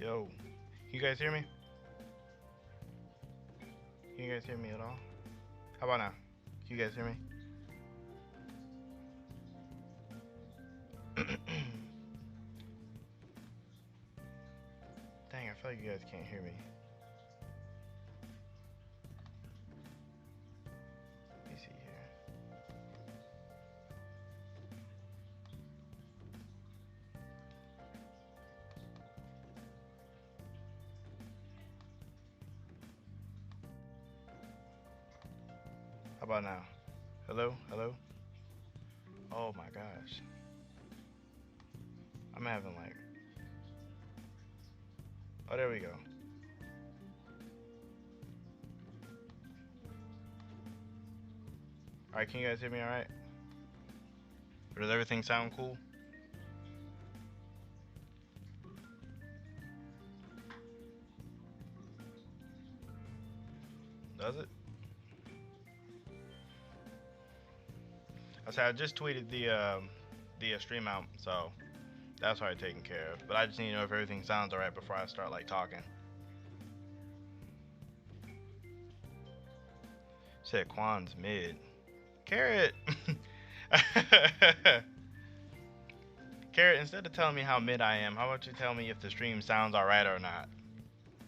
Yo, you guys hear me? Can you guys hear me at all? How about now? Can you guys hear me? Dang, I feel like you guys can't hear me. Let me see here. How about now? Hello? Hello? Oh my gosh. I'm having like. Oh, there we go. Alright, can you guys hear me alright? Does everything sound cool? Does it? I just tweeted the stream out, so that's already taken care of. But I just need to know if everything sounds alright before I start like talking. Said Quan's mid. Carrot. Carrot, instead of telling me how mid I am, how about you tell me if the stream sounds alright or not?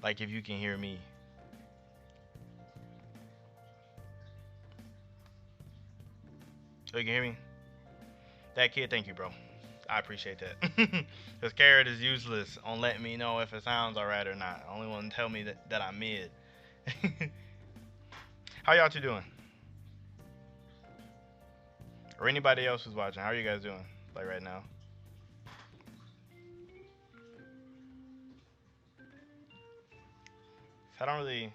Like if you can hear me. So you can hear me? That kid, thank you, bro. I appreciate that. Because Carrot is useless on letting me know if it sounds alright or not. Only one to tell me that I'm mid. How y'all two doing? Or anybody else who's watching, how are you guys doing? Like right now? I don't really,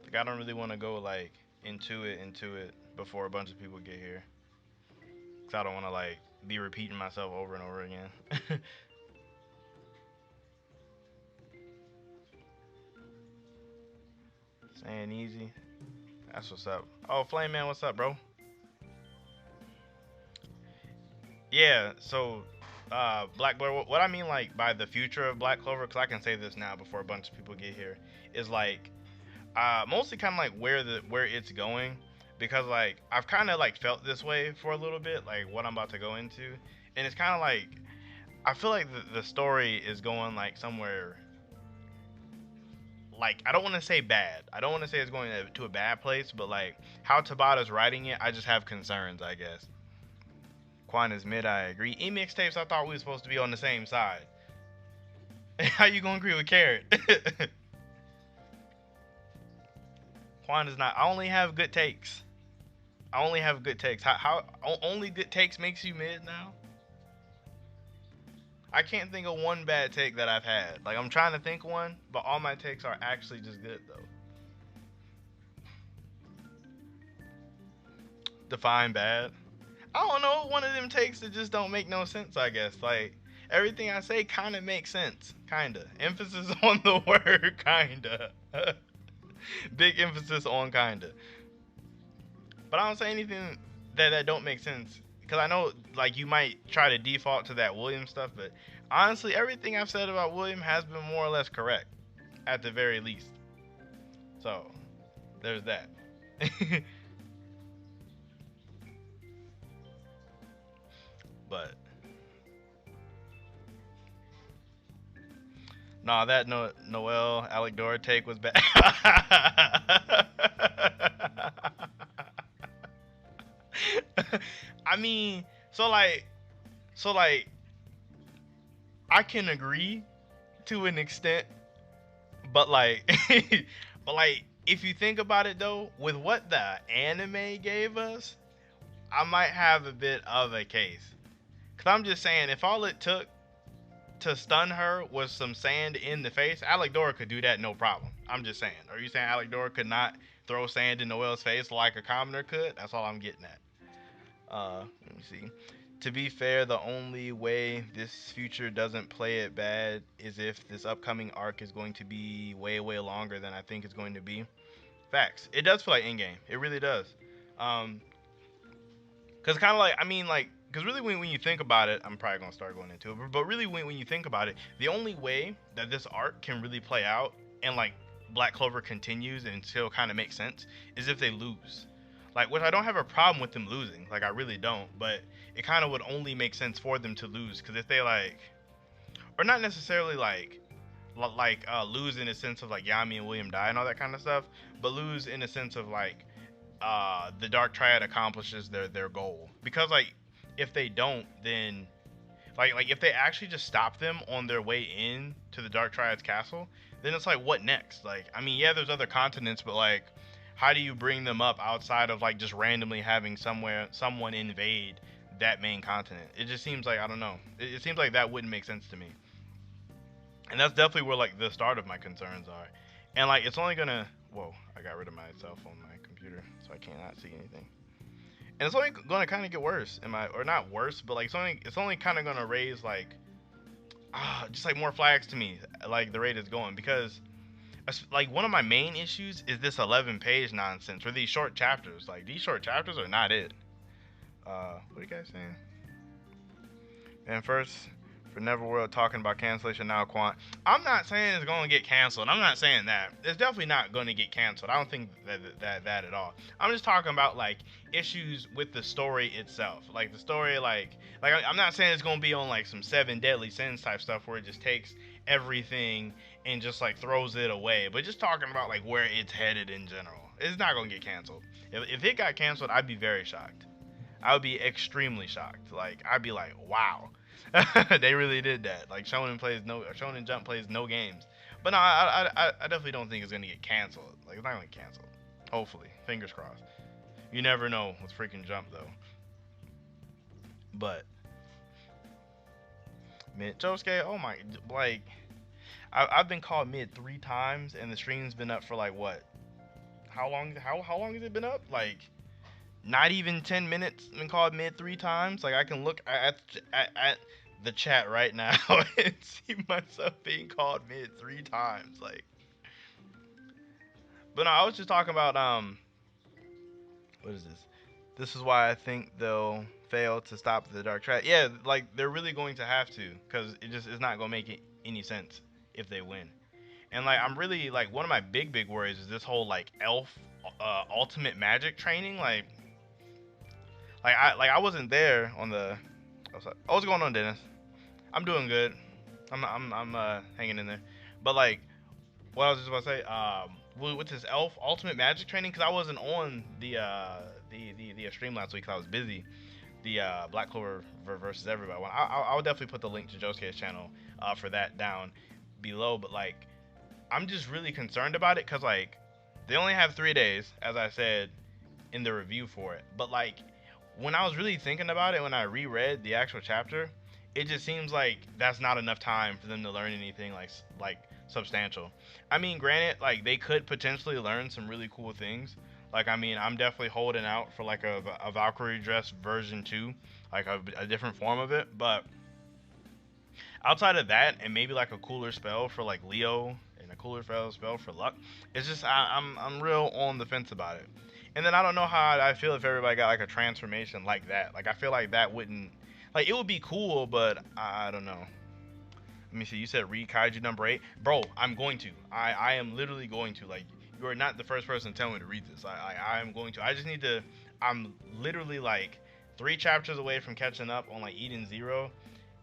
like, I don't really want to go like into it before a bunch of people get here. Cause I don't want to like be repeating myself over and over again. Saying easy. That's what's up. Oh, Flame Man, what's up, bro? Yeah, so Black Boy, what I mean like by the future of Black Clover, because I can say this now before a bunch of people get here, is like mostly kind of like where it's going, because like I've kind of like felt this way for a little bit, like what I'm about to go into, and it's kind of like I feel like the story is going like somewhere. Like I don't want to say bad. I don't want to say it's going to a bad place, but like how Tabata's writing it, I just have concerns, I guess. Quan is mid, I agree. E mixtapes, I thought we were supposed to be on the same side. How you gonna agree with Carrot? Quan is not. I only have good takes. I only have good takes. How only good takes makes you mid now? I can't think of one bad take that I've had. Like I'm trying to think one, but all my takes are actually just good though. Define bad. I don't know. One of them takes that just don't make no sense. I guess like everything I say kind of makes sense. Kinda. Emphasis on the word kinda. Big emphasis on kinda. But I don't say anything that don't make sense, because I know like you might try to default to that William stuff, but honestly, everything I've said about William has been more or less correct, at the very least. So there's that. But nah, that Noel Alec Dora take was bad. I mean, so like, I can agree to an extent, but like, but like, if you think about it though, with what the anime gave us, I might have a bit of a case. Cause I'm just saying, if all it took to stun her was some sand in the face, Alec Dora could do that no problem. I'm just saying. Are you saying Alec Dora could not throw sand in Noel's face like a commoner could? That's all I'm getting at. Let me see. To be fair, the only way this future doesn't play it bad is if this upcoming arc is going to be way longer than I think it's going to be. Facts. It does feel like in game. It really does. Cause kind of like, I mean, like because really when you think about it, I'm probably gonna start going into it, but really when you think about it, the only way that this arc can really play out and like Black Clover continues and still kind of make sense is if they lose. Like, which I don't have a problem with them losing, like I really don't, but it kind of would only make sense for them to lose because if they like, or not necessarily lose in the sense of like Yami and William die and all that kind of stuff, but lose in the sense of like the Dark Triad accomplishes their goal. Because like if they don't, then like if they actually just stop them on their way in to the Dark Triad's castle, then it's like what next? Like I mean, yeah, there's other continents, but like how do you bring them up outside of like just randomly having someone invade that main continent? It just seems like I don't know. It seems like that wouldn't make sense to me. And that's definitely where like the start of my concerns are. And like it's only gonna whoa, I got rid of myself on my computer, so I cannot see anything. And it's only gonna kind of get worse, or not worse, but like it's only kind of gonna raise like just like more flags to me, like the rate is going because like one of my main issues is this 11-page nonsense or these short chapters. Like these short chapters are not it. What are you guys saying? And first, for Neverworld talking about cancellation now, Quant. I'm not saying it's going to get canceled. I'm not saying that. It's definitely not going to get canceled. I don't think that at all. I'm just talking about like issues with the story itself. Like the story, like I'm not saying it's going to be on like some 7 Deadly Sins type stuff where it just takes everything and just like throws it away. But just talking about like where it's headed in general. It's not going to get canceled. If it got canceled, I'd be very shocked. I would be extremely shocked. Like I'd be like, wow. They really did that. Like Shonen Jump plays no games. But no, I definitely don't think it's gonna get canceled. Like it's not gonna get canceled. Hopefully, fingers crossed. You never know with freaking Jump though. But mid Josuke, oh my, like I've been called mid 3 times, and the stream's been up for like what? How long? How long has it been up? Like not even 10 minutes. Been called mid 3 times. Like I can look at the chat right now and see myself being called mid 3 times. Like, but no, I was just talking about what is this? This is why I think they'll fail to stop the Dark Triad. Yeah, like they're really going to have to, because it's not gonna make any sense if they win. And like I'm really like one of my big worries is this whole like elf ultimate magic training. I wasn't there on the. Oh, what's going on, Dennis? I'm doing good. I'm hanging in there. But like, what I was just about to say, with this elf ultimate magic training, because I wasn't on the stream last week because I was busy. The Black Clover versus everybody one. I'll definitely put the link to Josuke's channel for that down below. But like, I'm just really concerned about it because like, they only have 3 days, as I said in the review for it. But like, when I was really thinking about it, when I reread the actual chapter, it just seems like that's not enough time for them to learn anything like substantial. I mean, granted, like they could potentially learn some really cool things. Like, I mean, I'm definitely holding out for like a Valkyrie dress version 2, like a different form of it. But outside of that, and maybe like a cooler spell for like Leo and a cooler spell for Luck, it's just I'm real on the fence about it. And then I don't know how I feel if everybody got like a transformation like that. Like I feel like that wouldn't, like it would be cool, but I don't know. Let me see. You said read Kaiju number 8, bro. I'm going to. I am literally going to. Like you are not the first person to tell me to read this. I am going to. I just need to. I'm literally like 3 chapters away from catching up on like Eden Zero,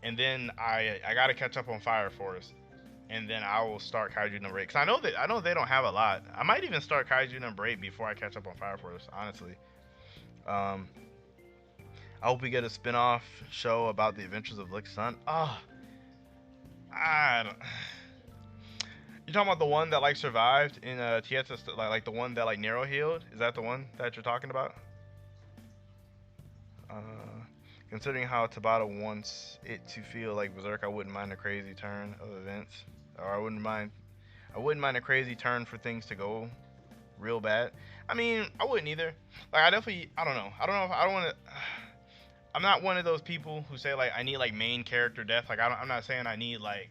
and then I gotta catch up on Fire Force. And then I will start Kaiju number 8. Because I know they don't have a lot. I might even start Kaiju number 8 before I catch up on Fire Force, honestly. I hope we get a spin-off show about the adventures of Lick's son. I don't... You talking about the one that like survived in Tietza, like the one that like Nero healed? Is that the one that you're talking about? Considering how Tabata wants it to feel like Berserk, I wouldn't mind a crazy turn of events. Or I wouldn't mind a crazy turn for things to go real bad. I mean, I wouldn't either. Like I don't know if I don't want to. I'm not one of those people who say like I need like main character death. Like I'm not saying I need like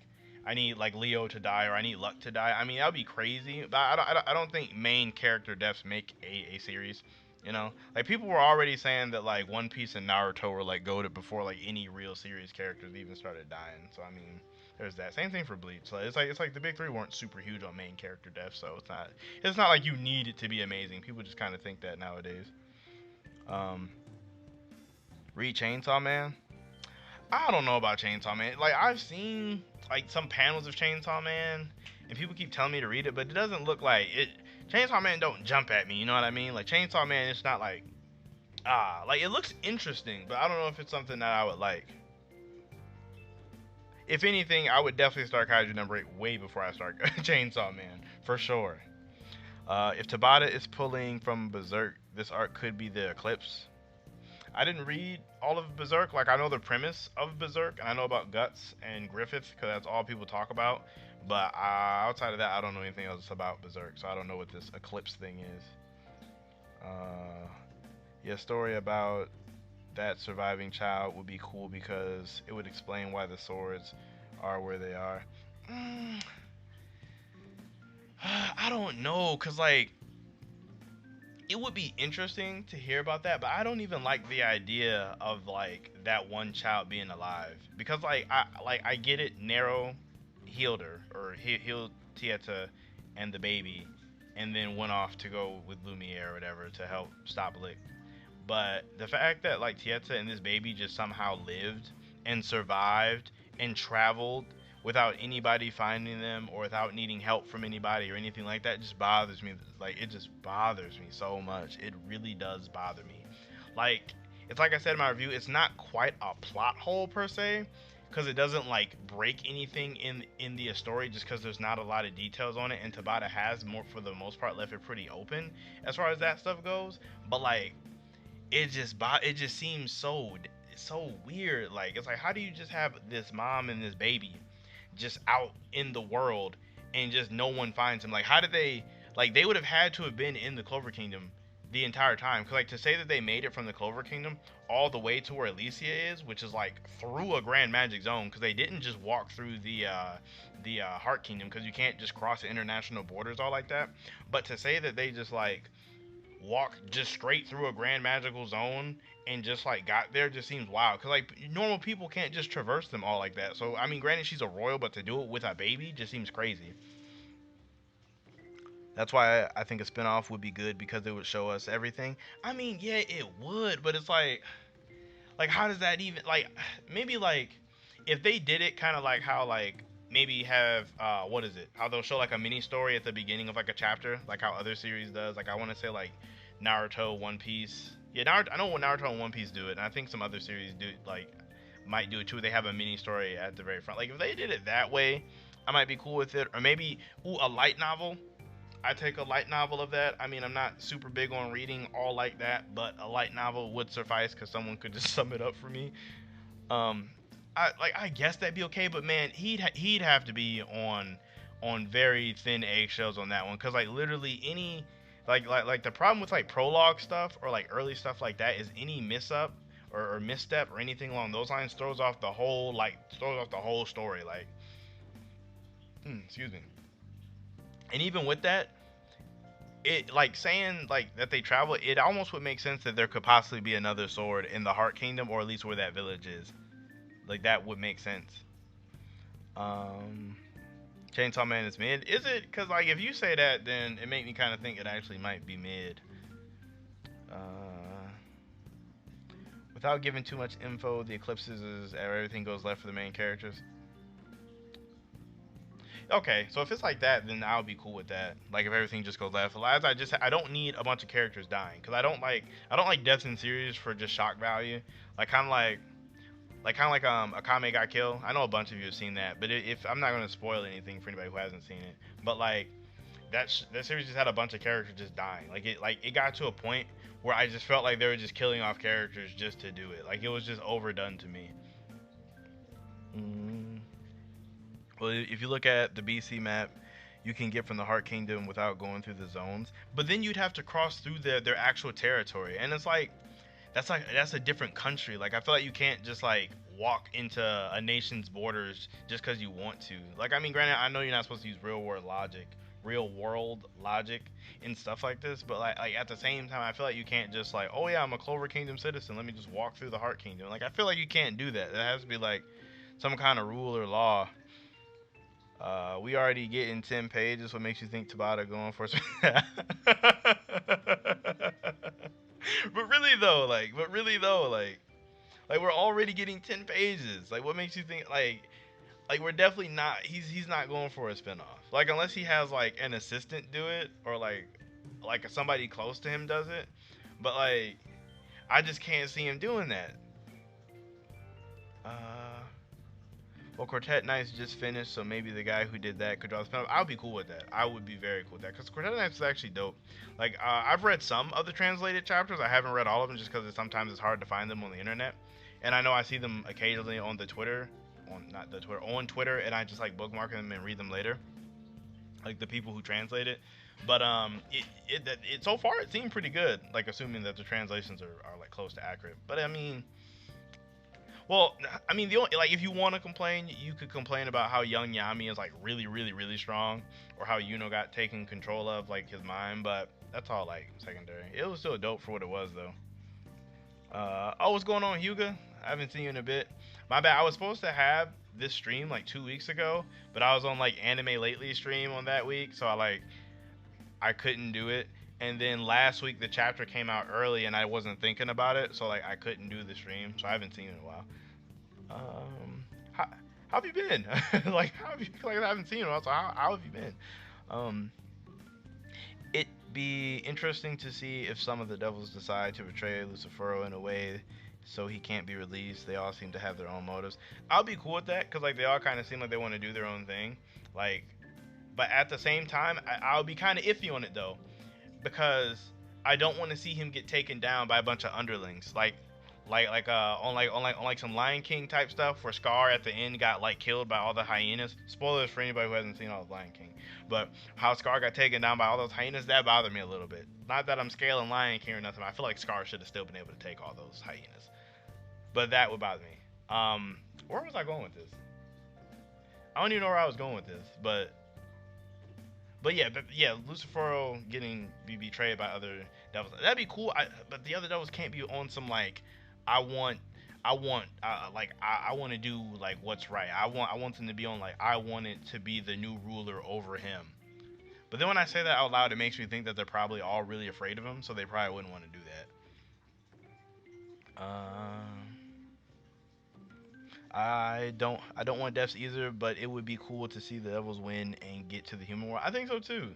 Leo to die or I need Luck to die. I mean that would be crazy, but I don't think main character deaths make a series You know, like people were already saying that like One Piece and Naruto were like goated before like any real series characters even started dying. So I mean, there's that. Same thing for Bleach. Like it's like the big three weren't super huge on main character deaths, so it's not like you need it to be amazing. People just kind of think that nowadays. Um, read Chainsaw Man. I don't know about Chainsaw Man. Like I've seen like some panels of Chainsaw Man, and people keep telling me to read it, but it doesn't look like it. Chainsaw Man don't jump at me. You know what I mean? Like Chainsaw Man, it's not like like it looks interesting, but I don't know if it's something that I would like. If anything, I would definitely start Kaiju number 8 way before I start Chainsaw Man for sure. If Tabata is pulling from Berserk, this arc could be the Eclipse. I didn't read all of Berserk. Like I know the premise of Berserk, and I know about Guts and Griffith because that's all people talk about. But outside of that, I don't know anything else about Berserk, so I don't know what this Eclipse thing is. Yeah, story about that surviving child would be cool because it would explain why the swords are where they are. Mm, I don't know, cause like it would be interesting to hear about that, but I don't even like the idea of like that one child being alive because I get it. Nero healed her or healed Tieta and the baby, and then went off to go with Lumiere or whatever to help stop Lick. But the fact that like Tieta and this baby just somehow lived and survived and traveled without anybody finding them or without needing help from anybody or anything like that just bothers me. Like it just bothers me so much. It really does bother me. Like it's like I said in my review, it's not quite a plot hole per se because it doesn't like break anything in the story just because there's not a lot of details on it, and Tabata has more for the most part left it pretty open as far as that stuff goes. But like it just seems so weird. Like it's like how do you just have this mom and this baby just out in the world and just no one finds him? Like how did they like they would have had to have been in the Clover Kingdom the entire time, because like to say that they made it from the Clover Kingdom all the way to where Alicia is, which is like through a Grand Magic Zone, because they didn't just walk through the Heart Kingdom, because you can't just cross the international borders all like that. But to say that they just like walk just straight through a Grand Magical Zone and just like got there just seems wild, because like normal people can't just traverse them all like that. So I mean, granted she's a royal, but to do it with a baby just seems crazy. That's why I think a spinoff would be good, because it would show us everything. I mean, yeah, it would, but it's like how does that even like maybe like if they did it kind of like how like maybe have what is it? How they'll show like a mini story at the beginning of like a chapter, like how other series does. Like I want to say like Naruto, One Piece. Yeah, Naruto, I know when Naruto and One Piece do it, and I think some other series do like might do it too. They have a mini story at the very front. Like if they did it that way, I might be cool with it. Or maybe a light novel. I take a light novel of that. I mean, I'm not super big on reading all like that, but a light novel would suffice because someone could just sum it up for me. Um, I guess that'd be okay, but man, he'd have to be on very thin eggshells on that one, because like literally any like the problem with like prologue stuff or like early stuff like that is any miss up or misstep or anything along those lines throws off the whole story. Like, excuse me. And even with that, it like saying like that they travel, it almost would make sense that there could possibly be another sword in the Heart Kingdom, or at least where that village is. Like that would make sense. Um, Chainsaw Man is mid. Is it? Because like if you say that, then it make me kind of think it actually might be mid. Uh, without giving too much info, the eclipses is everything goes left for the main characters. Okay, so if it's like that, then I'll be cool with that. Like if everything just goes left. As I don't need a bunch of characters dying, because I don't like deaths in series for just shock value. Like kind of like Akame got killed. I know a bunch of you have seen that, but if I'm not gonna spoil anything for anybody who hasn't seen it, but like that series just had a bunch of characters just dying. Like it got to a point where I just felt like they were just killing off characters just to do it. Like it was just overdone to me. Mm. Well, if you look at the BC map, you can get from the Heart Kingdom without going through the zones, but then you'd have to cross through their actual territory, and it's like that's a different country. Like I feel like you can't just like walk into a nation's borders just because you want to. Like I mean, granted, I know you're not supposed to use real world logic real world logic and stuff like this. But like at the same time, I feel like you can't just like, oh yeah, I'm a Clover Kingdom citizen. Let me just walk through the Heart Kingdom. Like I feel like you can't do that. There has to be like some kind of rule or law. We already getting 10 pages. What makes you think Tabata going for? But really though, like we're already getting 10 pages. Like, what makes you think like we're definitely not. He's not going for a spinoff. Like, unless he has like an assistant do it or like somebody close to him does it. But like, I just can't see him doing that. Uh, well, Quartet Knights just finished, so maybe the guy who did that could draw the spinoff. I would be cool with that. I would be very cool with that because Quartet Knights is actually dope. Like, I've read some of the translated chapters. I haven't read all of them just because sometimes it's hard to find them on the internet. And I know I see them occasionally on the Twitter, on Twitter, and I just like bookmark them and read them later, like the people who translate it. But it so far it seemed pretty good. Like assuming that the translations are like close to accurate. But I mean, the only like if you want to complain, you could complain about how young Yami is like really, really, really strong, or how Yuno got taken control of like his mind. But that's all like secondary. It was still dope for what it was though. Oh, what's going on, Huga? I haven't seen you in a bit. My bad. I was supposed to have this stream like 2 weeks ago, but I was on like Anime Lately stream on that week, so I couldn't do it. And then last week the chapter came out early, and I wasn't thinking about it, so like I couldn't do the stream. So I haven't seen it in a while. How have you been? Like how have you? Like I haven't seen it in a while. So how have you been? Um, it be interesting to see if some of the devils decide to betray Lucifero in a way so he can't be released. They all seem to have their own motives. I'll be cool with that because like they all kind of seem like they want to do their own thing. Like, but at the same time, I'll be kind of iffy on it though because I don't want to see him get taken down by a bunch of underlings. On some Lion King type stuff where Scar at the end got like killed by all the hyenas. Spoilers for anybody who hasn't seen all of Lion King. But how Scar got taken down by all those hyenas, that bothered me a little bit. Not that I'm scaling Lion King or nothing. I feel like Scar should have still been able to take all those hyenas. But that would bother me. Where was I going with this? I don't even know where I was going with this, but yeah, Lucifero getting betrayed by other devils. That'd be cool. But the other devils can't be on some like I want I want to do like what's right. I want them to be on like I want it to be the new ruler over him. But then when I say that out loud, it makes me think that they're probably all really afraid of him, so they probably wouldn't want to do that. I don't want deaths either, but it would be cool to see the devils win and get to the human world. I think so too.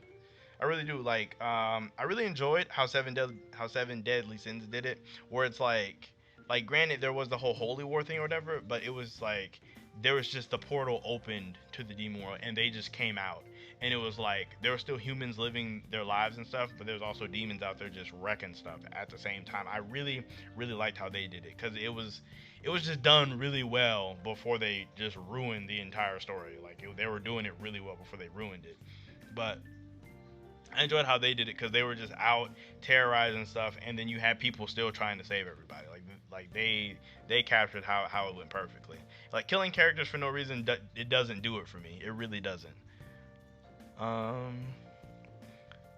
I really do. Like I really enjoyed how Seven Deadly Sins did it, where it's like granted there was the whole holy war thing or whatever, but it was like there was just the portal opened to the demon world and they just came out, and it was like there were still humans living their lives and stuff, but there was also demons out there just wrecking stuff at the same time. I really liked how they did it because it was just done really well before they just ruined the entire story. Like they were doing it really well before they ruined it. But I enjoyed how they did it because they were just out terrorizing stuff, and then you had people still trying to save everybody. Like they captured how it went perfectly. Like killing characters for no reason, it doesn't do it for me. It really doesn't. But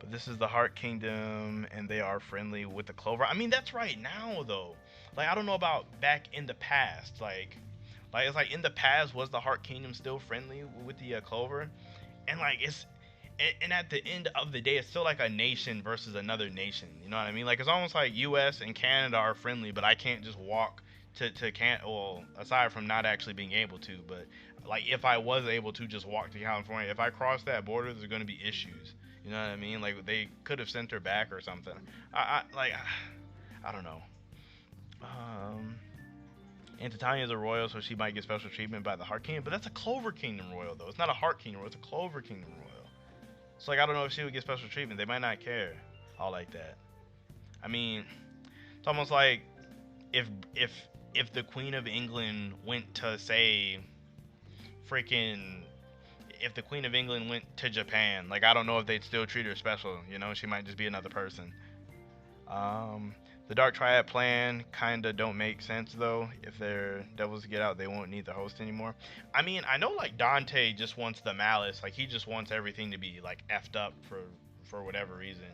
this is the Heart Kingdom, and they are friendly with the Clover. I mean, that's right now though. Like I don't know about back in the past. Like it's like in the past, was the Heart Kingdom still friendly with the Clover? And like and at the end of the day, it's still like a nation versus another nation. You know what I mean? Like it's almost like U.S. and Canada are friendly, but I can't just walk to Canada. Well, aside from not actually being able to, but like if I was able to just walk to California, if I cross that border, there's going to be issues. You know what I mean? Like they could have sent her back or something. I don't know. And Titania's a royal, so she might get special treatment by the Heart Kingdom. But that's a Clover Kingdom royal, though. It's not a Heart Kingdom royal. It's a Clover Kingdom royal. So like I don't know if she would get special treatment. They might not care all like that. I mean, it's almost like if the Queen of England went to say freaking if the Queen of England went to Japan, like I don't know if they'd still treat her special. You know, she might just be another person. The The Dark Triad plan kinda don't make sense though. If their devils get out, they won't need the host anymore. I mean, I know like Dante just wants the malice, like he just wants everything to be like effed up for whatever reason.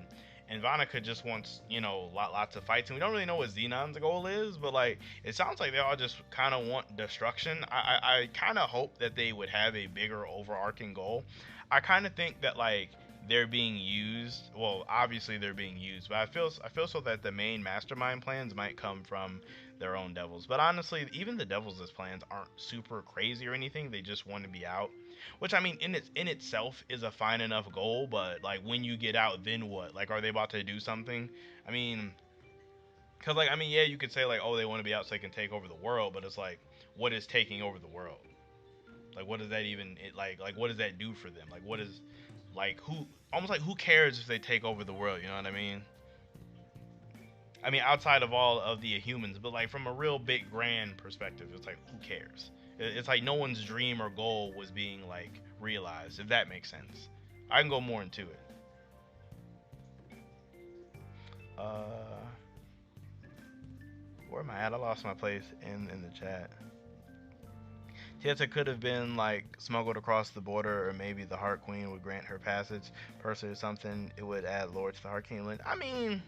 And Vonica just wants, lots of fights. And we don't really know what Xenon's goal is, but like it sounds like they all just kind of want destruction. I kind of hope that they would have a bigger overarching goal. I kind of think that like they're being used. Well, obviously they're being used, but I feel so that the main mastermind plans might come from their own devils. But honestly, even the devils' plans aren't super crazy or anything. They just want to be out, which I mean, in itself is a fine enough goal. But like when you get out, then what? Like, are they about to do something? I mean, because like I mean, yeah, you could say like, oh, they want to be out so they can take over the world, but it's like, what is taking over the world? Like, what does that even like? What does that do for them? Like, what is like who almost like who cares if they take over the world? You know what I mean? I mean, outside of all of the humans, but like from a real big grand perspective, it's like who cares? It's like no one's dream or goal was being like realized. If that makes sense, I can go more into it. Uh, where am I at? I lost my place in the chat. Tieta could have been like smuggled across the border, or maybe the Heart Queen would grant her passage, person or something. It would add lore to the Heart Kingdom. I mean,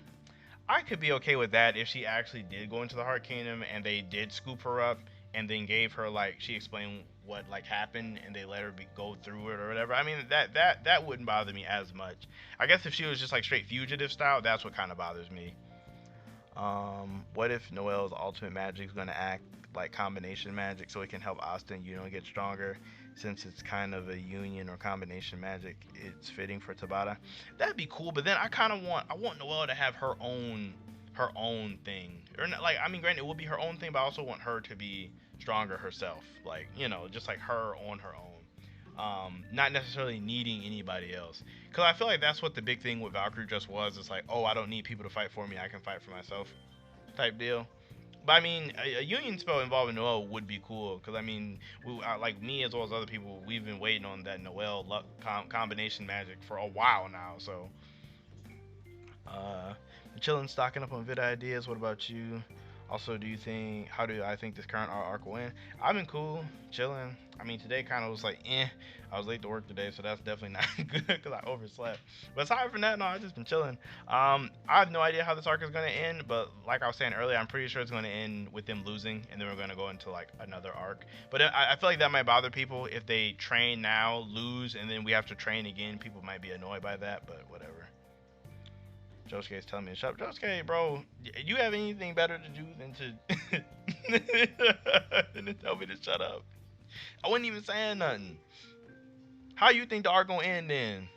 I could be okay with that if she actually did go into the Heart Kingdom and they did scoop her up and then gave her like she explained what like happened and they let her go through it or whatever. I mean that wouldn't bother me as much. I guess if she was just like straight fugitive style, that's what kind of bothers me. What if Noel's ultimate magic is gonna act like combination magic so it can help Austin, get stronger? Since it's kind of a union or combination magic, it's fitting for Tabata. That'd be cool, but then I want Noelle to have her own thing. Or not, like I mean, granted, it will be her own thing, but I also want her to be stronger herself. Like just like her on her own. Not necessarily needing anybody else. Because I feel like that's what the big thing with Valkyrie just was. It's like, oh, I don't need people to fight for me. I can fight for myself type deal. But I mean, a union spell involving Noelle would be cool. Because I mean, like me as well as other people, we've been waiting on that Noelle luck combination magic for a while now. So, uh, chilling, stocking up on vid ideas. What about you? Also, how do I think this current arc will end? I've been cool, chilling. I mean, today kind of was like, eh. I was late to work today, so that's definitely not good because I overslept. But aside from that, no, I've just been chilling. I have no idea how this arc is going to end, but like I was saying earlier, I'm pretty sure it's going to end with them losing, and then we're going to go into like another arc. But I feel like that might bother people if they train now, lose, and then we have to train again. People might be annoyed by that, but whatever. Josuke's telling me to shut up. Josuke, bro, you have anything better to do than than to tell me to shut up? I wasn't even saying nothing. How you think the arc gonna end then?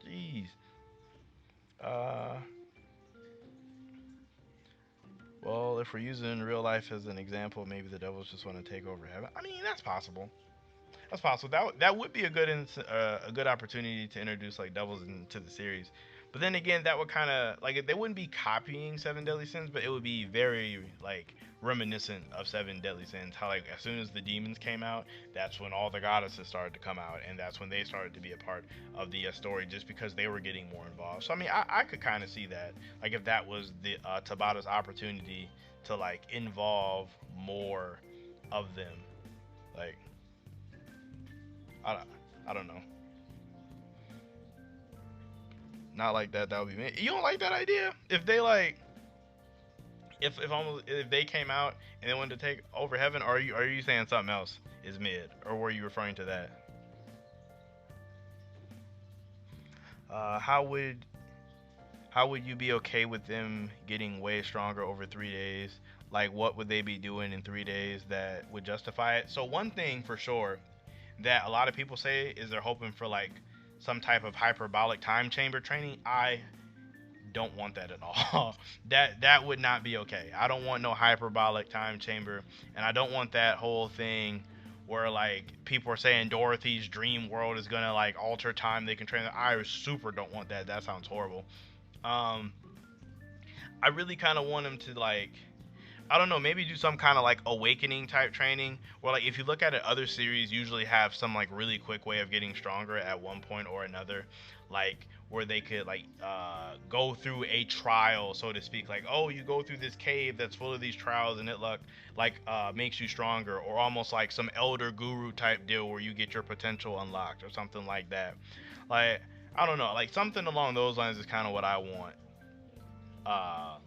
Jeez. Uh. Well, if we're using real life as an example, maybe the devils just want to take over heaven. I mean, that's possible. That's possible. That would be a good opportunity to introduce like devils into the series. But then again, that would kind of like they wouldn't be copying Seven Deadly Sins, but it would be very like reminiscent of Seven Deadly Sins. How like as soon as the demons came out, that's when all the goddesses started to come out, and that's when they started to be a part of the story, just because they were getting more involved. So I mean, I could kind of see that, like if that was the Tabata's opportunity to like involve more of them, like I don't know. Not like that. That would be me. You don't like that idea? If they like, if they came out and they wanted to take over heaven, or are you saying something else is mid, or were you referring to that? How would you be okay with them getting way stronger over 3 days? Like, what would they be doing in 3 days that would justify it? So one thing for sure that a lot of people say is they're hoping for like some type of hyperbolic time chamber training. I don't want that at all. That would not be okay. I don't want no hyperbolic time chamber, and I don't want that whole thing where like people are saying Dorothy's dream world is gonna like alter time. They can train. I super don't want that. That sounds horrible. I really kind of want him to like. I don't know, maybe do some kind of like awakening type training, or like if you look at it, other series usually have some like really quick way of getting stronger at one point or another, like where they could like go through a trial, so to speak, like, oh, you go through this cave that's full of these trials and it makes you stronger, or almost like some elder guru type deal where you get your potential unlocked or something like that. Like, I don't know, like something along those lines is kind of what I want,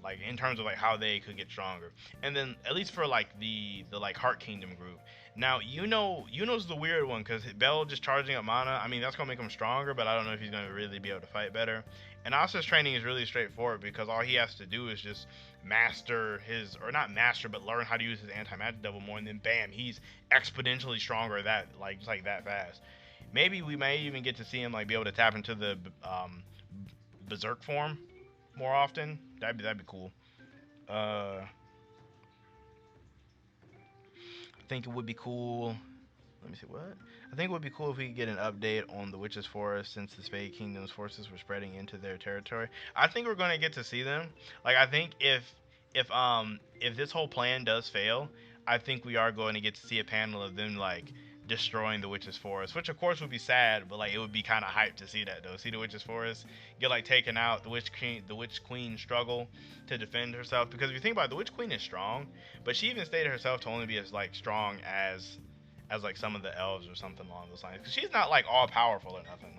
like in terms of like how they could get stronger. And then at least for like the like Heart Kingdom group. Now, Yuno's the weird one because Bell just charging up mana. I mean, that's gonna make him stronger, but I don't know if he's gonna really be able to fight better. And Asa's training is really straightforward because all he has to do is just master his, or not master, but learn how to use his anti-magic devil more, and then bam, he's exponentially stronger that like just like that fast. Maybe we may even get to see him like be able to tap into the berserk form more often. That'd be cool. I think it would be cool. Let me see what. I think it would be cool if we could get an update on the Witches' Forest since the Spade Kingdom's forces were spreading into their territory. I think we're gonna get to see them. Like I think if this whole plan does fail, I think we are going to get to see a panel of them like destroying the Witches' Forest, which of course would be sad, but like it would be kind of hype to see that though. See the Witches' Forest get like taken out, the Witch Queen struggle to defend herself, because if you think about it, the Witch Queen is strong, but she even stated herself to only be as like strong as like some of the elves or something along those lines. Because she's not like all powerful or nothing.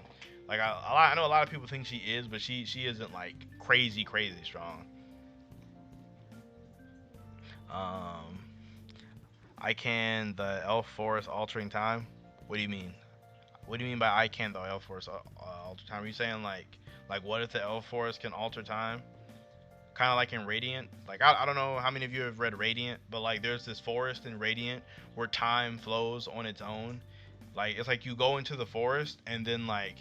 Like I know a lot of people think she is, but she isn't like crazy strong. Um, I can the elf forest altering time. What do you mean? What do you mean by I can the elf forest alter time? Are you saying like what if the elf forest can alter time? Kind of like in Radiant. Like I don't know how many of you have read Radiant, but like there's this forest in Radiant where time flows on its own. Like it's like you go into the forest and then like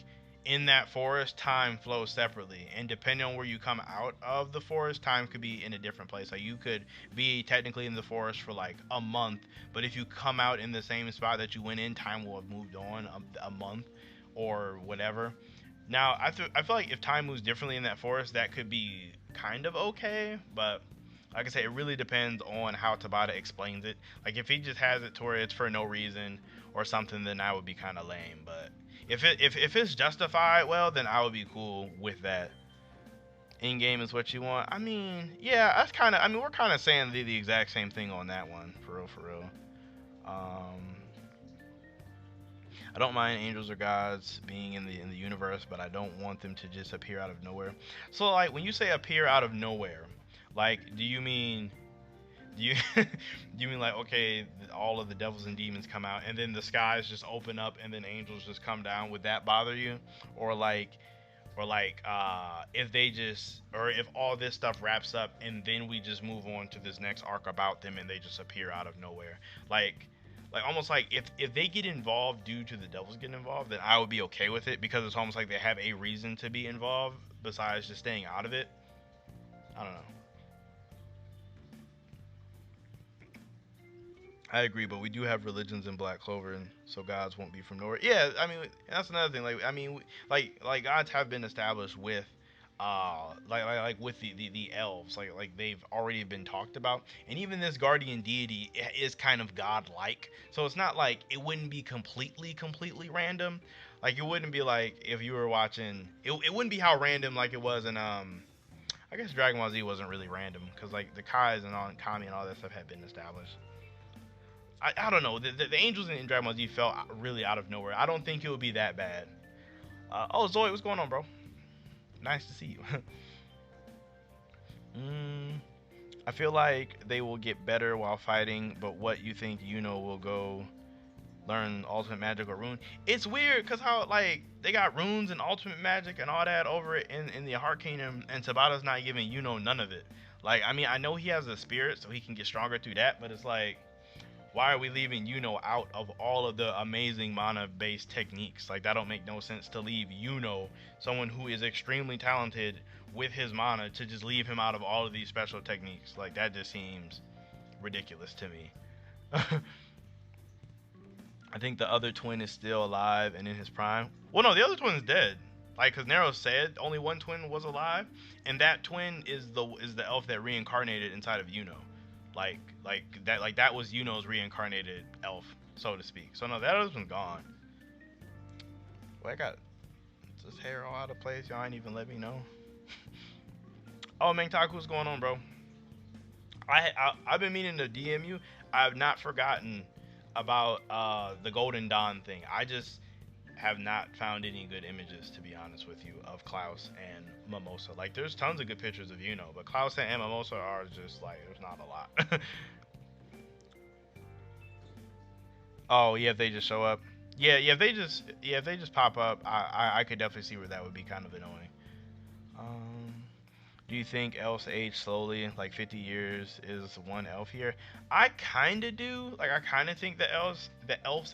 in that forest time flows separately, and depending on where you come out of the forest, time could be in a different place. Like you could be technically in the forest for like a month, but if you come out in the same spot that you went in, time will have moved on a month or whatever. Now I feel like if time moves differently in that forest, that could be kind of okay, but like I say, it really depends on how Tabata explains it. Like if he just has it to where it's for no reason or something, then I would be kind of lame. But if it's justified, well, then I would be cool with that. In game is what you want. I mean, yeah, that's kind of. I mean, we're kind of saying the exact same thing on that one, for real, for real. Um, I don't mind angels or gods being in the universe, but I don't want them to just appear out of nowhere. So, like, when you say appear out of nowhere, like, do you do you mean like, okay, all of the devils and demons come out and then the skies just open up and then angels just come down? Would that bother you? Or like if they just, or if all this stuff wraps up and then we just move on to this next arc about them and they just appear out of nowhere, like almost like if they get involved due to the devils getting involved, then I would be okay with it, because it's almost like they have a reason to be involved besides just staying out of it. I don't know. I agree, but we do have religions in Black Clover, and so gods won't be from nowhere. Yeah, I mean that's another thing. Like I mean, like gods have been established with, like with the elves. Like they've already been talked about, and even this guardian deity is kind of godlike. So it's not like it wouldn't be completely random. Like it wouldn't be like if you were watching. It wouldn't be how random like it was in I guess Dragon Ball Z wasn't really random because like the Kais and all Kami and all that stuff had been established. I don't know. The angels in Dragon Ball Z felt really out of nowhere. I don't think it would be that bad. Oh, Zoe, what's going on, bro? Nice to see you. I feel like they will get better while fighting, but what you think will go learn ultimate magic or rune? It's weird because how like they got runes and ultimate magic and all that over it in the Heart Kingdom, and Tabata's not giving none of it. Like I mean, I know he has a spirit, so he can get stronger through that, but it's like, why are we leaving out of all of the amazing mana based techniques? Like that don't make no sense to leave someone who is extremely talented with his mana, to just leave him out of all of these special techniques. Like that just seems ridiculous to me. I think the other twin is still alive and in his prime. Well, no, the other twin's dead. Like, cause Nero said only one twin was alive, and that twin is the elf that reincarnated inside of That was Yuno's reincarnated elf, so to speak. So no, that has been gone. Well, I got this hair all out of place. Y'all ain't even let me know. Oh, Mangtaku, what's going on, bro? I've been meaning to DM you. I have not forgotten about the Golden Dawn thing. I just have not found any good images, to be honest with you, of Klaus and Mimosa. Like, there's tons of good pictures of but Klaus and Mimosa are just like, there's not a lot. Oh yeah, if they just show up. If they just pop up, I could definitely see where that would be kind of annoying. Um, do you think elves age slowly, like 50 years is one elf here? I kind of do. Like, I kind of think the elves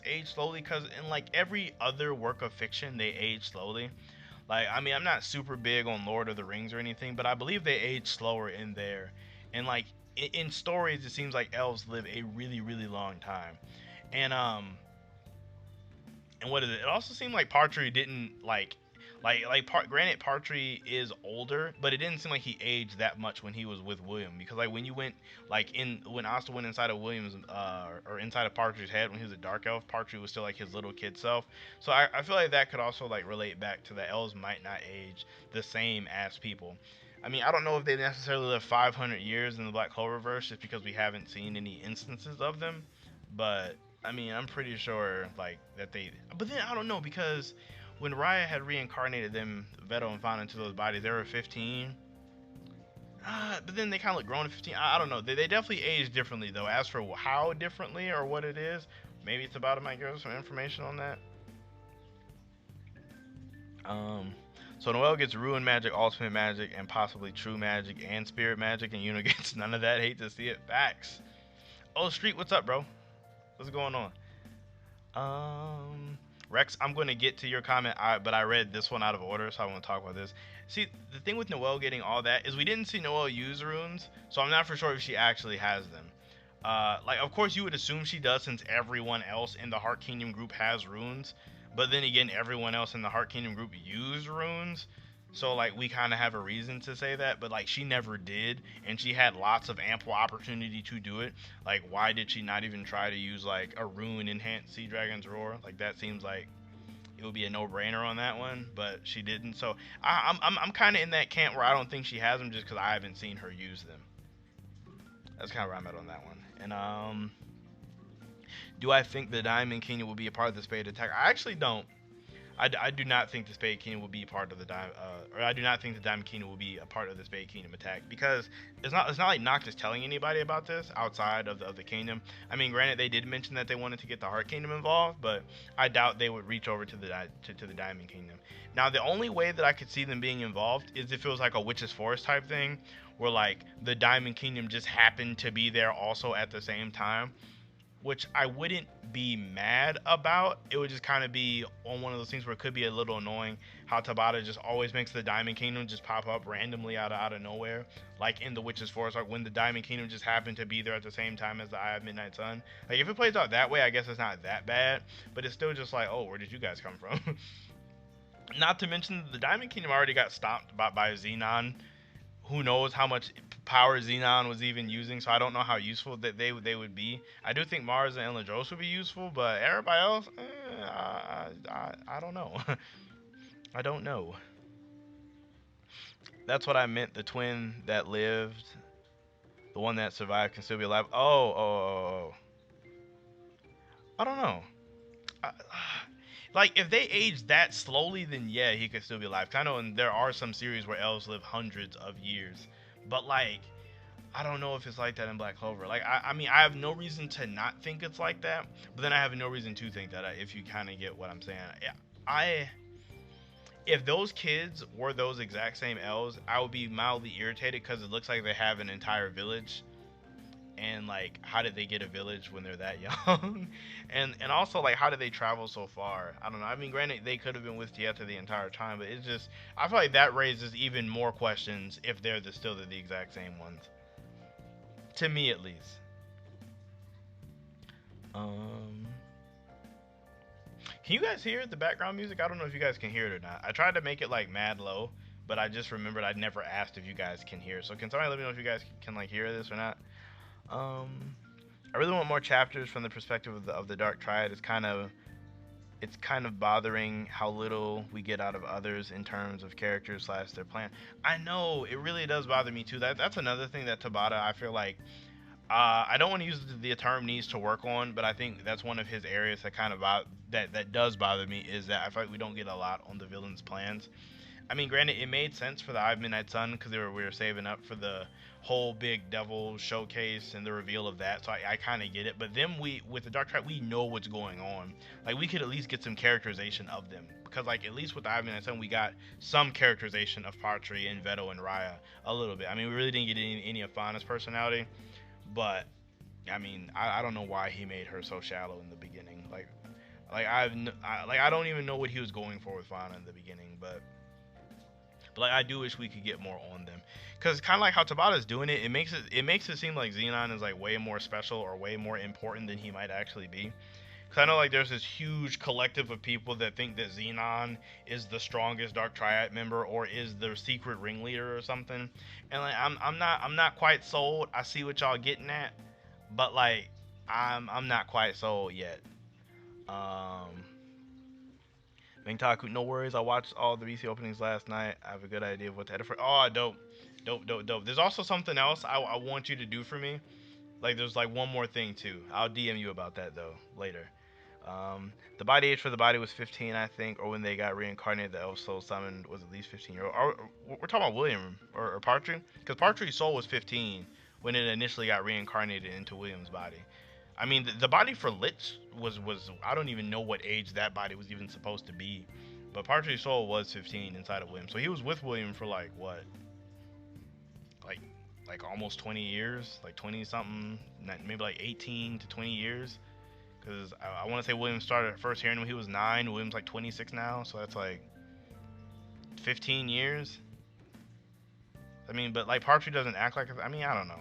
age slowly because in like every other work of fiction, they age slowly. Like, I mean, I'm not super big on Lord of the Rings or anything, but I believe they age slower in there. And like in stories, it seems like elves live a really, really long time. And and what is it? It also seemed like Partry didn't granted Partry is older, but it didn't seem like he aged that much when he was with William because like when you went like in when Asta went inside of William's or inside of Partry's head when he was a dark elf, Partry was still like his little kid self. So I feel like that could also like relate back to the elves might not age the same as people. I mean, I don't know if they necessarily live 500 years in the Black Cloververse just because we haven't seen any instances of them, but I mean, I'm pretty sure like that they. But then I don't know because when Raya had reincarnated them, Veto and Fauna into those bodies, they were 15. But then they kind of look grown at 15. I don't know. They definitely age differently though. As for how differently or what it is, maybe it's about it. Might give us some information on that. Um. So Noelle gets ruin magic, ultimate magic, and possibly true magic and spirit magic, and Yuna gets none of that. Hate to see it. Facts. Oh, Street, what's up, bro? What's going on? Rex, I'm going to get to your comment, but I read this one out of order, so I want to talk about this. See, the thing with Noelle getting all that is we didn't see Noelle use runes, so I'm not for sure if she actually has them. Like, of course, you would assume she does since everyone else in the Heart Kingdom group has runes, but then again, everyone else in the Heart Kingdom group used runes. So like we kind of have a reason to say that, but like she never did, and she had lots of ample opportunity to do it. Like why did she not even try to use like a rune enhanced Sea Dragon's Roar? Like that seems like it would be a no-brainer on that one, but she didn't. So I'm kind of in that camp where I don't think she has them just because I haven't seen her use them. That's kind of where I'm at on that one. And do I think the Diamond Kingdom will be a part of the Spade attack? I actually don't. I do not think the Spade Kingdom will be part of the or I do not think the Diamond Kingdom will be a part of the Spade Kingdom attack because it's not like Noctis telling anybody about this outside of the kingdom. I mean, granted they did mention that they wanted to get the Heart Kingdom involved, but I doubt they would reach over to the to the Diamond Kingdom. Now the only way that I could see them being involved is if it was like a Witch's Forest type thing, where like the Diamond Kingdom just happened to be there also at the same time, which I wouldn't be mad about. It would just kind of be on one of those things where it could be a little annoying how Tabata just always makes the Diamond Kingdom just pop up randomly out of nowhere, like in the Witch's Forest, like when the Diamond Kingdom just happened to be there at the same time as the Eye of Midnight Sun. Like if it plays out that way, I guess it's not that bad, but it's still just like, oh, where did you guys come from? Not to mention the Diamond Kingdom already got stomped by Xenon. Who knows how much power Xenon was even using, so I don't know how useful that they would be. I do think Mars and Eladros would be useful, but everybody else, I don't know. I don't know. That's what I meant. The twin that lived, the one that survived, can still be alive. Oh. I don't know. I, like if they age that slowly, then yeah, he could still be alive. I know, and there are some series where elves live hundreds of years, but like I don't know if it's like that in Black Clover. Like I mean, I have no reason to not think it's like that, but then I have no reason to think that. If you kind of get what I'm saying, I if those kids were those exact same elves, I would be mildly irritated because it looks like they have an entire village and like how did they get a village when they're that young and also like how did they travel so far? I don't know. I mean, granted they could have been with Tieta the entire time, but it's just I feel like that raises even more questions if they're still the exact same ones, to me at least. Can you guys hear the background music? I don't know if you guys can hear it or not. I tried to make it like mad low, but I just remembered I never asked if you guys can hear it. So can somebody let me know if you guys can like hear this or not? Um, I really want more chapters from the perspective of the Dark Triad. It's kind of bothering how little we get out of others in terms of characters slash their plan. I know it really does bother me too. That's another thing that Tabata I feel like I don't want to use the term needs to work on, but I think that's one of his areas that kind of that does bother me is that I feel like we don't get a lot on the villain's plans. I mean, granted, it made sense for the Eye of Midnight Sun because we were saving up for the whole big devil showcase and the reveal of that, so I kind of get it. But then we, with the Dark Triad, we know what's going on. Like, we could at least get some characterization of them because, like, at least with the Eye of Midnight Sun, we got some characterization of Patri and Veto and Raya a little bit. I mean, we really didn't get any of Fauna's personality, but I mean, I don't know why he made her so shallow in the beginning. I don't even know what he was going for with Fauna in the beginning, but like I do wish we could get more on them, because kind of like how Tabata's doing it, it makes it seem like Xenon is like way more special or way more important than he might actually be. Because I know like there's this huge collective of people that think that Xenon is the strongest Dark Triad member or is the secret ringleader or something, and like I'm not quite sold. I see what y'all getting at, but like I'm not quite sold yet. Um, Mengtaku, no worries. I watched all the BC openings last night. I have a good idea of what to edit for. Oh, dope. Dope, dope, dope. There's also something else I want you to do for me. Like, there's like one more thing too. I'll DM you about that though later. The body age for the body was 15, I think, or when they got reincarnated, the elf soul summoned was at least 15-year-old. We're talking about William or Partry, because Partry's soul was 15 when it initially got reincarnated into William's body. I mean, the body for Lich was I don't even know what age that body was even supposed to be, but Partridge Soul was 15 inside of William, so he was with William for like what, like like almost 20 years, like 20 something, maybe like 18 to 20 years, because I want to say William started first hearing when he was 9. William's like 26 now, so that's like 15 years. I mean, but like Partridge doesn't act like I mean, I don't know.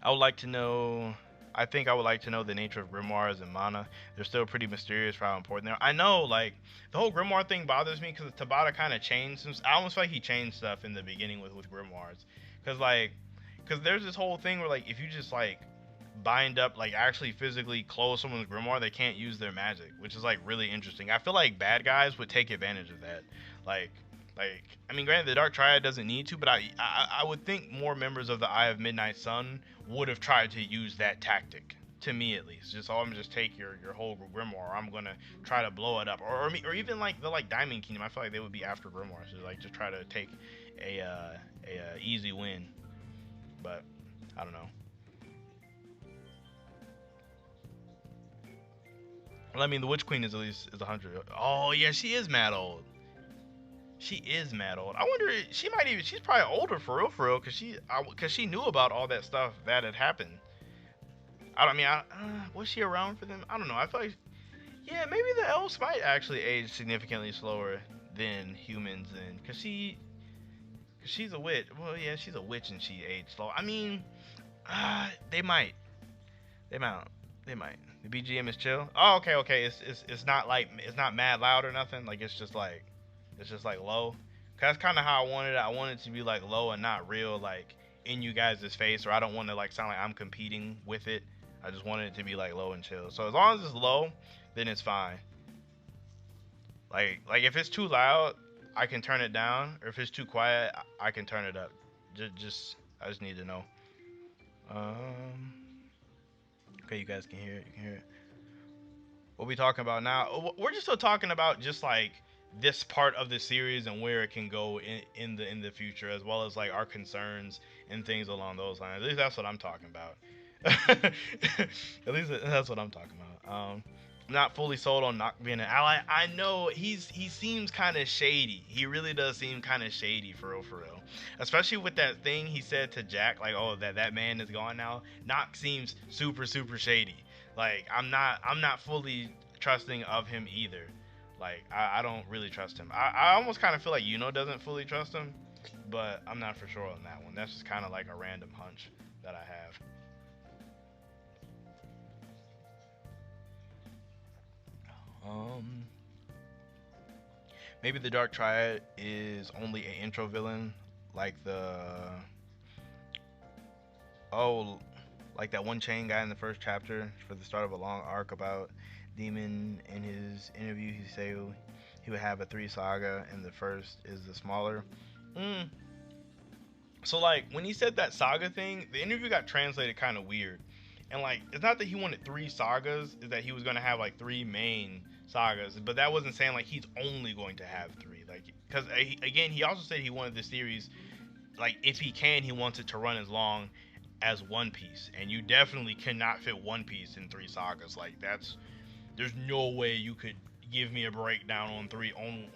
I would like to know. I think I would like to know the nature of grimoires and mana. They're still pretty mysterious for how important they are. I know, like the whole grimoire thing bothers me because Tabata kind of changed. I almost feel like he changed stuff in the beginning with grimoires, because there's this whole thing where like if you just like bind up like actually physically close someone's grimoire, they can't use their magic, which is like really interesting. I feel like bad guys would take advantage of that. Like like I mean, granted, the Dark Triad doesn't need to, but I would think more members of the Eye of Midnight Sun would have tried to use that tactic. To me, at least, just I'm gonna just take your whole grimoire. Or I'm gonna try to blow it up, or even like the like Diamond Kingdom. I feel like they would be after grimoires, so like just try to take a easy win. But I don't know. Well, I mean, the Witch Queen is at least is 100. Oh yeah, she is mad old. She is mad old. I wonder. She might even. She's probably older for real, cause she knew about all that stuff that had happened. I don't I mean. Was she around for them? I don't know. I feel like yeah, maybe the elves might actually age significantly slower than humans, then, cause she's a witch. Well, yeah, she's a witch and she aged slow. I mean, they might. They might. They might. The BGM is chill. Oh, okay, okay. It's not like it's not mad loud or nothing. Like it's just like low. 'Cause that's kind of how I wanted it. I wanted it to be like low and not real like in you guys' face, or I don't want to like sound like I'm competing with it. I just wanted it to be like low and chill. So as long as it's low, then it's fine. Like if it's too loud, I can turn it down, or if it's too quiet, I can turn it up. Just I just need to know. Um. Okay, you guys can hear it. You can hear it. What we talking about now? We're just still talking about just like this part of the series and where it can go in the future, as well as like our concerns and things along those lines. At least that's what I'm talking about. At least that's what I'm talking about. Not fully sold on not being an ally. I know he seems kind of shady. He really does seem kind of shady for real, for real. Especially with that thing he said to Jack, like, oh, that man is gone now. Knock seems super shady. Like I'm not fully trusting of him either. Like I don't really trust him. I almost kind of feel like doesn't fully trust him, but I'm not for sure on that one. That's just kind of like a random hunch that I have. Um, Maybe the Dark Triad is only an intro villain, like Oh, like that one chain guy in the first chapter for the start of a long arc about Demon. In his interview, he said he would have a three saga, and the first is the smaller. Mm. So like when he said that saga thing, the interview got translated kind of weird. And like it's not that he wanted three sagas, is that he was gonna have like three main sagas, but that wasn't saying like he's only going to have three. Like because again, he also said he wanted the series, like if he can, he wants it to run as long as One Piece, and you definitely cannot fit One Piece in three sagas. Like that's there's no way you could give me a breakdown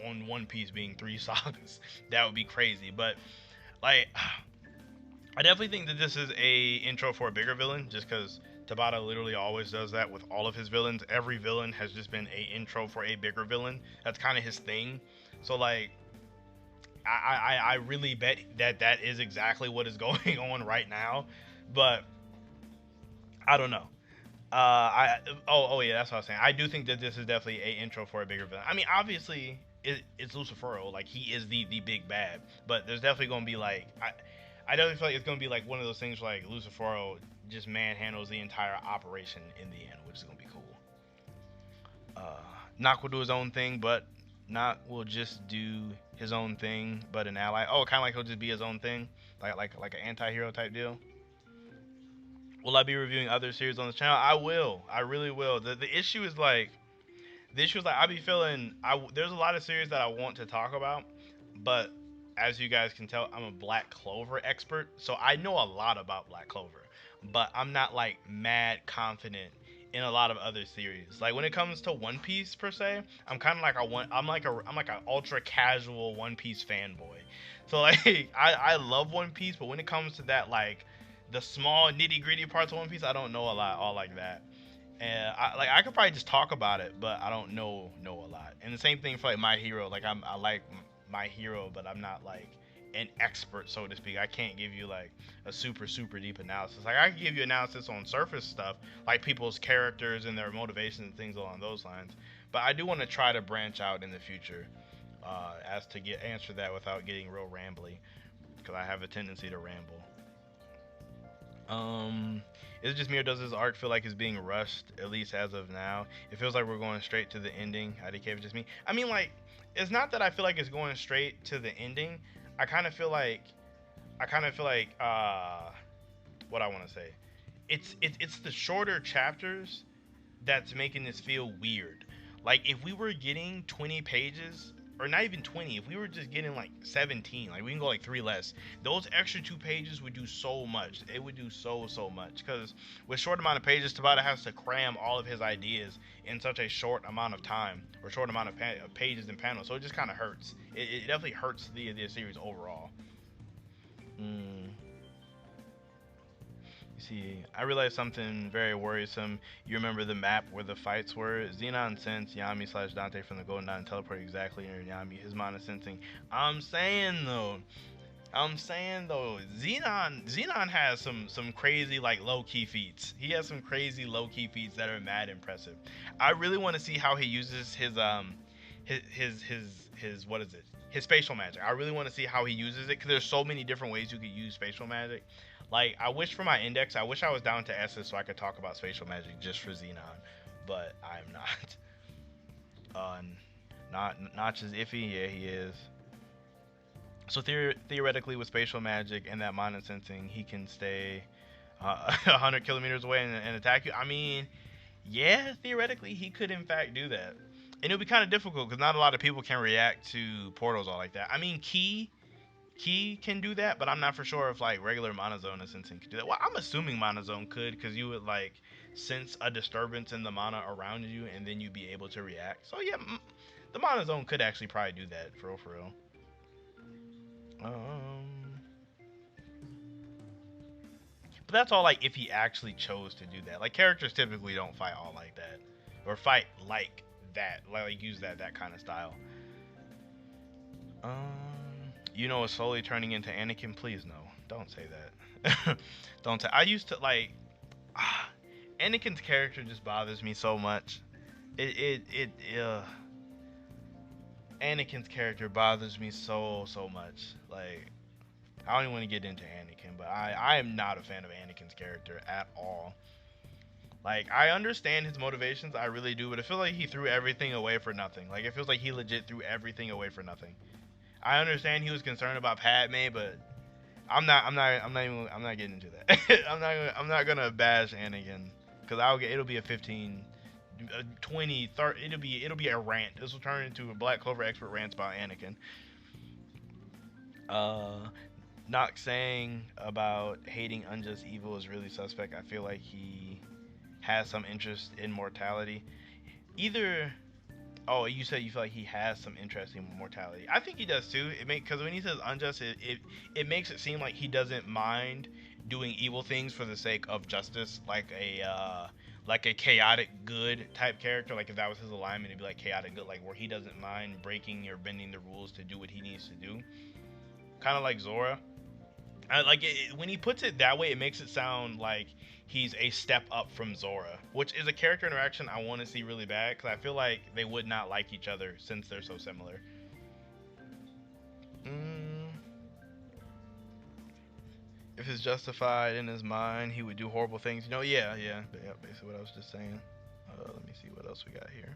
on One Piece being three sagas. That would be crazy. But like I definitely think that this is a intro for a bigger villain, just because Tabata literally always does that with all of his villains. Every villain has just been a intro for a bigger villain. That's kind of his thing. So like I really bet that that is exactly what is going on right now, but I don't know. Oh yeah, that's what I was saying. I do think that this is definitely a intro for a bigger villain. I mean, obviously it's Lucifero, like he is the big bad, but there's definitely gonna be like I definitely feel like it's gonna be like one of those things where like Lucifero just manhandles the entire operation in the end, which is gonna be cool. Knock will do his own thing, but Knock will just do his own thing, but an ally. Oh, kind of like he'll just be his own thing, like an anti-hero type deal. Will I be reviewing other series on this channel? I will. I really will. The issue is like the issue is like I be feeling there's a lot of series that I want to talk about, but as you guys can tell, I'm a Black Clover expert, so I know a lot about Black Clover, but I'm not like mad confident in a lot of other series. Like when it comes to One Piece per se, I'm kind of like I'm like an ultra casual One Piece fanboy. So like I love One Piece, but when it comes to that like the small nitty gritty parts of One Piece, I don't know a lot all like that. And I could probably just talk about it, but I don't know a lot. And the same thing for like My Hero. Like I like My Hero, but I'm not like an expert, so to speak. I can't give you like a super deep analysis. Like I can give you analysis on surface stuff, like people's characters and their motivations and things along those lines. But I do want to try to branch out in the future, as to get answer that without getting real rambly, because I have a tendency to ramble. Is it just me or does this arc feel like it's being rushed? At least as of now, it feels like we're going straight to the ending. IDK, if it's just me. I mean, like, it's not that I feel like it's going straight to the ending. I kind of feel like, I kind of feel like, what I want to say. It's the shorter chapters that's making this feel weird. Like if we were getting 20 pages, or not even 20, if we were just getting like 17, like we can go like three less, those extra 2 pages would do so much. It would do so much, because with short amount of pages, Tabata has to cram all of his ideas in such a short amount of time, or short amount of pages and panels. So it just kind of hurts. It definitely hurts the series overall. Mm. See, I realized something very worrisome. You remember the map where the fights were? Xenon sensed Yami slash Dante from the Golden Dawn and teleported exactly near Yami. His mind is sensing. I'm saying though, Xenon has some crazy like low key feats. He has some crazy low key feats that are mad impressive. I really want to see how he uses his what is it? His spatial magic. I really want to see how he uses it, because there's so many different ways you could use spatial magic. Like I wish for my index, I wish I was down to S's so I could talk about spatial magic just for Xenon, but I'm not. Notch is iffy. Yeah, he is. So theoretically, with spatial magic and that mind and sensing, he can stay 100 kilometers away and attack you. I mean, yeah, theoretically, he could in fact do that. And it would be kind of difficult because not a lot of people can react to portals all like that. I mean, Key can do that, but I'm not for sure if like regular monozone and sensing could do that. Well, I'm assuming monozone could, because you would like sense a disturbance in the mana around you and then you'd be able to react. So yeah, the monozone could actually probably do that for real, for real. But that's all like if he actually chose to do that. Like characters typically don't fight all like that, or fight like that, like use that kind of style. You know, it's slowly turning into Anakin. Please no, don't say that. Don't say. I used to like. Anakin's character just bothers me so much. Anakin's character bothers me so much. Like, I don't even want to get into Anakin, but I am not a fan of Anakin's character at all. Like, I understand his motivations, I really do, but I feel like he threw everything away for nothing. Like, it feels like he legit threw everything away for nothing. I understand he was concerned about Padme, but I'm not getting into that. I'm not gonna bash Anakin because it'll be a 15, a 20, 30. It'll be a rant. This will turn into a Black Clover expert rants about Anakin. Uh, Not saying about hating unjust evil is really suspect. I feel like he has some interest in mortality. Either Oh, you said you feel like he has some interest in mortality. I think he does too. Because when he says unjust, it makes it seem like he doesn't mind doing evil things for the sake of justice, like a chaotic good type character. Like if that was his alignment, it'd be like chaotic good, like where he doesn't mind breaking or bending the rules to do what he needs to do. Kind of like Zora. When he puts it that way, it makes it sound like he's a step up from Zora, which is a character interaction I want to see really bad because I feel like they would not like each other since they're so similar. Mm, if it's justified in his mind, he would do horrible things. Yeah. Basically what I was just saying. Let me see what else we got here.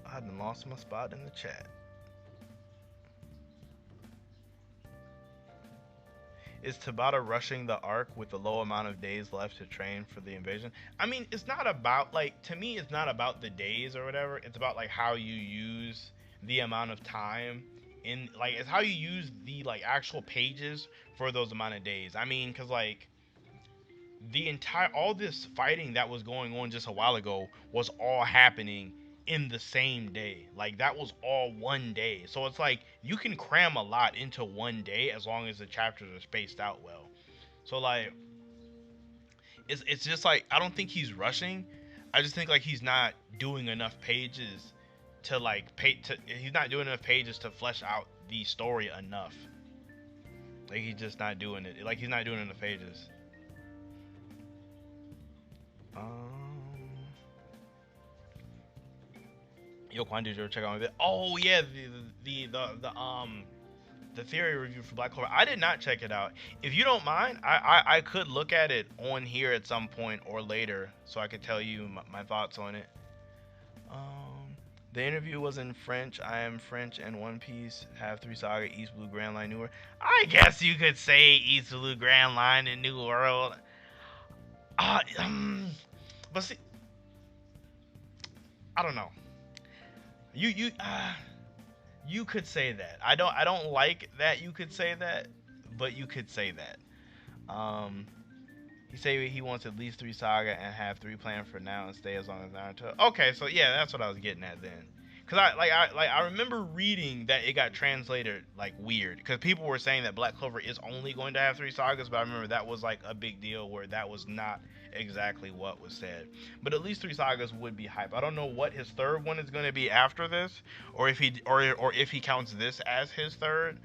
I hadn't lost my spot in the chat. Is Tabata rushing the arc with the low amount of days left to train for the invasion? I mean, it's not about like to me it's not about the days or whatever. It's about like how you use the amount of time in like it's how you use the like actual pages for those amount of days. I mean, cuz like the entire all this fighting that was going on just a while ago was all happening in the same day. Like that was all one day. So it's like you can cram a lot into one day as long as the chapters are spaced out well. So like it's just like I don't think he's rushing. I just think like he's not doing enough pages to like he's not doing enough pages to flesh out the story enough. Like he's just not doing it. Like he's not doing enough pages. Um, Yo, Quan, did you ever check out my video? Oh yeah, the theory review for Black Clover. I did not check it out. If you don't mind, I could look at it on here at some point or later, so I could tell you my thoughts on it. The interview was in French. I am French and One Piece. Have 3 Saga, East Blue, Grand Line, New World. I guess you could say East Blue, Grand Line, and New World. Uh, um, but see, I don't know. You could say that. I don't like that you could say that, but you could say that. Um, he say he wants at least 3 Saga and have 3 planned for now and stay as long as Naruto. Okay, so yeah, that's what I was getting at then. Cause I remember reading that it got translated like weird because people were saying that Black Clover is only going to have 3 sagas, but I remember that was like a big deal where that was not exactly what was said. But at least 3 sagas would be hype. I don't know what his third one is going to be after this, or if he counts this as his third,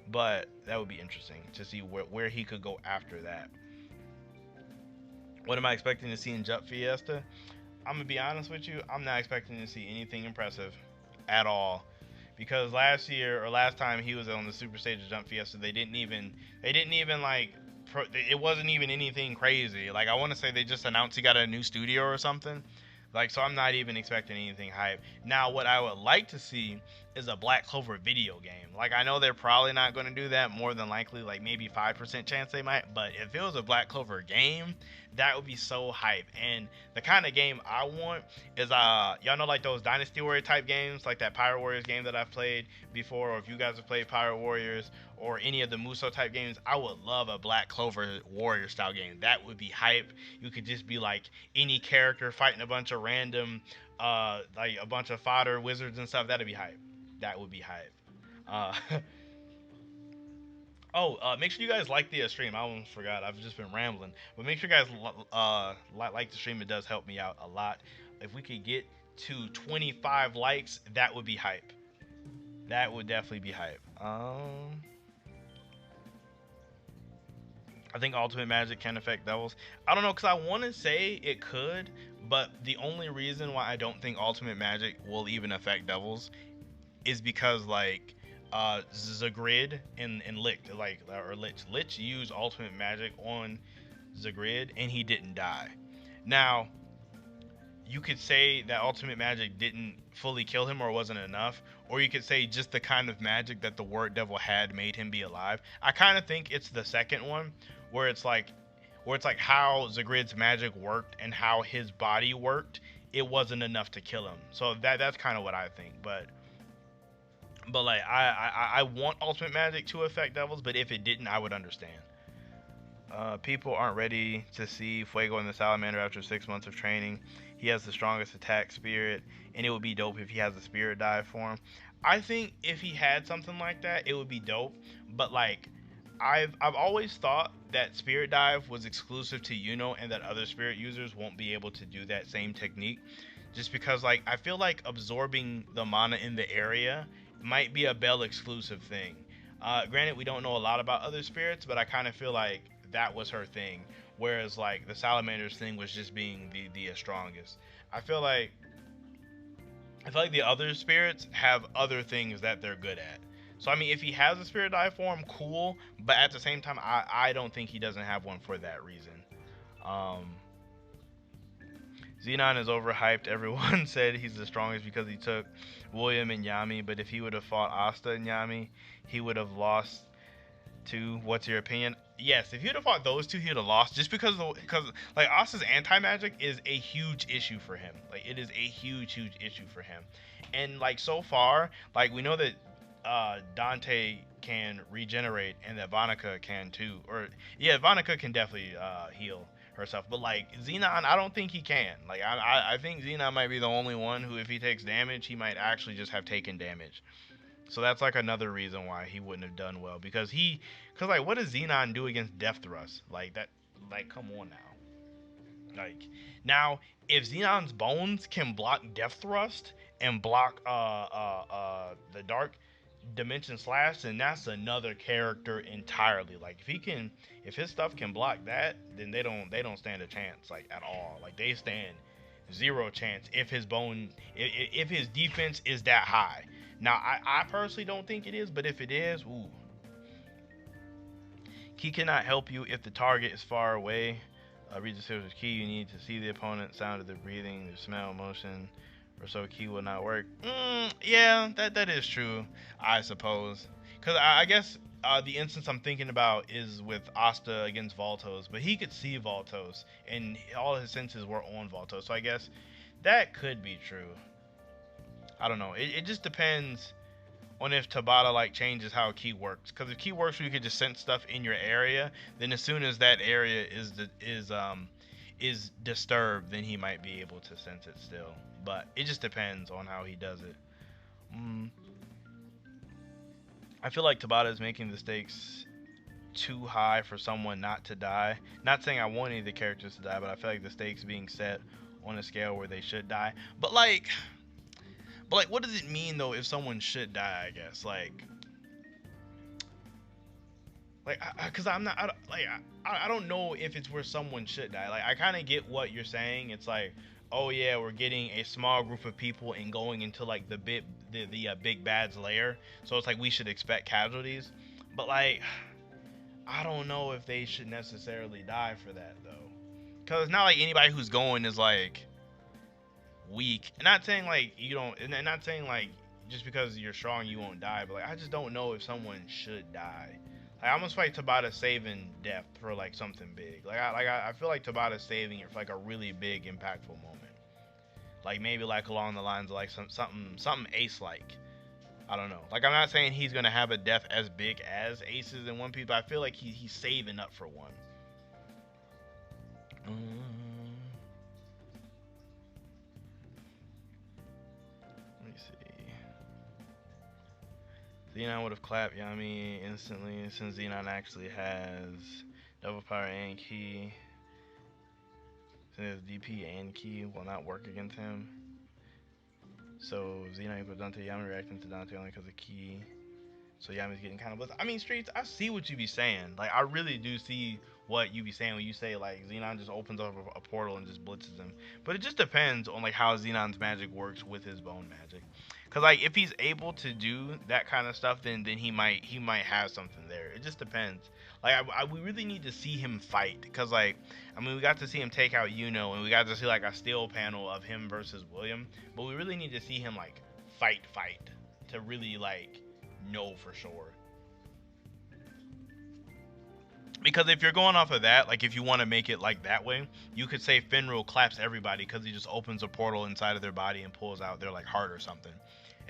but that would be interesting to see where he could go after that. What am I expecting to see in Jump Fiesta? I'm gonna be honest with you. I'm not expecting to see anything impressive at all because last time he was on the super stage of Jump Fiesta, they didn't even like it wasn't even anything crazy. Like I want to say they just announced he got a new studio or something. Like so I'm not even expecting anything hype. Now what I would like to see is a Black Clover video game. Like I know they're probably not going to do that, more than likely like maybe 5% chance they might, but if it was a Black Clover game, that would be so hype. And the kind of game I want is y'all know like those Dynasty Warrior type games, like that Pirate Warriors game that I've played before, or if you guys have played Pirate Warriors or any of the Muso type games, I would love a Black Clover Warrior style game. That would be hype. You could just be like any character fighting a bunch of random like a bunch of fodder wizards and stuff. That'd be hype. That would be hype. Uh, make sure you guys like the stream. I almost forgot. I've just been rambling. But make sure you guys like the stream. It does help me out a lot. If we could get to 25 likes, that would be hype. That would definitely be hype. I think Ultimate Magic can affect Devils. I don't know, because I want to say it could, but the only reason why I don't think Ultimate Magic will even affect Devils is because, like, Zagrid and Lich, or Lich used ultimate magic on Zagrid and he didn't die. Now, you could say that ultimate magic didn't fully kill him or wasn't enough, or you could say just the kind of magic that the word devil had made him be alive. I kind of think it's the second one, where it's like how Zagrid's magic worked and how his body worked. It wasn't enough to kill him. So that's kind of what I think. But like I want ultimate magic to affect devils, but if it didn't, I would understand. People aren't ready to see Fuego in the Salamander after 6 months of training. He has the strongest attack spirit, and it would be dope if he has a spirit dive form. I think if he had something like that, it would be dope. But like, I've always thought that spirit dive was exclusive to Yuno, and that other spirit users won't be able to do that same technique. Just because like I feel like absorbing the mana in the area might be a Bell exclusive thing. Granted, we don't know a lot about other spirits, but I kind of feel like that was her thing. Whereas like the Salamander's thing was just being the strongest. I feel like the other spirits have other things that they're good at. So I mean, if he has a spirit dive form, cool. But at the same time, I don't think he doesn't have one for that reason. Um, Xenon is overhyped. Everyone said he's the strongest because he took William and Yami. But if he would have fought Asta and Yami, he would have lost to. What's your opinion? Yes, if he would have fought those two, he would have lost. Just because like Asta's anti magic is a huge issue for him. Like it is a huge issue for him. And like so far, like we know that Dante can regenerate and that Vonica can too. Or yeah, Vonica can definitely heal herself. But like Xenon, I don't think he can. Like I think Xenon might be the only one who, if he takes damage, he might actually just have taken damage. So that's like another reason why he wouldn't have done well, because like what does Xenon do against Death Thrust? Like that, like come on now. Like now, if Xenon's bones can block Death Thrust and block the Dark Dimension Slash, then that's another character entirely. Like if his stuff can block that, then they don't stand a chance like at all. Like they stand zero chance if if his defense is that high. Now, I personally don't think it is, but if it is, ooh. Key cannot help you if the target is far away. Read the silver's key. You need to see the opponent, sound of their breathing, their smell, motion, or so key will not work. Yeah, that is true, I suppose. Because I guess the instance I'm thinking about is with Asta against Voltos, but he could see Voltos, and all his senses were on Voltos, so I guess that could be true. I don't know. It just depends on if Tabata like changes how key works. Because if key works where you could just sense stuff in your area, then as soon as that area is disturbed, then he might be able to sense it still. But it just depends on how he does it. I feel like Tabata is making the stakes too high for someone not to die. Not saying I want any of the characters to die, but I feel like the stakes being set on a scale where they should die. But like, what does it mean though if someone should die? I guess because I'm not I don't know if it's where someone should die. Like I kind of get what you're saying. It's like, oh yeah, we're getting a small group of people and going into like the big bad's lair, so it's like we should expect casualties. But like, I don't know if they should necessarily die for that though, because it's not like anybody who's going is like weak. And not saying like you don't, and not saying like just because you're strong you won't die, but like I just don't know if someone should die. Like I almost feel like Tabata saving death for like something big. I feel like Tabata saving it for like a really big impactful moment. Like maybe like along the lines of like something Ace like. I don't know. Like I'm not saying he's gonna have a death as big as Aces in One Piece, but I feel like he's saving up for one. Let me see. Xenon would have clapped Yami instantly since Xenon actually has double power and key. Since DP and key will not work against him. So Xenon equals Dante, Yami reacting to Dante only because of key. So Yami's getting kind of blitzed. I mean, Streets, I see what you be saying. Like, I really do see what you be saying when you say, like, Xenon just opens up a portal and just blitzes him. But it just depends on, like, how Xenon's magic works with his bone magic. Cause like if he's able to do that kind of stuff, then he might have something there. It just depends. Like we really need to see him fight, cause like I mean we got to see him take out and we got to see like a still panel of him versus William, but we really need to see him like fight to really like know for sure. Because if you're going off of that, like if you want to make it like that way, you could say Finral claps everybody because he just opens a portal inside of their body and pulls out their like heart or something.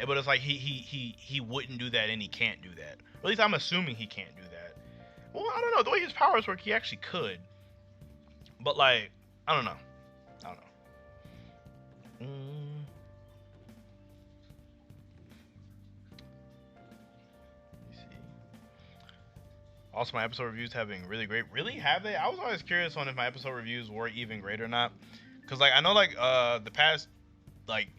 But it's like he wouldn't do that and he can't do that. Or at least I'm assuming he can't do that. Well, I don't know. The way his powers work, he actually could. But like, I don't know. I don't know. Let me see. Also, my episode reviews have been really great. Really, have they? I was always curious on if my episode reviews were even great or not. Cause like I know like the past like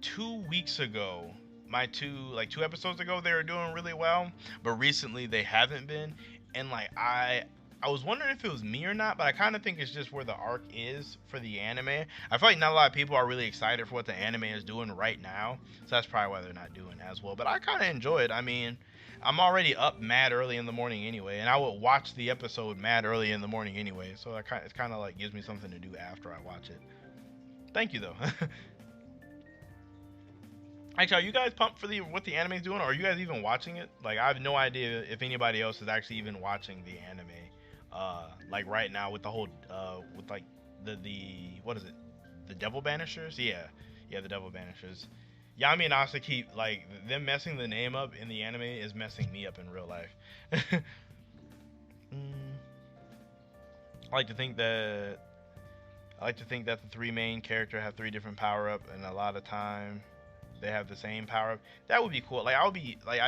2 weeks ago, my two episodes ago, they were doing really well, but recently they haven't been. And like I was wondering if it was me or not, but I kind of think it's just where the arc is for the anime. I feel like not a lot of people are really excited for what the anime is doing right now, so that's probably why they're not doing as well. But I kind of enjoy it. I mean, I'm already up mad early in the morning anyway, and I would watch the episode mad early in the morning anyway, so it kind of like gives me something to do after I watch it. Thank you though. Actually, are you guys pumped for the what the anime's doing, or are you guys even watching it? Like, I have no idea if anybody else is actually even watching the anime. Like right now with the whole with like the what is it? The Devil Banishers? Yeah, the Devil Banishers. Yami and Asa keep like them messing the name up in the anime is messing me up in real life. I like to think that the three main characters have three different power up, and a lot of time they have the same power up. That would be cool. Like I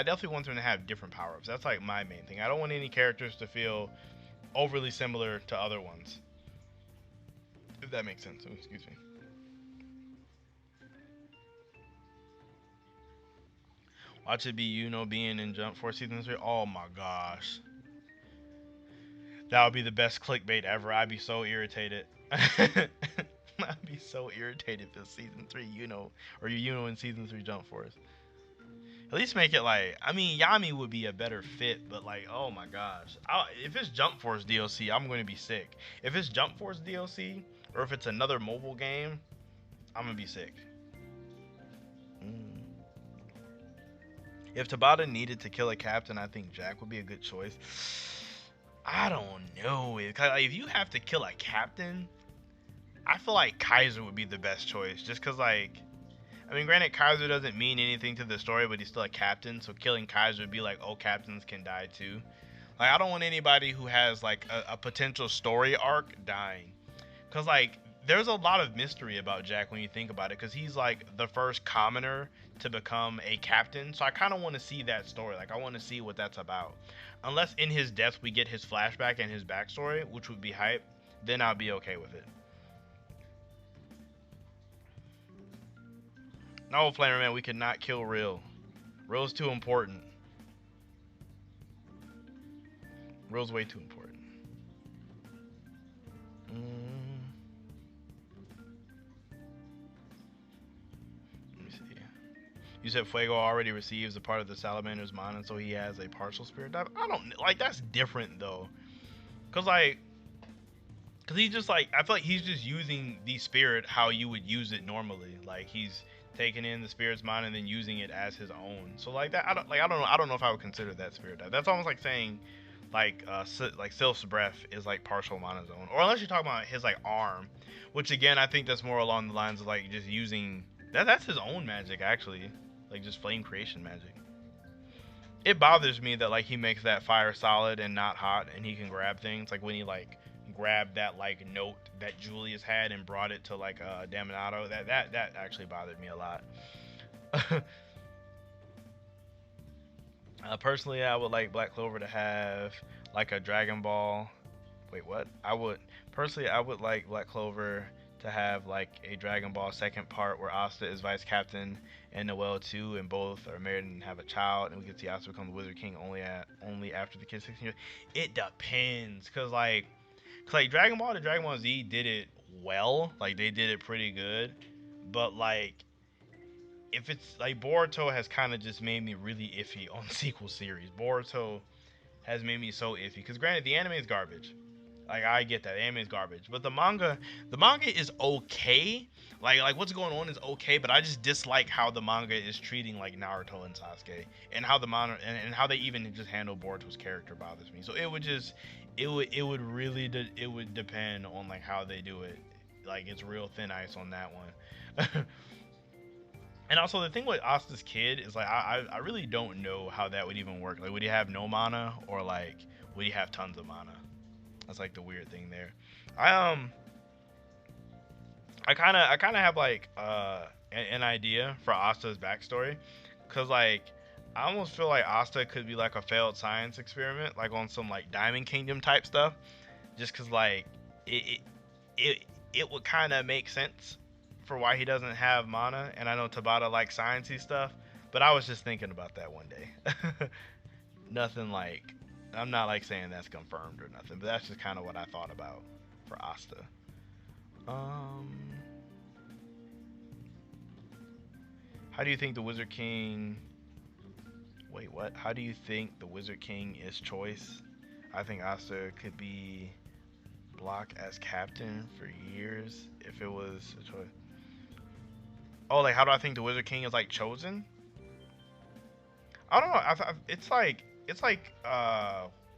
definitely want them to have different power ups. That's like my main thing. I don't want any characters to feel overly similar to other ones. If that makes sense. Oh, excuse me. Watch it be being in Jump Force season 3. Oh my gosh. That would be the best clickbait ever. I'd be so irritated. I'd be so irritated if season 3 or in season 3 Jump Force. At least make it like, I mean, Yami would be a better fit, but like, oh my gosh. If it's Jump Force DLC, I'm going to be sick. If it's Jump Force DLC, or if it's another mobile game, I'm going to be sick. If Tabata needed to kill a captain, I think Jack would be a good choice. I don't know. If you have to kill a captain, I feel like Kaiser would be the best choice. Just because, like, I mean, granted, Kaiser doesn't mean anything to the story, but he's still a captain. So killing Kaiser would be like, oh, captains can die too. Like, I don't want anybody who has, like, a potential story arc dying. Because, like, there's a lot of mystery about Jack when you think about it. Because he's, like, the first commoner to become a captain. So I kind of want to see that story. Like, I want to see what that's about. Unless in his death we get his flashback and his backstory, which would be hype, then I'll be okay with it. No, Flamer Man, we cannot kill Real. Real's too important. Real's way too important. Let me see. You said Fuego already receives a part of the Salamander's mind, and so he has a partial spirit dive. I don't like that's different though, cause he's just like I feel like he's just using the spirit how you would use it normally. Like he's taking in the spirit's mind and then using it as his own. So like that, I don't know if I would consider that spirit dive. That's almost like saying like Sylph's breath is like partial monozone, or unless you're talking about his like arm, which again I think that's more along the lines of like just using that's his own magic actually, like just flame creation magic. It bothers me that like he makes that fire solid and not hot, and he can grab things like when he like grabbed that like note that Julius had and brought it to like Daminato. That actually bothered me a lot. Personally, I would like Black Clover to have like a Dragon Ball. Wait, what? I would like Black Clover to have like a Dragon Ball second part where Asta is vice captain and Noelle too, and both are married and have a child, and we get to see Asta become the Wizard King only after the kid's 16 years. It depends, cause like Dragon Ball to Dragon Ball Z did it well, like they did it pretty good, but like if it's like Boruto has kind of just made me really iffy on sequel series. Boruto has made me so iffy because granted the anime is garbage. Like I get that the anime is garbage, but the manga is okay. Like what's going on is okay, but I just dislike how the manga is treating like Naruto and Sasuke, and how the manga and how they even just handle Boruto's character bothers me. So it would really it would depend on like how they do it. Like it's real thin ice on that one. And also the thing with Asta's kid is like I really don't know how that would even work. Like would he have no mana or like would he have tons of mana? That's like the weird thing there. I I kind of have like an idea for Asta's backstory, cause like I almost feel like Asta could be like a failed science experiment, like on some like Diamond Kingdom type stuff. Just cause like it it it would kind of make sense for why he doesn't have mana. And I know Tabata likes sciencey stuff, but I was just thinking about that one day. Nothing like I'm not like saying that's confirmed or nothing, but that's just kind of what I thought about for Asta. Um, how do you think the Wizard King? Wait, what? How do you think the Wizard King is choice? I think Asta could be block as captain for years if it was a choice. Oh, like how do I think the Wizard King is like chosen? I don't know. It's like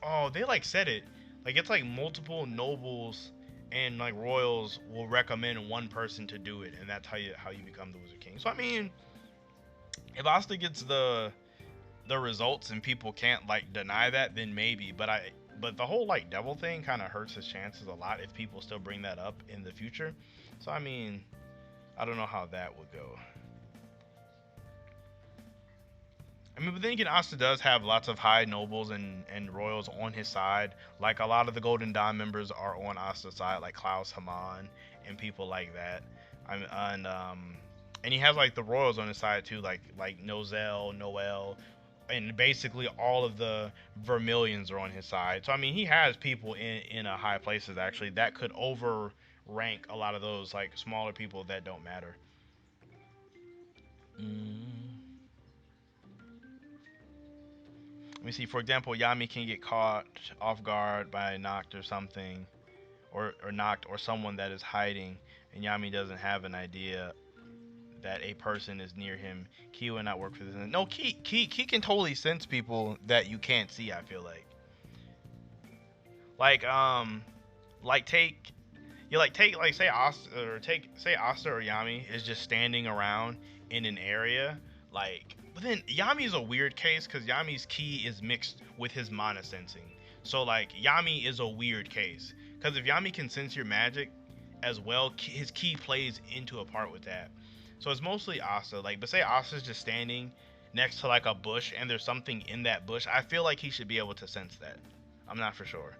oh they like said it like it's like multiple nobles and like royals will recommend one person to do it, and that's how you become the Wizard King. So I mean, if Asta gets the results and people can't like deny that, then maybe. But the whole like devil thing kind of hurts his chances a lot if people still bring that up in the future. So I mean, I don't know how that would go. I mean, but then again, Asta does have lots of high nobles and royals on his side. Like a lot of the Golden Dawn members are on Asta's side, like Klaus Haman and people like that. I'm and he has like the royals on his side too, like Nozel, Noel, and basically all of the Vermilions are on his side. So I mean, he has people in high places actually that could over rank a lot of those like smaller people that don't matter. Mm. Let me see. For example, Yami can get caught off guard by a knocked or something, or knocked or someone that is hiding, and Yami doesn't have an idea that a person is near him. Ki will not work for this. No, Ki can totally sense people that you can't see. I feel like like take you like take like say Asta or Yami is just standing around in an area like, but then Yami's a weird case because Yami's ki is mixed with his mana sensing. So like Yami is a weird case because if Yami can sense your magic as well, his ki plays into a part with that. So it's mostly Asta. Like, but say Asta's just standing next to like a bush and there's something in that bush, I feel like he should be able to sense that. I'm not for sure.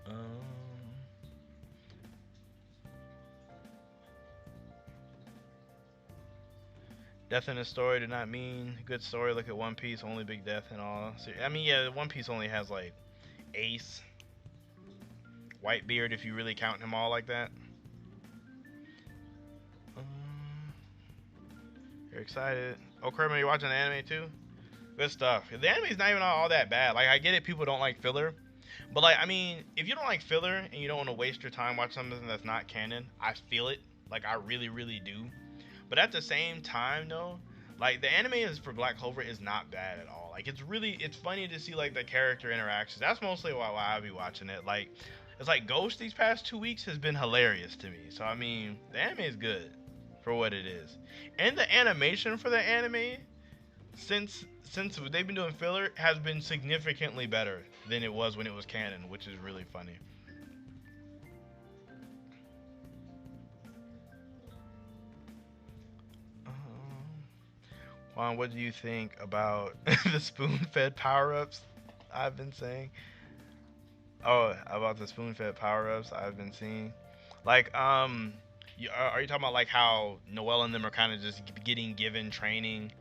Um, Death in the story did not mean good story. Look at One Piece, only big death and all. So, I mean, yeah, One Piece only has like Ace, Whitebeard, if you really count him all like that. Um, you're excited. Oh, Kermit, you're watching the anime too? Good stuff. The anime's not even all that bad. Like, I get it, people don't like filler. But, like, I mean, if you don't like filler and you don't want to waste your time watching something that's not canon, I feel it. Like, I really, really do. But at the same time, though, like the anime is for Black Clover is not bad at all. Like it's funny to see like the character interactions. That's mostly why I be watching it. Like it's like Ghost these past 2 weeks has been hilarious to me. So I mean, the anime is good for what it is, and the animation for the anime since they've been doing filler has been significantly better than it was when it was canon, which is really funny. Um, Juan, what do you think about the spoon-fed power-ups I've been saying? Oh, about the spoon-fed power-ups I've been seeing. Like, are you talking about like how Noel and them are kind of just getting given training,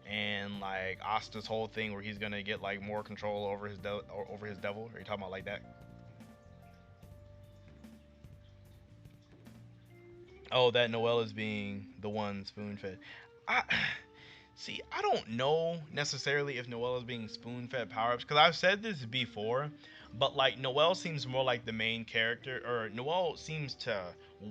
and like Asta's whole thing where he's gonna get like more control over over his devil? Are you talking about like that? Oh, that Noelle is being the one spoon fed. I see. I don't know necessarily if Noelle is being spoon fed power ups because I've said this before, but like Noelle seems more like the main character, or Noelle seems to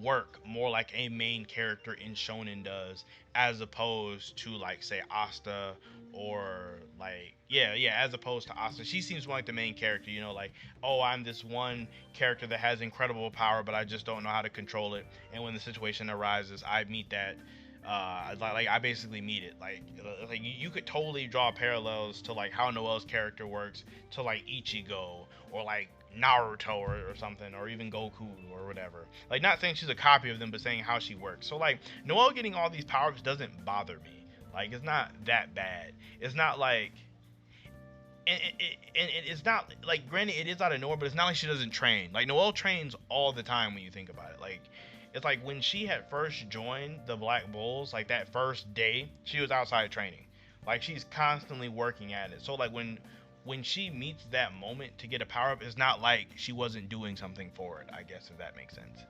work more like a main character in Shonen does, as opposed to like say Asta or like yeah, as opposed to Asta. She seems more like the main character. You know, like oh, I'm this one character that has incredible power, but I just don't know how to control it. And when the situation arises, I meet that. Like I basically meet it. Like you could totally draw parallels to like how Noelle's character works to like Ichigo or like Naruto or something, or even Goku or whatever. Like not saying she's a copy of them, but saying how she works. So like Noelle getting all these powers doesn't bother me. Like it's not that bad. It's not like and it's not like granted it is out of nowhere, but it's not like she doesn't train. Like Noelle trains all the time when you think about it. Like it's like when she had first joined the Black Bulls, like that first day, she was outside training. Like she's constantly working at it. So like when she meets that moment to get a power up, it's not like she wasn't doing something for it, I guess if that makes sense.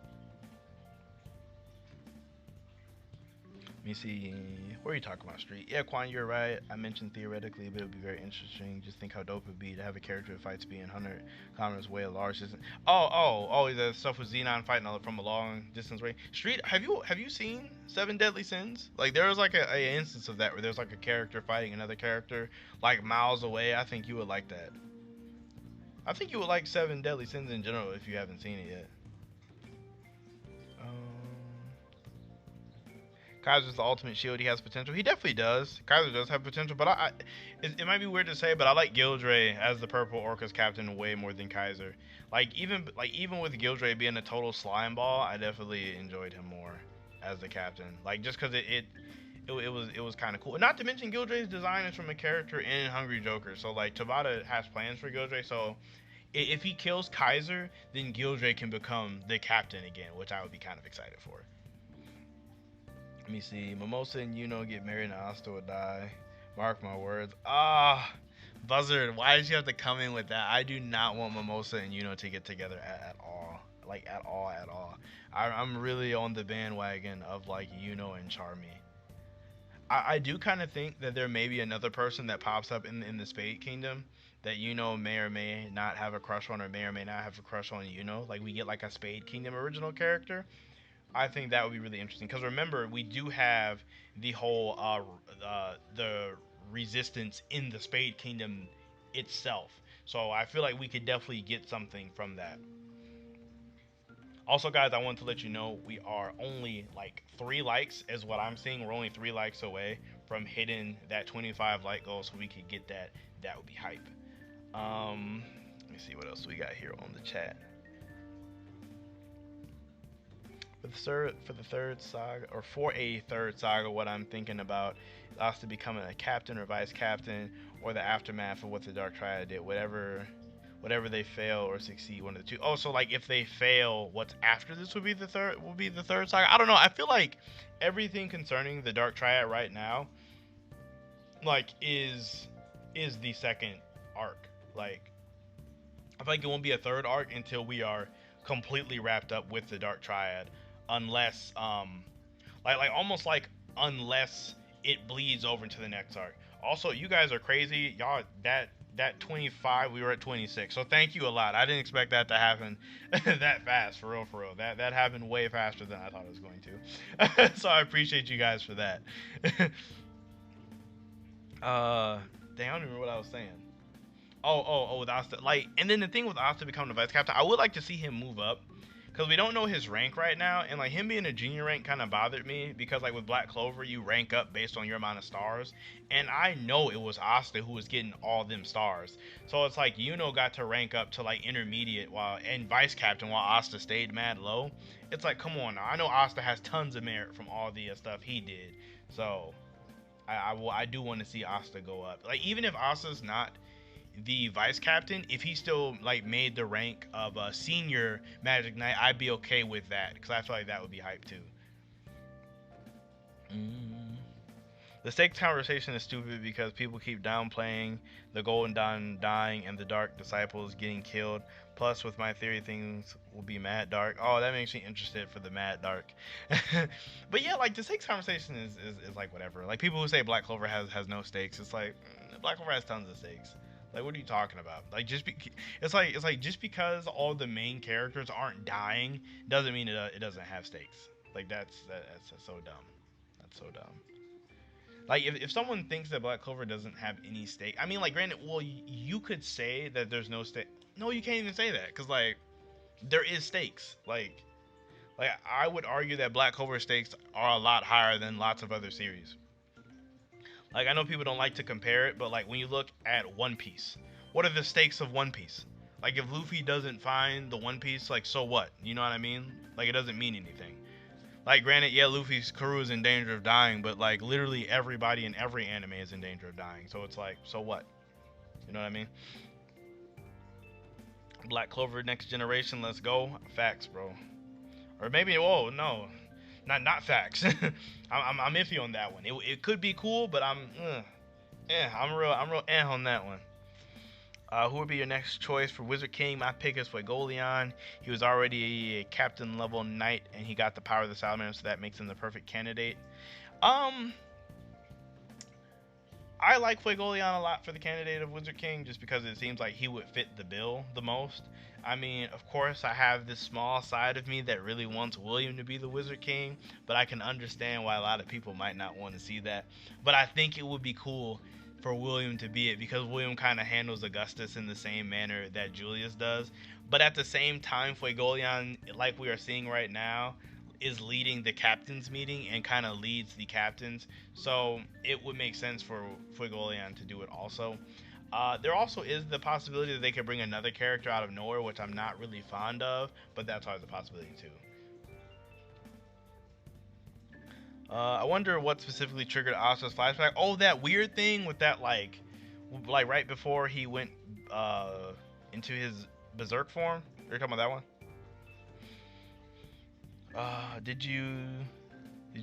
Let me see. What are you talking about, Street? Yeah, Quan, you're right. I mentioned theoretically, but it would be very interesting. Just think how dope it would be to have a character that fights being 100 kilometers away at large distance. Oh, the stuff with Xenon fighting from a long distance range. Street, have you seen Seven Deadly Sins? Like there was like a instance of that where there's like a character fighting another character like miles away. I think you would like that. I think you would like Seven Deadly Sins in general if you haven't seen it yet. Um, Kaiser's the ultimate shield. He has potential. He definitely does. Kaiser does have potential, but it might be weird to say, but I like Gildray as the Purple Orca's captain way more than Kaiser. Even with Gildray being a total slime ball, I definitely enjoyed him more as the captain. Like just because it was kind of cool. Not to mention Gildray's design is from a character in Hungry Joker, so like Tabata has plans for Gildray. So if he kills Kaiser, then Gildray can become the captain again, which I would be kind of excited for. Let me see. Mimosa and Yuno get married and Asta will die. Mark my words. Buzzard, why did you have to come in with that? I do not want Mimosa and Yuno to get together at all. Like, at all, at all. I'm really on the bandwagon of, like, Yuno and Charmy. I do kind of think that there may be another person that pops up in the Spade Kingdom that Yuno may or may not have a crush on, or may not have a crush on Yuno. Like, we get, like, a Spade Kingdom original character. I think that would be really interesting because remember we do have the whole the resistance in the Spade Kingdom itself. So I feel like we could definitely get something from that. Also, guys, I want to let you know we are only like 3 likes, is what I'm seeing. We're only 3 likes away from hitting that 25 like goal, so we could get that. That would be hype. Let me see what else we got here on the chat. For a third saga, what I'm thinking about is Asta becoming a captain or vice captain, or the aftermath of what the Dark Triad did. Whatever they fail or succeed, one of the two. Oh, so like if they fail, what's after this would be the third saga. I don't know. I feel like everything concerning the Dark Triad right now, like is the second arc. Like I feel like it won't be a third arc until we are completely wrapped up with the Dark Triad, unless like almost like unless it bleeds over into the next arc. Also, you guys are crazy, y'all. That 25, we were at 26. So thank you a lot. I didn't expect that to happen that fast, for real, for real. That happened way faster than I thought it was going to. So I appreciate you guys for that. Dang, I don't remember what I was saying. With Asta, like, and then the thing with Asta becoming the vice captain, I would like to see him move up, because we don't know his rank right now, and like him being a junior rank kind of bothered me, because like with Black Clover, you rank up based on your amount of stars, and I know it was Asta who was getting all them stars, so it's like Yuno got to rank up to like intermediate and vice captain while Asta stayed mad low. It's like, come on now, I know Asta has tons of merit from all the stuff he did, so I do want to see Asta go up. Like even if Asta's not the vice captain, if he still like made the rank of a senior Magic Knight, I'd be okay with that, because I feel like that would be hype too. The stakes conversation is stupid because people keep downplaying the Golden Dawn dying and the Dark Disciples getting killed. Plus, with my theory, things will be mad dark. Oh, that makes me interested for the mad dark. But yeah, like the stakes conversation is like whatever. Like people who say Black Clover has no stakes, it's like Black Clover has tons of stakes. Like what are you talking about? Like it's like just because all the main characters aren't dying doesn't mean it doesn't have stakes. Like that's so dumb. That's so dumb. Like if someone thinks that Black Clover doesn't have any stake, I mean, like, granted, well, you could say that there's no stake. No, you can't even say that because like there is stakes. Like I would argue that Black Clover stakes are a lot higher than lots of other series. Like I know people don't like to compare it, but like when you look at One Piece, what are the stakes of One Piece? Like if Luffy doesn't find the One Piece, like so what? You know what I mean? Like it doesn't mean anything. Like, granted, yeah, Luffy's crew is in danger of dying, but like literally everybody in every anime is in danger of dying. So it's like, so what? You know what I mean? Black Clover Next Generation, let's go. Facts, bro. Or maybe, whoa, no, not facts. I'm iffy on that one. It could be cool, but I'm real on that one. Who would be your next choice for Wizard King? My pick is Fuegoleon. He was already a captain level knight, and he got the power of the Salamander, so that makes him the perfect candidate. I like Fuegoleon a lot for the candidate of Wizard King, just because it seems like he would fit the bill the most. I mean, of course, I have this small side of me that really wants William to be the Wizard King, but I can understand why a lot of people might not want to see that. But I think it would be cool for William to be it because William kind of handles Augustus in the same manner that Julius does. But at the same time, Fuegoleon, like we are seeing right now, is leading the captains meeting and kind of leads the captains. So it would make sense for Fuegoleon to do it also. There also is the possibility that they could bring another character out of nowhere, which I'm not really fond of, but that's always a possibility too. I wonder what specifically triggered Asta's flashback. Oh, that weird thing with that, like right before he went into his berserk form. You're talking about that one? Did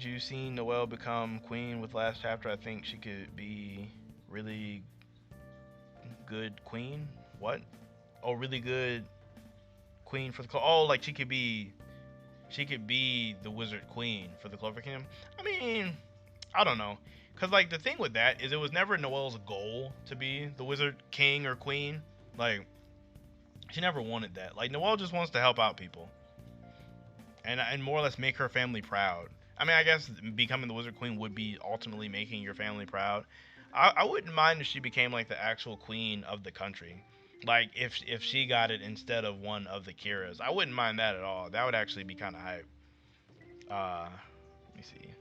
you see Noelle become queen with last chapter? I think she could be really good queen. What? Oh, really good queen for the oh, like she could be the Wizard Queen for the Clover Kingdom. I mean, I don't know. Because, like, the thing with that is it was never Noelle's goal to be the Wizard King or Queen. Like, she never wanted that. Like, Noelle just wants to help out people. And more or less make her family proud. I mean, I guess becoming the Wizard Queen would be ultimately making your family proud. I wouldn't mind if she became, like, the actual queen of the country. Like if she got it instead of one of the Kiras, I wouldn't mind that at all. That would actually be kind of hype. Let me see.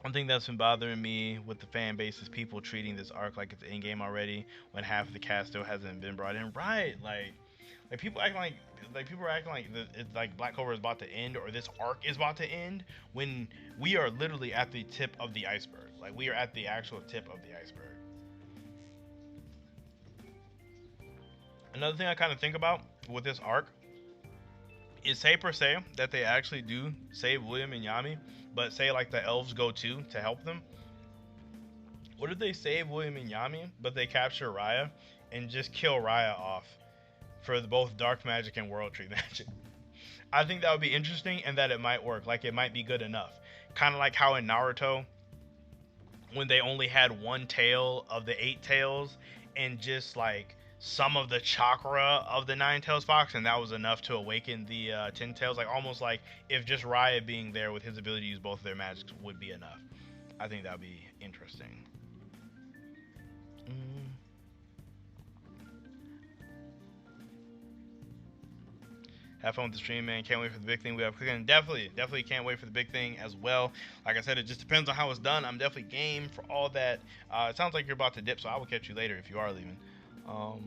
One thing that's been bothering me with the fan base is people treating this arc like it's in game already, when half of the cast still hasn't been brought in. Right? Like people acting like people are acting like it's like Black Clover is about to end or this arc is about to end when we are literally at the tip of the iceberg. Like we are at the actual tip of the iceberg. Another thing I kind of think about with this arc is, say per se that they actually do save William and Yami, but say like the elves go too to help them. What if they save William and Yami, but they capture Raya and just kill Raya off for both dark magic and world tree magic? I think that would be interesting and that it might work. Like it might be good enough. Kind of like how in Naruto, when they only had one tail of the 8 tails and just like some of the chakra of the 9 tails fox, and that was enough to awaken the 10 tails. Like almost like if just Raya being there with his ability to use both of their magics would be enough. I think that would be interesting. Have fun with the stream, man. Can't wait for the big thing we have cooking. Definitely can't wait for the big thing as well. Like I said, it just depends on how it's done. I'm definitely game for all that. It sounds like you're about to dip, so I will catch you later if you are leaving. I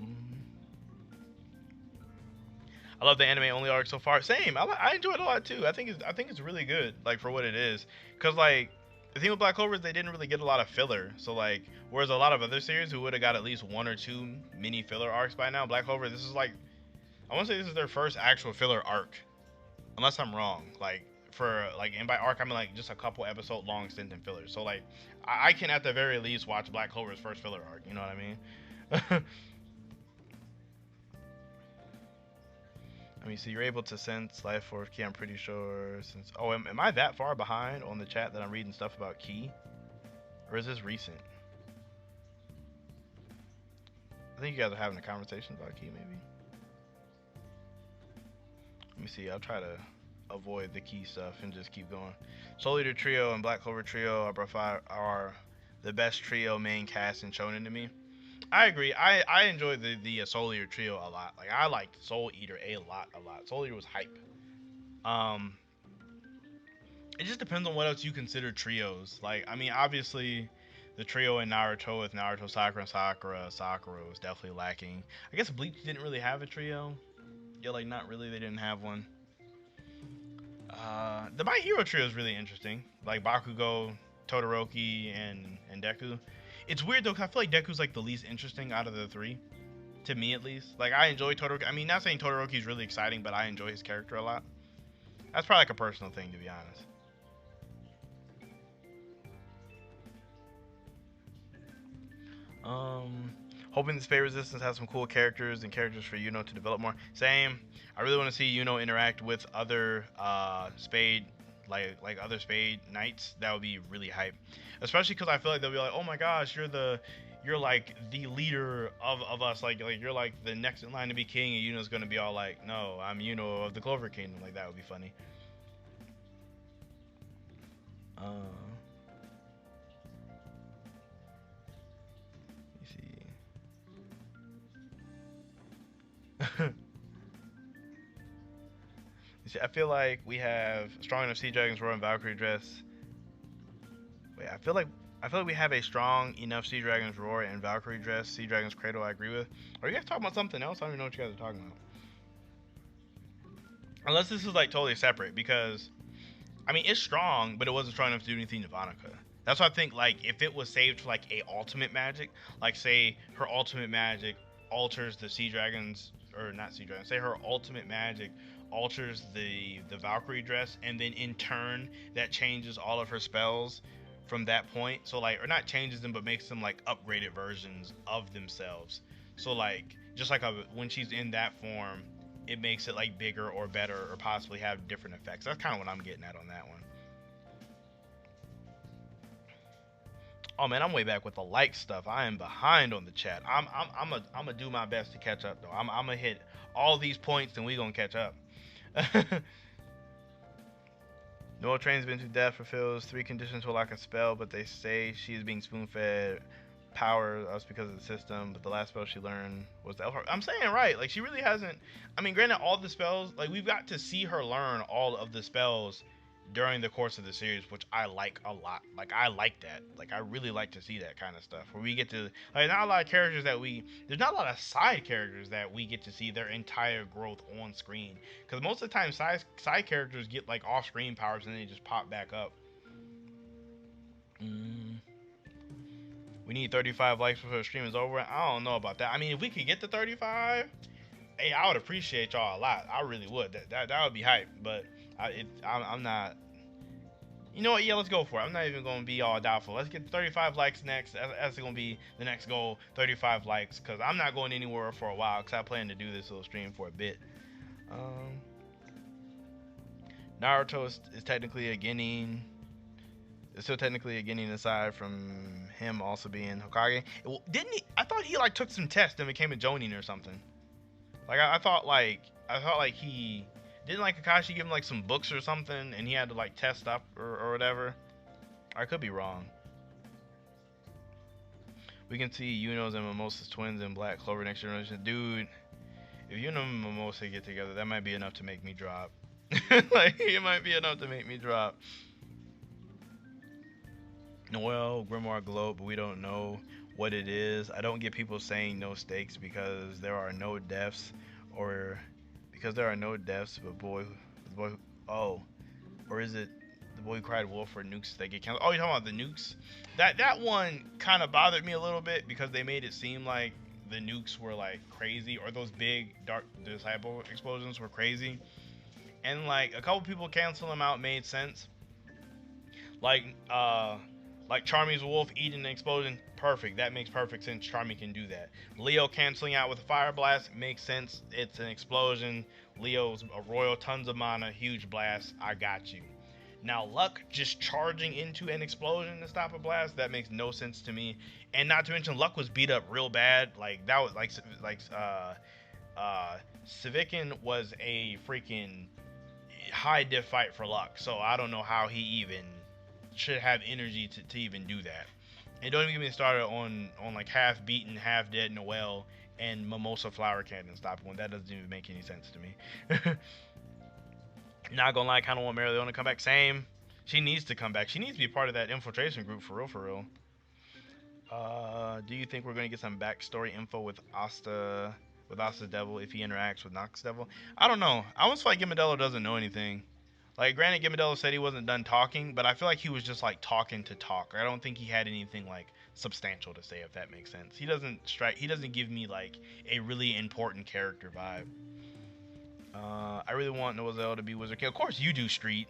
love the anime only arc so far. Same. I enjoy it a lot too. I think it's really good, like for what it is. Cause like the thing with Black Clover is they didn't really get a lot of filler. So like, whereas a lot of other series who would have got at least 1 or 2 mini filler arcs by now, Black Clover, this is like, I want to say this is their first actual filler arc, unless I'm wrong. Like for like, and by arc I mean like just a couple episode long stints and fillers. So like I can at the very least watch Black Clover's first filler arc. You know what I mean? I mean, so you're able to sense life force key. I'm pretty sure since. Oh, am I that far behind on the chat that I'm reading stuff about key, or is this recent? I think you guys are having a conversation about key, maybe. Let me see. I'll try to avoid the key stuff and just keep going. Soul Eater Trio and Black Clover Trio are the best trio main cast in shonen to me. I agree. I enjoyed the Soul Eater Trio a lot. Like I liked Soul Eater a lot. Soul Eater was hype. Um, it just depends on what else you consider trios. Like I mean, obviously, the trio in Naruto with Naruto, Sakura, and Sakura was definitely lacking. I guess Bleach didn't really have a trio. Yeah, like not really. They didn't have one. The My Hero trio is really interesting. Like Bakugo, Todoroki, and Deku. It's weird though, cause I feel like Deku's like the least interesting out of the three, to me at least. Like I enjoy Todoroki. I mean, not saying Todoroki's really exciting, but I enjoy his character a lot. That's probably like a personal thing, to be honest. Hoping this Fate Resistance has some cool characters and characters for Yuno to develop more. Same. I really want to see Yuno interact with other Spade, like other Spade Knights. That would be really hype. Especially because I feel like they'll be like, oh my gosh, you're like the leader of us. Like you're like the next in line to be king, and Yuno's gonna be all like, no, I'm Yuno of the Clover Kingdom. Like that would be funny. I feel like we have strong enough Sea Dragon's Roar and Valkyrie dress. Wait, I feel like we have a strong enough Sea Dragon's Roar and Valkyrie dress. Sea Dragon's Cradle, I agree with. Are you guys talking about something else? I don't even know what you guys are talking about. Unless this is like totally separate, because I mean it's strong, but it wasn't strong enough to do anything to Ivanica. That's why I think like if it was saved for like a ultimate magic, like say her ultimate magic alters the Sea Dragons, or not Sea Dragon, say her ultimate magic alters the Valkyrie dress, and then in turn that changes all of her spells from that point. So like, or not changes them, but makes them like upgraded versions of themselves. So like, just like when she's in that form, it makes it like bigger or better or possibly have different effects. That's kind of what I'm getting at on that one. Oh man, I'm way back with the like stuff. I am behind on the chat. I'm gonna do my best to catch up though. I'm gonna hit all these points and we gonna catch up. Noah trains been to death, fulfills 3 conditions to lock a spell, but they say she is being spoon-fed power us because of the system. But the last spell she learned was the Elf. I'm saying right, like she really hasn't. I mean, granted, all the spells, like we've got to see her learn all of the spells during the course of the series, which I like a lot. Like I like that. Like I really like to see that kind of stuff where we get to like, not a lot of characters that there's not a lot of side characters that we get to see their entire growth on screen, because most of the time side characters get like off screen powers and then they just pop back up. We need 35 likes before the stream is over. I don't know about that. I mean, if we could get to 35, hey, I would appreciate y'all a lot. I really would. That would be hype. But I'm not. You know what? Yeah, let's go for it. I'm not even going to be all doubtful. Let's get 35 likes next. That's going to be the next goal, 35 likes. Because I'm not going anywhere for a while. Because I plan to do this little stream for a bit. Naruto is technically a Genin. It's still technically a Genin aside from him also being Hokage. Didn't he? I thought he like took some tests and became a Jonin or something. Like I thought like he didn't, like Kakashi give him like some books or something and he had to like test up or whatever. I could be wrong. We can see Yuno's and Mimosa's twins in Black Clover next generation. Dude, if Yuno and Mimosa get together, that might be enough to make me drop. Like it might be enough to make me drop. Noel, Grimoire Globe, but we don't know what it is. I don't get people saying no stakes because there are no deaths, or because there are no deaths, but oh, or is it the boy who cried wolf for nukes that get canceled? Oh, you're talking about the nukes? That one kind of bothered me a little bit because they made it seem like the nukes were like crazy, or those big dark disciple explosions were crazy. And like a couple people canceling him out made sense. Like like Charmy's wolf eating an explosion, perfect. That makes perfect sense. Charmy can do that. Leo canceling out with a fire blast makes sense. It's an explosion. Leo's a royal, tons of mana, huge blast. I got you. Now Luck just charging into an explosion to stop a blast, that makes no sense to me. And not to mention Luck was beat up real bad. Like that was Savikin was a freaking high diff fight for Luck. So I don't know how he even should have energy to even do that. And don't even get me started on like half beaten, half dead Noelle and Mimosa Flower Cannon stop one. That doesn't even make any sense to me. Not gonna lie, kind of want Marileona to come back. Same. She needs to come back. She needs to be part of that infiltration group for real, for real. Do you think we're gonna get some backstory info with Asta Devil if he interacts with Nox Devil? I don't know. I almost feel like Gimadello doesn't know anything. Like, granted, Gimadello said he wasn't done talking, but I feel like he was just like talking to talk. I don't think he had anything like substantial to say, if that makes sense. He doesn't strike. He doesn't give me like a really important character vibe. I really want Noelle to be Wizard King. Of course you do, Street.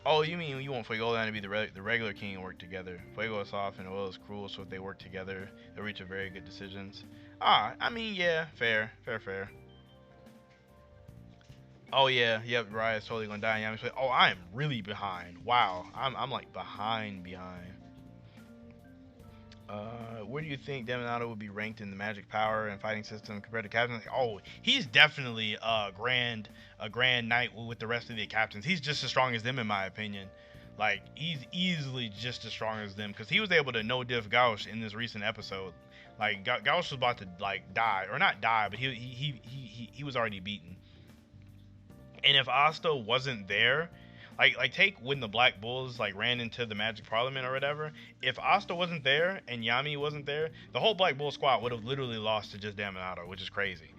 Oh, you mean you want Fuegoleon to be the regular king and work together? Fuego is soft and Noelle is cruel, so if they work together, they'll reach a very good decisions. I mean, yeah, fair. Oh yeah, yep, Raya's totally gonna die. And Yami's like, oh, I am really behind. Wow, I'm like behind. Where do you think Demonato would be ranked in the magic power and fighting system compared to captains? Oh, he's definitely a grand knight with the rest of the captains. He's just as strong as them in my opinion. Like he's easily just as strong as them because he was able to no diff Gauche in this recent episode. Like Gauche was about to like die or not die, but he was already beaten. And if Asta wasn't there, like take when the Black Bulls like ran into the Magic Parliament or whatever. If Asta wasn't there and Yami wasn't there, the whole Black Bull squad would have literally lost to just Daminato, which is crazy.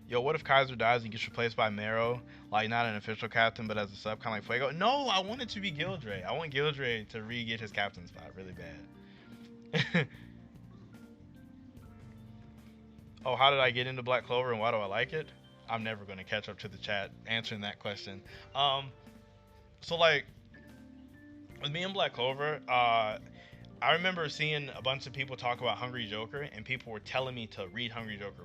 Yo, what if Kaiser dies and gets replaced by Mero? Like not an official captain, but as a sub, kind of like Fuego. No, I want it to be Gildre. I want Gildre to re-get his captain spot really bad. Oh, how did I get into Black Clover and why do I like it? I'm never going to catch up to the chat answering that question. So like with me and Black Clover, I remember seeing a bunch of people talk about Hungry Joker, and people were telling me to read Hungry Joker,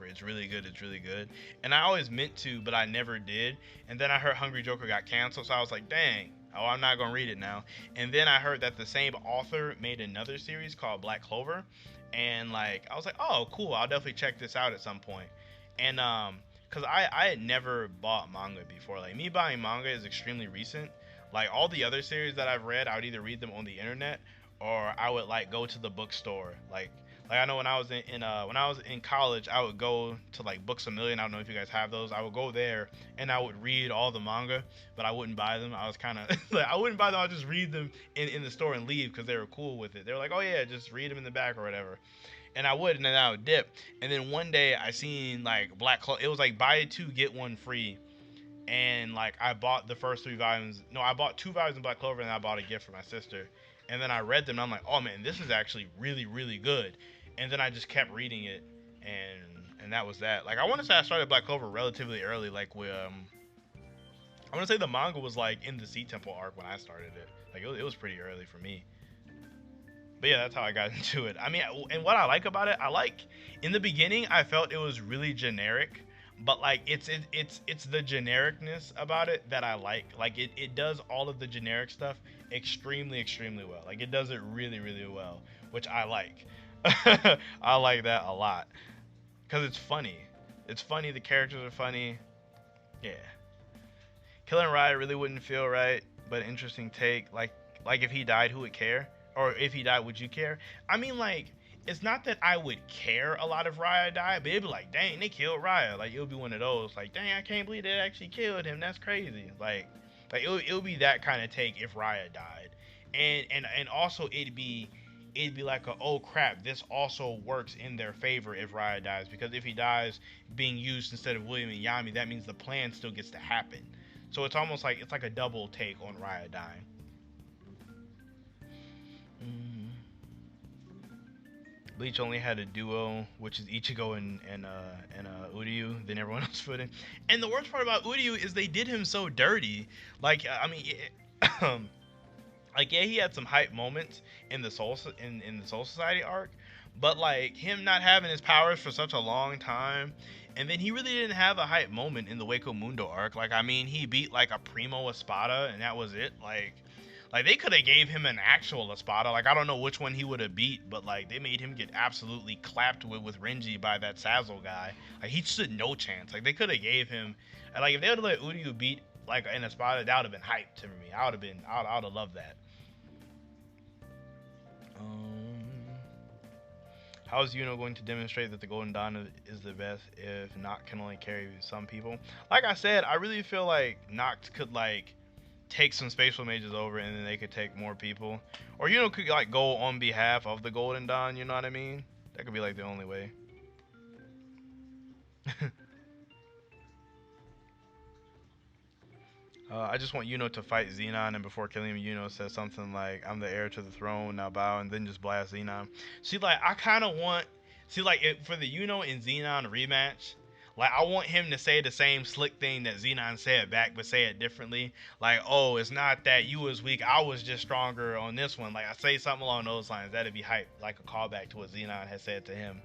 It's really good. And I always meant to, but I never did. And then I heard Hungry Joker got canceled, so I was like, dang, oh, I'm not gonna read it now. And then I heard that the same author made another series called Black Clover, and like I was like, oh, cool, I'll definitely check this out at some point. And cause I had never bought manga before. Like me buying manga is extremely recent. Like all the other series that I've read, I would either read them on the internet or I would like go to the bookstore. Like I know when I was when I was in college, I would go to like Books A Million. I don't know if you guys have those. I would go there and I would read all the manga, but I wouldn't buy them. I was kind of like I wouldn't buy them. I would just read them in the store and leave because they were cool with it. They were like, oh yeah, just read them in the back or whatever. And I would, and then I would dip. And then one day I seen like Black Clover. It was like buy two get one free. And like I bought the first 3 volumes. No, I bought 2 volumes of Black Clover, and I bought a gift for my sister. And then I read them, and I'm like, oh man, this is actually really good. And then I just kept reading it, and that was that. Like I want to say I started Black Clover relatively early. Like with I want to say the manga was like in the Sea Temple arc when I started it. Like it was pretty early for me. But yeah, that's how I got into it. I mean, and what I like about it, I like in the beginning I felt it was really generic. But like it's the genericness about it that I like. Like it does all of the generic stuff extremely well. Like it does it really well, which I like. I like that a lot because it's funny. It's funny. The characters are funny. Yeah. Killing Riot really wouldn't feel right, but interesting take. Like if he died, who would care? Or if he died, would you care? I mean, like. It's not that I would care a lot if Raya died, but it'd be like, dang, they killed Raya. Like, it would be one of those, like, dang, I can't believe they actually killed him. That's crazy. Like it would be that kind of take if Raya died. And also it'd be like a, oh crap, this also works in their favor if Raya dies, because if he dies being used instead of William and Yami, that means the plan still gets to happen. So it's almost like it's like a double take on Raya dying. Bleach only had a duo, which is Ichigo and Uryu. Then everyone else put in. And the worst part about Uryu is they did him so dirty. Like I mean, like yeah, he had some hype moments in the in the Soul Society arc, but like him not having his powers for such a long time, and then he really didn't have a hype moment in the Waco Mundo arc. Like I mean, he beat like a primo Espada, and that was it. Like they could have gave him an actual Espada. Like I don't know which one he would have beat, but like they made him get absolutely clapped with Renji by that Sazzle guy. Like he stood no chance. Like they could have gave him, like if they would have let Uryu beat like an Espada, that would have been hype to me. I would have loved that. Um, how is Yuno going to demonstrate that the Golden Dawn is the best if Noct can only carry some people? Like I said, I really feel like Noct could like take some spatial mages over and then they could take more people. Or Yuno could like go on behalf of the Golden Dawn, you know what I mean? That could be like the only way. I just want Yuno to fight Xenon, and before killing him, Yuno says something like, "I'm the heir to the throne, now bow," and then just blast Xenon. See, like, I kind of want, see, like, for the Yuno and Xenon rematch, like, I want him to say the same slick thing that Xenon said back, but say it differently. Like, oh, it's not that you was weak, I was just stronger on this one. Like, I say something along those lines, that'd be hype, like a callback to what Xenon had said to him.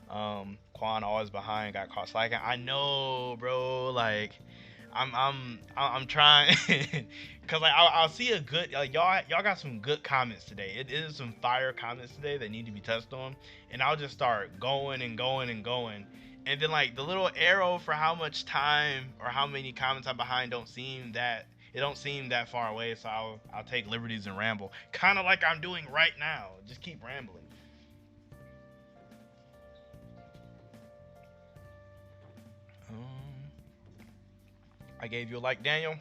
Quan always behind, got caught slacking. I know, bro, like, I'm trying, cause like I'll see a good like y'all got some good comments today. It is some fire comments today that need to be touched on, and I'll just start going and going and going, and then like the little arrow for how much time or how many comments I'm behind don't seem that far away. So I'll take liberties and ramble, kind of like I'm doing right now. Just keep rambling. I gave you a like, Daniel.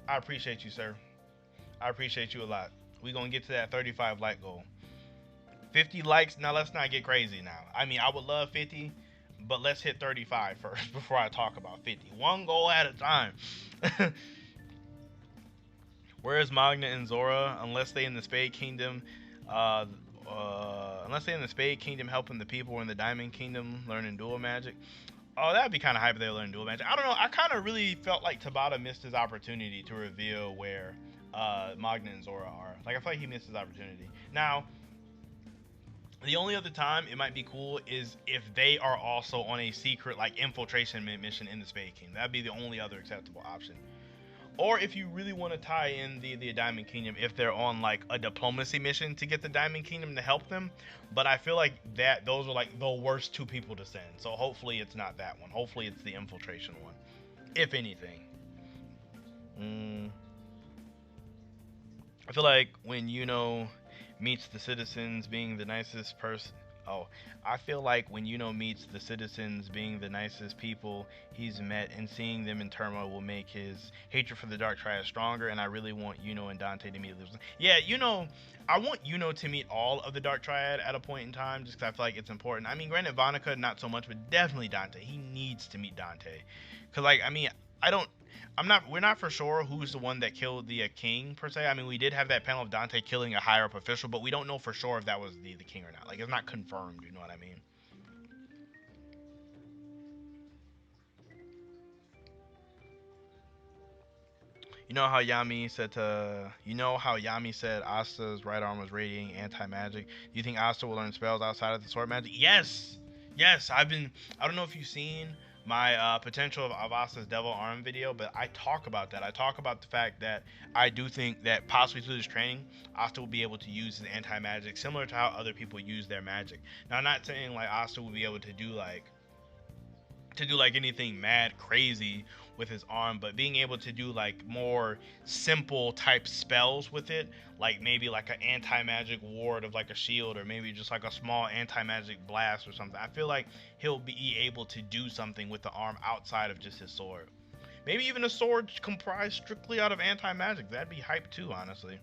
I appreciate you, sir. I appreciate you a lot. We gonna get to that 35 like goal. 50 likes. Now let's not get crazy now. I mean, I would love 50, but let's hit 35 first before I talk about 50. One goal at a time. Where is Magna and Zora? Unless they in the Spade Kingdom, unless they in the Spade Kingdom helping the people in the Diamond Kingdom learning dual magic. Oh, that'd be kind of hype if they learn dual magic. I don't know. I kind of really felt like Tabata missed his opportunity to reveal where Magna and Zora are. Like, I feel like he missed his opportunity. Now, the only other time it might be cool is if they are also on a secret, like, infiltration mission in the Spade Kingdom. That'd be the only other acceptable option. Or if you really want to tie in the Diamond Kingdom, if they're on like a diplomacy mission to get the Diamond Kingdom to help them. But I feel like that those are like the worst two people to send. So hopefully it's not that one. Hopefully it's the infiltration one, if anything. I feel like when Yuno meets the citizens being the nicest person. Oh, I feel like when Yuno meets the citizens being the nicest people he's met and seeing them in turmoil will make his hatred for the Dark Triad stronger, and I really want Yuno and Dante to meet. Yeah, I want Yuno to meet all of the Dark Triad at a point in time, just because I feel like it's important. I mean, granted, Vonica, not so much, but definitely Dante. He needs to meet Dante. Because, like, I mean, we're not for sure who's the one that killed the king per se. I mean, we did have that panel of Dante killing a higher up official, but we don't know for sure if that was the king or not. Like, it's not confirmed, you know what I mean? You know how Yami said Asta's right arm was radiating anti-magic? Do you think Asta will learn spells outside of the sword magic? Yes! Yes, I don't know if you've seen my potential of Asta's Devil Arm video, but I talk about that. I talk about the fact that I do think that possibly through this training, Asta will be able to use his anti-magic similar to how other people use their magic. Now, I'm not saying like Asta will be able to do like anything mad crazy with his arm, but being able to do like more simple type spells with it, like maybe like an anti-magic ward of like a shield, or maybe just like a small anti-magic blast or something. I feel like he'll be able to do something with the arm outside of just his sword. Maybe even a sword comprised strictly out of anti-magic. That'd be hype too, honestly.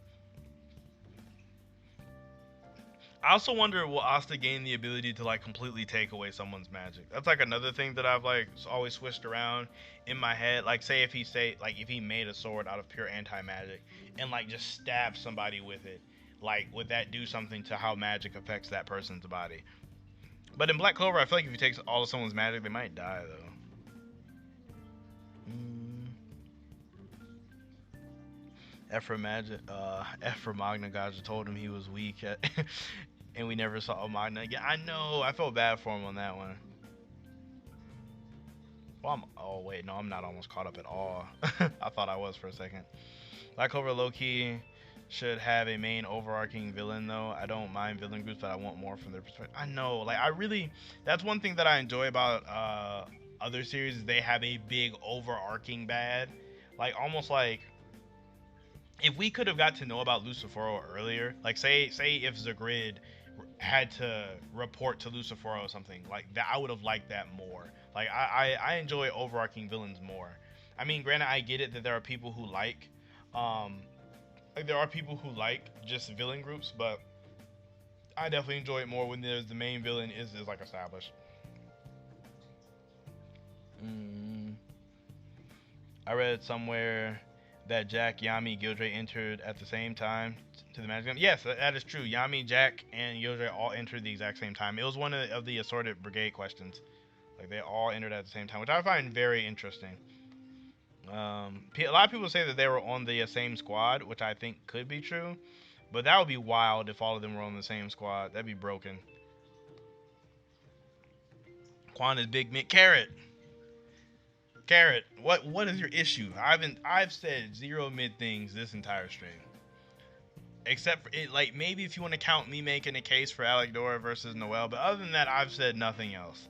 I also wonder, will Asta gain the ability to like completely take away someone's magic? That's like another thing that I've like always switched around in my head. Like, say if he made a sword out of pure anti-magic and like just stabbed somebody with it, like, would that do something to how magic affects that person's body? But in Black Clover, I feel like if you take all of someone's magic, they might die though. Ephra Magna Gotcha told him he was weak, and we never saw Magna again. I know. I felt bad for him on that one. Well, oh wait, no, I'm not almost caught up at all. I thought I was for a second. Black Clover low-key should have a main overarching villain though. I don't mind villain groups, but I want more from their perspective. I know, like I really, that's one thing that I enjoy about other series is they have a big overarching bad. Like almost like if we could have got to know about Lucifero earlier, like say if Zagrid had to report to Lucifero or something like that, I would have liked that more. Like I enjoy overarching villains more. I mean, granted, I get it that there are people who like there are people who like just villain groups, but I definitely enjoy it more when there's the main villain is like established. I read somewhere that Jack, Yami, Gildray entered at the same time to the Magic Game. Yes, that is true. Yami, Jack, and Gildray all entered the exact same time. It was one of the assorted brigade questions. Like they all entered at the same time, which I find very interesting. A lot of people say that they were on the same squad, which I think could be true, but that would be wild if all of them were on the same squad. That'd be broken. Quan is Big Mick. Carrot, what is your issue? I've said zero mid things this entire stream, except for it. Like maybe if you want to count me making a case for Alec Dora versus Noel, but other than that, I've said nothing else.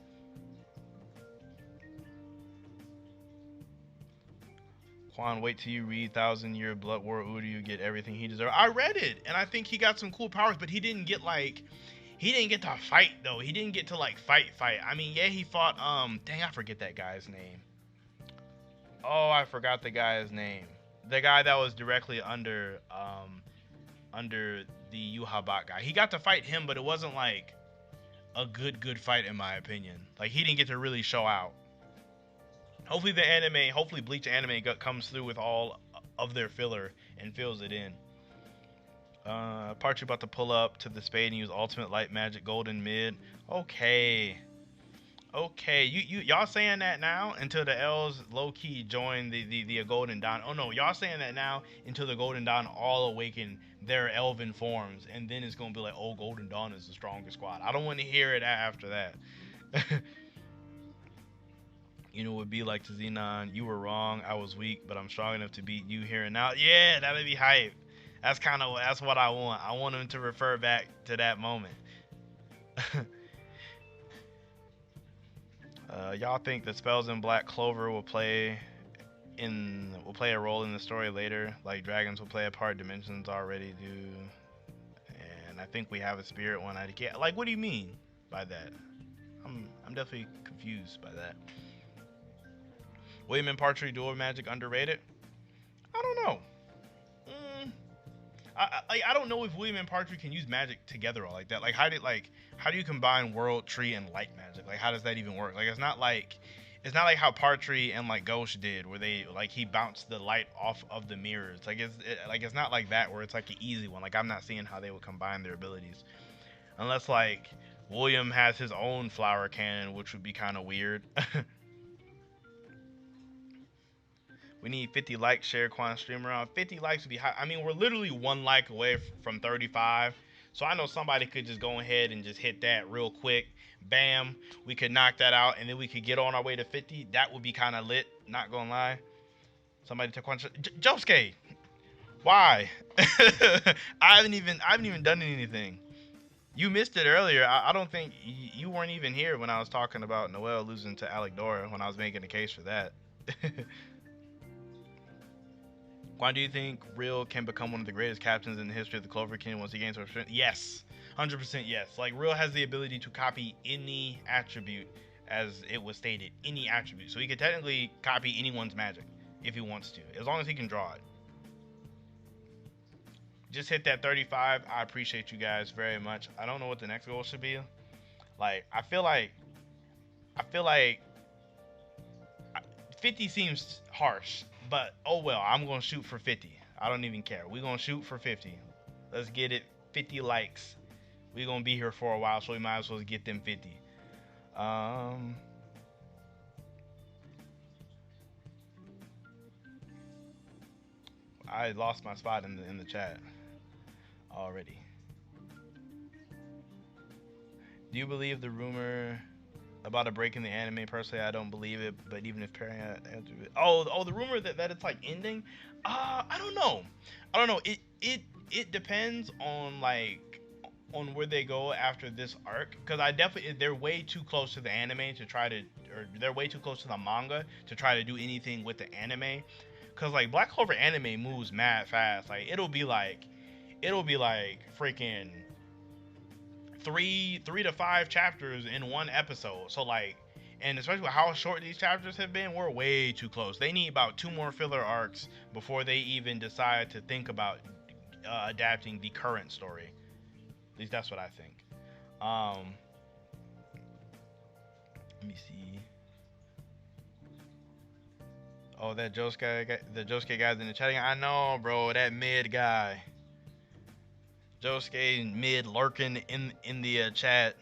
Quan, wait till you read Thousand Year Blood War Udo, you get everything he deserves. I read it, and I think he got some cool powers, but he didn't get to fight though. He didn't get to like fight. I mean, yeah, he fought. Dang, I forget that guy's name. Oh, I forgot the guy's name. The guy that was directly under the Yuhabak guy. He got to fight him, but it wasn't like a good fight in my opinion. Like he didn't get to really show out. Hopefully hopefully Bleach anime comes through with all of their filler and fills it in. Part 2 about to pull up to the spade and use ultimate light magic golden mid. Okay, y'all saying that now until the L's low key join the Golden Dawn. Oh no, y'all saying that now until the Golden Dawn all awaken their elven forms, and then it's gonna be like, oh, Golden Dawn is the strongest squad. I don't want to hear it after that. You know, it would be like to Xenon, you were wrong, I was weak, but I'm strong enough to beat you here and now. Yeah, that'd be hype. That's what I want. I want him to refer back to that moment. Y'all think the spells in Black Clover will play a role in the story later, like dragons will play a part, dimensions already do, and I think we have a spirit one. I can't, like, what do you mean by that? I'm definitely confused by that. William and Partridge dual magic underrated? I don't know. I don't know if William and Partridge can use magic together all like that. Like how do you combine world, tree, and light magic? Like how does that even work? Like it's not like how Partridge and like Ghost did, where they like he bounced the light off of the mirrors. Like it's not like that where it's like an easy one. Like I'm not seeing how they would combine their abilities, unless like William has his own flower cannon, which would be kind of weird. We need 50 likes, share Quan stream around. 50 likes would be high. I mean, we're literally 1 like away from 35. So I know somebody could just go ahead and just hit that real quick. Bam. We could knock that out and then we could get on our way to 50. That would be kind of lit. Not gonna lie. Somebody took one. Josuke. Why? I haven't even done anything. You missed it earlier. I don't think you weren't even here when I was talking about Noel losing to Alec Dora when I was making a case for that. Why do you think Real can become one of the greatest captains in the history of the Clover King once he gains strength? Yes, 100% yes. Like Real has the ability to copy any attribute, as it was stated, any attribute. So he could technically copy anyone's magic if he wants to, as long as he can draw it. Just hit that 35. I appreciate you guys very much. I don't know what the next goal should be. Like I feel like 50 seems harsh. But, oh well, I'm going to shoot for 50. I don't even care. We're going to shoot for 50. Let's get it. 50 likes. We gonna be here for a while, so we might as well get them 50. Um, I lost my spot in the chat already. Do you believe the rumor about a break in the anime? Personally, I don't believe it. But even if pairing, the rumor that it's like ending. I don't know. I don't know. It depends on like on where they go after this arc. Because I definitely they're way too close to the anime to try to, or they're way too close to the manga to try to do anything with the anime. Because like Black Clover anime moves mad fast. Like it'll be like freaking three to five chapters in one episode. So like, and especially with how short these chapters have been, we're way too close. They need about two more filler arcs before they even decide to think about adapting the current story. At least that's what I think. Let me see. Oh, that the Josuke guy's in the chat. I know, bro. That mid guy. Josuke mid lurking in the chat.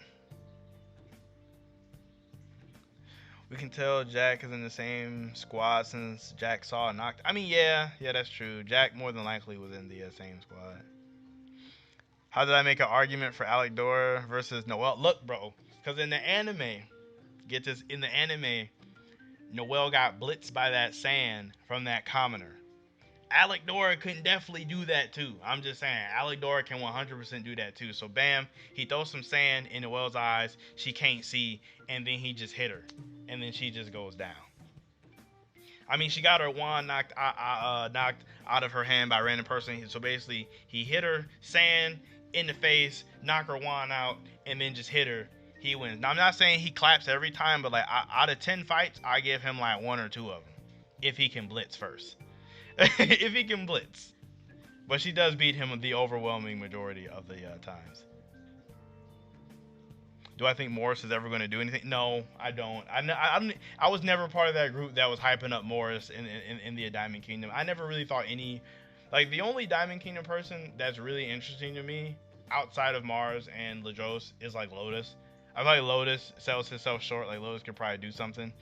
We can tell Jack is in the same squad since Jack saw knocked. I mean, yeah, that's true. Jack more than likely was in the same squad. How did I make an argument for Alec Dora versus Noel? Look, bro, because in the anime, get this, in the anime, Noel got blitzed by that sand from that commoner. Alec Dora couldn't definitely do that too. I'm just saying, Alec Dora can 100% do that too. So bam, he throws some sand in Noelle's eyes. She can't see, and then he just hit her, and then she just goes down. I mean, she got her wand knocked out of her hand by a random person. So basically, he hit her sand in the face, knock her wand out, and then just hit her. He wins. Now I'm not saying he claps every time, but like out of 10 fights, I give him like 1 or 2 of them if he can blitz first. If he can blitz. But she does beat him the overwhelming majority of the times. Do I think Morris is ever going to do anything? No, I don't. I was never part of that group that was hyping up Morris in the Diamond Kingdom. I never really thought any... Like, the only Diamond Kingdom person that's really interesting to me, outside of Mars and Ladros, is like Lotus. I feel like Lotus sells himself short. Like, Lotus could probably do something.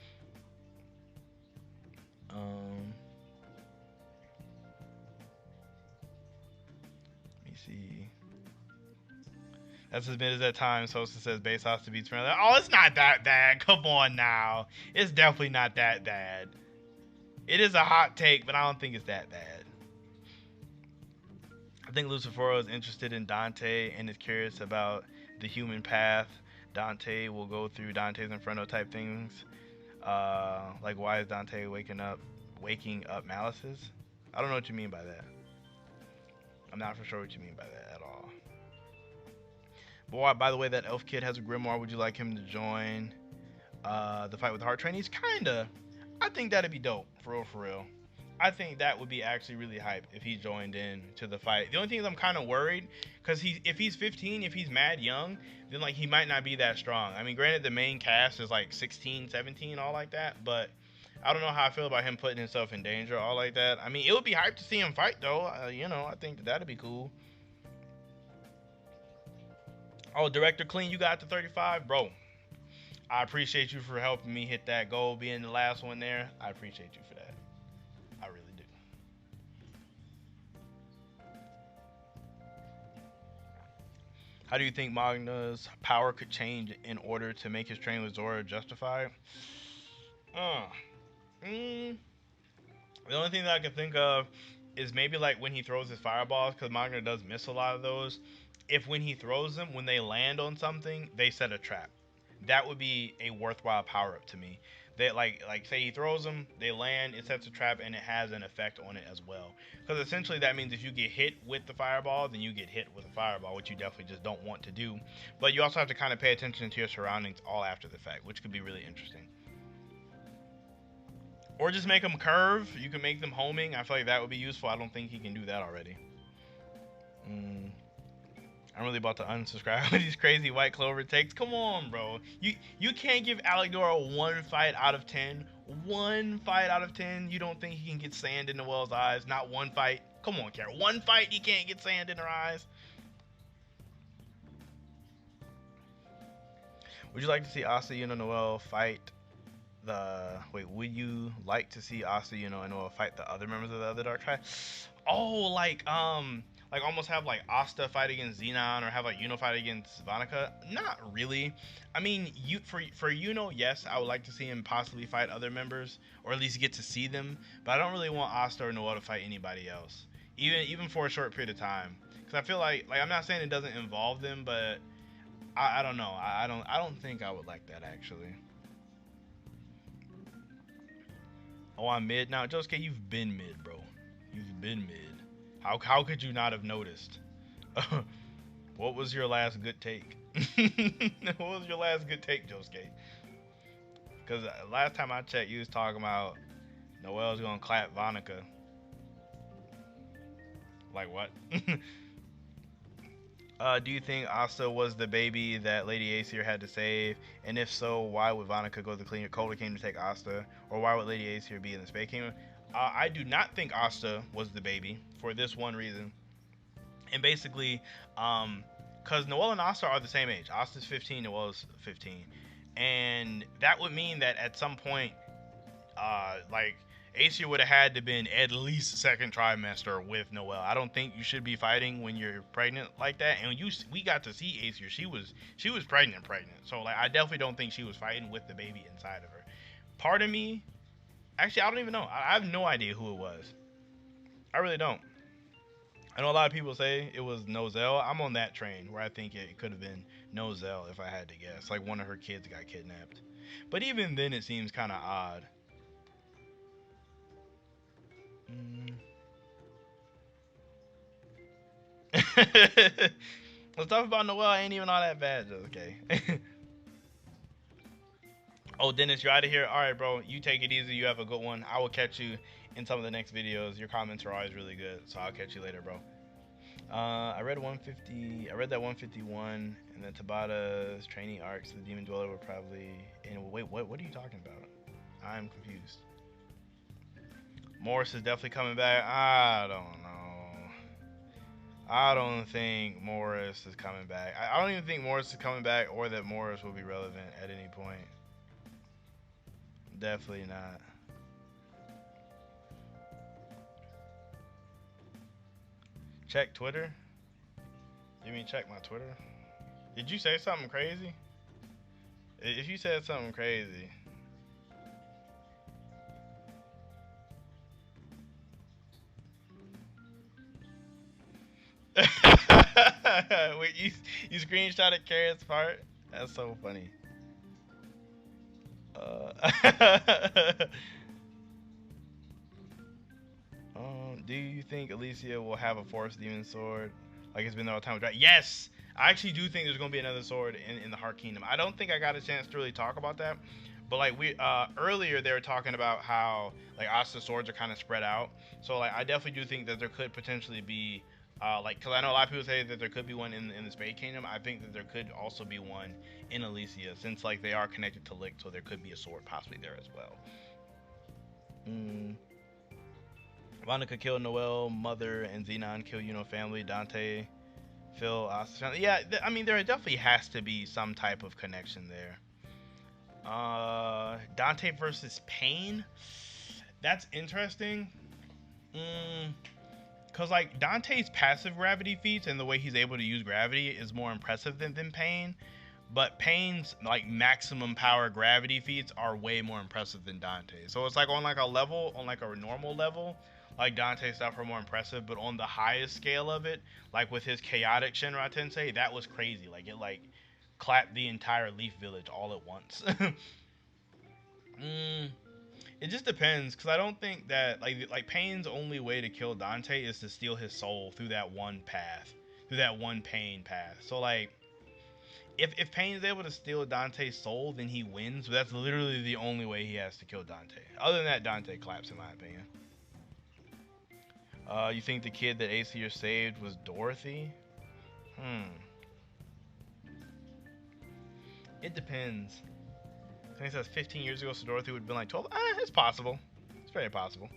See. That's as mid as that time. Sosa says base house to beat Smurl. Oh, it's not that bad. Come on now. It's definitely not that bad. It is a hot take, but I don't think it's that bad. I think Lucifero is interested in Dante and is curious about the human path Dante will go through. Dante's Inferno type things. Like why is Dante waking up Malice's? I don't know what you mean by that. I'm not for sure what you mean by that at all. Boy, by the way, that elf kid has a grimoire. Would you like him to join the fight with the Heart Train? He's kinda. I think that'd be dope. For real. I think that would be actually really hype if he joined in to the fight. The only thing is I'm kind of worried because if he's 15, if he's mad young, then like he might not be that strong. I mean, granted, the main cast is like 16, 17, all like that, but I don't know how I feel about him putting himself in danger, all like that. I mean, it would be hype to see him fight, though. You know, I think that'd be cool. Oh, Director Clean, you got to 35? Bro, I appreciate you for helping me hit that goal, being the last one there. I appreciate you for that. I really do. How do you think Magna's power could change in order to make his training with Zora justified? The only thing that I can think of is maybe like when he throws his fireballs, because Magna does miss a lot of those. If when he throws them, when they land on something, they set a trap. That would be a worthwhile power up to me. They like say he throws them, they land, it sets a trap, and it has an effect on it as well. Because essentially that means if you get hit with the fireball, then you get hit with a fireball, which you definitely just don't want to do. But you also have to kind of pay attention to your surroundings all after the fact, which could be really interesting. Or just make them curve. You can make them homing. I feel like that would be useful. I don't think he can do that already. I'm really about to unsubscribe with these crazy White Clover takes. Come on, bro. You can't give Alec Dora 1 fight out of 10. 1 fight out of 10. You don't think he can get sand in Noelle's eyes? Not 1 fight. Come on, Kara. 1 fight he can't get sand in her eyes. Would you like to see Asta, Yuno, Noel fight the? Wait, would you like to see Asta, Yuno, and Noel fight the other members of the other Dark Tribe? Oh, like almost have like Asta fight against Xenon, or have like Yuno fight against Vanica. Not really. I mean, you for Yuno, yes, I would like to see him possibly fight other members, or at least get to see them. But I don't really want Asta or Noel to fight anybody else, even for a short period of time. Because I feel like I'm not saying it doesn't involve them, but I don't know. I don't think I would like that actually. Oh, I'm mid now. Josuke, you've been mid, bro. You've been mid. How could you not have noticed? What was your last good take? What was your last good take, Josuke? Because last time I checked, you was talking about Noel's gonna clap Vonica. Like what? Do you think Asta was the baby that Lady Aesir had to save? And if so, why would Vonica go to the Clover Kingdom to take Asta? Or why would Lady Aesir be in the Space Kingdom? I do not think Asta was the baby for this one reason. And basically, because Noelle and Asta are the same age. Asta's 15, Noelle's 15. And that would mean that at some point, like, Aesir would have had to been at least second trimester with Noelle. I don't think you should be fighting when you're pregnant like that. And we got to see Aesir. She was pregnant. So like I definitely don't think she was fighting with the baby inside of her. Part of me, actually I don't even know. I have no idea who it was. I really don't. I know a lot of people say it was Nozel. I'm on that train where I think it could have been Nozel if I had to guess. Like one of her kids got kidnapped. But even then it seems kind of odd. Let's talk about Noelle. Ain't even all that bad. Okay. Oh, Dennis, you're out of here. All right, bro. You take it easy. You have a good one. I will catch you in some of the next videos. Your comments are always really good, so I'll catch you later, bro. I read 150. I read that 151, and then Tabata's training arcs. The Demon Dweller were probably. And wait, what are you talking about? I'm confused. Morris is definitely coming back. I don't know. I don't think Morris is coming back. I don't even think Morris is coming back, or that Morris will be relevant at any point. Definitely not. Check Twitter? You mean check my Twitter? Did you say something crazy? If you said something crazy. Wait, you screenshotted Carrot's part? That's so funny. Do you think Alicia will have a Force Demon sword like it's been there all the time? Yes! I actually do think there's going to be another sword in the Heart Kingdom. I don't think I got a chance to really talk about that. But like earlier they were talking about how like Asta's swords are kind of spread out. So like I definitely do think that there could potentially be like, because I know a lot of people say that there could be one in the Spade Kingdom. I think that there could also be one in Alicia, since like they are connected to Lick, so there could be a sword possibly there as well. Monica killed Noelle, Mother, and Xenon kill family. Dante, Phil, Asta family. Yeah, I mean there definitely has to be some type of connection there. Dante versus Pain. That's interesting. Because like Dante's passive gravity feats and the way he's able to use gravity is more impressive than Pain. But Pain's like maximum power gravity feats are way more impressive than Dante. So it's like on like a level, on like a normal level, like Dante's stuff are more impressive. But on the highest scale of it, like with his chaotic Shinra Tensei, that was crazy. Like it like clapped the entire Leaf Village all at once. It just depends, because I don't think that like Pain's only way to kill Dante is to steal his soul through that one path, through that one Pain path. So like if Pain is able to steal Dante's soul, then he wins. But that's literally the only way he has to kill Dante. Other than that, Dante claps in my opinion. You think the kid that Aesir saved was Dorothy? It depends. I think it says 15 years ago, so Dorothy would have been like 12. It's possible. It's very possible.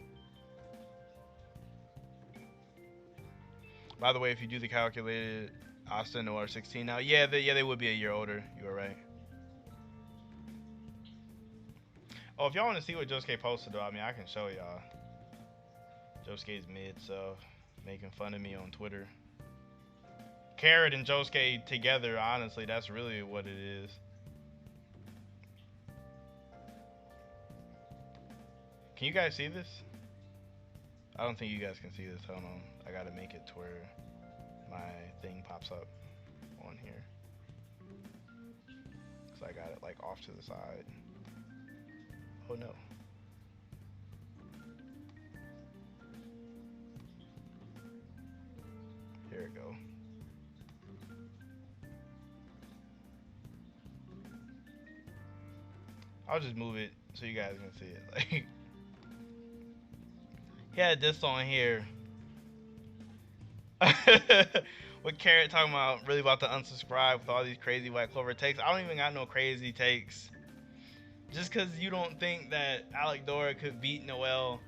By the way, if you do the calculated, Asta and Noah are 16 now. Yeah, they would be a year older. You were right. Oh, if y'all want to see what Josuke posted though, I mean I can show y'all. Josuke's mid so making fun of me on Twitter. Carrot and Josuke together, honestly, that's really what it is. Can you guys see this? I don't think you guys can see this. Hold on. I gotta make it to where my thing pops up on here. So I got it like off to the side. Oh no. Here we go. I'll just move it so you guys can see it. Like, he had this on here. What Carrot talking about? Really about to unsubscribe with all these crazy White Clover takes. I don't even got no crazy takes. Just because you don't think that Alec Dora could beat Noelle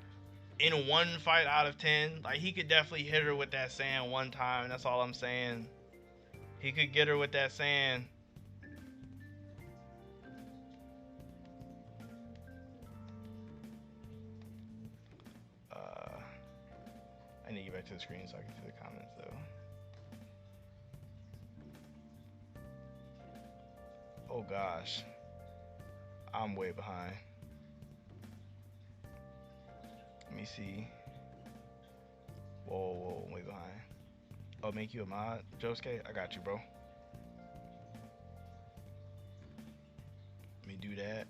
in one fight out of 10, like he could definitely hit her with that sand one time. That's all I'm saying. He could get her with that sand. I need to get back to the screen so I can see the comments though. Oh gosh, I'm way behind. Let me see. Whoa, I'm way behind. Oh, make you a mod, Josuke? I got you, bro. Let me do that.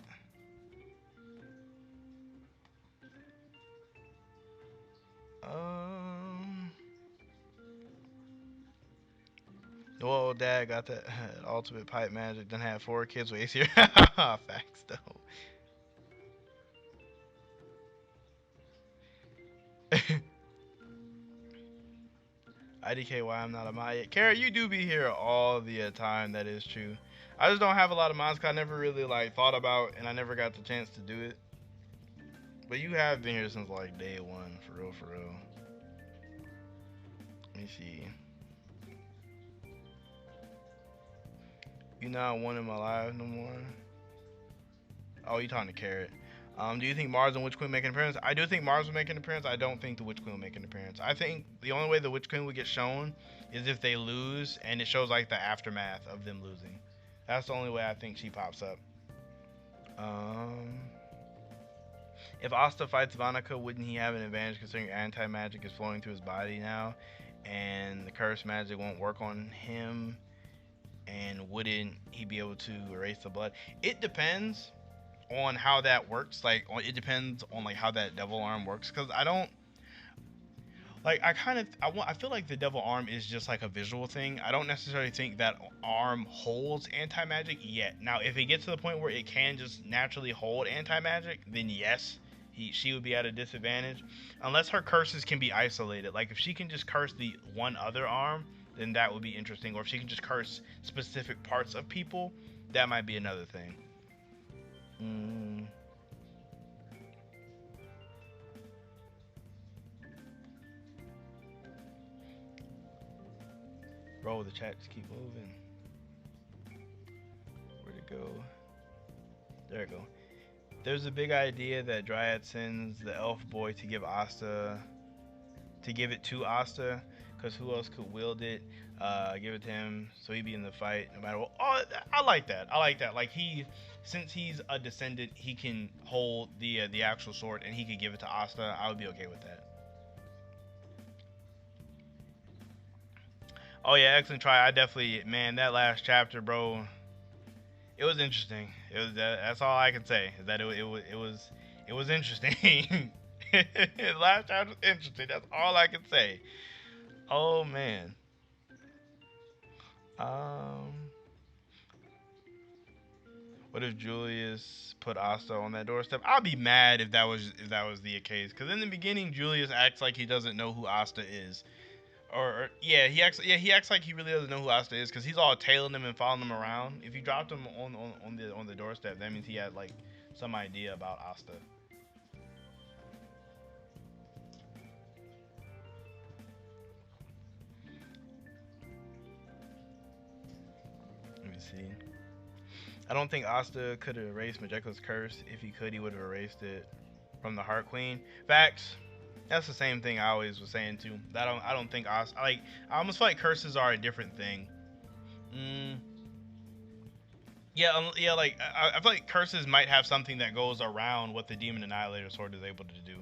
Well, Dad got that ultimate pipe magic. Then had 4 kids with ACR. Facts though. IDK, why I'm not a mod yet. Kara, you do be here all the time. That is true. I just don't have a lot of mods. Cause I never really like thought about, and I never got the chance to do it. But you have been here since like day 1, for real, for real. Let me see. You not one in my life no more. Oh, you talking to Carrot? Do you think Mars and Witch Queen make an appearance? I do think Mars will make an appearance. I don't think the Witch Queen will make an appearance. I think the only way the Witch Queen would get shown is if they lose and it shows like the aftermath of them losing. That's the only way I think she pops up. If Asta fights Vanica, wouldn't he have an advantage considering anti-magic is flowing through his body now and the curse magic won't work on him? And wouldn't he be able to erase the blood? It depends on how that works. Like, it depends on like how that devil arm works. Because I don't like. I feel like the devil arm is just like a visual thing. I don't necessarily think that arm holds anti-magic yet. Now, if it gets to the point where it can just naturally hold anti-magic, then yes, she would be at a disadvantage. Unless her curses can be isolated. Like if she can just curse the one other arm, then that would be interesting. Or if she can just curse specific parts of people, that might be another thing. Bro, the chat just keep moving. Where'd it go? There it go. There's a big idea that Dryad sends the elf boy to give it to Asta, because who else could wield it? Give it to him so he'd be in the fight no matter what. Oh, I like that. Like since he's a descendant, he can hold the actual sword and he could give it to Asta. I would be okay with that. Oh yeah, excellent try. I definitely, man, that last chapter, bro. It was interesting. It was that's all I can say. Is that it was interesting. Last chapter was interesting. That's all I can say. Oh man. What if Julius put Asta on that doorstep? I'd be mad if that was the case. Because in the beginning, Julius acts like he doesn't know who Asta is. Yeah, he acts like he really doesn't know who Asta is because he's all tailing him and following him around. If you dropped him on the doorstep, that means he had like some idea about Asta. Let me see. I don't think Asta could have erased Majekla's curse. If he could, he would have erased it from the Heart Queen. Facts. That's the same thing I always was saying too. I don't think Asta, like, I almost feel like curses are a different thing. Mm, yeah, yeah. Like I feel like curses might have something that goes around what the Demon Annihilator sword is able to do.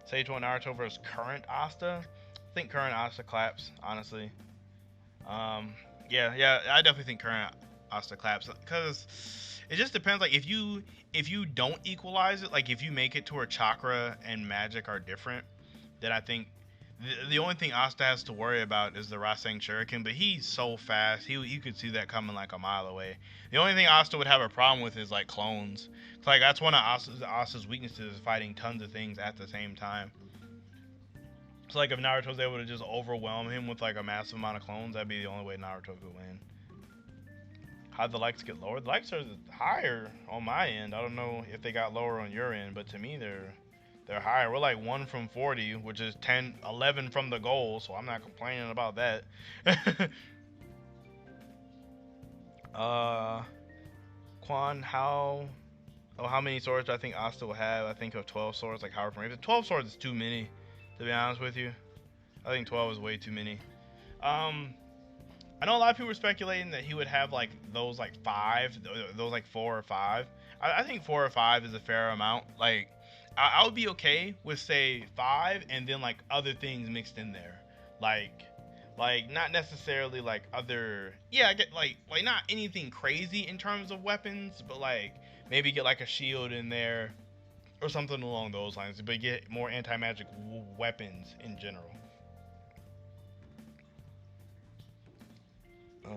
Sage One Naruto versus current Asta. I think current Asta claps, honestly. Um, yeah, I definitely think current Asta claps because it just depends. Like if you don't equalize it, like if you make it to where chakra and magic are different, then I think the only thing Asta has to worry about is the Rasengan Shuriken. But he's so fast, he could see that coming like a mile away. The only thing Asta would have a problem with is like clones. It's like that's one of Asta's weaknesses is fighting tons of things at the same time. So like if Naruto's able to just overwhelm him with like a massive amount of clones, that'd be the only way Naruto could win. How'd the likes get lower? The likes are higher on my end. I don't know if they got lower on your end, but to me they're higher. We're like 1 from 40, which is 10, 11 from the goal, so I'm not complaining about that. uh, Quan, how many swords do I think Asta will have? I think of 12 swords, like Howard from 12 swords is too many, to be honest with you. I think 12 is way too many. I know a lot of people are speculating that he would have like those like 5, those like 4 or 5. I think 4 or 5 is a fair amount. Like I would be okay with say 5 and then like other things mixed in there, like not necessarily like other, yeah, I get like not anything crazy in terms of weapons, but like maybe get like a shield in there or something along those lines, but get more anti-magic weapons in general. Uh,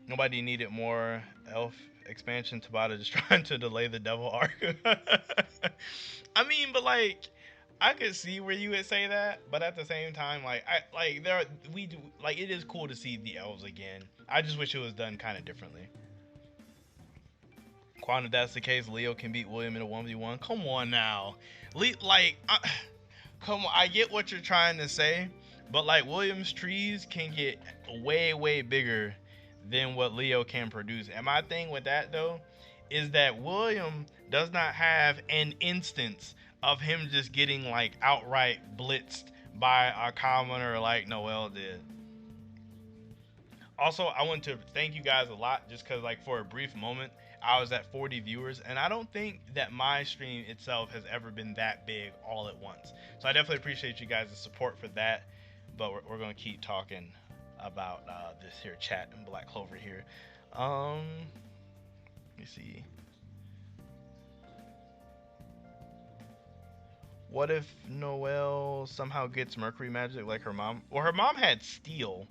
Nobody needed more elf expansion. Tabata just trying to delay the devil arc. I mean, but like, I could see where you would say that, but at the same time, like, we do like it is cool to see the elves again. I just wish it was done kind of differently. Quan, if that's the case, Leo can beat William in a 1v1. Come on now, come on. I get what you're trying to say, but like William's trees can get way bigger than what Leo can produce. And my thing with that though is that William does not have an instance of him just getting like outright blitzed by a commoner like Noel did. Also, I want to thank you guys a lot just because like for a brief moment I was at 40 viewers, and I don't think that my stream itself has ever been that big all at once. So I definitely appreciate you guys' support for that. But we're gonna keep talking about this here chat in Black Clover here. Let me see. What if Noelle somehow gets Mercury magic like her mom? Well, her mom had steel.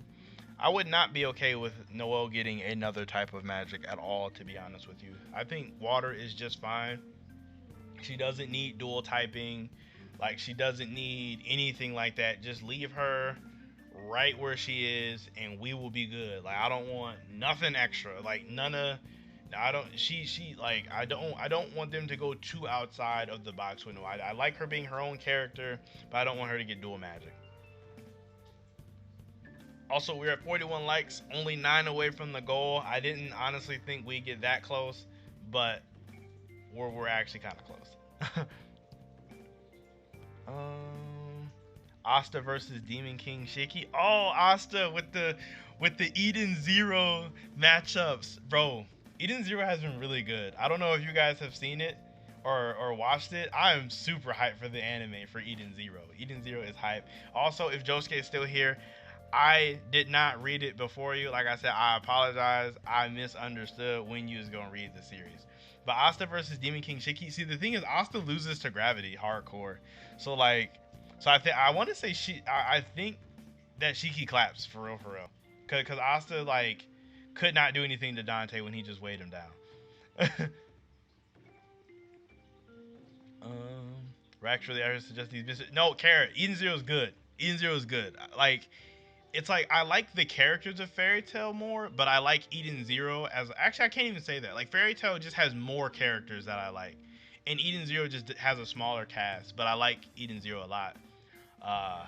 I would not be okay with Noelle getting another type of magic at all, to be honest with you. I think water is just fine. She doesn't need dual typing. Like, she doesn't need anything like that. Just leave her right where she is and we will be good. Like, I don't want nothing extra. Like, none of... I don't... She like, I don't want them to go too outside of the box window. I like her being her own character, but I don't want her to get dual magic. Also, we're at 41 likes, only 9 away from the goal. I didn't honestly think we'd get that close, but we're actually kind of close. Asta versus Demon King Shiki. Oh, Asta with the Eden Zero matchups, bro. Eden Zero has been really good. I don't know if you guys have seen it or watched it. I am super hyped for the anime for Eden Zero. Eden Zero is hype. Also, if Josuke is still here, I did not read it before you. Like I said, I apologize. I misunderstood when you was gonna read the series. But Asta versus Demon King Shiki. See, the thing is, Asta loses to gravity hardcore. So like, I want to say I think that Shiki claps for real, Cause Asta like could not do anything to Dante when he just weighed him down. Rack really, I suggest these. No, Carrot. Eden Zero is good. Eden Zero is good. Like, it's like I like the characters of Fairy Tail more, but I like Eden Zero as actually I can't even say that. Like Fairy Tail just has more characters that I like, and Eden Zero just has a smaller cast. But I like Eden Zero a lot. Uh,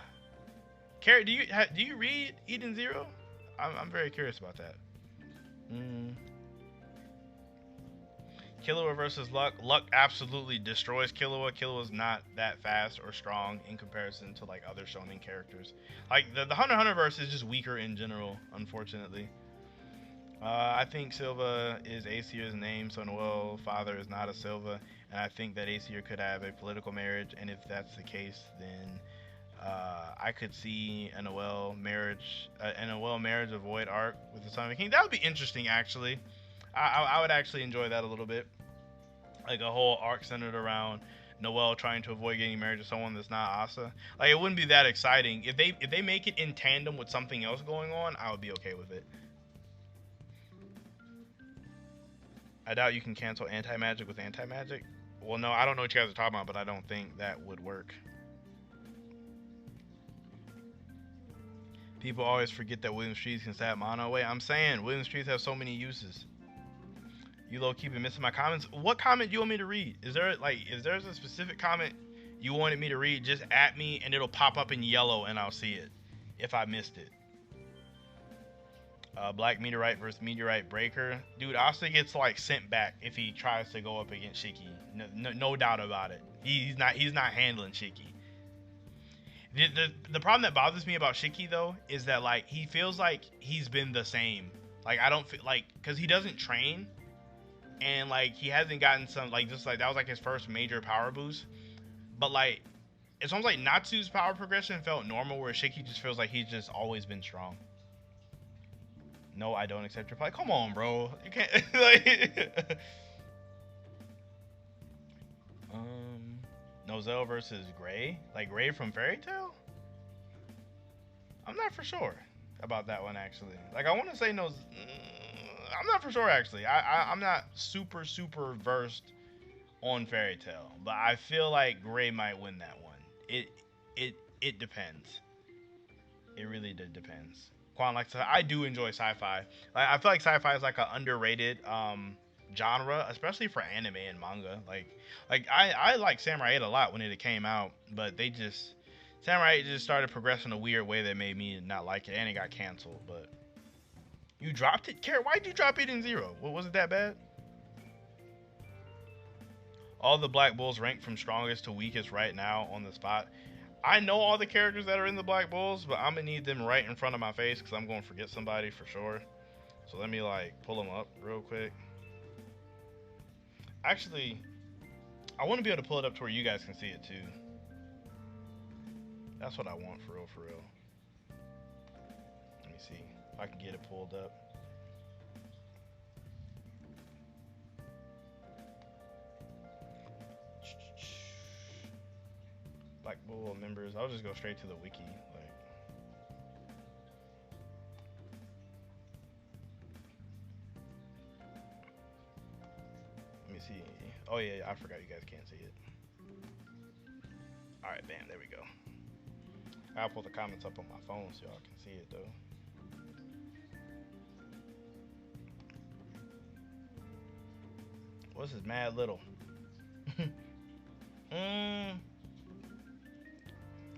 Carrot, do you read Eden Zero? I'm very curious about that. Mm. Killua versus Luck. Luck absolutely destroys Killua. Killua's not that fast or strong in comparison to like other shonen characters. Like the Hunter x Hunter verse is just weaker in general, unfortunately. I think Silva is Aesir's name, so Noel's father is not a Silva, and I think that Aesir could have a political marriage, and if that's the case, then I could see a Noel marriage of Void arc with the Son of the King. That would be interesting, actually. I would actually enjoy that a little bit, like a whole arc centered around Noel trying to avoid getting married to someone that's not Asa. Like it wouldn't be that exciting if they make it in tandem with something else going on. I would be okay with it. I doubt you can cancel anti-magic with anti-magic. Well, no, I don't know what you guys are talking about, but I don't think that would work. People always forget that William Streets can stab mono away. I'm saying William Streets have so many uses. You low keep missing my comments. What comment do you want me to read? Is there a specific comment you wanted me to read? Just at me and it'll pop up in yellow and I'll see it if I missed it. Black Meteorite versus Meteorite Breaker. Dude, Asta gets like sent back if he tries to go up against Shiki. No doubt about it. He's not handling Shiki. The problem that bothers me about Shiki though is that like he feels like he's been the same. Like I don't feel like because he doesn't train and like he hasn't gotten some like just like that was like his first major power boost. But like it's almost like Natsu's power progression felt normal where Shiki just feels like he's just always been strong. No, I don't accept your play. Come on, bro. You can't like Nozel versus Gray? Like Gray from Fairy Tail? I'm not for sure about that one actually. Like I want to say I'm not for sure actually. I'm not super versed on Fairy Tail, but I feel like Gray might win that one. It depends. It really depends. Quan likes I do enjoy sci-fi. I feel like sci-fi is like an underrated genre, especially for anime and manga. Like I like Samurai 8 a lot when it came out, but Samurai 8 just started progressing a weird way that made me not like it, and it got canceled. But you dropped it, Carrot. Why'd you drop it in Zero? What was it that bad? All the Black Bulls rank from strongest to weakest right now on the spot. I know all the characters that are in the Black Bulls, but I'm gonna need them right in front of my face because I'm gonna forget somebody for sure. So let me like pull them up real quick. Actually, I want to be able to pull it up to where you guys can see it too. That's what I want for real. Let me see if I can get it pulled up. Black Bull members. I'll just go straight to the wiki. Like, let me see. Oh yeah, I forgot you guys can't see it. All right, bam, there we go. I'll pull the comments up on my phone so y'all can see it though. What's this mad little?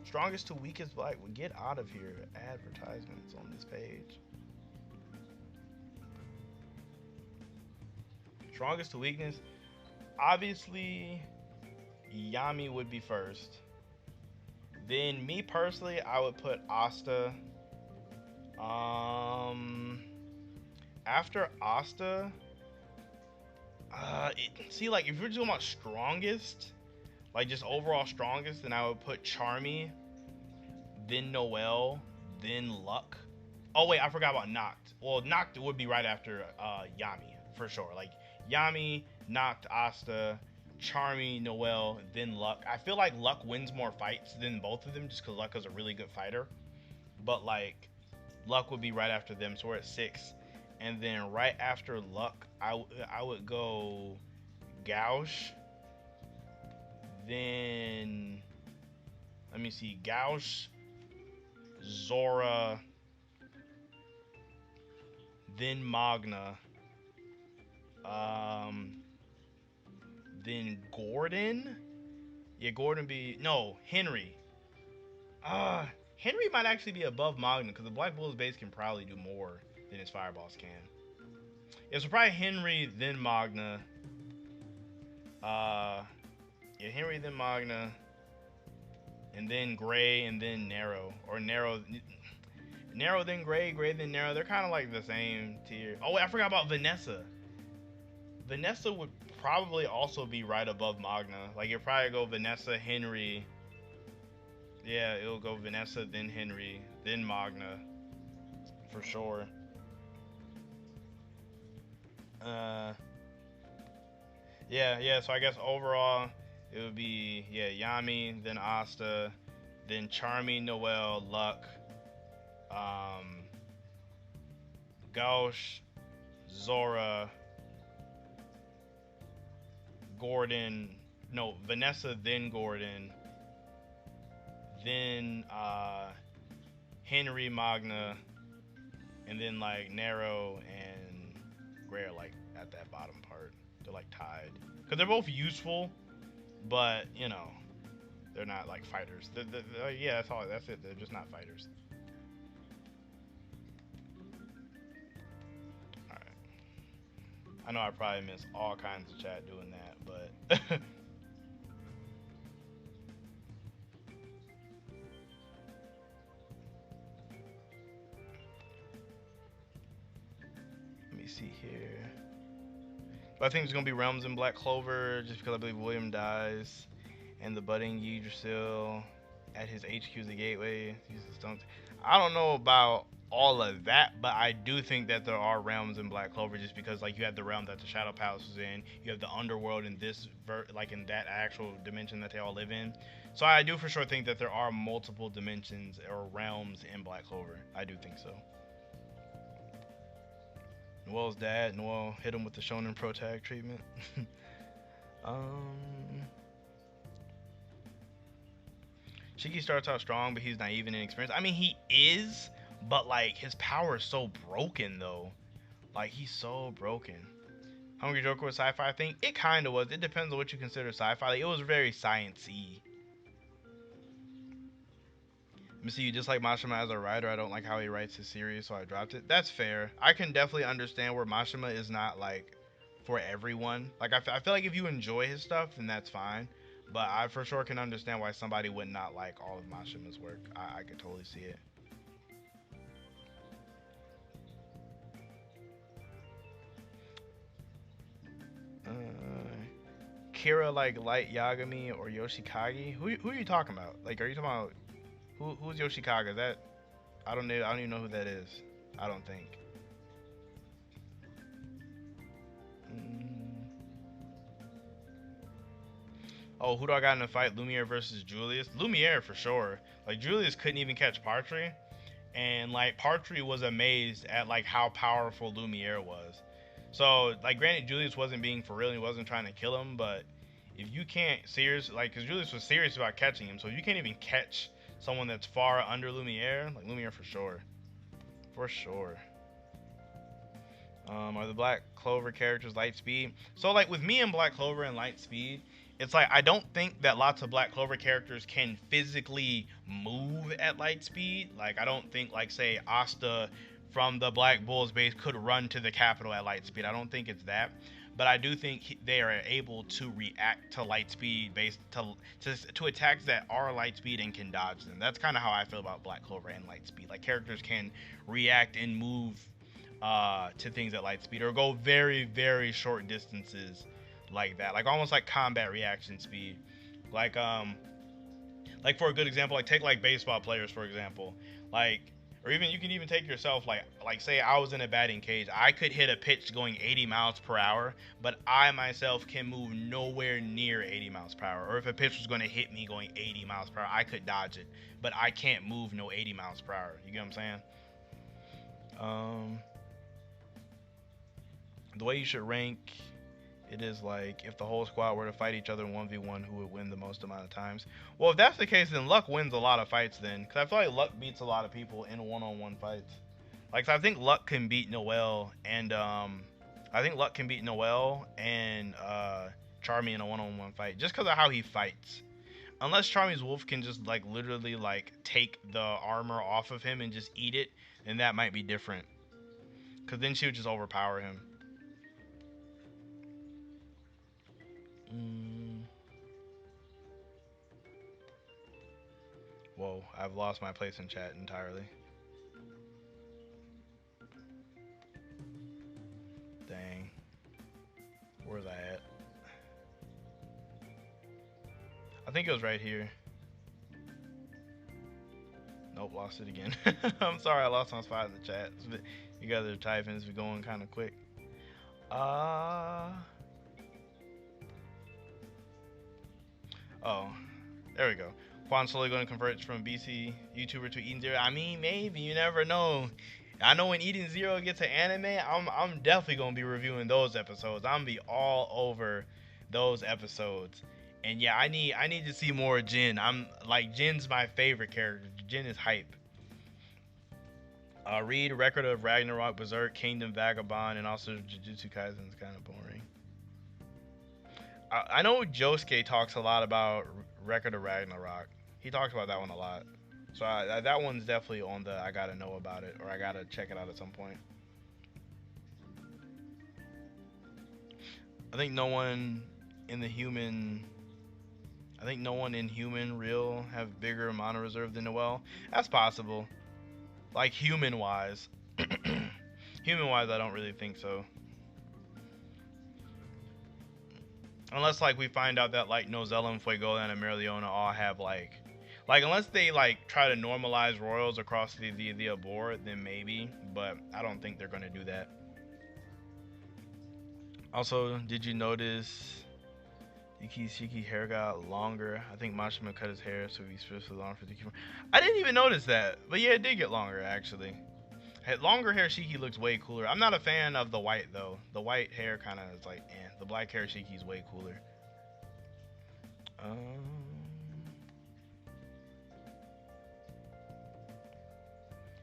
Strongest to weakest Black. Well, get out of here. Advertisements on this page. Strongest to weakness. Obviously, Yami would be first. Then me personally, I would put Asta. After Asta, see, like if you're talking about strongest, like just overall strongest, then I would put Charmy, then Noel, then Luck. Oh wait, I forgot about Noct. Well, Noct would be right after Yami for sure. Like Yami, Noct, Asta, Charmy, Noel, then Luck. I feel like Luck wins more fights than both of them just because Luck is a really good fighter. But like Luck would be right after them, so we're at 6. And then right after Luck, I would go Gauche. Then let me see, Gauche, Zora, then Magna, then Gordon. Yeah, Gordon be no Henry. Uh, Henry might actually be above Magna because the Black Bull's base can probably do more than his Fireballs can. Yeah, so probably Henry, then Magna. Uh, yeah, Henry, then Magna, and then Gray, and then Narrow. Or Narrow then Gray, Gray then Narrow. They're kind of like the same tier. Oh, wait, I forgot about Vanessa. Vanessa would probably also be right above Magna. Like, it'd probably go Vanessa, Henry. Yeah, it'll go Vanessa, then Henry, then Magna. For sure. Uh, yeah. So I guess overall, it would be, yeah, Yami, then Asta, then Charmy, Noelle, Luck, um, Gauche, Zora, Gordon, no, Vanessa, then Gordon, then Henry, Magna, and then like Narrow and Gray are like at that bottom part. They're like tied because they're both useful, but you know they're not like fighters. Yeah, that's all. That's it. They're just not fighters. All right. I know I probably missed all kinds of chat doing that, but let me see here. But I think there's gonna be Realms in Black Clover just because I believe William dies, and the budding Yggdrasil at his HQ the Gateway. I don't know about all of that, but I do think that there are realms in Black Clover just because like you have the realm that the Shadow Palace is in, you have the underworld in this like in that actual dimension that they all live in. So I do for sure think that there are multiple dimensions or realms in Black Clover. I do think so. Noelle's dad. Noelle hit him with the Shonen Pro Tag treatment. um, Shiki starts out strong, but he's naive and inexperienced. I mean, he is, but like his power is so broken though. Like he's so broken. Hungry Joker was sci-fi thing. It kind of was. It depends on what you consider sci-fi. Like, it was very science-y. Let me see, you dislike Mashima as a writer. I don't like how he writes his series, so I dropped it. That's fair. I can definitely understand where Mashima is not like for everyone. Like I feel like if you enjoy his stuff, then that's fine. But I for sure can understand why somebody would not like all of Mashima's work. I could totally see it. Kira like Light Yagami or Yoshikage? Who are you talking about? Like, are you talking about who's Yoshikage? That I don't know. I don't even know who that is. I don't think. Oh, who do I got in the fight? Lumiere versus Julius. Lumiere for sure. Like Julius couldn't even catch Partry, and like Partry was amazed at like how powerful Lumiere was. So like, granted, Julius wasn't being for real. He wasn't trying to kill him, but if you can't because Julius was serious about catching him, so if you can't even catch someone that's far under Lumiere, like Lumiere for sure, for sure. Are the Black Clover characters light speed? So like with me and Black Clover and light speed, it's like I don't think that lots of Black Clover characters can physically move at light speed. Like I don't think like say Asta from the Black Bulls base could run to the capital at light speed. I don't think it's that. But I do think they are able to react to light speed based to attacks that are light speed and can dodge them. That's kind of how I feel about Black Clover and light speed. Like characters can react and move to things at light speed or go very, very short distances like that. Like almost like combat reaction speed. Like for a good example, like take like baseball players for example. Like, or even you can even take yourself, like say I was in a batting cage. I could hit a pitch going 80 miles per hour, but I myself can move nowhere near 80 miles per hour. Or if a pitch was going to hit me going 80 miles per hour, I could dodge it, but I can't move no 80 miles per hour. You get what I'm saying? The way you should rank it is like if the whole squad were to fight each other in 1v1, who would win the most amount of times? Well, if that's the case, then Luck wins a lot of fights then. Because I feel like Luck beats a lot of people in one-on-one fights. Like, so I think Luck can beat Noelle and, Charmy in a one-on-one fight. Just because of how he fights. unless Charmy's wolf can just like literally like take the armor off of him and just eat it, then that might be different. Cause then she would just overpower him. Mm. Whoa, I've lost my place in chat entirely. Dang. Where's I at? I think it was right here. Nope, lost it again. I'm sorry, I lost my spot in the chat. You guys are typing, it's going kind of quick. Oh, there we go. Quan slowly going to convert from BC YouTuber to Eden Zero. I mean, maybe, you never know. I know when Eden Zero gets to anime, I'm definitely gonna be reviewing those episodes. I'm gonna be all over those episodes. And yeah, I need to see more Jin. I'm like, Jin's my favorite character. Jin is hype. Read Record of Ragnarok, Berserk, Kingdom Vagabond, and also Jujutsu Kaisen is kind of boring. I know Josuke talks a lot about Record of Ragnarok. He talks about that one a lot. So that one's definitely on the I gotta know about it, or I gotta check it out at some point. I think no one in human real have bigger mana reserve than Noel. That's possible. Like human wise. Human wise, I don't really think so. Unless like we find out that like Nozella and Fuegola and Merliona all have like unless they like try to normalize royals across the board, then maybe. But I don't think they're gonna do that. Also, did you notice Shiki hair got longer? I think Mashima cut his hair so he's especially long for Diki. I didn't even notice that, but yeah, it did get longer actually. Longer hair Shiki looks way cooler. I'm not a fan of the white though. The white hair kind of is like, eh. The black hair Shiki is way cooler.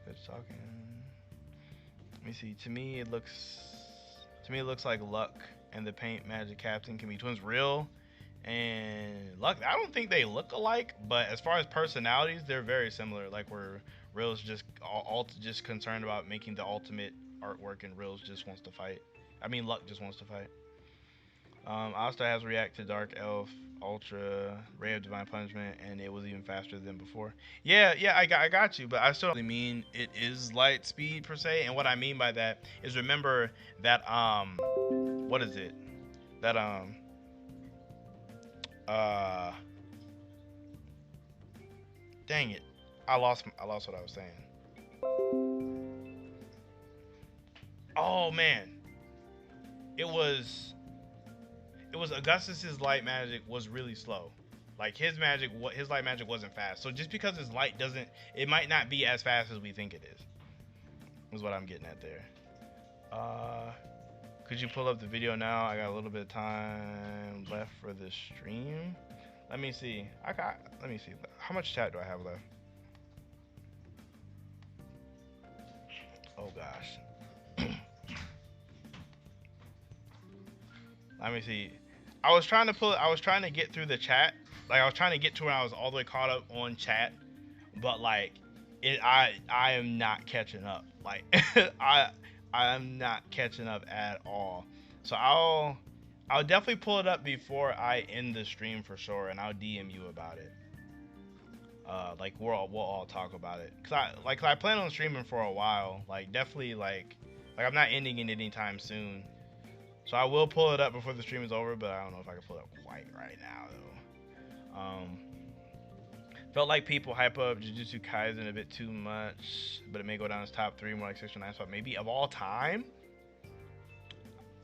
Good talking. Let me see. To me, it looks like Luck and the Paint Magic Captain can be twins. Real and Luck, I don't think they look alike, but as far as personalities, they're very similar. Like where Real's just just concerned about making the ultimate artwork, and Real's just wants to fight. I mean, Luck just wants to fight. Asta has React to Dark Elf, Ultra, Ray of Divine Punishment, and it was even faster than before. Yeah, I got you, but I still don't really mean it is light speed per se. And what I mean by that is, remember that what is it? That dang it, I lost what I was saying. Oh man, it was Augustus's light magic was really slow. Like his light magic wasn't fast. So just because his light doesn't, it might not be as fast as we think it is what I'm getting at there. Could you pull up the video now? I got a little bit of time left for the stream. Let me see. Let me see. How much chat do I have left? Oh gosh. Let me see. I was trying to get through the chat. Like I was trying to get to where I was all the way caught up on chat, but like I am not catching up. Like I'm not catching up at all. So I'll definitely pull it up before I end the stream for sure, and I'll DM you about it. Like we'll all talk about it. Cause I plan on streaming for a while. Like definitely like I'm not ending it anytime soon. So I will pull it up before the stream is over, but I don't know if I can pull it up quite right now though. Felt like people hype up Jujutsu Kaisen a bit too much, but it may go down as top 3, more like 6 or 9 spot, maybe of all time.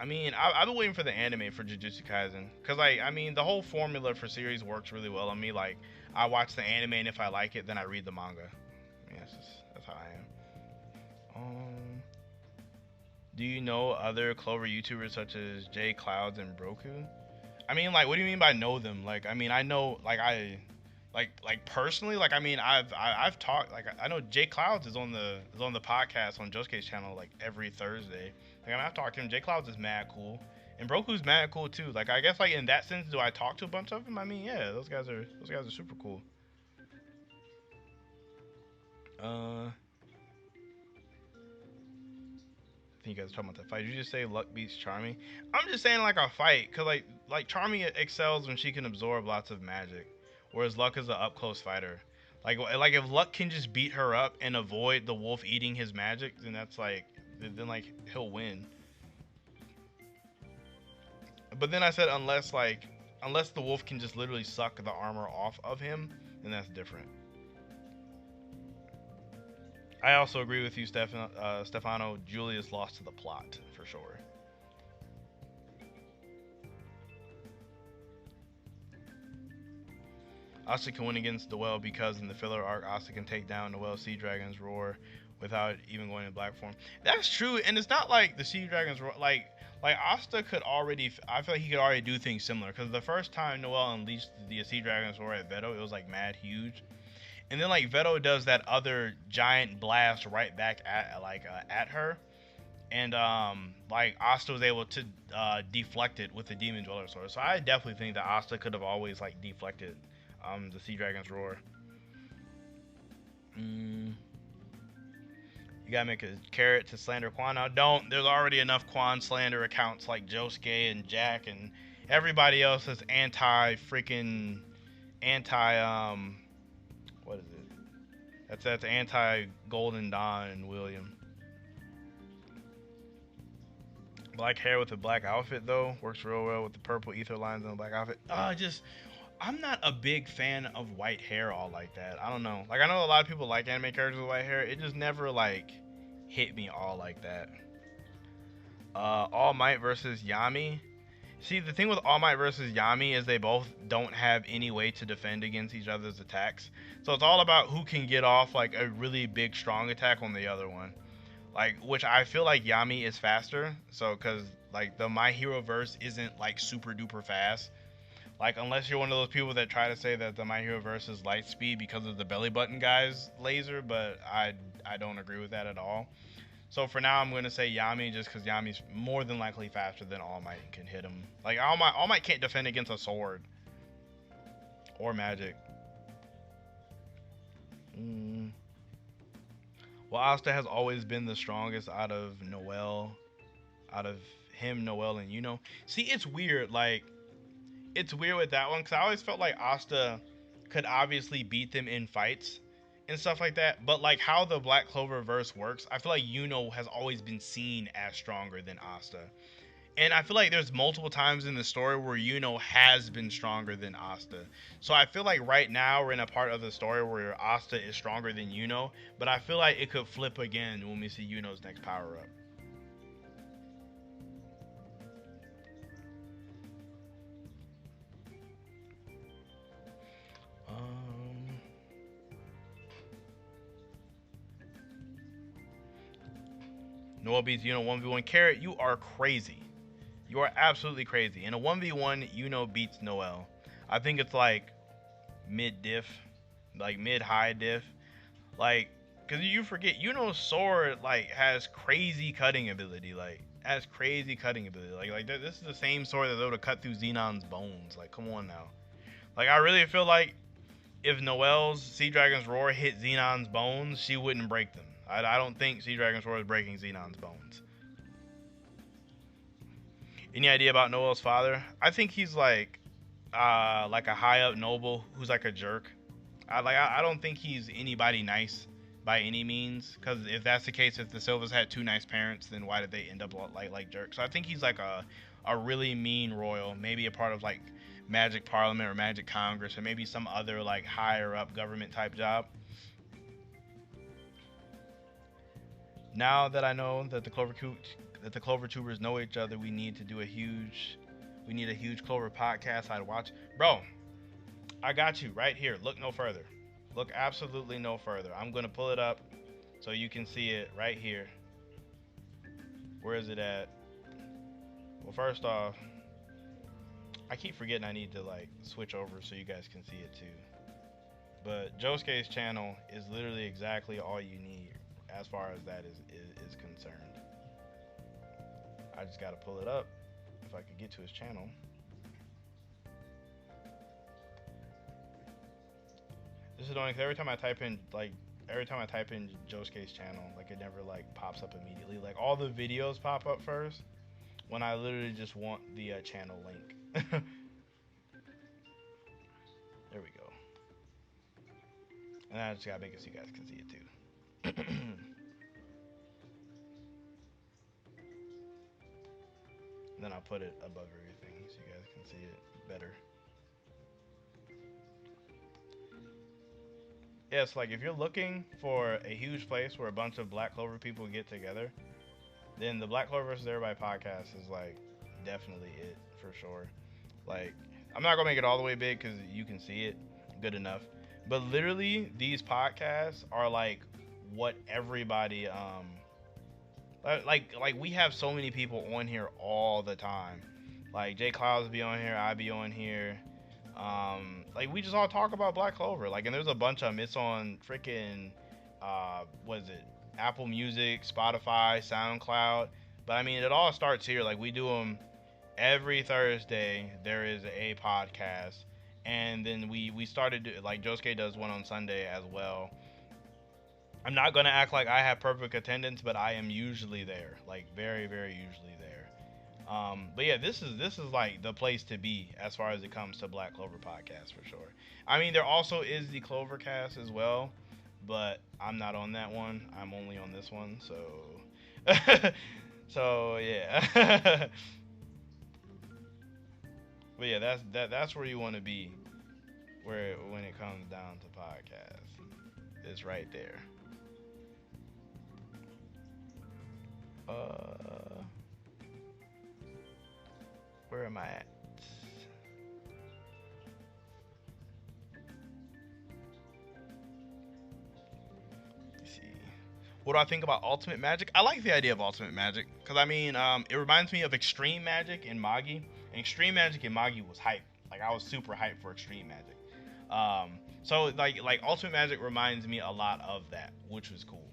I mean, I've been waiting for the anime for Jujutsu Kaisen, cause like I mean the whole formula for series works really well on me. Like I watch the anime, and if I like it, then I read the manga. Yeah, that's how I am. Do you know other Clover YouTubers such as Jay Clouds and Broku? I mean, like, what do you mean by know them? Like, I mean, I know, like personally, like, I mean, I've talked, like, I know Jay Clouds is on the podcast on Josuke's channel like every Thursday. Like, I mean, I've talked to him. Jay Clouds is mad cool, And Broku's mad cool too. Like I guess like in that sense, do I talk to a bunch of them? I mean, yeah, those guys are super cool. I think you guys are talking about the fight. Did you just say luck beats Charmy? I'm just saying like a fight, cause like Charmy excels when she can absorb lots of magic, whereas Luck is an up close fighter. Like if Luck can just beat her up and avoid the wolf eating his magic, then that's like then like he'll win. But then I said unless the wolf can just literally suck the armor off of him, then that's different. I also agree with you, Stefano. Julius lost to the plot for sure. Asta can win against Noelle because in the filler arc, Asta can take down Noelle's Sea Dragon's roar without even going in black form. That's true, and it's not like the Sea Dragon's roar. Like Asta could already. I feel like he could already do things similar because the first time Noelle unleashed the Sea Dragon's roar at Veto, it was like mad huge. And then like Veto does that other giant blast right back at her, and like Asta was able to deflect it with the Demon Dweller sword. So I definitely think that Asta could have always like deflected the Sea Dragon's roar. You gotta make a carrot to slander Quan. Now don't. There's already enough Quan slander accounts like Josuke and Jack and everybody else that's anti what is it? That's anti Golden Dawn and William. Black hair with a black outfit though works real well with the purple ether lines on the black outfit. Just I'm not a big fan of white hair all like that. I don't know. Like I know a lot of people like anime characters with white hair. It just never like hit me all like that. All Might versus Yami. See, the thing with All Might versus Yami is they both don't have any way to defend against each other's attacks. So it's all about who can get off like a really big strong attack on the other one. Like which I feel like Yami is faster. So cuz like the My Hero verse isn't like super duper fast. Like unless you're one of those people that try to say that the My Hero verse is light speed because of the belly button guy's laser, but I don't agree with that at all. So for now, I'm gonna say Yami just because Yami's more than likely faster than All Might and can hit him. Like All Might can't defend against a sword or magic. Well, Asta has always been the strongest out of Noelle, out of him, Noelle, and Yuno. See, it's weird. Like it's weird with that one because I always felt like Asta could obviously beat them in fights and stuff like that. But like how the Black Clover verse works, I feel like Yuno has always been seen as stronger than Asta. And I feel like there's multiple times in the story where Yuno has been stronger than Asta. So I feel like right now we're in a part of the story where Asta is stronger than Yuno. But I feel like it could flip again when we see Yuno's next power up. Noah beats Yuno 1v1. Carrot, you are crazy. You are absolutely crazy. In a 1v1, Yuno beats Noelle. I think it's like mid diff, like mid high diff. Like, cause you forget Yuno's sword like has crazy cutting ability. Like, has crazy cutting ability. Like this is the same sword that's able to cut through Xenon's bones. Like, come on now. Like, I really feel like if Noelle's Sea Dragon's Roar hit Xenon's bones, she wouldn't break them. I don't think Sea Dragon's Roar is breaking Xenon's bones. Any idea about Noelle's father? I think he's like a high up noble who's like a jerk. I don't think he's anybody nice by any means. Because if that's the case, if the Silvas had two nice parents, then why did they end up like jerks? So I think he's like a really mean royal, maybe a part of like Magic Parliament or Magic Congress or maybe some other like higher up government type job. Now that I know that the Clover tubers know each other, we need a huge Clover podcast I'd watch. Bro, I got you right here. Look no further. Look absolutely no further. I'm gonna pull it up so you can see it right here. Where is it at? Well, first off, I keep forgetting I need to like switch over so you guys can see it too. But Josuke's channel is literally exactly all you need as far as that is concerned. I just gotta pull it up. if I could get to his channel. This is annoying because every time I type in Josuke's channel, like it never like pops up immediately. Like all the videos pop up first when I literally just want the channel link. There we go. And I just gotta make it so you guys can see it too. And then I'll put it above everything so you guys can see it better. Yeah, it's like if you're looking for a huge place where a bunch of Black Clover people get together, then the Black Clover vs. Everybody podcast is like definitely it for sure. Like, I'm not gonna make it all the way big because you can see it good enough. But literally, these podcasts are like what everybody like we have so many people on here all the time. Like Jay Clouds be on here, I be on here. Like we just all talk about Black Clover. Like, and there's a bunch of them. It's on freaking what is it? Apple Music, Spotify, SoundCloud. But I mean, it all starts here. Like we do them every Thursday. There is a podcast, and then we started like Josuke does one on Sunday as well. I'm not gonna act like I have perfect attendance, but I am usually there, like very, very usually there. But yeah, this is like the place to be as far as it comes to Black Clover podcast for sure. I mean, there also is the Clover cast as well, but I'm not on that one. I'm only on this one, so so yeah. But yeah, that's where you want to be, where when it comes down to podcasts, it's right there. Where am I at? Let's see. What do I think about Ultimate Magic? I like the idea of Ultimate Magic because I mean, it reminds me of Extreme Magic and Magi. And Extreme Magic and Magi was hype. Like I was super hyped for Extreme Magic. So like Ultimate Magic reminds me a lot of that, which was cool.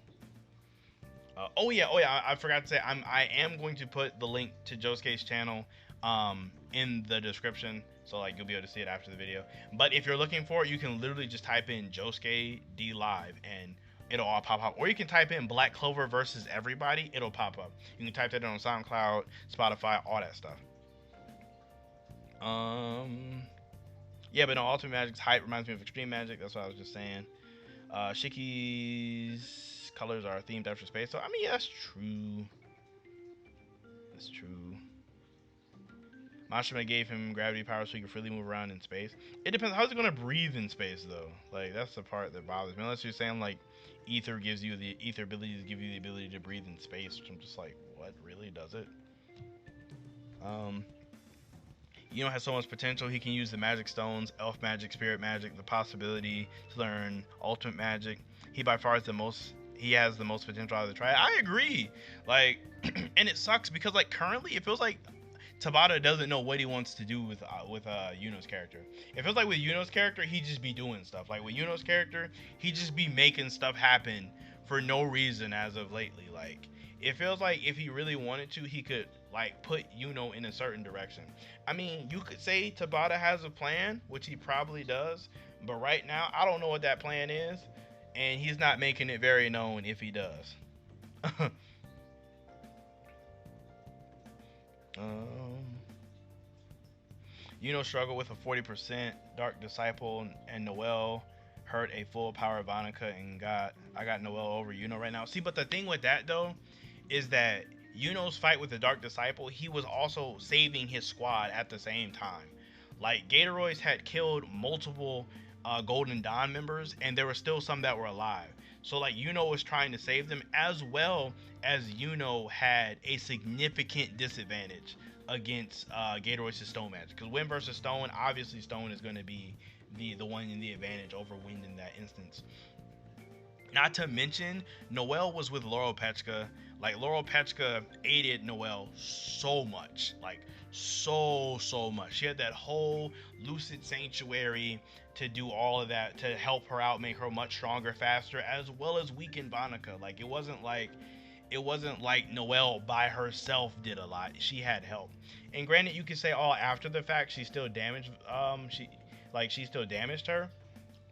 Oh yeah, I forgot to say I am going to put the link to Josuke's channel in the description, so like you'll be able to see it after the video. But if you're looking for it, you can literally just type in Josuke D Live and it'll all pop up. Or you can type in Black Clover versus Everybody, it'll pop up. You can type that in on SoundCloud, Spotify, all that stuff. Yeah, but no, Ultimate Magic's hype reminds me of Extreme Magic. That's what I was just saying. Shiki's colors are themed after space. So I mean, yeah, that's true. That's true. Mashima gave him gravity power so he can freely move around in space. It depends. How's it gonna breathe in space though? Like that's the part that bothers me. Unless you're saying like ether gives you the ether ability to give you the ability to breathe in space, which I'm just like, what really does it? Yuno has so much potential. He can use the magic stones, elf magic, spirit magic, the possibility to learn ultimate magic. He by far is the most. He has the most potential out of the triad. I agree. Like, and it sucks because like currently it feels like Tabata doesn't know what he wants to do with Yuno's character. It feels like with Yuno's character, he just be doing stuff. Like with Yuno's character, he just be making stuff happen for no reason as of lately. Like it feels like if he really wanted to, he could like put Yuno in a certain direction. I mean, you could say Tabata has a plan, which he probably does, but right now I don't know what that plan is, and he's not making it very known if he does. Yuno struggled with a 40% Dark Disciple, and Noelle hurt a full power Ivanica, and I got Noelle over Yuno right now. See, but the thing with that though is that Yuno's fight with the Dark Disciple, he was also saving his squad at the same time. Like Gatoroids had killed multiple Golden Dawn members, and there were still some that were alive. So like Yuno was trying to save them, as well as Yuno had a significant disadvantage against Gatoroids' Stone Magic. Because Wind versus Stone, obviously Stone is going to be the one in the advantage over Wind in that instance. Not to mention, Noelle was with Laurel Pechka. Like, Laurel Pechka aided Noelle so much. Like, so much. She had that whole Lucid Sanctuary to do all of that, to help her out, make her much stronger, faster, as well as weaken Ivanica. Like, it wasn't like it wasn't like Noelle by herself did a lot. She had help. And granted, you could say, oh, after the fact, she still damaged. She still damaged her.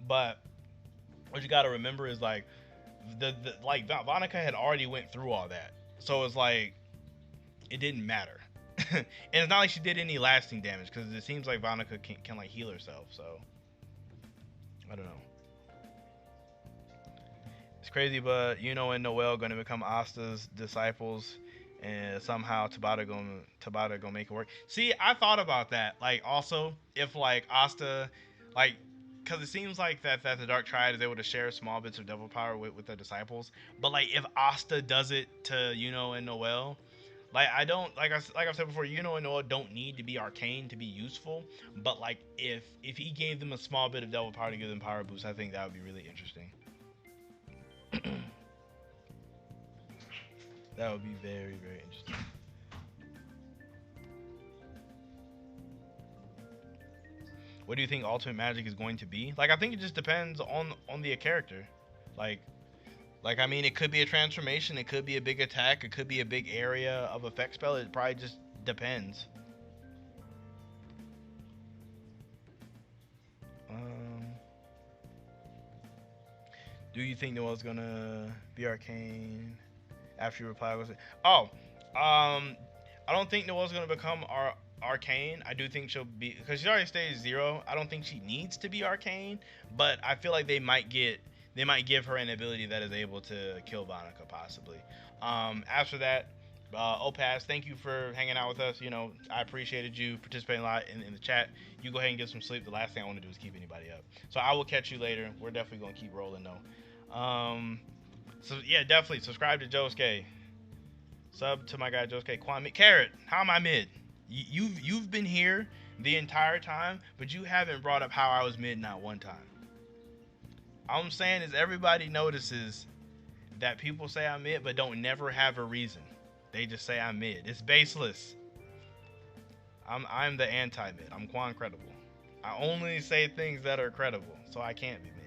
But what you got to remember is like the like Vonica had already went through all that, so it's like it didn't matter. And it's not like she did any lasting damage because it seems like Vonica can like heal herself. So I don't know. It's crazy, but and Noelle gonna become Asta's disciples, and somehow Tabata gonna make it work. See, I thought about that. Like, also, if like Asta, like, because it seems like that the Dark Triad is able to share small bits of devil power with their disciples. But like, if Asta does it to and Noelle, like I don't like I've said before, and Noelle don't need to be arcane to be useful. But like, if he gave them a small bit of devil power to give them power boost, I think that would be really interesting. That would be very, very interesting. What do you think Ultimate Magic is going to be? Like, I think it just depends on the character. Like I mean, it could be a transformation, it could be a big attack, it could be a big area of effect spell. It probably just depends. Do you think Noelle's gonna be arcane? After you reply, was it? Oh, I don't think Noelle's gonna become arcane. I do think she'll be, because she already stays 0. I don't think she needs to be arcane, but I feel like they might give her an ability that is able to kill Vonica possibly. After that, Opaz, thank you for hanging out with us. I appreciated you participating a lot in the chat. You go ahead and get some sleep. The last thing I want to do is keep anybody up. So I will catch you later. We're definitely gonna keep rolling though. So yeah, definitely subscribe to Josuke. Sub to my guy Josuke. Quan Carrot, how am I mid? You've been here the entire time, but you haven't brought up how I was mid not one time. All I'm saying is everybody notices that people say I'm mid, but don't never have a reason. They just say I'm mid. It's baseless. I'm the anti-mid. I'm Quan Credible. I only say things that are credible, so I can't be mid.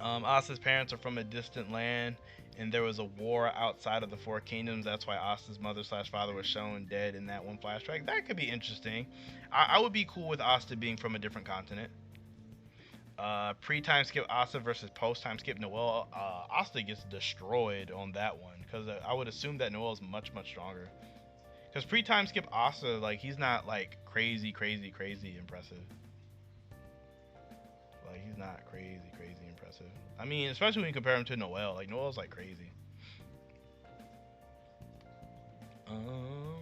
Asta's parents are from a distant land, and there was a war outside of the Four Kingdoms. That's why Asta's mother/father was shown dead in that one flashback. That could be interesting. I would be cool with Asta being from a different continent. Pre-time skip Asta versus post-time skip Noelle. Asta gets destroyed on that one, because I would assume that Noelle's much, much stronger. Because pre-time skip Asta, like, he's not like crazy impressive. Like, he's not crazy impressive. I mean, especially when you compare him to Noelle. Like, Noelle's like crazy. Oh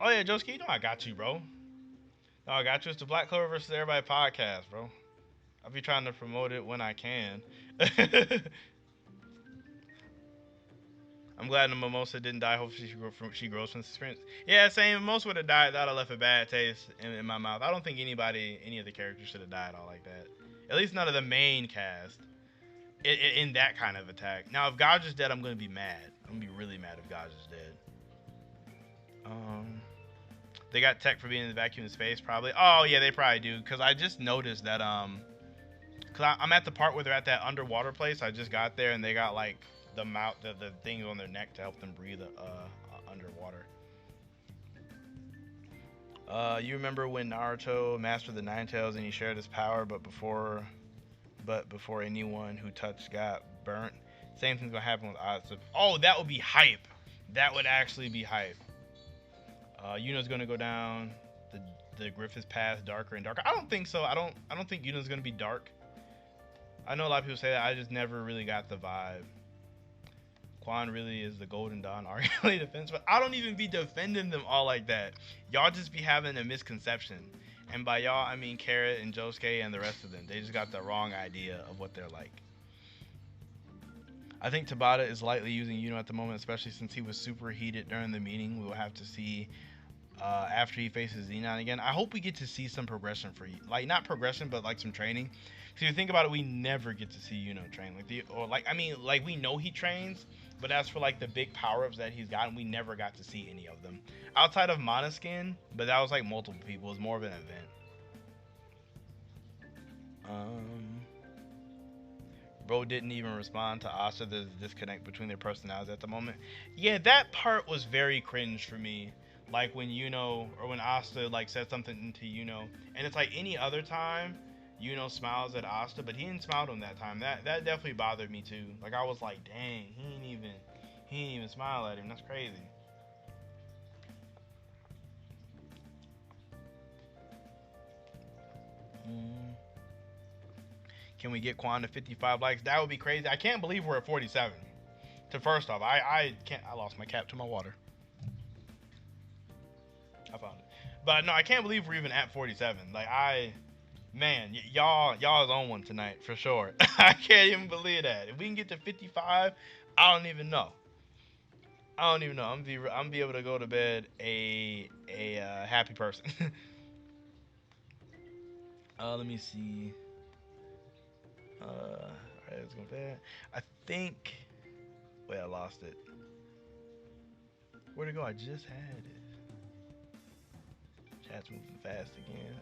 yeah, Josuke, I got you, bro. No, I got you. It's the Black Clover versus Everybody podcast, bro. I'll be trying to promote it when I can. I'm glad the Mimosa didn't die. Hopefully she grows from this experience. Yeah, same. Mimosa would have died. That would have left a bad taste in my mouth. I don't think any of the characters should have died all like that. At least none of the main cast in that kind of attack. Now, if Gaj is dead, I'm going to be mad. I'm going to be really mad if Gaj is dead. They got tech for being in the vacuum in space, probably. Oh, yeah, they probably do. Because I just noticed that, because I'm at the part where they're at that underwater place. I just got there, and they got, like, the things on their neck to help them breathe underwater. You remember when Naruto mastered the Nine Tails and he shared his power, but before anyone who touched got burnt? Same thing's gonna happen with Asta. Oh, that would be hype. That would actually be hype. Yuno's gonna go down. The Griffith's path darker and darker. I don't think so. I don't think Yuno's gonna be dark. I know a lot of people say that. I just never really got the vibe. Quan really is the Golden Dawn arguably defense, but I don't even be defending them all like that. Y'all just be having a misconception. And by y'all, I mean Carrot and Josuke and the rest of them. They just got the wrong idea of what they're like. I think Tabata is lightly using Yuno at the moment, especially since he was super heated during the meeting. We will have to see after he faces Xenon again. I hope we get to see some progression for you. Like, not progression, but like some training. Because if you think about it, we never get to see Yuno train. Like we know he trains, but as for like the big power-ups that he's gotten, we never got to see any of them. Outside of Monoskin, but that was like multiple people. It was more of an event. Bro didn't even respond to Asta. There's a disconnect between their personalities at the moment. Yeah, that part was very cringe for me. Like when or when Asta like said something to and it's like any other time, smiles at Asta, but he didn't smile to him that time. That definitely bothered me too. Like I was like, dang, he ain't even smile at him. That's crazy. Mm. Can we get Quan to 55 likes? That would be crazy. I can't believe we're at 47. To first off, I can't. I lost my cap to my water. I found it. But no, I can't believe we're even at 47. Like man, y'all is on one tonight for sure. I can't even believe that. If we can get to 55, I don't even know. I don't even know. I'm be able to go to bed a happy person. Let me see. Alright, let's go there. I think. Wait, I lost it. Where'd it go? I just had it. Chat's moving fast again.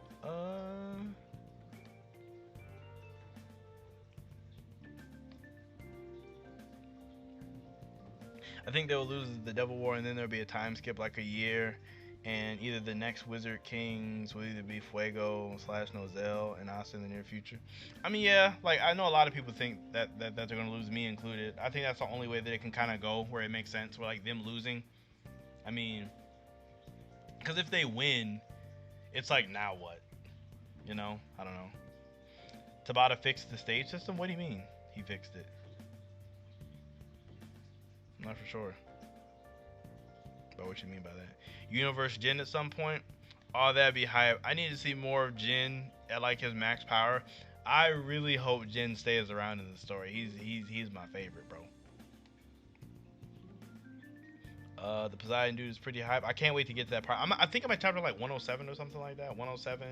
I think they'll lose the Devil War, and then there'll be a time skip like a year, and either the next Wizard Kings will either be Fuego / Nozel and Asta in the near future. I mean, yeah, like I know a lot of people think that they're gonna lose, me included. I think that's the only way that it can kind of go where it makes sense, where like them losing. I mean, because if they win, it's like now what? I don't know. Tabata fixed the stage system. What do you mean he fixed it? I'm not for sure. But what you mean by that? Universe Jin at some point? Oh, that'd be hype. I need to see more of Jin at like his max power. I really hope Jin stays around in the story. He's my favorite, bro. The Poseidon dude is pretty hype. I can't wait to get to that part. I think I'm at chapter like 107 or something like that. 107,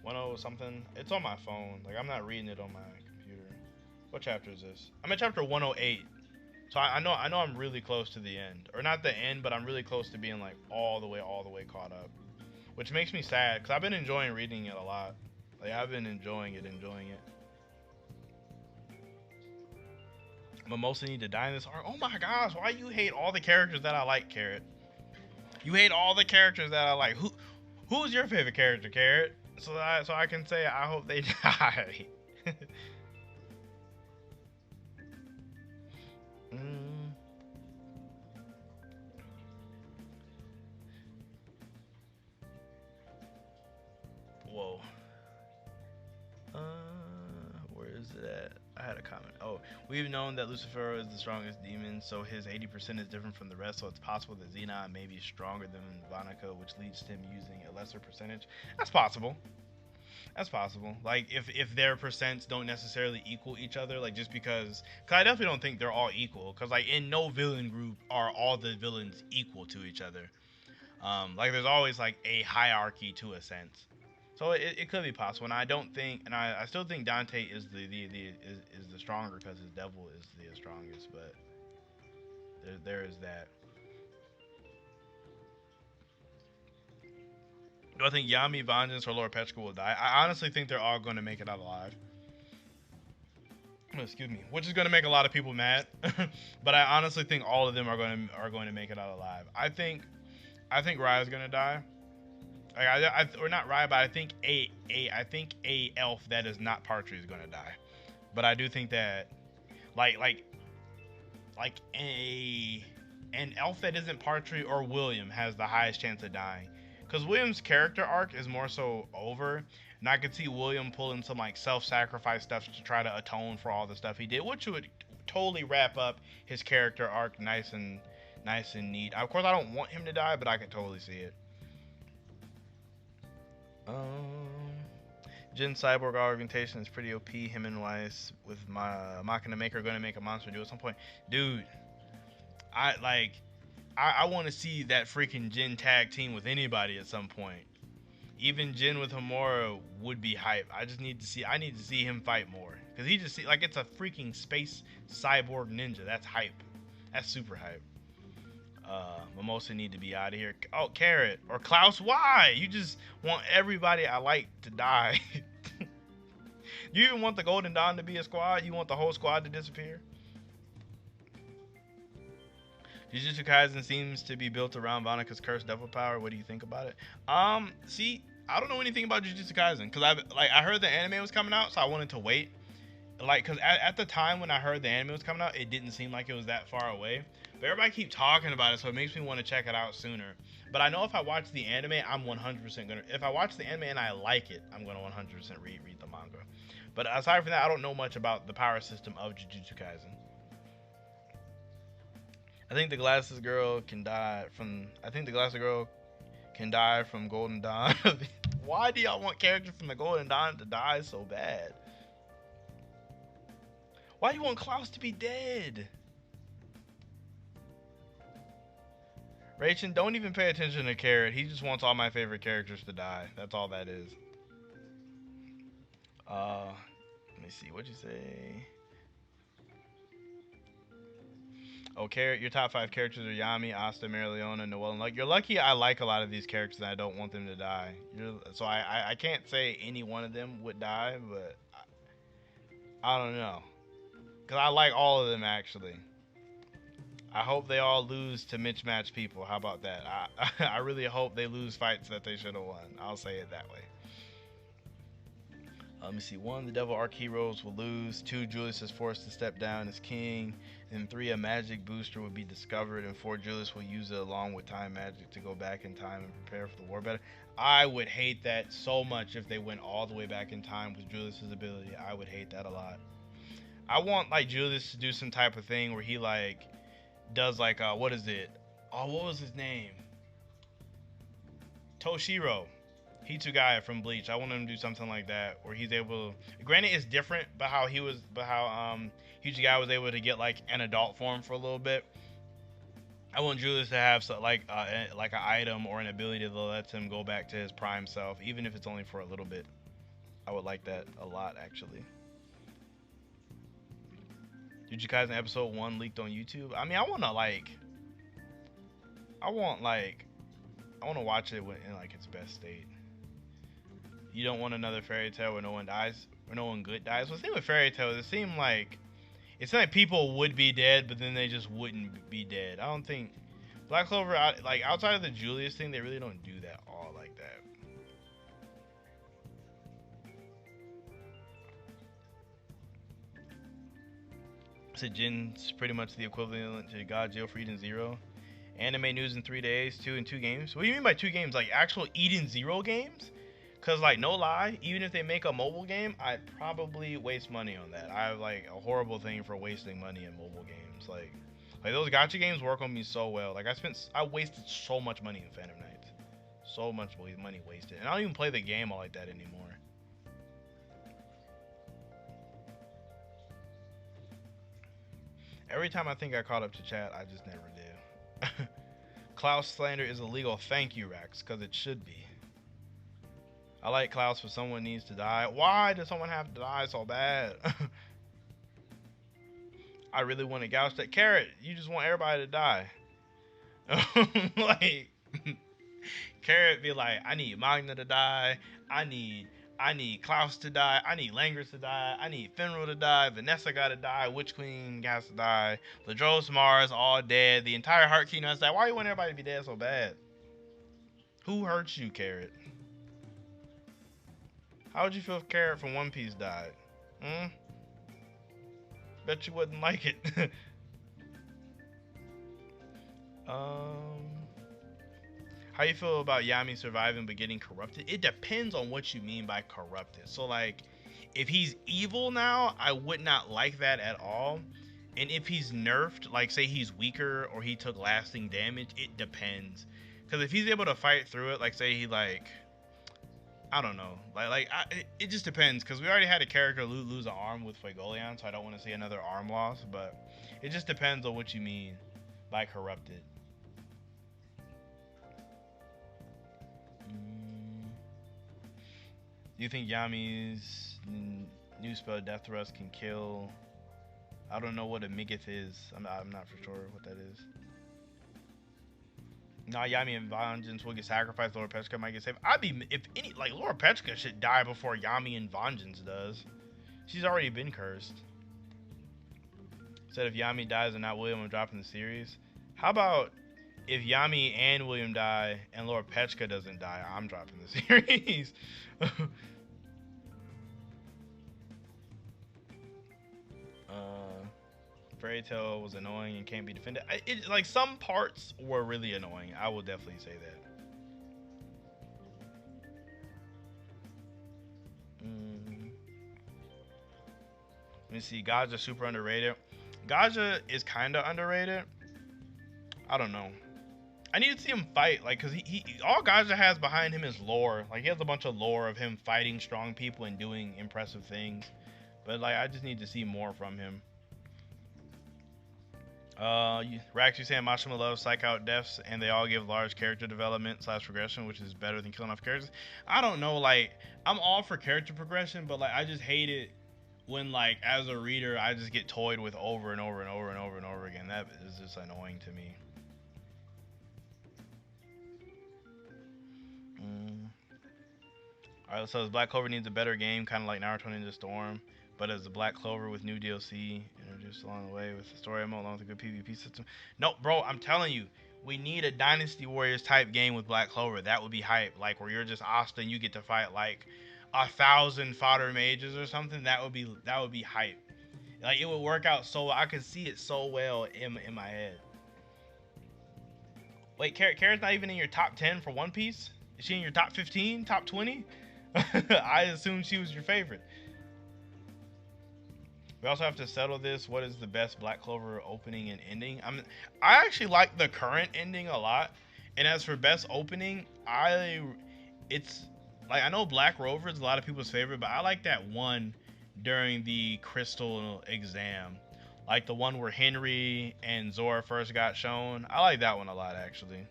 10 something. It's on my phone. Like I'm not reading it on my computer. What chapter is this? I'm at chapter 108. So I know I'm really close to the end, or not the end, but I'm really close to being like all the way caught up, which makes me sad because I've been enjoying reading it a lot. Like I've been enjoying it. Mimosa need to die in this arc. Oh my gosh, why you hate all the characters that I like, Carrot? You hate all the characters that I like. Who's your favorite character, Carrot? So I can say I hope they die. Whoa. Where is it at? I had a comment. Oh, we've known that Lucifero is the strongest demon, so his 80% is different from the rest, so it's possible that Xenon may be stronger than Vanica, which leads to him using a lesser percentage. That's possible. That's possible. Like, if their percents don't necessarily equal each other, like, just because I definitely don't think they're all equal, because, like, in no villain group are all the villains equal to each other. Like, there's always, like, a hierarchy to a sense. So it could be possible, and I don't think, and I still think Dante is the stronger because his devil is the strongest, but there is that. Do I think Yami, Vengeance, or Lord Petra will die? I honestly think they're all going to make it out alive. Excuse me, which is going to make a lot of people mad, but I honestly think all of them are going to make it out alive. I think Raya's going to die. Or not Raya, but I think a elf that is not Partry is going to die. But I do think that like an elf that isn't Partry or William has the highest chance of dying. Because William's character arc is more so over, and I could see William pulling some like self-sacrifice stuff to try to atone for all the stuff he did, which would totally wrap up his character arc nice and neat. Of course, I don't want him to die, but I could totally see it. Jin Cyborg augmentation is pretty OP. Him and Weiss with my Machina Maker going to make a monster duo at some point. Dude, I want to see that freaking Jin tag team with anybody at some point. Even Jin with Homura would be hype. I need to see him fight more. Because he just, like, it's a freaking space cyborg ninja. That's hype. That's super hype. Mimosa need to be out of here. Oh, Carrot. Or Klaus, why? You just want everybody I like to die. You even want the Golden Dawn to be a squad? You want the whole squad to disappear? Jujutsu Kaisen seems to be built around Vanaka's cursed devil power. What do you think about it? See, I don't know anything about Jujutsu Kaisen because I heard the anime was coming out, so I wanted to wait. Like, because at the time when I heard the anime was coming out, it didn't seem like it was that far away. But everybody keep talking about it, so it makes me want to check it out sooner. But I know if I watch the anime, I'm 100% gonna. If I watch the anime and I like it, I'm gonna 100% read the manga. But aside from that, I don't know much about the power system of Jujutsu Kaisen. I think the glasses girl can die from. I think the glasses girl can die from Golden Dawn. Why do y'all want characters from the Golden Dawn to die so bad? Why do you want Klaus to be dead? Rachin, don't even pay attention to Carrot. He just wants all my favorite characters to die. That's all that is. Let me see. What'd you say? Oh, Carrot, your top 5 characters are Yami, Asta, Marileona, Noelle, and Luck. You're lucky I like a lot of these characters and I don't want them to die. So I can't say any one of them would die, but I don't know. Because I like all of them, actually. I hope they all lose to mismatched people. How about that? I really hope they lose fights that they should have won. I'll say it that way. Let me see. 1, the Devil Arc heroes will lose. 2, Julius is forced to step down as king. And 3, a magic booster will be discovered. And 4, Julius will use it along with time magic to go back in time and prepare for the war better. I would hate that so much if they went all the way back in time with Julius's ability. I would hate that a lot. I want like Julius to do some type of thing where he like does like what is it? Oh, what was his name? Toshiro. Hitsugaya from Bleach. I want him to do something like that where he's able. Granted, it's different, but how Hitsugaya was able to get like an adult form for a little bit. I want Julius to have like an item or an ability that lets him go back to his prime self, even if it's only for a little bit. I would like that a lot, actually. Jujutsu Kaisen episode 1 leaked on YouTube. I mean, I want to watch it in like its best state. You don't want another fairy tale where no one dies, where no one good dies. Well, the thing with fairy tales, it seemed like people would be dead, but then they just wouldn't be dead. I don't think Black Clover, like outside of the Julius thing, they really don't do that all like that. So Jin's pretty much the equivalent to God Jail for Eden Zero. Anime news in 3 days, 2 in 2 games. What do you mean by 2 games? Like actual Eden Zero games? Cause like no lie, even if they make a mobile game, I'd probably waste money on that. I have like a horrible thing for wasting money in mobile games. Like those gacha games work on me so well. Like I wasted so much money in Phantom Knights. So much money wasted. And I don't even play the game all like that anymore. Every time I think I caught up to chat, I just never do. Klaus slander is illegal. Thank you, Rex, because it should be. I like Klaus, but someone needs to die. Why does someone have to die so bad? I really want to gouge that carrot. You just want everybody to die. Like, Carrot be like, I need Magna to die. I need Klaus to die. I need Langris to die. I need Finral to die. Vanessa gotta die. Witch Queen has to die. Ladros Mars all dead. The entire Heart Kingdom has to die. Why you want everybody to be dead so bad? Who hurt you, Carrot? How would you feel if Carrot from One Piece died? Bet you wouldn't like it. How you feel about Yami surviving but getting corrupted? It depends on what you mean by corrupted. So like, if he's evil now, I would not like that at all. And if he's nerfed, like say he's weaker or he took lasting damage, it depends. Because if he's able to fight through it, like say he like, I don't know, it just depends. Because we already had a character lose an arm with Fuegoleon, so I don't want to see another arm loss. But it just depends on what you mean by corrupted. Do you think Yami's new spell Death Thrust can kill? I don't know what a Migith is. I'm not for sure what that is. Nah, Yami and Vengeance will get sacrificed. Lord Petra might get saved. If any, like Lord Petra should die before Yami and Vengeance does. She's already been cursed. Said if Yami dies and not William, I'm dropping the series. How about if Yami and William die and Lord Pechka doesn't die, I'm dropping the series. Fairy Tail was annoying and can't be defended. Like some parts were really annoying. I will definitely say that. Let me see. Gaja super underrated. Gaja is kind of underrated. I don't know. I need to see him fight, like, cause he all Gaja has behind him is lore. Like he has a bunch of lore of him fighting strong people and doing impressive things. But like I just need to see more from him. Rax, you saying Mashima loves psych out deaths and they all give large character development / progression, which is better than killing off characters. I don't know, like I'm all for character progression, but like I just hate it when like as a reader I just get toyed with over and over and over and over and over again. That is just annoying to me. Alright, so Black Clover needs a better game, kind of like Naruto Ninja Storm, but as the Black Clover with new DLC introduced along the way with the story mode along with a good PvP system. No, bro, I'm telling you, we need a Dynasty Warriors type game with Black Clover. That would be hype. Like where you're just Asta and you get to fight like 1,000 fodder mages or something. That would be hype. Like it would work out so I could see it so well in my head. Wait, Kara's not even in your top 10 for One Piece? Is she in your top 15, top 20? I assumed she was your favorite. We also have to settle this. What is the best Black Clover opening and ending? I actually like the current ending a lot. And as for best opening, it's like I know Black Rover is a lot of people's favorite, but I like that one during the Crystal exam. Like the one where Henry and Zora first got shown. I like that one a lot actually.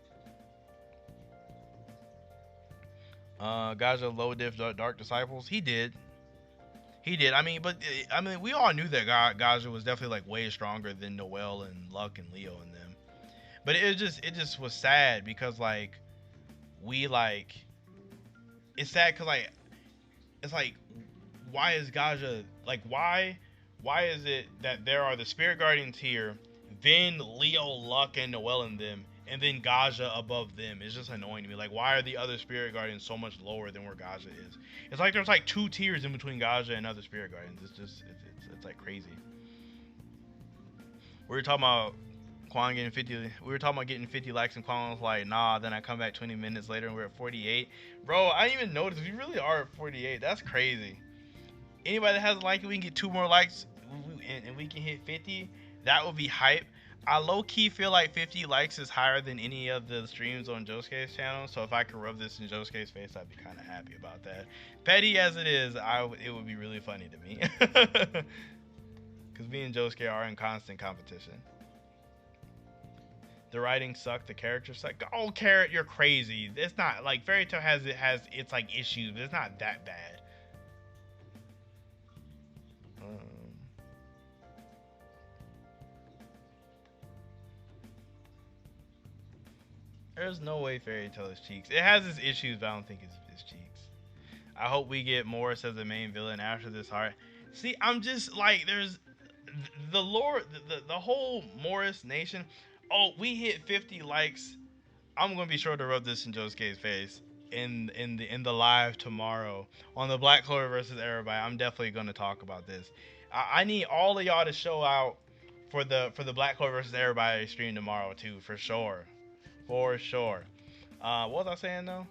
Gaja low diff Dark Disciples. He did. I mean, but we all knew that Gaja was definitely like way stronger than Noelle and Luck and Leo and them. But it just was sad because like we like it's sad because like it's like why is Gaja like why is it that there are the Spirit Guardians here, then Leo, Luck, and Noelle and them, and then Gaja above them? It's just annoying to me. Like, why are the other Spirit Guardians so much lower than where Gaja is? It's like there's like 2 tiers in between Gaja and other Spirit Guardians. It's just it's like crazy. We were talking about Quan getting 50. We were talking about getting 50 likes, and Quan was like, nah. Then I come back 20 minutes later and we're at 48. Bro, I didn't even notice. We really are at 48. That's crazy. Anybody that hasn't liked it, we can get 2 more likes and we can hit 50. That would be hype. I low-key feel like 50 likes is higher than any of the streams on Josuke's channel, so if I could rub this in Josuke's face, I'd be kind of happy about that. Petty as it is, it would be really funny to me. Because me and Josuke are in constant competition. The writing sucked, the characters suck. Oh, Carrot, you're crazy. It's not, like, Fairy Tail has its, like, issues, but it's not that bad. There's no way Fairy Tail is Cheeks. It has its issues, but I don't think it's Cheeks. I hope we get Morris as the main villain after this arc. See, I'm just like, there's the lore, the whole Morris nation. Oh, we hit 50 likes. I'm gonna be sure to rub this in Josuke's face in the live tomorrow on the Black Clover versus everybody. I'm definitely gonna talk about this. I need all of y'all to show out for the Black Clover versus everybody stream tomorrow too, for sure. For sure. What was I saying though?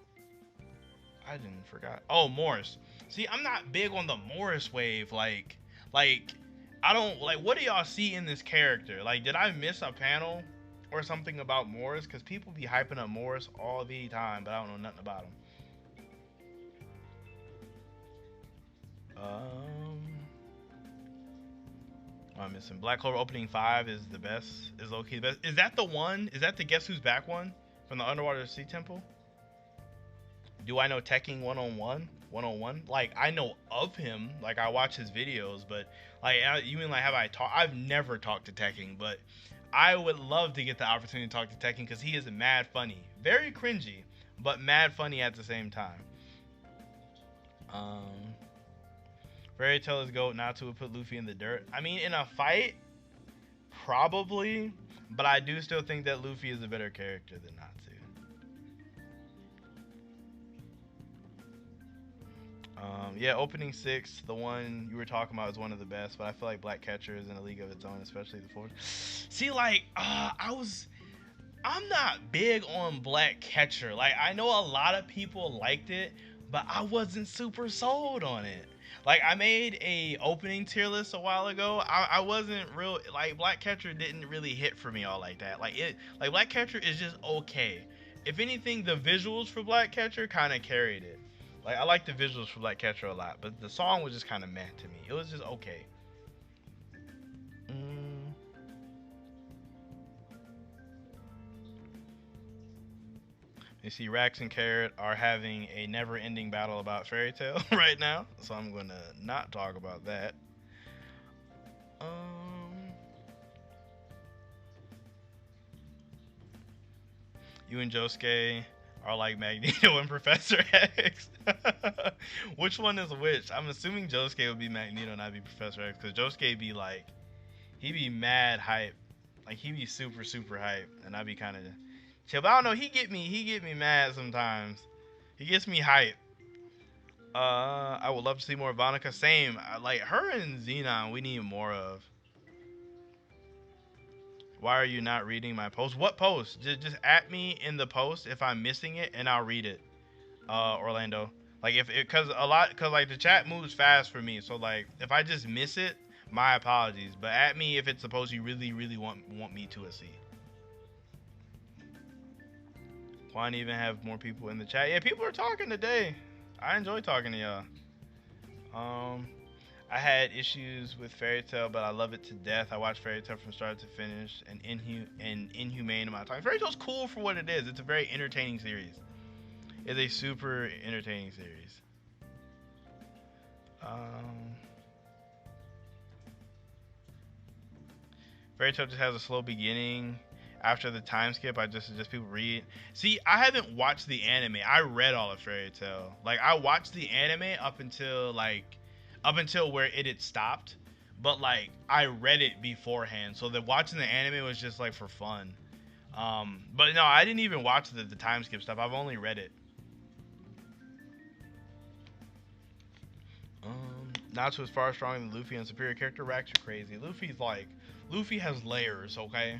I didn't forgot. Oh, Morris. See, I'm not big on the Morris wave. Like I don't like. What do y'all see in this character? Like, did I miss a panel or something about Morris? Because people be hyping up Morris all the time, but I don't know nothing about him. I'm missing. Black Clover opening 5 is the best. Is low-key the best. Is that the one? Is that the Guess Who's Back one from the Underwater Sea Temple? Do I know Tekking 101? Like, I know of him. Like, I watch his videos, but like, you mean like have I talked? I've never talked to Tekking, but I would love to get the opportunity to talk to Tekking because he is mad funny, very cringy, but mad funny at the same time. Fairy Tail is GOAT. Natsu would put Luffy in the dirt. I mean, in a fight, probably, but I do still think that Luffy is a better character than Natsu. Yeah, opening 6, the one you were talking about, is one of the best, but I feel like Black Catcher is in a league of its own, especially the fourth. See, like, I'm not big on Black Catcher. Like, I know a lot of people liked it, but I wasn't super sold on it. Like, I made a opening tier list a while ago. I wasn't real, like, Black Catcher didn't really hit for me all like that. Like Black Catcher is just okay. If anything, the visuals for Black Catcher kind of carried it. Like, I like the visuals for Black Catcher a lot, but the song was just kind of meh to me. It was just okay. You see, Rax and Carrot are having a never-ending battle about Fairy Tail right now, so I'm gonna not talk about that. You and Josuke are like Magneto and Professor X. Which one is which? I'm assuming Josuke would be Magneto and I'd be Professor X, because Josuke be like, he'd be mad hype. Like, he'd be super, super hype, and I'd be kind of chill. But I don't know, he get me mad sometimes. He gets me hype. I would love to see more Ivanica. Same. Like, her and Xenon, we need more of. Why are you not reading my post? What post? Just at me in the post if I'm missing it, and I'll read it. Orlando. Like, cause like the chat moves fast for me. So like, if I just miss it, my apologies. But at me if it's supposed you really, really want me to see. Quan even have more people in the chat. Yeah, people are talking today. I enjoy talking to y'all. I had issues with Fairy Tail, but I love it to death. I watched Fairy Tail from start to finish, an inhumane amount of time. Fairy Tail's cool for what it is. It's a very entertaining series. It's a super entertaining series. Fairy Tail just has a slow beginning. After the time skip, I just suggest people read. See, I haven't watched the anime. I read all of Fairy Tail. Like, I watched the anime up until where it had stopped, but like I read it beforehand, so that watching the anime was just like for fun. But no, I didn't even watch the time skip stuff. I've only read it. Natsu is far stronger than Luffy and superior character. Rax are crazy. Luffy has layers, okay?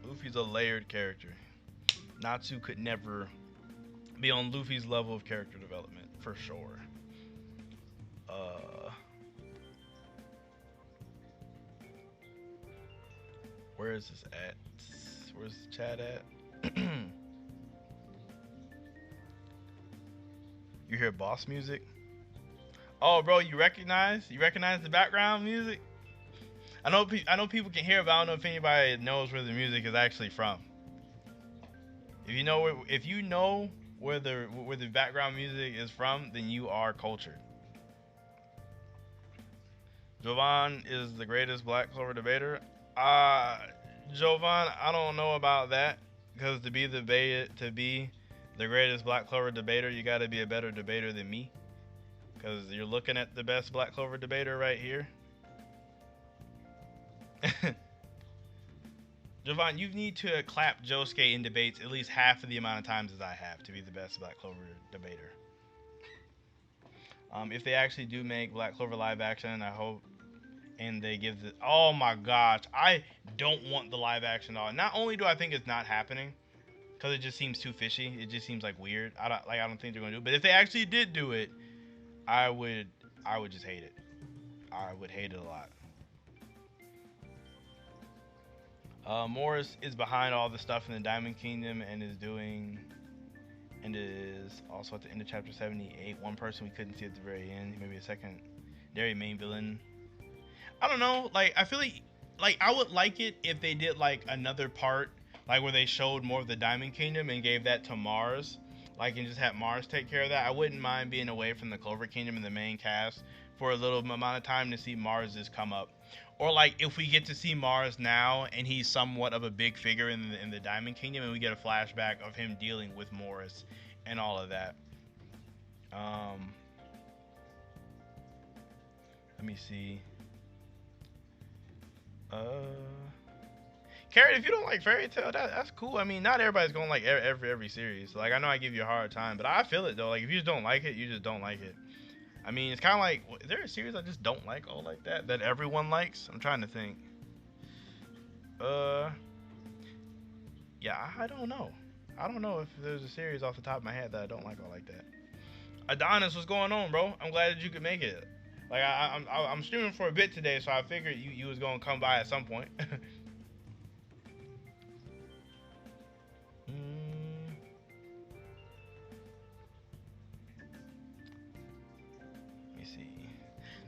Luffy's a layered character. Natsu could never be on Luffy's level of character development, for sure. Where is this at? Where's the chat at? You hear boss music? Oh, bro, you recognize the background music? I know people can hear it, but I don't know if anybody knows where the music is actually from. If you know where the background music is from, then you are cultured. Jovan is the greatest Black Clover debater. Jovan, I don't know about that, because to be the greatest Black Clover debater, you got to be a better debater than me, because you're looking at the best Black Clover debater right here. Jovan, you need to clap Josuke in debates at least half of the amount of times as I have to be the best Black Clover debater. If they actually do make Black Clover live action, I hope, and they give the... Oh my gosh, I don't want the live action at all. Not only do I think it's not happening, because it just seems too fishy. It just seems like weird. I don't think they're going to do it. But if they actually did do it, I would just hate it. I would hate it a lot. Morris is behind all the stuff in the Diamond Kingdom and is also at the end of chapter 78. One person we couldn't see at the very end. Maybe a secondary main villain. I don't know. Like, I feel like I would like it if they did like another part, like where they showed more of the Diamond Kingdom and gave that to Mars, like, and just had Mars take care of that. I wouldn't mind being away from the Clover Kingdom and the main cast for a little amount of time to see Mars just come up. Or like if we get to see Mars now and he's somewhat of a big figure in the Diamond Kingdom, and we get a flashback of him dealing with Morris and all of that. Um, let me see. Carrot, if you don't like Fairy Tail, that's cool. I mean, not everybody's gonna like every series. Like, I know I give you a hard time, but I feel it though. Like, if you just don't like it, you just don't like it. I mean, it's kind of like, is there a series I just don't like all like that everyone likes? I'm trying to think. Uh, yeah, I don't know. I don't know if there's a series off the top of my head that I don't like all like that. Adonis, what's going on, bro? I'm glad that you could make it. Like, I'm streaming for a bit today, so I figured you was gonna come by at some point. Let me see.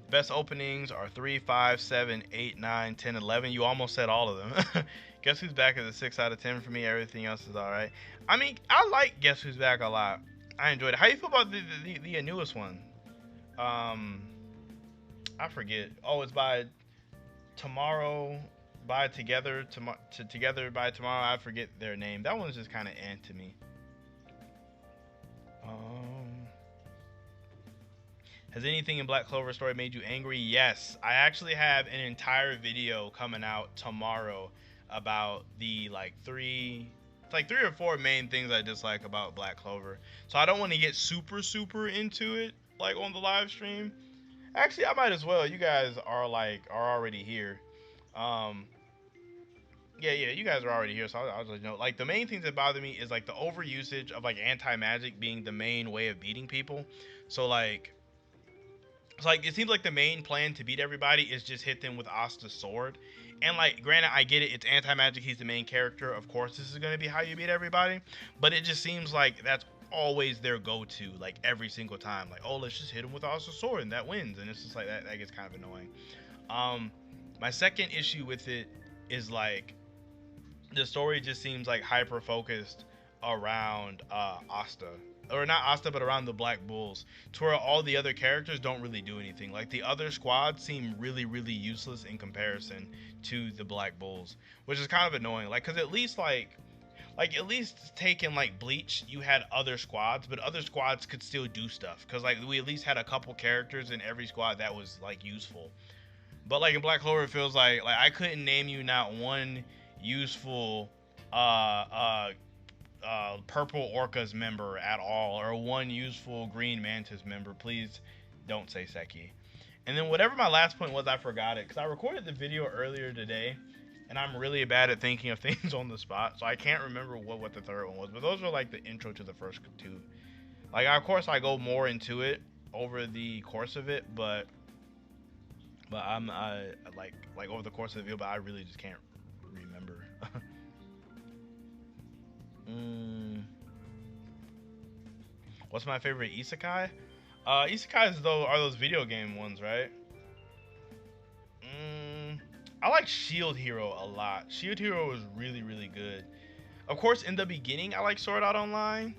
Best openings are 3, 5, 7, 8, 9, 10, 11. You almost said all of them. Guess Who's Back is a 6 out of 10 for me. Everything else is alright. I mean, I like Guess Who's Back a lot. I enjoyed it. How you feel about the newest one? I forget. Oh, it's by Tomorrow by Together Together by Tomorrow. I forget their name. That one's just kind of to me. Has anything in Black Clover story made you angry? Yes. I actually have an entire video coming out tomorrow about the three or four main things I dislike about Black Clover. So I don't want to get super into it like on the live stream. Actually, I might as well. You guys are already here. Yeah, you guys are already here, so I'll just let you know. Like, the main things that bother me is like the overusage of like anti-magic being the main way of beating people. So like, it's like it seems like the main plan to beat everybody is just hit them with Asta's sword. And like, granted, I get it, it's anti-magic, he's the main character. Of course, this is gonna be how you beat everybody. But it just seems like that's always their go-to, like every single time. Like, oh, let's just hit him with Asta's sword and that wins. And it's just like that gets kind of annoying. My second issue with it is like the story just seems like hyper focused around Asta, or not Asta, but around the Black Bulls, to where all the other characters don't really do anything. Like, the other squads seem really useless in comparison to the Black Bulls, which is kind of annoying. Like, because at least at least taking like Bleach, you had other squads, but other squads could still do stuff, because like we at least had a couple characters in every squad that was like useful. But like in Black Clover, it feels like I couldn't name you not one useful Purple Orca's member at all, or one useful Green Mantis member. Please don't say Seki. And then whatever my last point was, I forgot it, because I recorded the video earlier today, and I'm really bad at thinking of things on the spot, so I can't remember what the third one was. But those were like the intro to the first two. Like, of course, I go more into it over the course of it, but I like over the course of the video, but I really just can't remember. What's my favorite isekai? Isekais though are those video game ones, right? I like Shield Hero a lot. Shield Hero is really good. Of course, in the beginning, I like Sword Art Online,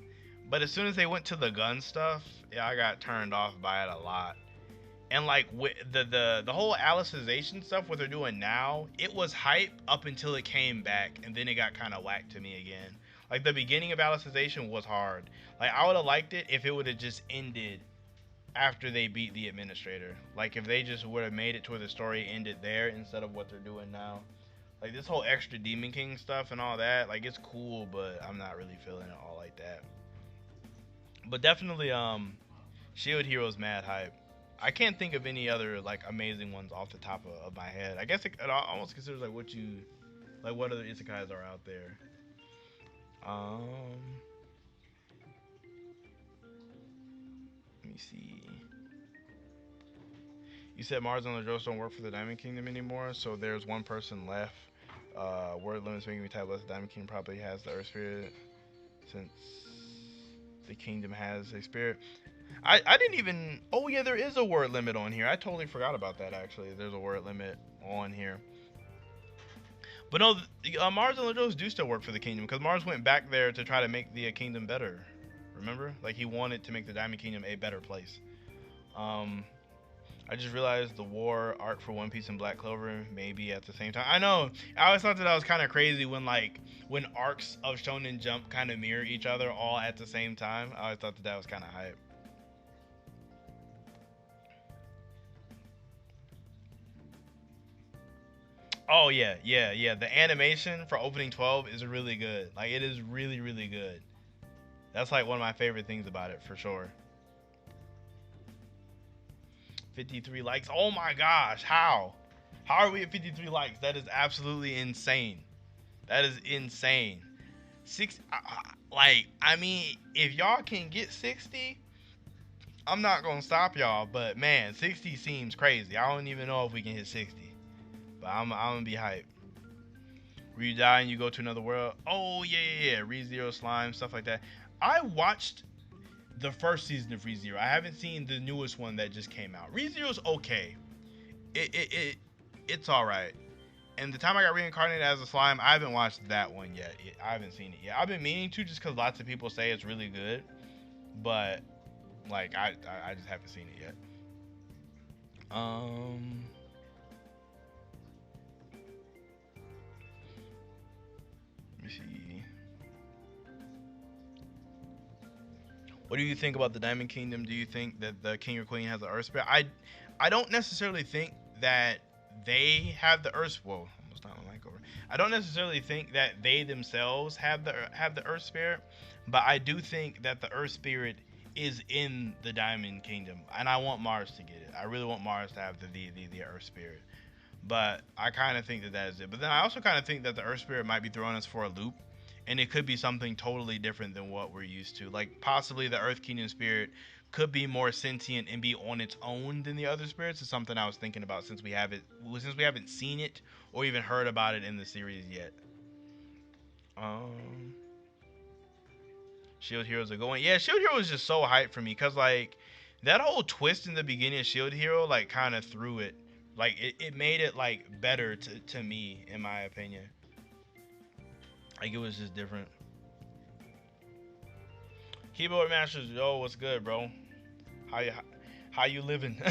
but as soon as they went to the gun stuff, yeah, I got turned off by it a lot. And like with the whole Alicization stuff, what they're doing now, it was hype up until it came back, and then it got kind of whack to me again. Like, the beginning of Alicization was hard. Like, I would have liked it if it would have just ended after they beat the administrator. Like, if they just would have made it to where the story ended there instead of what they're doing now. Like, this whole extra Demon King stuff and all that, like, it's cool, but I'm not really feeling it all like that. But definitely, Shield Hero's mad hype. I can't think of any other like amazing ones off the top of my head. I guess it almost considers like what other isekais are out there. Let me see. You said Mars and Ladros don't work for the Diamond Kingdom anymore, so there's one person left. Word limits making me type less. The Diamond Kingdom probably has the Earth Spirit, since the kingdom has a spirit. I didn't even... Oh yeah, there is a word limit on here. I totally forgot about that, actually. There's a word limit on here. But no, Mars and Ladros do still work for the kingdom, because Mars went back there to try to make the kingdom better. Remember? Like, he wanted to make the Diamond Kingdom a better place. I I just realized the war arc for One Piece and Black Clover may be at the same time. I know. I always thought that was kind of crazy when when arcs of Shonen Jump kind of mirror each other all at the same time. I always thought that was kind of hype. Oh yeah, yeah, yeah. The animation for opening 12 is really good. Like it is really, really good. That's like one of my favorite things about it for sure. 53 likes. Oh my gosh, how? How are we at 53 likes? That is absolutely insane. That is insane. Six, like I mean, if y'all can get 60, I'm not gonna stop y'all. But man, 60 seems crazy. I don't even know if we can hit 60. But I'm gonna be hyped. Where you die and you go to another world. Oh yeah, yeah, yeah. ReZero slime stuff like that. I watched the first season of ReZero. I haven't seen the newest one that just came out. ReZero's okay. It's all right. And the time I got reincarnated as a slime, I haven't watched that one yet. I haven't seen it yet. I've been meaning to just because lots of people say it's really good, but like I just haven't seen it yet. Um, let me see. What do you think about the Diamond Kingdom? Do you think that the king or queen has the Earth Spirit? I don't necessarily think that they have the Earth. Whoa, almost not my mic over. I don't necessarily think that they themselves have the Earth Spirit, but I do think that the Earth Spirit is in the Diamond Kingdom, and I want Mars to get it. I really want Mars to have the Earth Spirit, but I kind of think that that is it. But then I also kind of think that the Earth Spirit might be throwing us for a loop, and it could be something totally different than what we're used to. Like possibly the Earth Kingdom Spirit could be more sentient and be on its own than the other spirits. Is something I was thinking about since we haven't seen it or even heard about it in the series yet. Um, Shield Heroes are going. Yeah, Shield Hero was just so hyped for me because like that whole twist in the beginning of Shield Hero like kind of threw it. Like it made it like better to me in my opinion. Like it was just different. Keyboard Masters, yo, what's good, bro? How you how you living?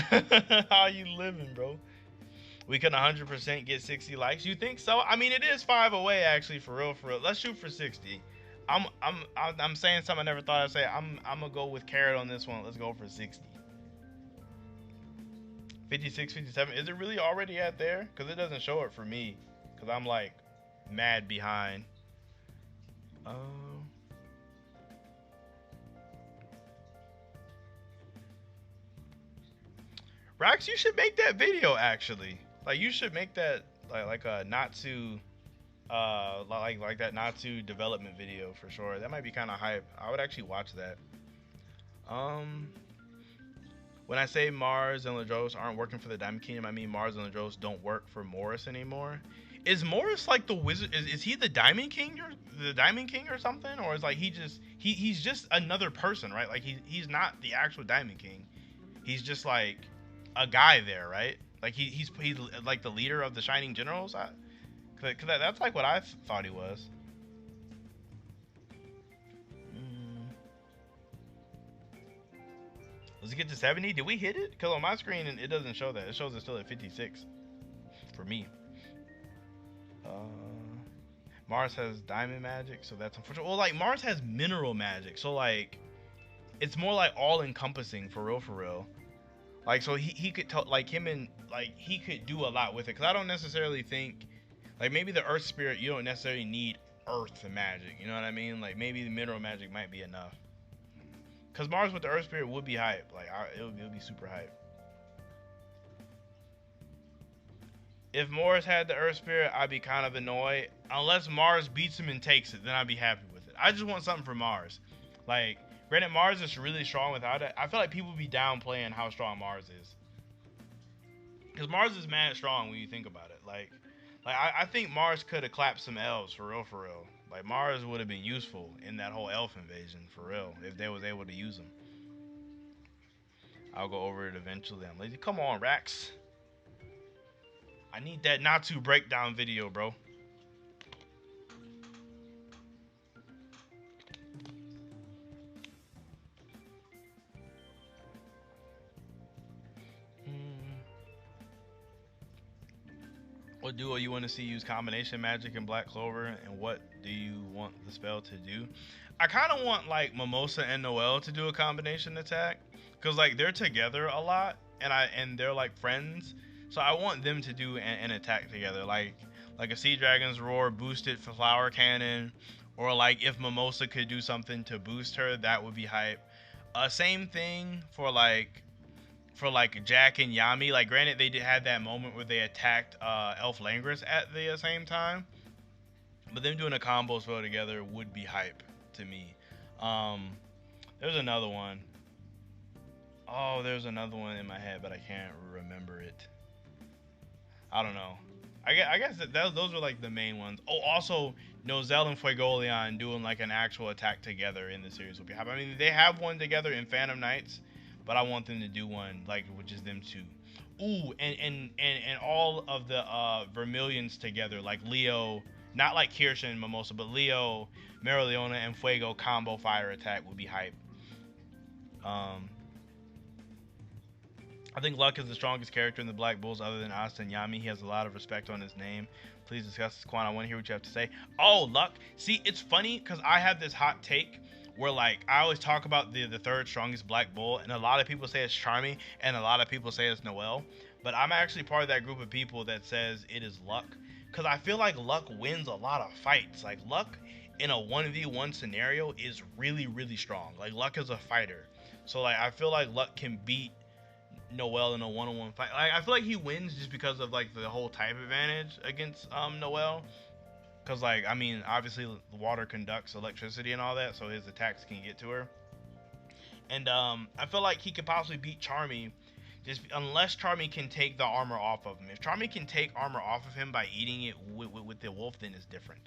How you living, bro? We can 100% get 60 likes. You think so? I mean, it is 5 away actually, for real, for real. Let's shoot for 60. I'm saying something I never thought I'd say. I'm gonna go with Carrot on this one. Let's go for 60. 56, 57. Is it really already at there? Because it doesn't show it for me. Because I'm like mad behind. Um. Rax, you should make that video actually. Like you should make that like a Natsu like that Natsu development video for sure. That might be kind of hype. I would actually watch that. Um when I say Mars and Ladros aren't working for the Diamond Kingdom, I mean Mars and Ladros don't work for Morris anymore. Is Morris like the wizard? Is he the Diamond King or something? Or is like he's just another person, right? Like he's not the actual Diamond King. He's just like a guy there, right? Like he's like the leader of the Shining Generals. Cause that's like what I thought he was. Mm. Let's get to 70. Did we hit it? Cause on my screen it doesn't show that. It shows it's still at 56 for me. Mars has diamond magic, so that's unfortunate. Well, like Mars has mineral magic, so like it's more like all encompassing for real, for real. Like so he could like him and like he could do a lot with it. Cause I don't necessarily think like maybe the Earth Spirit you don't necessarily need Earth magic. You know what I mean? Like maybe the mineral magic might be enough. Cause Mars with the Earth Spirit would be hype. Like it would be super hype. If Mars had the Earth Spirit, I'd be kind of annoyed. Unless Mars beats him and takes it, then I'd be happy with it. I just want something for Mars. Like, granted, Mars is really strong without it. I feel like people would be downplaying how strong Mars is. Because Mars is mad strong when you think about it. I think Mars could have clapped some elves for real, for real. Like, Mars would have been useful in that whole elf invasion, for real, if they was able to use them. I'll go over it eventually. I'm lazy. Come on, Rax. I need that Natsu breakdown video, bro. What duo you want to see use combination magic in Black Clover, and what do you want the spell to do? I kind of want like Mimosa and Noelle to do a combination attack, cause like they're together a lot, and they're like friends, so I want them to do an attack together, like a Sea Dragon's Roar boosted for Flower Cannon, or like if Mimosa could do something to boost her, that would be hype. Same thing for like Jack and Yami. Like, granted, they had that moment where they attacked Elf Langris at the same time, but them doing a combo spell together would be hype to me. Um, there's another one. Oh, there's another one in my head, but I can't remember it. I don't know. I guess those are like the main ones. Oh, also Nozel and Fuegoleon doing like an actual attack together in the series would be hype. I mean, they have one together in Phantom Knights, but I want them to do one like with just them two. Ooh, and all of the Vermilions together, like Leo, not like Kirsha and Mimosa, but Leo, Marileona, and Fuego combo fire attack would be hype. Um, I think Luck is the strongest character in the Black Bulls other than Asta and Yami. He has a lot of respect on his name. Please discuss this, Quan. I want to hear what you have to say. Oh, Luck. See, it's funny because I have this hot take where, like, I always talk about the third strongest Black Bull, and a lot of people say it's Charmy, and a lot of people say it's Noelle. But I'm actually part of that group of people that says it is Luck, because I feel like Luck wins a lot of fights. Like, Luck in a 1v1 scenario is really, really strong. Like, Luck is a fighter. So, like, I feel like Luck can beat Noelle in a one-on-one fight. Like, I feel like he wins just because of like the whole type advantage against Noelle. Cause like, I mean, obviously water conducts electricity and all that, so his attacks can get to her. And I feel like he could possibly beat Charmy, just unless Charmy can take the armor off of him. If Charmy can take armor off of him by eating it with the wolf, then it's different.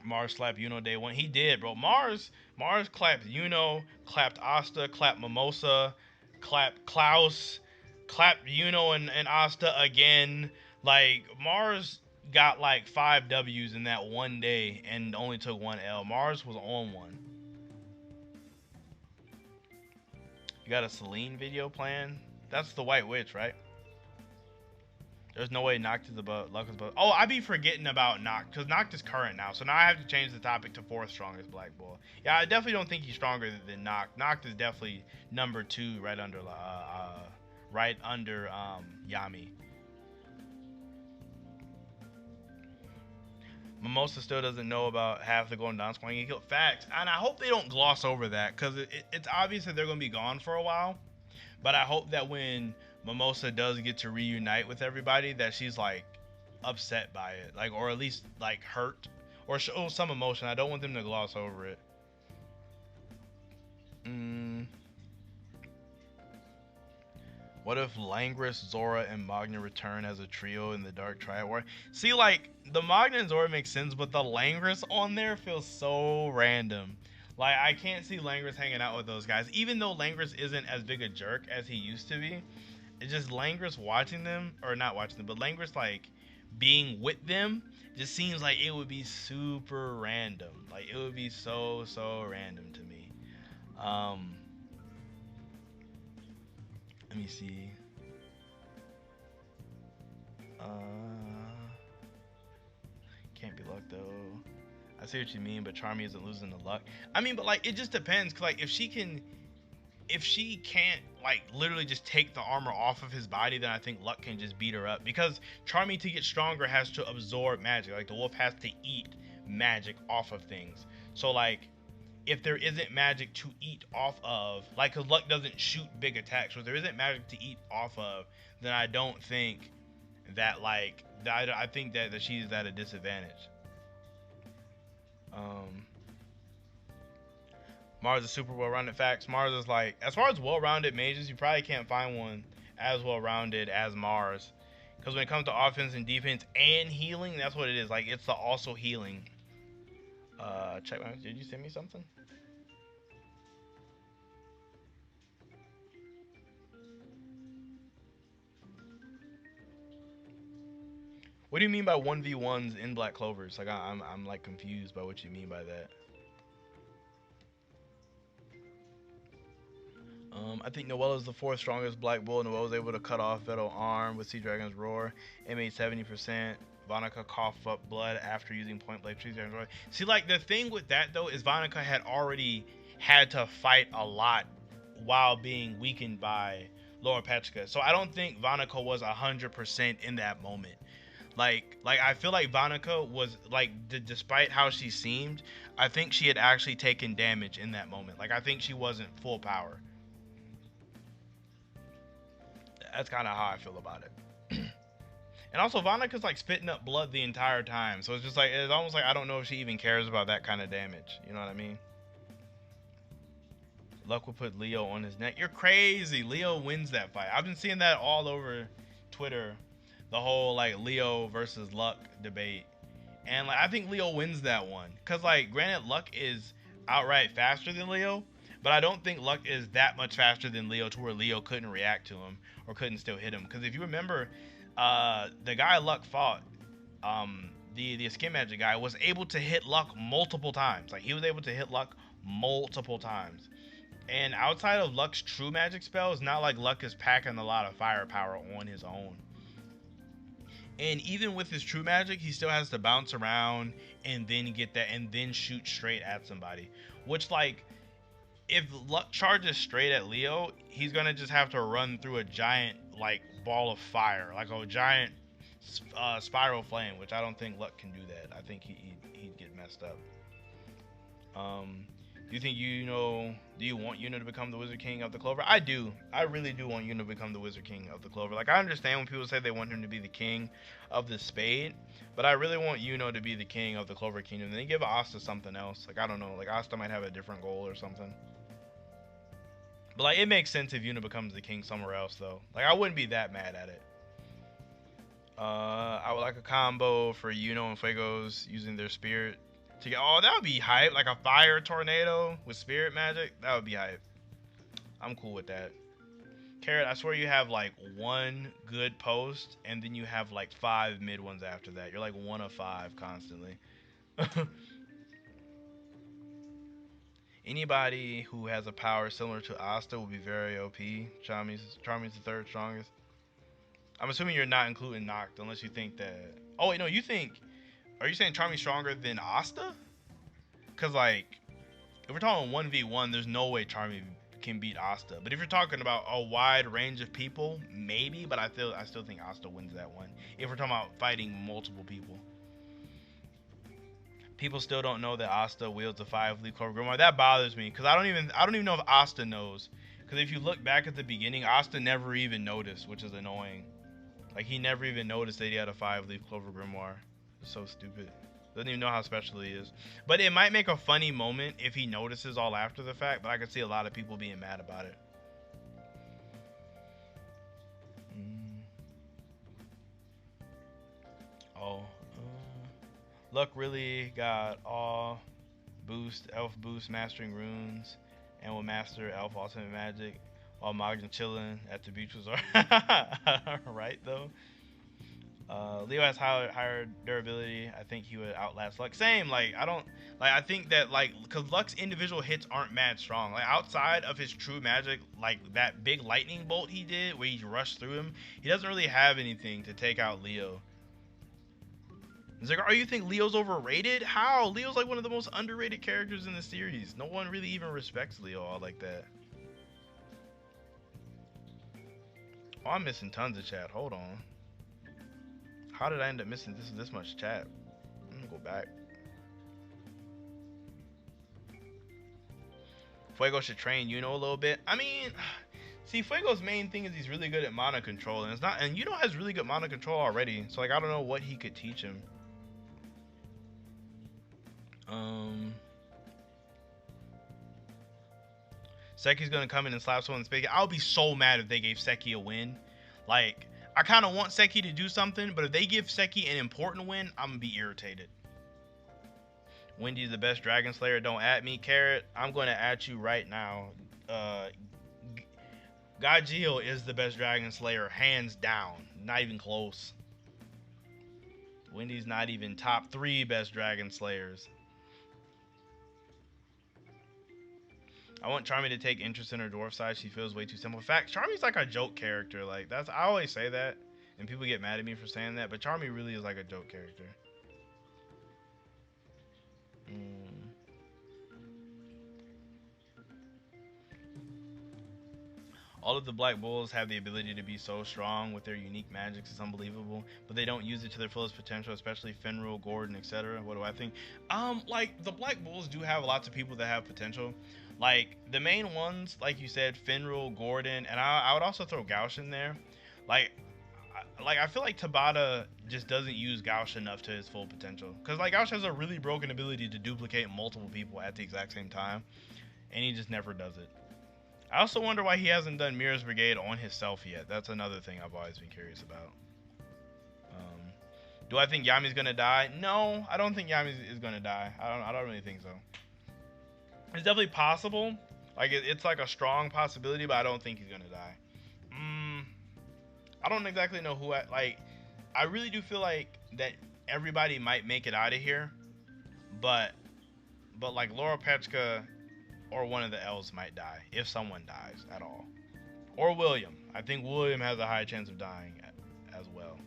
Mars slapped Yuno day one. He did, bro. Mars clapped Yuno, clapped Asta, clapped Mimosa, clapped Klaus, clapped Yuno and Asta again. Like, Mars got like 5 W's in that one day and only took 1 L. Mars was on one. You got a Celine video plan? That's the White Witch, right? There's no way Noct is above Luck is above. Oh, I be forgetting about Noct, because Noct is current now. So now I have to change the topic to 4th strongest Black Bull. Yeah, I definitely don't think he's stronger than Noct. Noct is definitely number 2, right under Yami. Mimosa still doesn't know about half the Golden Dawn Squad. Facts, and I hope they don't gloss over that, because it's obvious that they're going to be gone for a while. But I hope that when Mimosa does get to reunite with everybody, that she's like upset by it, like, or at least like hurt or show some emotion. I don't want them to gloss over it. What if Langris, Zora, and Magna return as a trio in the Dark Triad War? See, like, the Magna and Zora makes sense, but the Langris on there feels so random. Like, I can't see Langris hanging out with those guys, even though Langris isn't as big a jerk as he used to be. It's just Langris watching them, or not watching them, but Langris, like, being with them just seems like it would be super random. Like, it would be so random to me. Let me see. Can't be Luck, though. I see what you mean, but Charmy isn't losing the Luck. I mean, but, like, it just depends. 'Cause, like, if she can't, like, literally just take the armor off of his body, then I think Luck can just beat her up. Because Charmy, to get stronger, has to absorb magic. Like, the wolf has to eat magic off of things. So, like, if there isn't magic to eat off of, like, because Luck doesn't shoot big attacks, so if there isn't magic to eat off of, then I don't think that, like, I think that she's at a disadvantage. Mars is super well-rounded. Facts. Mars is like, as far as well-rounded mages, you probably can't find one as well-rounded as Mars. Because when it comes to offense and defense and healing, that's what it is. Like, it's the also healing. Check my, did you send me something? What do you mean by 1v1s in Black Clovers? Like, I'm like confused by what you mean by that. I think Noelle is the fourth strongest Black Bull. Noelle was able to cut off Veto arm with Sea Dragon's Roar. It made 70%. Vanica cough up blood after using Point Blank Sea Dragon's Roar. See, like, the thing with that, though, is Vanica had already had to fight a lot while being weakened by Lower Petrica. So I don't think Vanica was 100% in that moment. Like I feel like Vanica was like, despite how she seemed, I think she had actually taken damage in that moment. Like, I think she wasn't full power. That's kind of how I feel about it. And also, Vanica's like spitting up blood the entire time, so it's just like, it's almost like I don't know if she even cares about that kind of damage. You know what I mean? Luck will put Leo on his neck. You're crazy. Leo wins that fight. I've been seeing that all over Twitter. The whole like Leo versus Luck debate. And like, I think Leo wins that one. Cause like, granted, Luck is outright faster than Leo, but I don't think Luck is that much faster than Leo to where Leo couldn't react to him or couldn't still hit him. Cause if you remember, the guy Luck fought, the skin magic guy, was able to hit Luck multiple times. Like, he was able to hit Luck multiple times. And outside of Luck's true magic spell, it's not like Luck is packing a lot of firepower on his own. And even with his true magic, he still has to bounce around and then get that and then shoot straight at somebody. Which, like, if Luck charges straight at Leo, he's gonna just have to run through a giant, like, ball of fire, like a giant spiral flame. Which I don't think Luck can do that. I think he'd get messed up. Do you think do you want Yuno to become the Wizard King of the Clover? I do. I really do want Yuno to become the Wizard King of the Clover. Like, I understand when people say they want him to be the king of the spade, but I really want Yuno to be the king of the Clover Kingdom. And then give Asta something else. Like, I don't know. Like, Asta might have a different goal or something. But like, it makes sense if Yuno becomes the king somewhere else, though. Like, I wouldn't be that mad at it. I would like a combo for Yuno and Fuegos using their spirit. Oh, that would be hype. Like a fire tornado with spirit magic. That would be hype. I'm cool with that. Carrot, I swear you have like one good post and then you have like 5 mid ones after that. You're like 1 of 5 constantly. Anybody who has a power similar to Asta will be very OP. Charmy's the third strongest. I'm assuming you're not including Noct unless you think that... Oh, wait, no, you think... Are you saying Charmy's stronger than Asta? Because, like, if we're talking 1v1, there's no way Charmy can beat Asta. But if you're talking about a wide range of people, maybe. But I still think Asta wins that one. If we're talking about fighting multiple people. People still don't know that Asta wields a 5-leaf Clover Grimoire. That bothers me. Because I don't even know if Asta knows. Because if you look back at the beginning, Asta never even noticed, which is annoying. Like, he never even noticed that he had a 5-leaf Clover Grimoire. So stupid. Doesn't even know how special he is. But it might make a funny moment if he notices all after the fact. But I could see a lot of people being mad about it. Oh. Luck really got all boost, elf boost, mastering runes. And will master elf ultimate magic. While Mogden chilling at the beach was right though. Leo has higher durability. I think he would outlast Luck. Same, like, I think that, like, because Luck's individual hits aren't mad strong. Like, outside of his true magic, like, that big lightning bolt he did, where he rushed through him, he doesn't really have anything to take out Leo. It's like, oh, you think Leo's overrated? How? Leo's, like, one of the most underrated characters in the series. No one really even respects Leo all like that. Oh, I'm missing tons of chat. Hold on. How did I end up missing this much chat? I'm gonna go back. Fuego should train Yuno a little bit. I mean, see, Fuego's main thing is he's really good at mana control, and Yuno has really good mana control already. So, like, I don't know what he could teach him. Seki's gonna come in and slap someone in the face. I'll be so mad if they gave Seki a win. Like, I kind of want Seki to do something, but if they give Seki an important win, I'm gonna be irritated. Wendy's the best Dragon Slayer. Don't at me, Carrot. I'm gonna at you right now. Gajeel is the best Dragon Slayer, hands down. Not even close. Wendy's not even top 3 best Dragon Slayers. I want Charmy to take interest in her dwarf side. She feels way too simple. In fact, Charmy's like a joke character. Like that's I always say that, and people get mad at me for saying that. But Charmy really is like a joke character. Mm. All of the Black Bulls have the ability to be so strong with their unique magics. It's unbelievable, but they don't use it to their fullest potential, especially Finral, Gordon, etc. What do I think? Like the Black Bulls do have lots of people that have potential. Like the main ones, like you said, Finral, Gordon, and I would also throw Gauch in there. Like, I feel like Tabata just doesn't use Gauch enough to his full potential. Cause like Gauch has a really broken ability to duplicate multiple people at the exact same time, and he just never does it. I also wonder why he hasn't done Mira's Brigade on himself yet. That's another thing I've always been curious about. Do I think Yami's gonna die? No, I don't think Yami is gonna die. I don't really think so. It's definitely possible. Like it's like a strong possibility, but I don't think he's gonna die. I don't exactly know who. I really do feel like that everybody might make it out of here, but like Laura Petchka or one of the elves might die if someone dies at all, or William. I think William has a high chance of dying as well.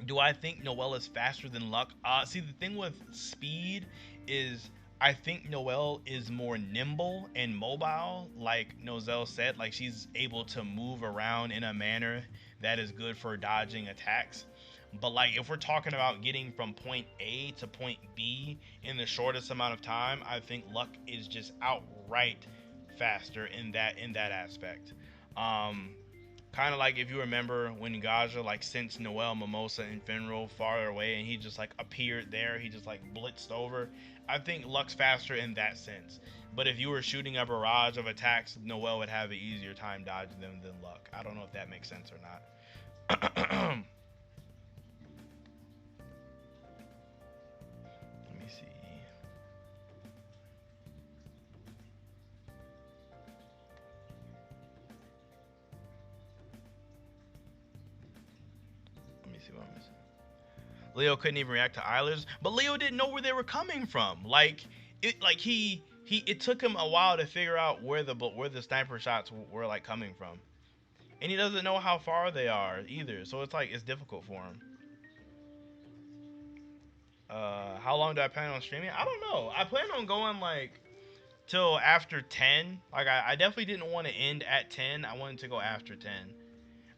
Do I think Noelle is faster than Luck? See, the thing with speed is I think Noelle is more nimble and mobile, like Nozel said. Like she's able to move around in a manner that is good for dodging attacks. But like if we're talking about getting from point A to point B in the shortest amount of time, I think Luck is just outright faster in that aspect. Kind of like if you remember when Gaja like sent Noelle, Mimosa, and Finral farther away, and he just like appeared there. He just like blitzed over. I think Luck's faster in that sense. But if you were shooting a barrage of attacks, Noelle would have an easier time dodging them than Luck. I don't know if that makes sense or not. Let me see. Let me see what I'm missing. Leo couldn't even react to Eilers, but Leo didn't know where they were coming from. It took him a while to figure out where the sniper shots were like coming from, and he doesn't know how far they are either. So it's like it's difficult for him. How long do I plan on streaming? I don't know. I plan on going like till after 10. Like I definitely didn't want to end at 10. I wanted to go after 10.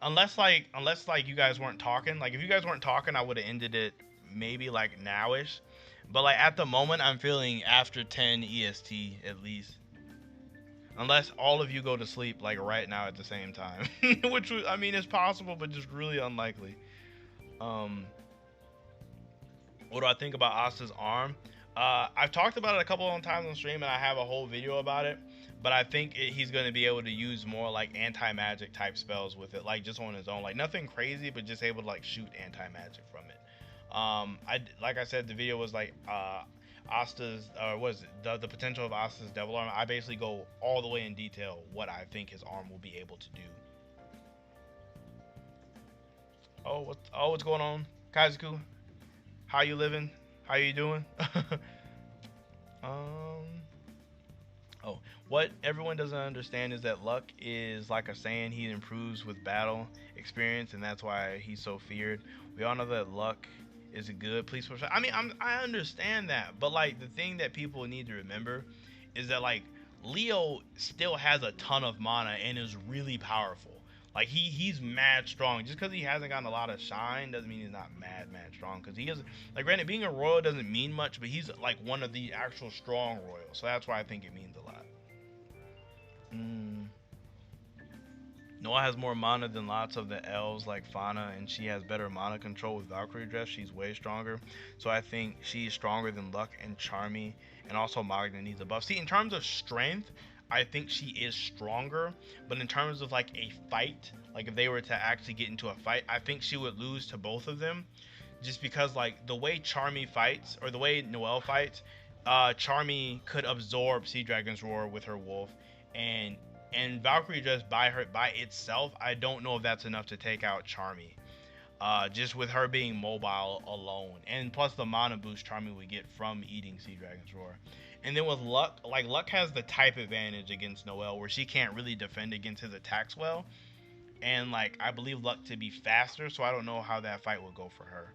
Unless you guys weren't talking. Like if you guys weren't talking, I would have ended it maybe like nowish. But like at the moment, I'm feeling after 10 EST at least. Unless all of you go to sleep like right now at the same time, which I mean is possible, but just really unlikely. What do I think about Asta's arm? I've talked about it a couple of times on stream, and I have a whole video about it. But I think he's going to be able to use more like anti-magic type spells with it, like just on his own, like nothing crazy, but just able to like shoot anti-magic from it. Like I said, the video was like Asta's, the potential of Asta's devil arm. I basically go all the way in detail what I think his arm will be able to do. What's going on, Kaizuku? How you living? How you doing? What everyone doesn't understand is that Luck is like a saying. He improves with battle experience, and that's why he's so feared. We all know that Luck is a good police officer. I mean, I understand that, but like the thing that people need to remember is that like Leo still has a ton of mana and is really powerful. Like he's mad strong. Just because he hasn't gotten a lot of shine doesn't mean he's not mad strong. Because he is, like, granted, being a royal doesn't mean much, but he's like one of the actual strong royals. So that's why I think it means a lot. Noah has more mana than lots of the elves like Fauna, and she has better mana control with Valkyrie dress. She's way stronger. So I think she's stronger than Luck and Charmy, and also Magna needs a buff. See, in terms of strength, I think she is stronger, but in terms of like a fight, like if they were to actually get into a fight, I think she would lose to both of them, just because like the way Charmy fights, or the way Noelle fights, Charmy could absorb Sea Dragon's Roar with her wolf, and Valkyrie just by itself, I don't know if that's enough to take out Charmy. just with her being mobile alone, and plus the mana boost Charmy would get from eating Sea Dragon's Roar. And then with Luck, like Luck has the type advantage against Noelle where she can't really defend against his attacks well, and like I believe Luck to be faster, so I don't know how that fight will go for her.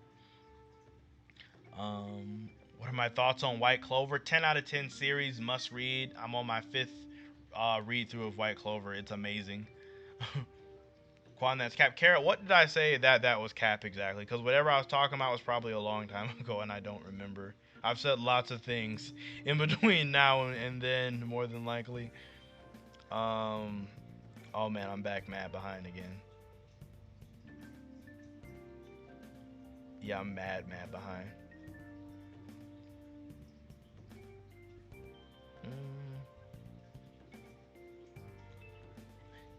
What are my thoughts on White Clover? 10 out of 10 series, must read. I'm on my 5th read through of White Clover. It's amazing. Quan, that's Cap. Carrot, what did I say that was Cap exactly? Because whatever I was talking about was probably a long time ago and I don't remember. I've said lots of things in between now and then, more than likely. Oh man, I'm back mad behind again. Yeah, I'm mad behind.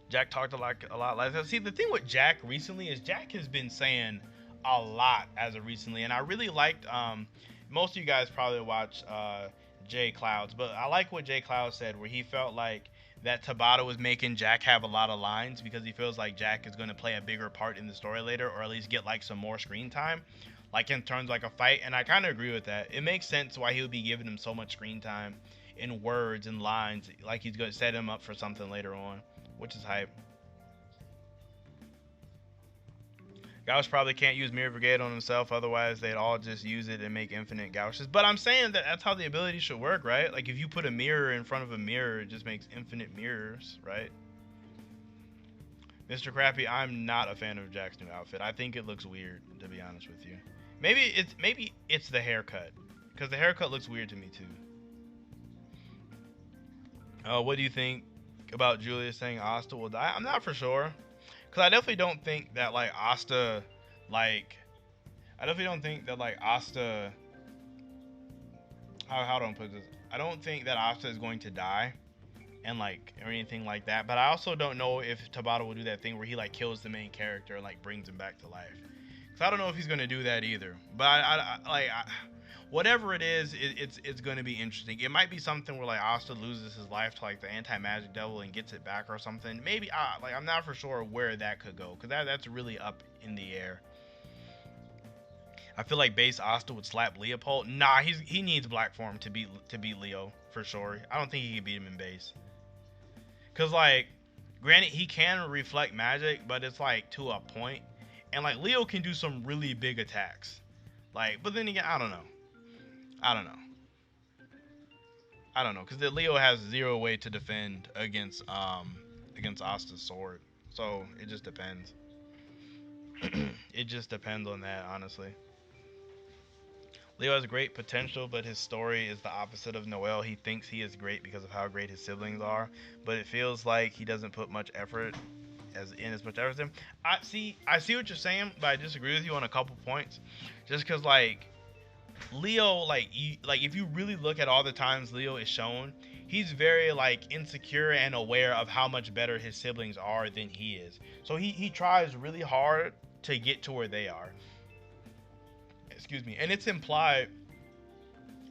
Jack talked a lot last time. See, the thing with Jack recently is Jack has been saying a lot as of recently, and I really liked. Most of you guys probably watch Jay Clouds, but I like what Jay Clouds said, where he felt like that Tabata was making Jack have a lot of lines because he feels like Jack is going to play a bigger part in the story later, or at least get like some more screen time, like in terms like a fight. And I kind of agree with that. It makes sense why he would be giving him so much screen time in words and lines, like he's going to set him up for something later on, which is hype. Gauch probably can't use Mirror Brigade on himself, otherwise they'd all just use it and make infinite Gauches. But I'm saying that that's how the ability should work, right? Like if you put a mirror in front of a mirror, it just makes infinite mirrors, right? Mr. Crappy, I'm not a fan of Jack's new outfit. I think it looks weird, to be honest with you. Maybe it's the haircut, because the haircut looks weird to me too. What do you think about Julia saying Asta will die? I'm not for sure. Because I definitely don't think that, like, Asta, like, how do I put this? I don't think that Asta is going to die, and, like, or anything like that. But I also don't know if Tabata will do that thing where he, like, kills the main character and, like, brings him back to life. Because I don't know if he's going to do that either. But, whatever it is, it's going to be interesting. It might be something where like Asta loses his life to like the anti-magic devil and gets it back or something. Maybe like I'm not for sure where that could go, because that's really up in the air. I feel like base Asta would slap Leopold. Nah, he needs black form to beat Leo for sure. I don't think he can beat him in base. Cause like, granted he can reflect magic, but it's like to a point, and like Leo can do some really big attacks. Like, but then again, I don't know. I don't know, because the Leo has 0 way to defend against Asta's sword, so it just depends. It just depends on that, honestly. Leo has great potential, but his story is the opposite of Noelle. He thinks he is great because of how great his siblings are, but it feels like he doesn't put much effort as much effort as him. I see what you're saying, but I disagree with you on a couple points, just because like Leo, like if you really look at all the times Leo is shown, he's very like insecure and aware of how much better his siblings are than he is. So he tries really hard to get to where they are. Excuse me. And it's implied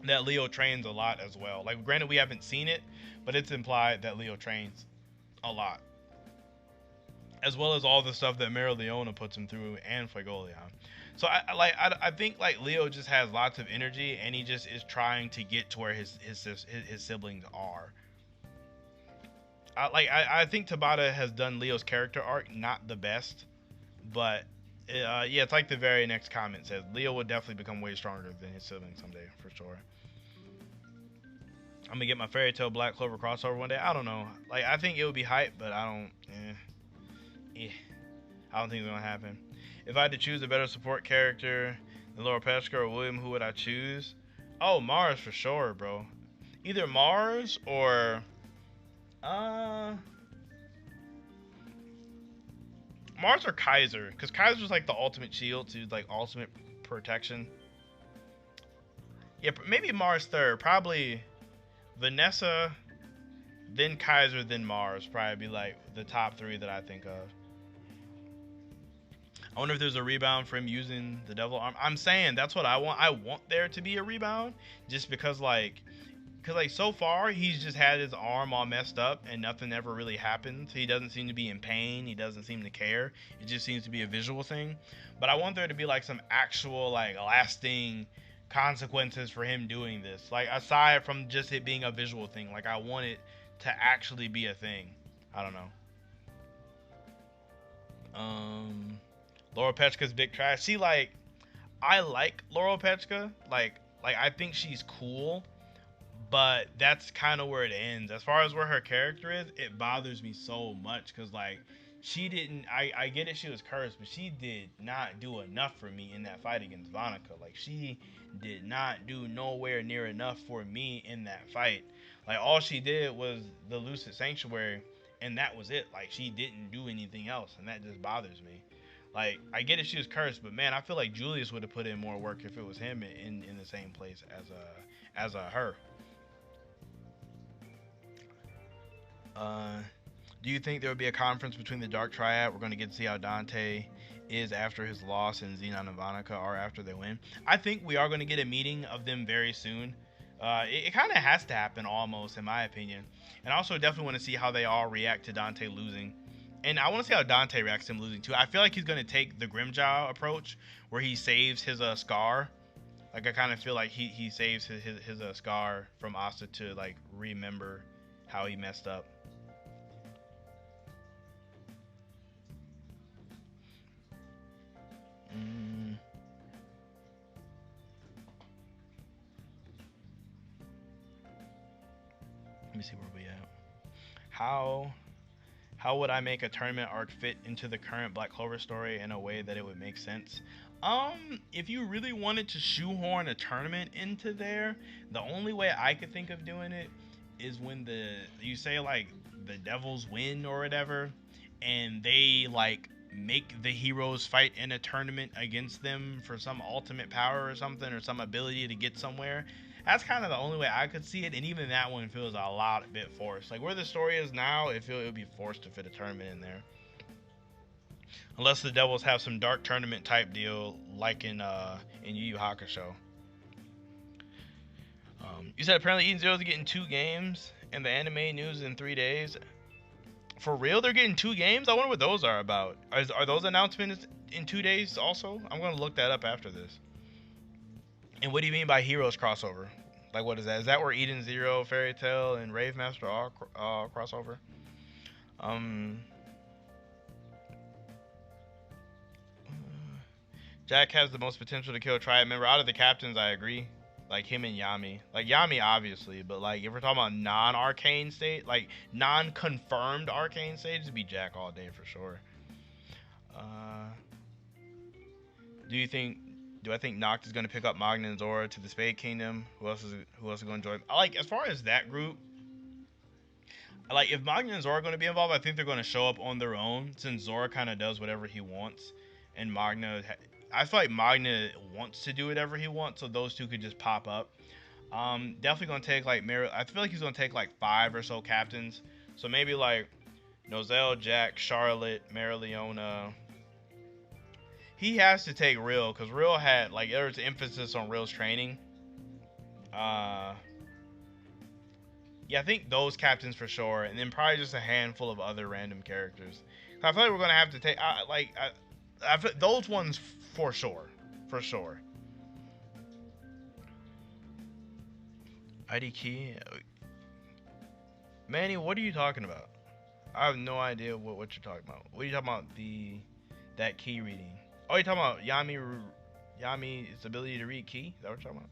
that Leo trains a lot as well. Like, granted we haven't seen it, but it's implied that Leo trains a lot, as well as all the stuff that Marileona puts him through, and Fuegoleon. So I think like Leo just has lots of energy, and he just is trying to get to where his siblings are. I think Tabata has done Leo's character arc not the best, but yeah, it's like the very next comment says, Leo will definitely become way stronger than his siblings someday, for sure. I'm gonna get my Fairy Tail Black Clover crossover one day. I don't know. Like, I think it would be hype, but I don't think it's gonna happen. If I had to choose a better support character than Laura Pesca or William, who would I choose? Oh, Mars for sure, bro. Either Mars or Mars or Kaiser, because Kaiser's like the ultimate shield to like ultimate protection. Yeah, maybe Mars third. Probably Vanessa, then Kaiser, then Mars. Probably be like the top 3 that I think of. I wonder if there's a rebound for him using the devil arm. I'm saying that's what I want. I want there to be a rebound, just because like cause like so far he's just had his arm all messed up and nothing ever really happens. He doesn't seem to be in pain. He doesn't seem to care. It just seems to be a visual thing. But I want there to be like some actual like lasting consequences for him doing this. Like aside from just it being a visual thing. Like I want it to actually be a thing. I don't know. Laura Petchka's big trash. See, like I like Laurel Petchka. Like I think she's cool, but that's kind of where it ends. As far as where her character is, it bothers me so much because like she didn't. I get it, she was cursed, but she did not do enough for me in that fight against Vonica. Like she did not do nowhere near enough for me in that fight. Like all she did was the Lucid Sanctuary, and that was it. Like she didn't do anything else, and that just bothers me. Like I get it, she was cursed, but man, I feel like Julius would have put in more work if it was him in the same place as her. Uh, do you think there would be a conference between the Dark Triad? We're going to get to see how Dante is after his loss and Xenon and Vonica are after they win. I think we are going to get a meeting of them very soon. It kind of has to happen almost, in my opinion. And I also definitely want to see how they all react to Dante losing. And I want to see how Dante reacts to him losing too. I feel like he's going to take the Grimjaw approach where he saves his scar. Like I kind of feel like he saves his scar from Asta to like remember how he messed up. Let me see where we at. How would I make a tournament arc fit into the current Black Clover story in a way that it would make sense? If you really wanted to shoehorn a tournament into there, the only way I could think of doing it is when you say like the devils win or whatever, and they like make the heroes fight in a tournament against them for some ultimate power or something, or some ability to get somewhere. That's kind of the only way I could see it, and even that one feels a bit forced. Like where the story is now, it would be forced to fit a tournament in there, unless the Devils have some dark tournament type deal, like in Yu Yu Hakusho. You said apparently Eden Zero's getting 2 games, and the anime news in 3 days. For real, they're getting 2 games? I wonder what those are about. Are those announcements in 2 days also? I'm gonna look that up after this. And what do you mean by Heroes crossover? Like, what is that? Is that where Eden Zero, Fairy Tail, and Rave Master all crossover? Jack has the most potential to kill a Triad member. Out of the captains, I agree. Like, him and Yami. Like, Yami, obviously. But, like, if we're talking about non-arcane state, like, non-confirmed arcane stage, it'd be Jack all day for sure. Do I think Noct is going to pick up Magna and Zora to the Spade Kingdom? Who else is going to join? Like, as far as that group, like, if Magna and Zora are going to be involved, I think they're going to show up on their own, since Zora kind of does whatever he wants, and Magna, I feel like Magna wants to do whatever he wants, so those two could just pop up. Definitely going to take, like, I feel like he's going to take, like, 5 or so captains, so maybe, like, Nozel, Jack, Charlotte, Marileona. He has to take Real, because Real had, like, there was emphasis on Real's training. Yeah, I think those captains for sure, and then probably just a handful of other random characters. I feel like we're going to have to take, I feel, those ones for sure. For sure. ID key? Manny, what are you talking about? I have no idea what you're talking about. What are you talking about? That key reading? Oh, you're talking about Yami's ability to read key? Is that what you're talking about?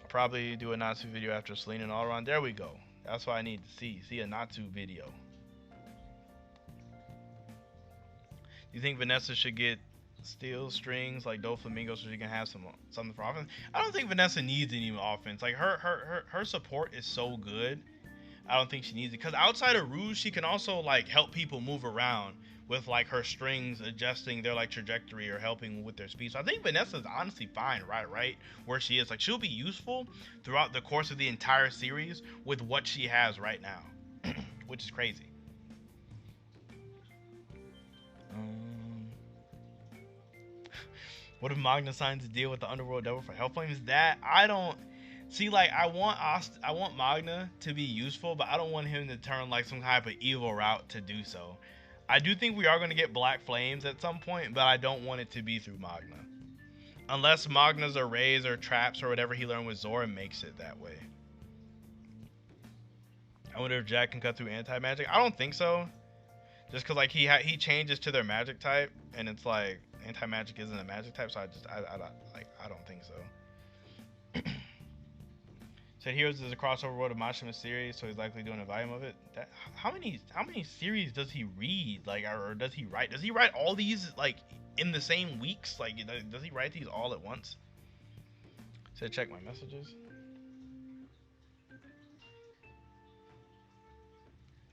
I'll probably do a Natsu video after Selena and all around. There we go. That's what I need to see a Natsu video. Do you think Vanessa should get steel strings like Doflamingo so she can have something for offense? I don't think Vanessa needs any offense. Like her support is so good. I don't think she needs it, because outside of Rouge, she can also like help people move around with like her strings, adjusting their like trajectory or helping with their speed. So I think Vanessa's honestly fine right where she is. Like, she'll be useful throughout the course of the entire series with what she has right now, which is crazy. What if Magna signs a deal with the Underworld Devil for Hellflames? That I don't. See, like I want Magna to be useful, but I don't want him to turn like some type of evil route to do so. I do think we are going to get Black Flames at some point, but I don't want it to be through Magna. Unless Magna's arrays or traps or whatever he learned with Zora makes it that way. I wonder if Jack can cut through anti-magic. I don't think so. Just because like he changes to their magic type, and it's like anti-magic isn't a magic type, so I don't think so. Said Heroes is a crossover world of Mashima series, so he's likely doing a volume of it. How many series does he read? Like, or does he write? Does he write all these like in the same weeks? Like, does he write these all at once? Said check my messages.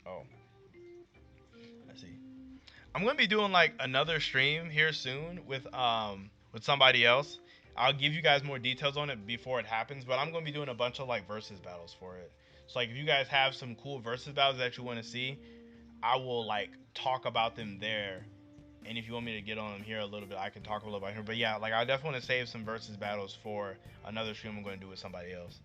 Oh, I see. I'm gonna be doing like another stream here soon with somebody else. I'll give you guys more details on it before it happens, but I'm going to be doing a bunch of like versus battles for it. So like if you guys have some cool versus battles that you want to see, I will like talk about them there. And if you want me to get on them here a little bit, I can talk a little about here. But yeah, like I definitely want to save some versus battles for another stream I'm going to do with somebody else.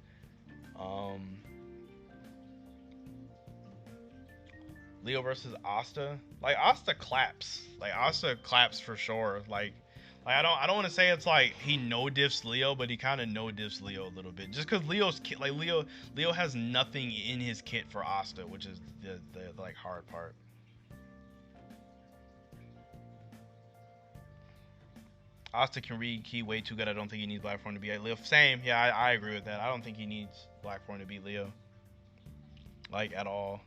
Leo versus Asta. Like Asta claps. Like Asta claps for sure. Like I don't want to say it's like he no diffs Leo, but he kind of no diffs Leo a little bit. Just because Leo's kit, like Leo has nothing in his kit for Asta, which is the like hard part. Asta can read key way too good. I don't think he needs Black Form to beat Leo. Same, yeah, I agree with that. I don't think he needs Black Form to beat Leo, like at all.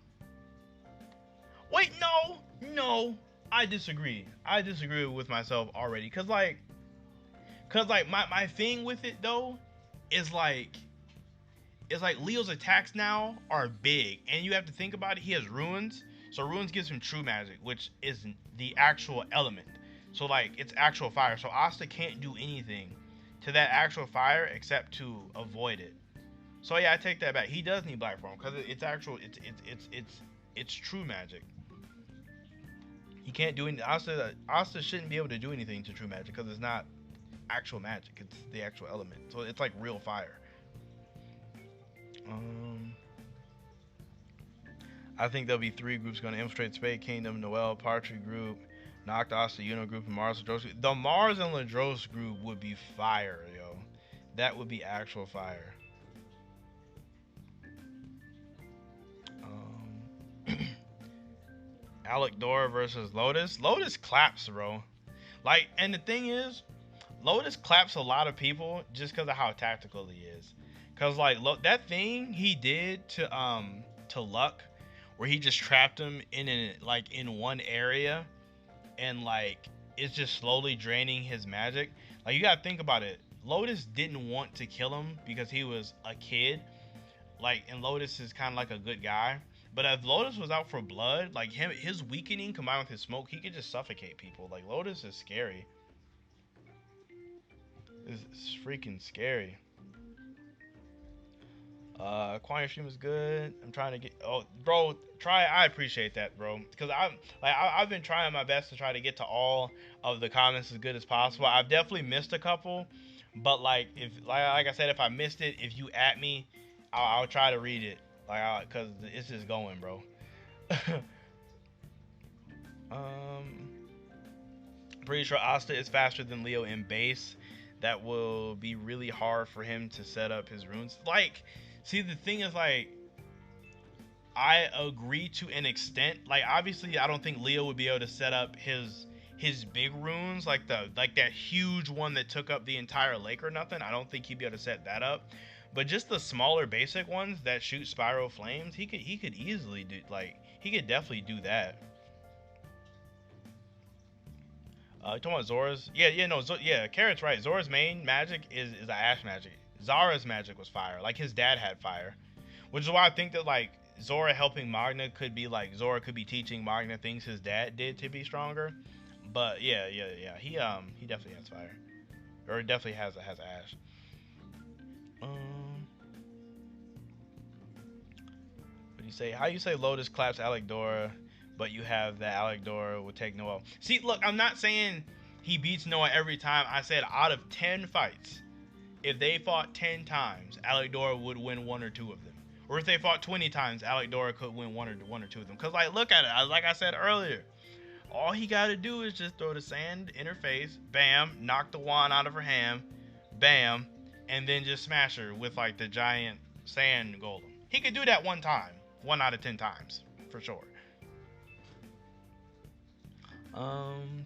Wait, no. I disagree. I disagree with myself already. Cause like my thing with it though is like Leo's attacks now are big, and you have to think about it. He has runes, so runes gives him true magic, which is the actual element. So like it's actual fire. So Asta can't do anything to that actual fire except to avoid it. So yeah, I take that back. He does need Black Form because it's actual. It's true magic. He can't do anything. Asta shouldn't be able to do anything to true magic because it's not actual magic. It's the actual element. So it's like real fire. I think there'll be 3 groups going to infiltrate Spade Kingdom. Noel, Partry group, Noct, Asta, Uno group, and Mars Ladros. The Mars and Ladros group would be fire, yo. That would be actual fire. Alec Dora versus Lotus. Lotus claps, bro. Like, and the thing is, Lotus claps a lot of people just because of how tactical he is. Cause like that thing he did to Luck, where he just trapped him in one area, and like it's just slowly draining his magic. Like you gotta think about it. Lotus didn't want to kill him because he was a kid. Like, and Lotus is kind of like a good guy. But if Lotus was out for blood, like his weakening combined with his smoke, he could just suffocate people. Like Lotus is scary. It's freaking scary. Quiet stream is good. I'm trying to get. Oh, bro, try. I appreciate that, bro, because I've been trying my best to try to get to all of the comments as good as possible. I've definitely missed a couple, but like like I said, if I missed it, if you at me, I'll try to read it. Like, cause it's just going, bro. Pretty sure Asta is faster than Leo in base. That will be really hard for him to set up his runes. Like, see, the thing is, like, I agree to an extent. Like, obviously, I don't think Leo would be able to set up his big runes, like that huge one that took up the entire lake or nothing. I don't think he'd be able to set that up. But just the smaller basic ones that shoot spiral flames, he could easily do, like, he could definitely do that. You talking about Zora's? Yeah, Carrot's right. Zora's main magic is a ash magic. Zara's magic was fire. Like, his dad had fire. Which is why I think that, like, Zora helping Magna could be, like, Zora could be teaching Magna things his dad did to be stronger. But, yeah. He definitely has fire. Or definitely has ash. What do you say? How you say Lotus claps Alec Dora, but you have that Alec Dora will take Noah? See, look, I'm not saying he beats Noah every time. I said out of 10 fights, if they fought 10 times, Alec Dora would win one or two of them. Or if they fought 20 times, Alec Dora could win one or two of them. Cause like look at it, like I said earlier, all he gotta do is just throw the sand in her face, bam, knock the wand out of her hand, bam, and then just smash her with like the giant sand golem. He could do that one time, 1 out of 10 times, for sure. Um,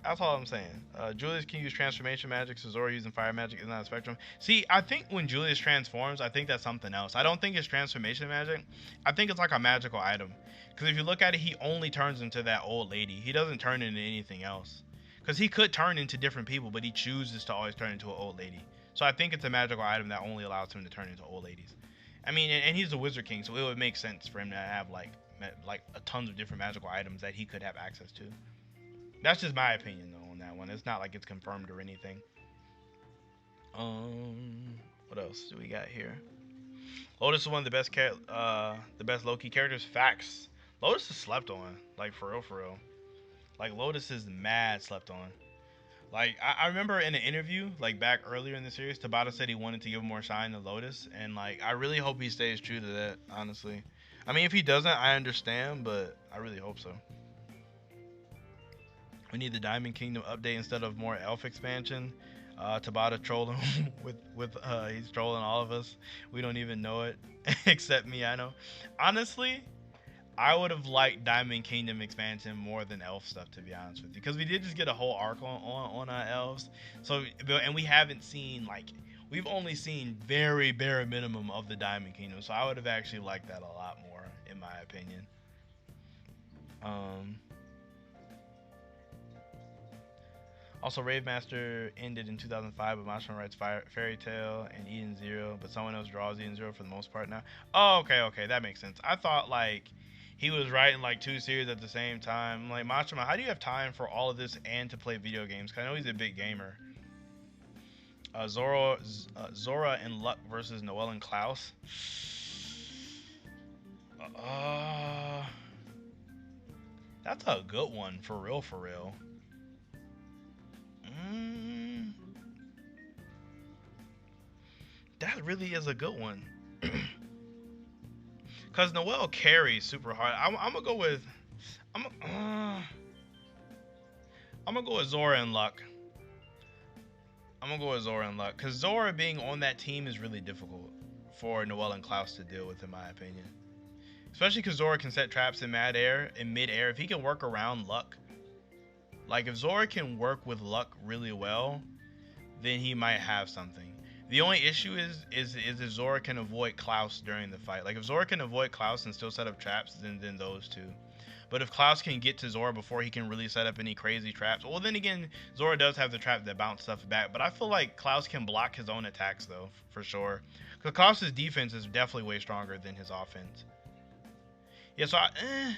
that's all I'm saying. Julius can use transformation magic, so Zora using fire magic is not a spectrum. See, I think when Julius transforms, I think that's something else. I don't think it's transformation magic. I think it's like a magical item. Because if you look at it, he only turns into that old lady. He doesn't turn into anything else. Because he could turn into different people, but he chooses to always turn into an old lady. So I think it's a magical item that only allows him to turn into old ladies. I mean, and he's the Wizard King, so it would make sense for him to have like a tons of different magical items that he could have access to. That's just my opinion though on that one. It's not like it's confirmed or anything. What else do we got here? Lotus is one of the best low-key characters. Facts. Lotus is slept on, like for real, for real. Like Lotus is mad slept on. Like I remember in an interview, like back earlier in the series, Tabata said he wanted to give more shine to Lotus, and like I really hope he stays true to that. Honestly, I mean if he doesn't, I understand, but I really hope so. We need the Diamond Kingdom update instead of more elf expansion. Tabata trolling with he's trolling all of us. We don't even know it, except me. I know. Honestly, I would have liked Diamond Kingdom expansion more than elf stuff, to be honest with you, because we did just get a whole arc on elves. So and we haven't seen like we've only seen very bare minimum of the Diamond Kingdom. So I would have actually liked that a lot more, in my opinion. Also, Rave Master ended in 2005, but Mashima writes Fairy Tail and Eden Zero, but someone else draws Eden Zero for the most part now. Oh, okay, that makes sense. I thought like he was writing like two series at the same time. Like Mashima, how do you have time for all of this and to play video games? Cause I know he's a big gamer. Zora and Luck versus Noelle and Klaus. That's a good one, for real, for real. That really is a good one. Cause Noelle carries super hard. I'm gonna go with I'm gonna go with Zora and Luck. Cause Zora being on that team is really difficult for Noelle and Klaus to deal with, in my opinion. Especially because Zora can set traps in mid-air. If he can work around Luck, like if Zora can work with Luck really well, then he might have something. The only issue is if Zora can avoid Klaus during the fight. Like if Zora can avoid Klaus and still set up traps, then those two. But if Klaus can get to Zora before he can really set up any crazy traps, well then again, Zora does have the trap that bounce stuff back. But I feel like Klaus can block his own attacks though, for sure. Because Klaus's defense is definitely way stronger than his offense. Yeah, so I'm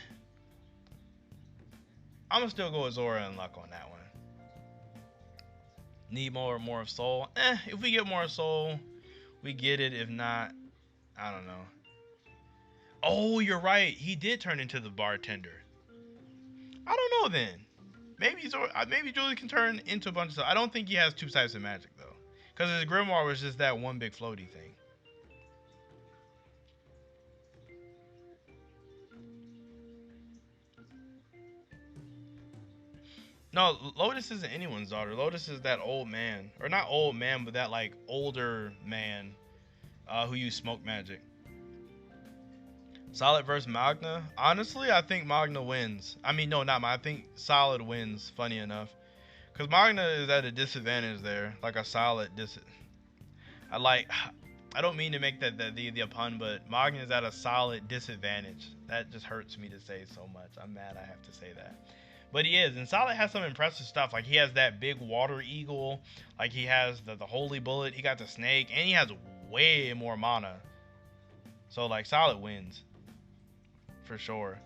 gonna still go with Zora and Luck on that one. Need more of Soul. If we get more Soul, we get it. If not, I don't know. Oh, you're right. He did turn into the bartender. I don't know then. Maybe Julie can turn into a bunch of stuff. I don't think he has two types of magic though, because his grimoire was just that one big floaty thing. No, Lotus isn't anyone's daughter. Lotus is that old man, or not old man, but that like older man who used smoke magic. Solid versus Magna. Honestly, I think Magna wins. I mean, no, not Magna. I think Solid wins. Funny enough, because Magna is at a disadvantage there, like a solid I like. I don't mean to make that the pun, but Magna is at a solid disadvantage. That just hurts me to say so much. I'm mad I have to say that. But he is, and Solid has some impressive stuff. Like he has that big water eagle, like he has the holy bullet, he got the snake, and he has way more mana. So like Solid wins, for sure.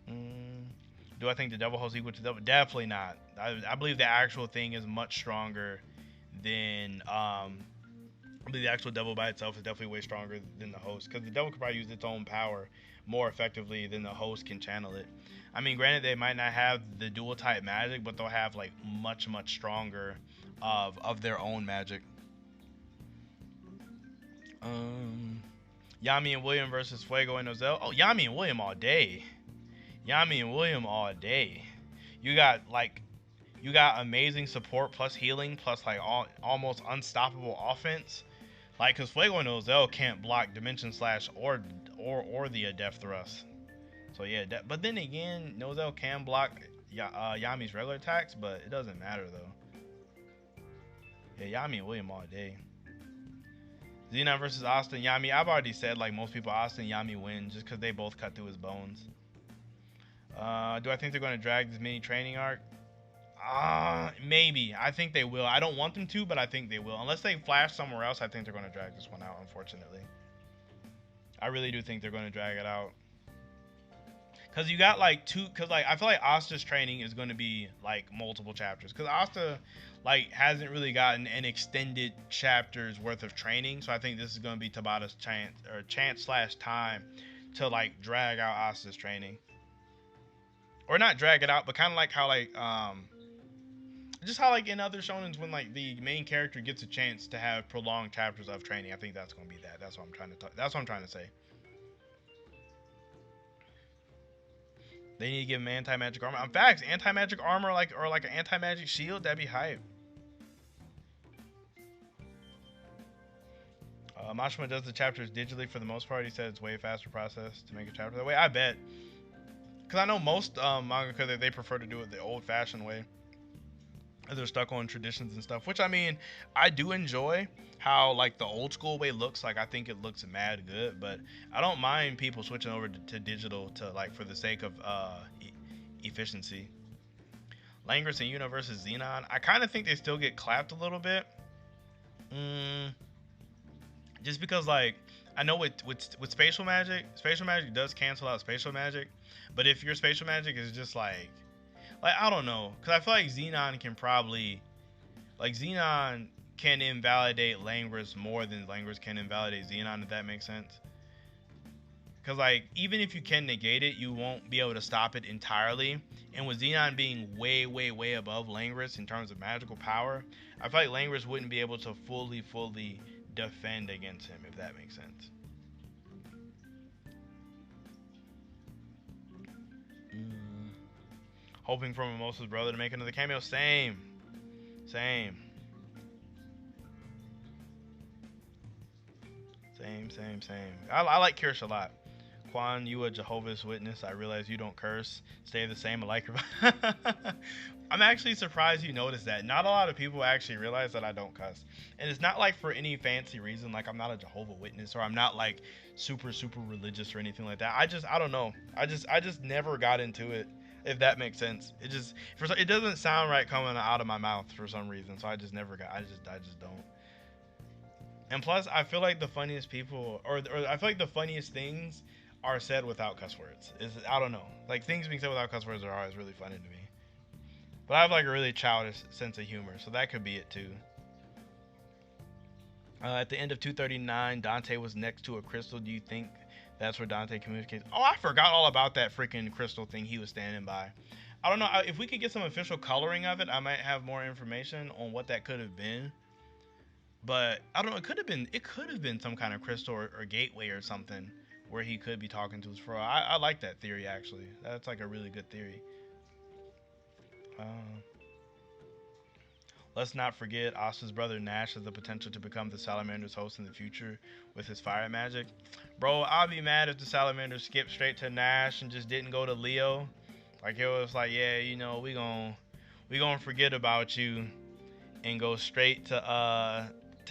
Do I think the devil host equal to devil? Definitely not. I believe the actual thing is much stronger than I believe the actual devil by itself is definitely way stronger than the host, because the devil could probably use its own power more effectively than the host can channel it. I mean, granted, they might not have the dual type magic, but they'll have like much stronger of their own magic. Um, Yami and William versus Fuego and Nozel. Oh, Yami and William all day. Yami and William all day. You got like you got amazing support plus healing plus like almost unstoppable offense. Like, cause Fuego and Nozel can't block Dimension Slash or the Death Thrust. So yeah, but then again, Nozel can block Yami's regular attacks, but it doesn't matter though. Yeah, Yami and William all day. Xenon versus Austin Yami. I've already said like most people, Austin Yami win just because they both cut through his bones. Do I think they're going to drag this mini training arc? Maybe. I think they will. I don't want them to, but I think they will. Unless they flash somewhere else, I think they're going to drag this one out, unfortunately. I really do think they're going to drag it out. Because you got like because like I feel like Asta's training is going to be like multiple chapters. Because Asta like hasn't really gotten an extended chapter's worth of training. So I think this is going to be Tabata's chance/time to like drag out Asta's training. Or not drag it out, but kind of like how like just how like in other shonens when like the main character gets a chance to have prolonged chapters of training. I think that's going to be that. That's what I'm trying to that's what I'm trying to say. They need to give him anti-magic armor. In fact, anti-magic armor or like an anti-magic shield, that'd be hype. Mashima does the chapters digitally for the most part. He said it's way faster process to make a chapter that way. I bet. Because I know most mangaka, they prefer to do it the old-fashioned way. They're stuck on traditions and stuff. Which, I mean, I do enjoy how, like, the old-school way looks. Like, I think it looks mad good. But I don't mind people switching over to digital to, like, for the sake of efficiency. Langris and Una versus Xenon. I kind of think they still get clapped a little bit. Just because, like, I know with spatial magic does cancel out spatial magic. But if your spatial magic is just like I don't know, because I feel like Xenon can probably, like, Xenon can invalidate Langris more than Langris can invalidate Xenon, if that makes sense. Because, like, even if you can negate it, you won't be able to stop it entirely. And with Xenon being way above Langris in terms of magical power, I feel like Langris wouldn't be able to fully defend against him, if that makes sense. Hoping for Mimosa's brother to make another cameo. Same. I like Kirsch a lot. Quan, you a Jehovah's Witness. I realize you don't curse. Stay the same. I like your... I'm actually surprised you noticed that. Not a lot of people actually realize that I don't cuss. And it's not like for any fancy reason. Like, I'm not a Jehovah's Witness, or I'm not like super religious or anything like that. I don't know. I just never got into it. If that makes sense. It doesn't sound right coming out of my mouth for some reason. So I just never got. I just don't. And plus, I feel like the funniest people, or I feel like the funniest things are said without cuss words. I don't know. Like, things being said without cuss words are always really funny to me. But I have like a really childish sense of humor, so that could be it too. At the end of 239, Dante was next to a crystal. Do you think that's where Dante communicates? Oh, I forgot all about that freaking crystal thing he was standing by. I don't know. If we could get some official coloring of it, I might have more information on what that could have been. But I don't know. It could have been some kind of crystal or gateway or something where he could be talking to his fro. I like that theory, actually. That's like a really good theory. Let's not forget Asta's brother Nash has the potential to become the Salamander's host in the future with his fire magic. Bro, I'll be mad if the Salamanders skipped straight to Nash and just didn't go to Leo. Like, it was like, yeah, you know, we gonna forget about you and go straight to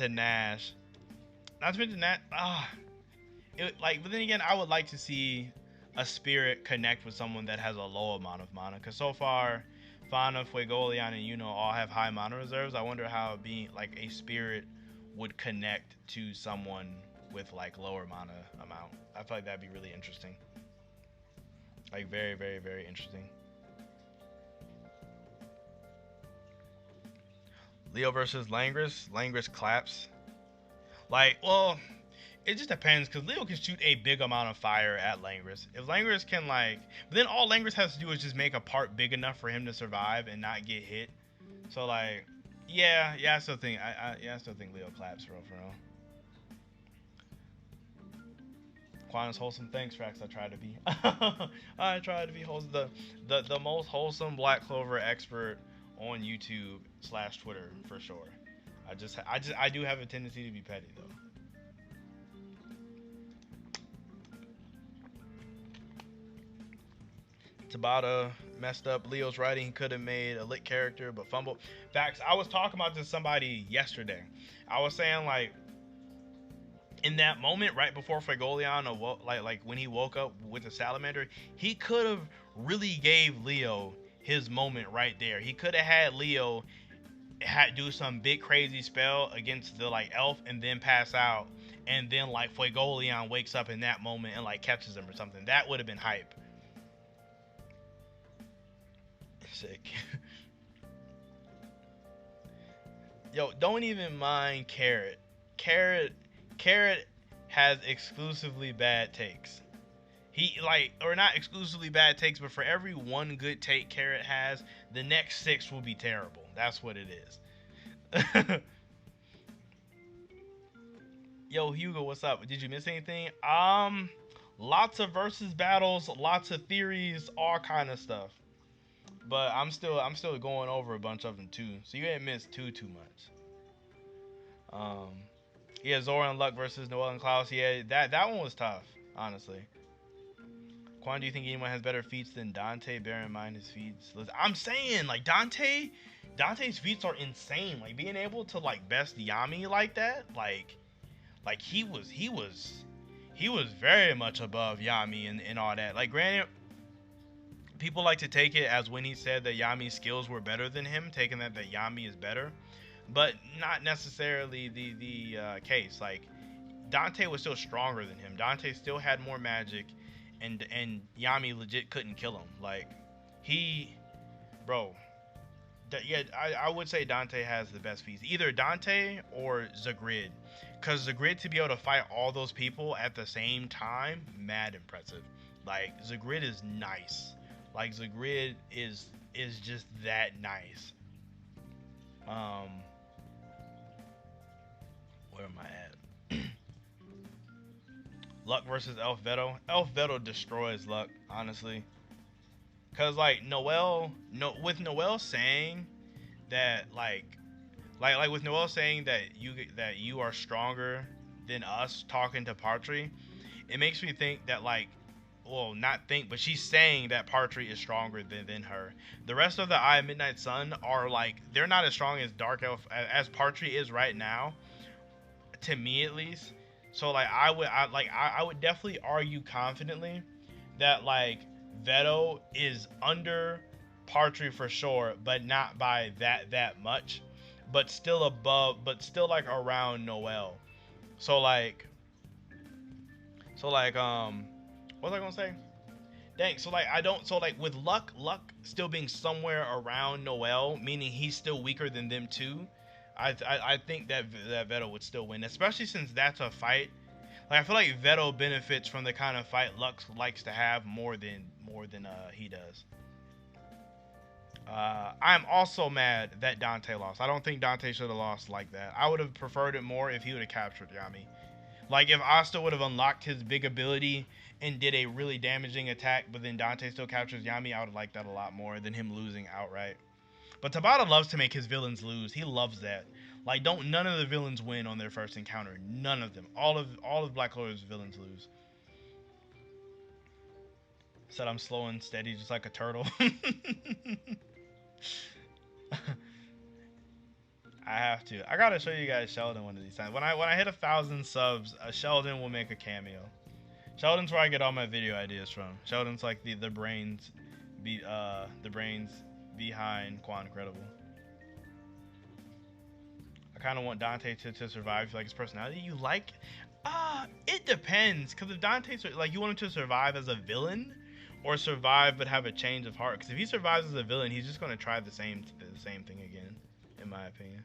Nash. Not to mention that, but then again, I would like to see a spirit connect with someone that has a low amount of mana, because so far Fauna, Fuegolian, and Yuno all have high mana reserves. I wonder how being like a spirit would connect to someone with like lower mana amount. I feel like that'd be really interesting. Like, very interesting. Leo versus Langris. Langris claps. Like, well, it just depends, because Leo can shoot a big amount of fire at Langris. If Langris can, like, but then all Langris has to do is just make a part big enough for him to survive and not get hit. So like, yeah, I still think I still think Leo claps for real. Quan is wholesome. Thanks, Rex. I try to be. I try to be wholesome. The most wholesome Black Clover expert on YouTube / Twitter for sure. I do have a tendency to be petty though. Tabata messed up Leo's writing. He could have made a lit character, but fumbled. Facts. I was talking about this to somebody yesterday. I was saying, like, in that moment right before Fregolian, like when he woke up with the salamander, he could have really gave Leo his moment right there. He could have had Leo do some big crazy spell against the like elf and then pass out, and then like Fuegolion wakes up in that moment and like catches him or something. That would have been hype. Sick. Yo, don't even mind Carrot. Carrot has exclusively bad takes. He like, or not exclusively bad takes, but for every one good take Carrot has, the next 6 will be terrible. That's what it is. Yo, Hugo, what's up? Did you miss anything? Lots of versus battles, lots of theories, all kind of stuff. But I'm still going over a bunch of them too. So you ain't missed too much. Yeah, Zora and Luck versus Noel and Klaus. Yeah, that one was tough, honestly. Quan, do you think anyone has better feats than Dante? Bear in mind his feats. I'm saying, like, Dante's feats are insane. Like, being able to like best Yami like that, like he was very much above Yami and all that. Like, granted, people like to take it as when he said that Yami's skills were better than him, taking that Yami is better, but not necessarily the case. Like, Dante was still stronger than him. Dante still had more magic, and Yami legit couldn't kill him. Like, I would say Dante has the best feats. Either Dante or Zagrid, because Zagrid, to be able to fight all those people at the same time, mad impressive. Like, Zagrid is nice. Like, Zagrid is just that nice. Where am I at? Luck versus Elf Veto. Elf Veto destroys Luck, honestly. Cause like with Noel saying that with Noel saying that you are stronger than us, talking to Partry, it makes me think that, like, well, not think, but she's saying that Partry is stronger than her. The rest of the Eye of Midnight Sun are like, they're not as strong as Dark Elf as Partry is right now, to me at least. So like I would definitely argue confidently that like Veto is under Partry for sure, but not by that much, but still above, but still like around Noel. So like what was I gonna say? Dang, so like with Luck still being somewhere around Noel, meaning he's still weaker than them too. I think that Veto would still win, especially since that's a fight. Like, I feel like Veto benefits from the kind of fight Lux likes to have more than he does. I'm also mad that Dante lost. I don't think Dante should have lost like that. I would have preferred it more if he would have captured Yami. Like, if Asta would have unlocked his big ability and did a really damaging attack, but then Dante still captures Yami, I would have liked that a lot more than him losing outright. But Tabata loves to make his villains lose. He loves that. Like, none of the villains win on their first encounter. None of them. All of Black Clover's villains lose. Said I'm slow and steady, just like a turtle. I have to. I gotta show you guys Sheldon one of these times. When I hit 1,000 subs, Sheldon will make a cameo. Sheldon's where I get all my video ideas from. Sheldon's like the brains behind Quan Incredible. I kind of want Dante to survive, like his personality. You like? It depends. Because if Dante's like, you want him to survive as a villain, or survive but have a change of heart. Because if he survives as a villain, he's just gonna try the same thing again, in my opinion.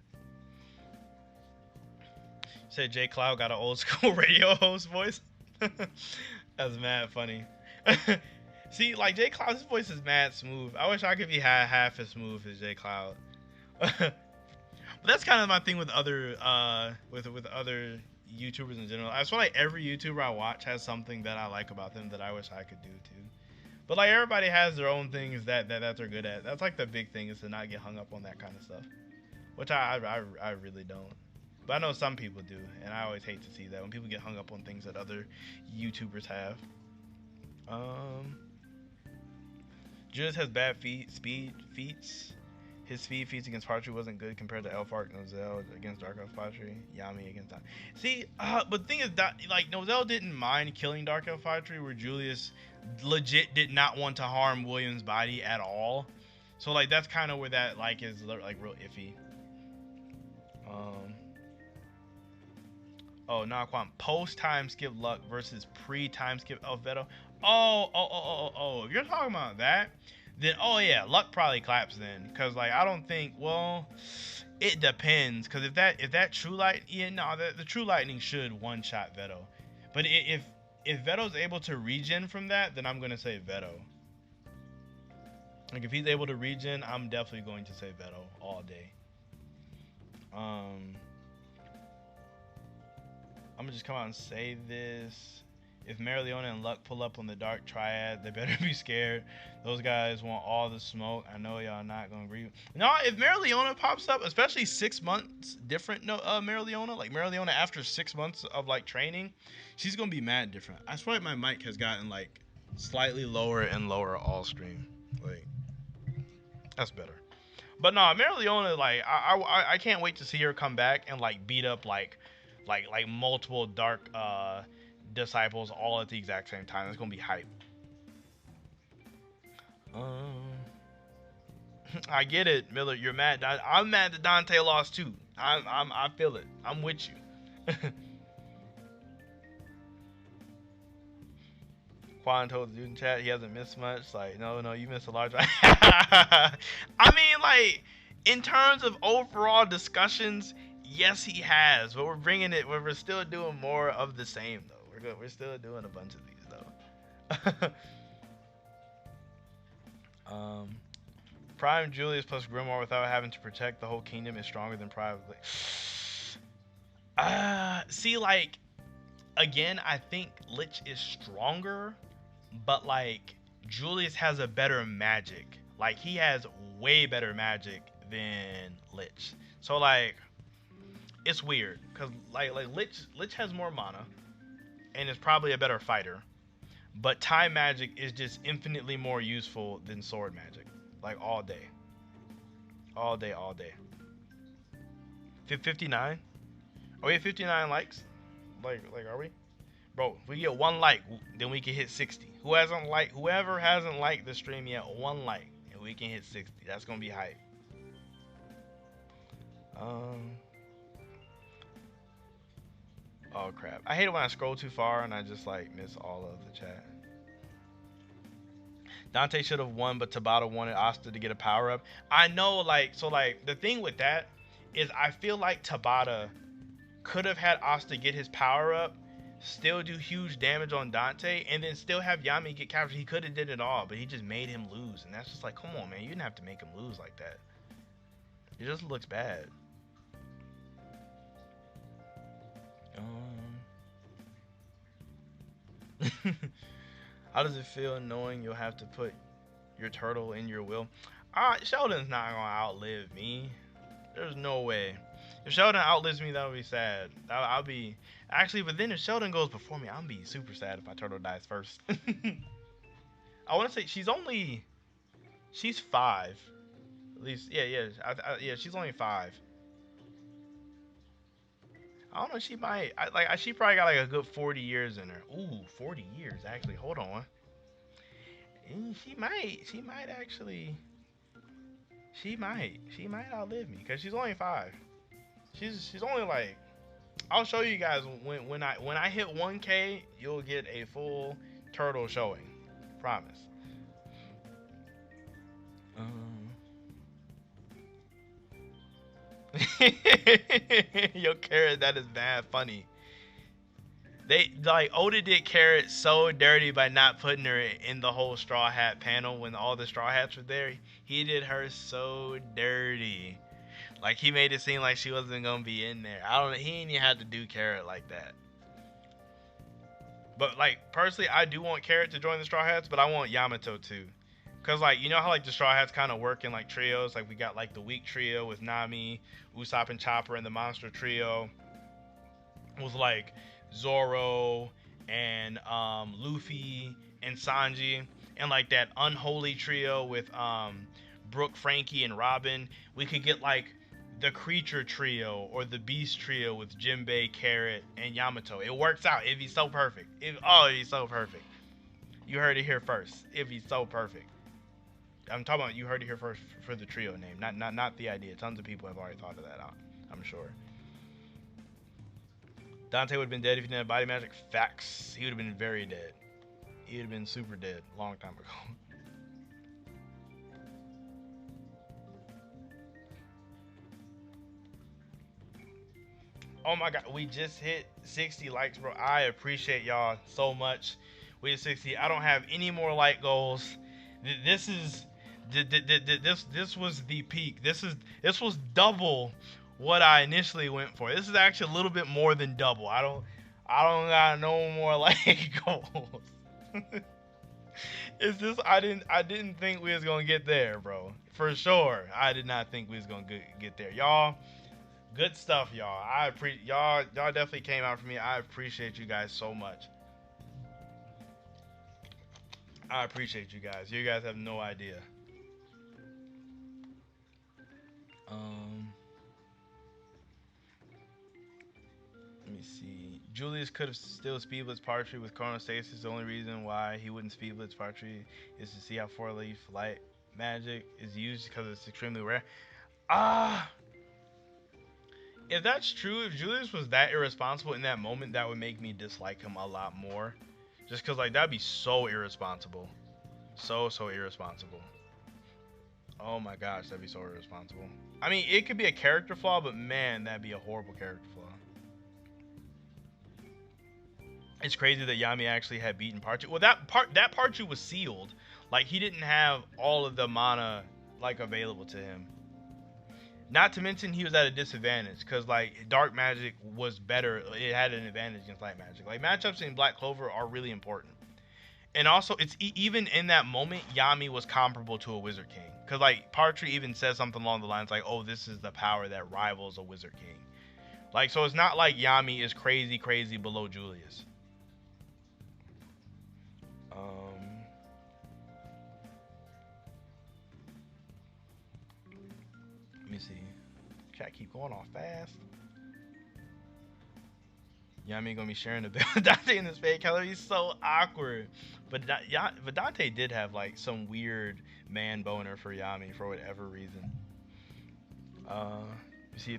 Said Jay Cloud got an old school radio host voice. That's mad funny. See, like Jay Cloud's voice is mad smooth. I wish I could be half as smooth as Jay Cloud. But that's kind of my thing with other with other YouTubers in general. I feel like every YouTuber I watch has something that I like about them that I wish I could do too. But like everybody has their own things that they're good at. That's like the big thing, is to not get hung up on that kind of stuff, which I really don't. But I know some people do, and I always hate to see that when people get hung up on things that other YouTubers have. Judas has bad feats. His speed feats against Patry wasn't good compared to Elfark, Nozel against Dark Elf Patry, Yami against Dante. See, but the thing is that like Nozel didn't mind killing Dark Elf Patry, where Julius legit did not want to harm William's body at all. So like that's kind of where that like is like real iffy. Oh, Naquan, post time skip Luck versus pre time skip Elvedo. Oh. If you're talking about that, then oh yeah, Luck probably claps then. Cause like I don't think. Well, it depends. Cause if that True Light, yeah, no, the True Lightning should one shot Veto. But if Veto's able to regen from that, then I'm gonna say Veto. Like if he's able to regen, I'm definitely going to say Veto all day. I'm gonna just come out and say this. If Marileona and Luck pull up on the Dark Triad, they better be scared. Those guys want all the smoke. I know y'all not gonna agree. No, if Marileona pops up, especially 6 months different, Marileona, like Marileona after 6 months of like training, she's gonna be mad different. I swear my mic has gotten like slightly lower and lower all stream. Like that's better. But no, Marileona, like I can't wait to see her come back and like beat up like multiple dark disciples all at the exact same time. It's gonna be hype. I get it, Miller. You're mad. I'm mad that Dante lost too. I feel it. I'm with you. Quan told the dude in chat he hasn't missed much. Like, no, you missed a large. I mean, like, in terms of overall discussions, yes, he has. But we're bringing it. We're still doing more of the same, though. We're good. We're still doing a bunch of these, though. Prime Julius plus Grimoire without having to protect the whole kingdom is stronger than Prime. See, like, again, I think Lich is stronger, but like Julius has a better magic. Like he has way better magic than Lich. So like, it's weird because like Lich has more mana and is probably a better fighter, but time magic is just infinitely more useful than sword magic. Like all day. 59? Are we at 59 likes? Like are we? Bro, if we get 1 like, then we can hit 60. Whoever hasn't liked the stream yet, 1 like, and we can hit 60. That's gonna be hype. Oh crap. I hate it when I scroll too far and I just like miss all of the chat. Dante should have won, but Tabata wanted Asta to get a power up. I know, like, so like the thing with that is I feel like Tabata could have had Asta get his power up, still do huge damage on Dante, and then still have Yami get captured. He could have did it all, but he just made him lose, and that's just like, come on, man, you didn't have to make him lose like that. It just looks bad. How does it feel knowing you'll have to put your turtle in your will? Sheldon's not gonna outlive me. There's no way. If Sheldon outlives me, that'll be sad. I'll be actually, but then if Sheldon goes before me, I'll be super sad if my turtle dies first. I want to say she's 5. At least, yeah. She's only 5. I don't know. She might. She probably got like a good 40 years in her. Ooh, 40 years actually. Hold on. She might actually. She might outlive me because she's only 5. She's only like. I'll show you guys when I hit 1K, you'll get a full turtle showing. Promise. Yo, Carrot, that is bad funny. They like Oda did Carrot so dirty by not putting her in the whole Straw Hat panel when all the Straw Hats were there. He did her so dirty. Like he made it seem like she wasn't gonna be in there. I don't. He ain't even had to do Carrot like that. But like personally, I do want Carrot to join the Straw Hats, but I want Yamato too. Cause like you know how like the Straw Hats kind of work in like trios. Like we got like the Weak Trio with Nami, Usopp, and Chopper, and the Monster Trio was like Zoro and Luffy and Sanji, and like that unholy trio with Brooke, Frankie, and Robin. We could get like the Creature Trio or the Beast Trio with Jinbei, Carrot, and Yamato. It works out. It'd be so perfect. It'd be so perfect. You heard it here first. It'd be so perfect. I'm talking about you heard it here first for the trio name, not the idea. Tons of people have already thought of that out. I'm sure. Dante would have been dead if he didn't have body magic. Facts. He would have been very dead. He would have been super dead a long time ago. Oh my god, we just hit 60 likes, bro. I appreciate y'all so much. We hit 60. I don't have any more like goals. This is this was the peak. This was double what I initially went for. This is actually a little bit more than double. I don't got no more like goals. It's just I didn't think we was gonna get there, bro. For sure, I did not think we was gonna get there, y'all. Good stuff, y'all. I appreciate y'all. Y'all definitely came out for me. I appreciate you guys so much. I appreciate you guys. You guys have no idea. Um, Let me see. Julius could have still speedblitz Partry with chronostasis. The only reason why he wouldn't speedblitz Partry is to see how four-leaf light magic is used because it's extremely rare. Ah, if that's true, if Julius was that irresponsible in that moment, that would make me dislike him a lot more. Just because, like, that'd be so irresponsible. So irresponsible. Oh my gosh, that'd be so irresponsible. I mean, it could be a character flaw, but man, that'd be a horrible character flaw. It's crazy that Yami actually had beaten Parchu. Well, that Parchu was sealed. Like, he didn't have all of the mana, like, available to him. Not to mention he was at a disadvantage because like dark magic was better. It had an advantage against light magic. Like matchups in Black Clover are really important. And also it's even in that moment Yami was comparable to a Wizard King because like Partry even says something along the lines like, "Oh, this is the power that rivals a Wizard King." Like so it's not like Yami is crazy below Julius. Let me see. Chat keep going off fast. Yami gonna be sharing the bill with Dante in this fake color. He's so awkward. But Dante did have like some weird man boner for Yami for whatever reason. You see,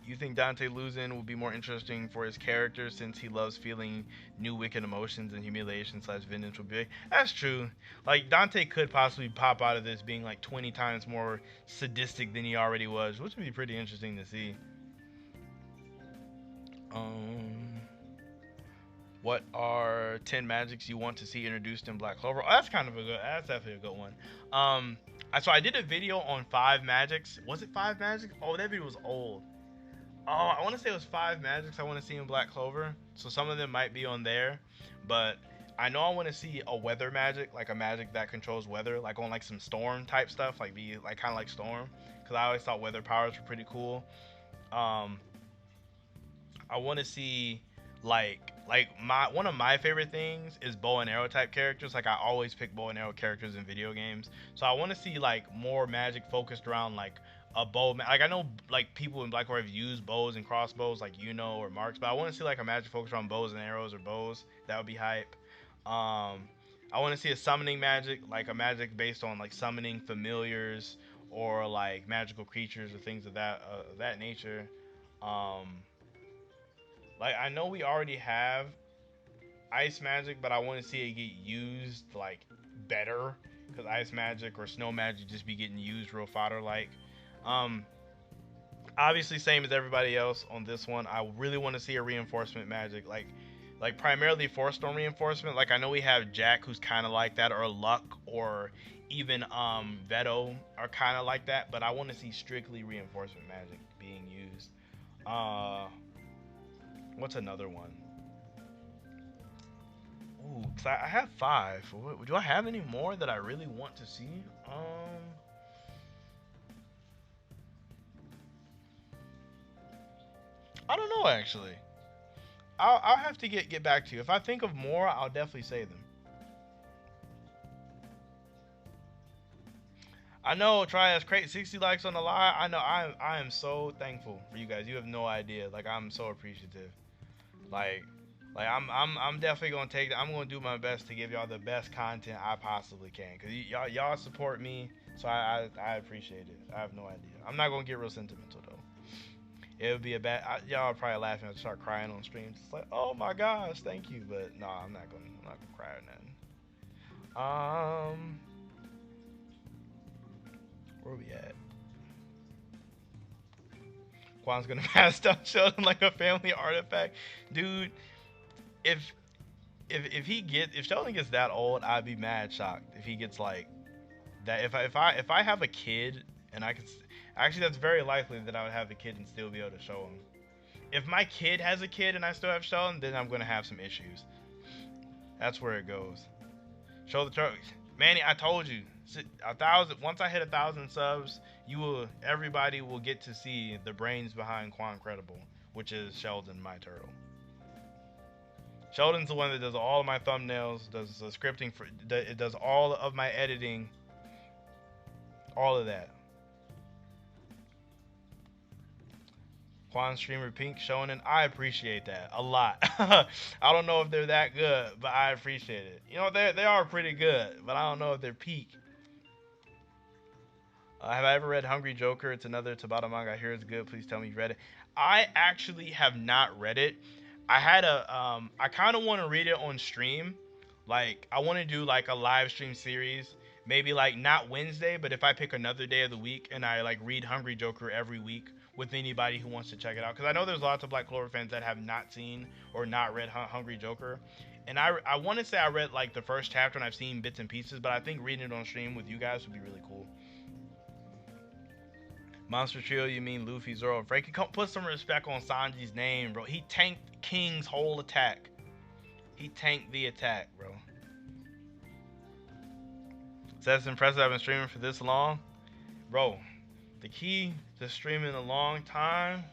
you think Dante losing will be more interesting for his character since he loves feeling new wicked emotions and humiliation/vengeance will be. That's true. Like Dante could possibly pop out of this being like 20 times more sadistic than he already was, which would be pretty interesting to see. What are 10 magics you want to see introduced in Black Clover? Oh, that's that's definitely a good one. So I did a video on 5 magics. Was it 5 magics? Oh, that video was old. Oh, I want to say it was 5 magics I want to see in Black Clover. So some of them might be on there, but I know I want to see a weather magic, like a magic that controls weather, like on like some storm type stuff, like be like kind of like storm, because I always thought weather powers were pretty cool. I want to see like one of my favorite things is bow and arrow type characters. Like I always pick bow and arrow characters in video games, so I want to see like more magic focused around like a bow. Like I know like people in Black Clover have used bows and crossbows, like or marks, but I want to see like a magic focused around bows and arrows or bows. That would be hype. I want to see a summoning magic, like a magic based on like summoning familiars or like magical creatures or things of that nature. Um, like I know we already have ice magic, but I want to see it get used like better because ice magic or snow magic just be getting used real fodder like. Obviously, same as everybody else on this one. I really want to see a reinforcement magic, like primarily force storm reinforcement. Like I know we have Jack, who's kind of like that, or Luck, or even Veto are kind of like that. But I want to see strictly reinforcement magic being used. Uh, what's another one? Ooh, 'cause I have five. Do I have any more that I really want to see? I don't know actually. I'll have to get back to you. If I think of more, I'll definitely say them. I know Trias Crate 60 likes on the live. I know I am so thankful for you guys. You have no idea. Like I'm so appreciative. Like I'm definitely gonna take. I'm gonna do my best to give y'all the best content I possibly can. Cause y'all support me, so I appreciate it. I have no idea. I'm not gonna get real sentimental though. It would be a bad. Y'all are probably laughing. I start crying on streams. It's like, oh my gosh, thank you. But no, I'm not gonna cry or nothing. Um, where we at? Quan's gonna pass down Sheldon like a family artifact, dude. If if Sheldon gets that old, I'd be mad shocked if he gets like that. If I have a kid and I could, actually that's very likely that I would have a kid and still be able to show him. If my kid has a kid and I still have Sheldon, then I'm gonna have some issues. That's where it goes. Show the truck, Manny. I told you, 1,000. Once I hit 1,000 subs, everybody will get to see the brains behind Quan Credible, which is Sheldon, my turtle. Sheldon's the one that does all of my thumbnails, does the scripting for, it does all of my editing, all of that. Quan streamer Pink Shonen, I appreciate that a lot. I don't know if they're that good, but I appreciate it. You know, they are pretty good, but I don't know if they're peak. Have I ever read Hungry Joker? It's another Tabata manga. I hear it's good. Please tell me you read it. I actually have not read it. I kind of want to read it on stream. Like I want to do like a live stream series. Maybe like not Wednesday, but if I pick another day of the week and I like read Hungry Joker every week with anybody who wants to check it out, because I know there's lots of Black Clover fans that have not seen or not read Hungry Joker. And I want to say I read like the first chapter and I've seen bits and pieces, but I think reading it on stream with you guys would be really cool. Monster Trio, you mean Luffy, Zoro, and Frankie? Come put some respect on Sanji's name, bro. He tanked King's whole attack. He tanked the attack, bro. So that's impressive. I've been streaming for this long. Bro, the key to streaming a long time,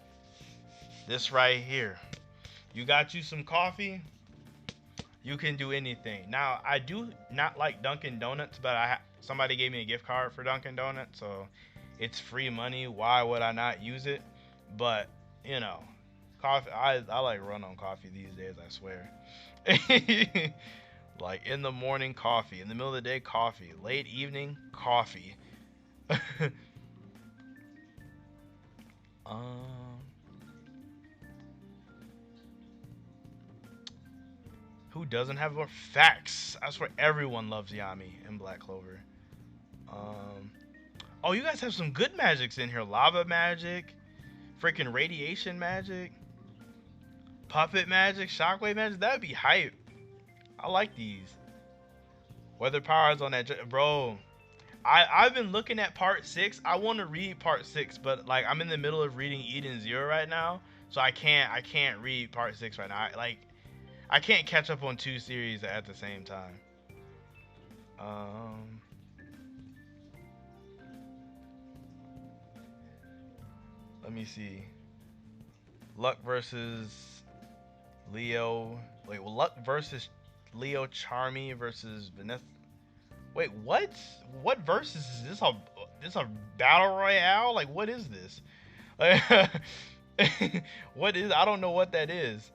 this right here. You got you some coffee, you can do anything. Now, I do not like Dunkin' Donuts, but somebody gave me a gift card for Dunkin' Donuts, so it's free money. Why would I not use it? But, you know, coffee, I like run on coffee these days, I swear. Like in the morning, coffee. In the middle of the day, coffee. Late evening, coffee. um, who doesn't have more facts? I swear everyone loves Yami and Black Clover. Oh, you guys have some good magics in here. Lava magic, freaking radiation magic, puppet magic, shockwave magic. That'd be hype. I like these. Weather powers on that, bro. I've been looking at part 6. I want to read part 6, but like I'm in the middle of reading Eden Zero right now, so I can't read part 6 right now. I can't catch up on 2 series at the same time. Let me see. Luck versus Leo. Wait, well, Luck versus Leo Charmy versus Vanessa. Wait, what? What versus is this? A battle royale? Like, what is this? What is? I don't know what that is.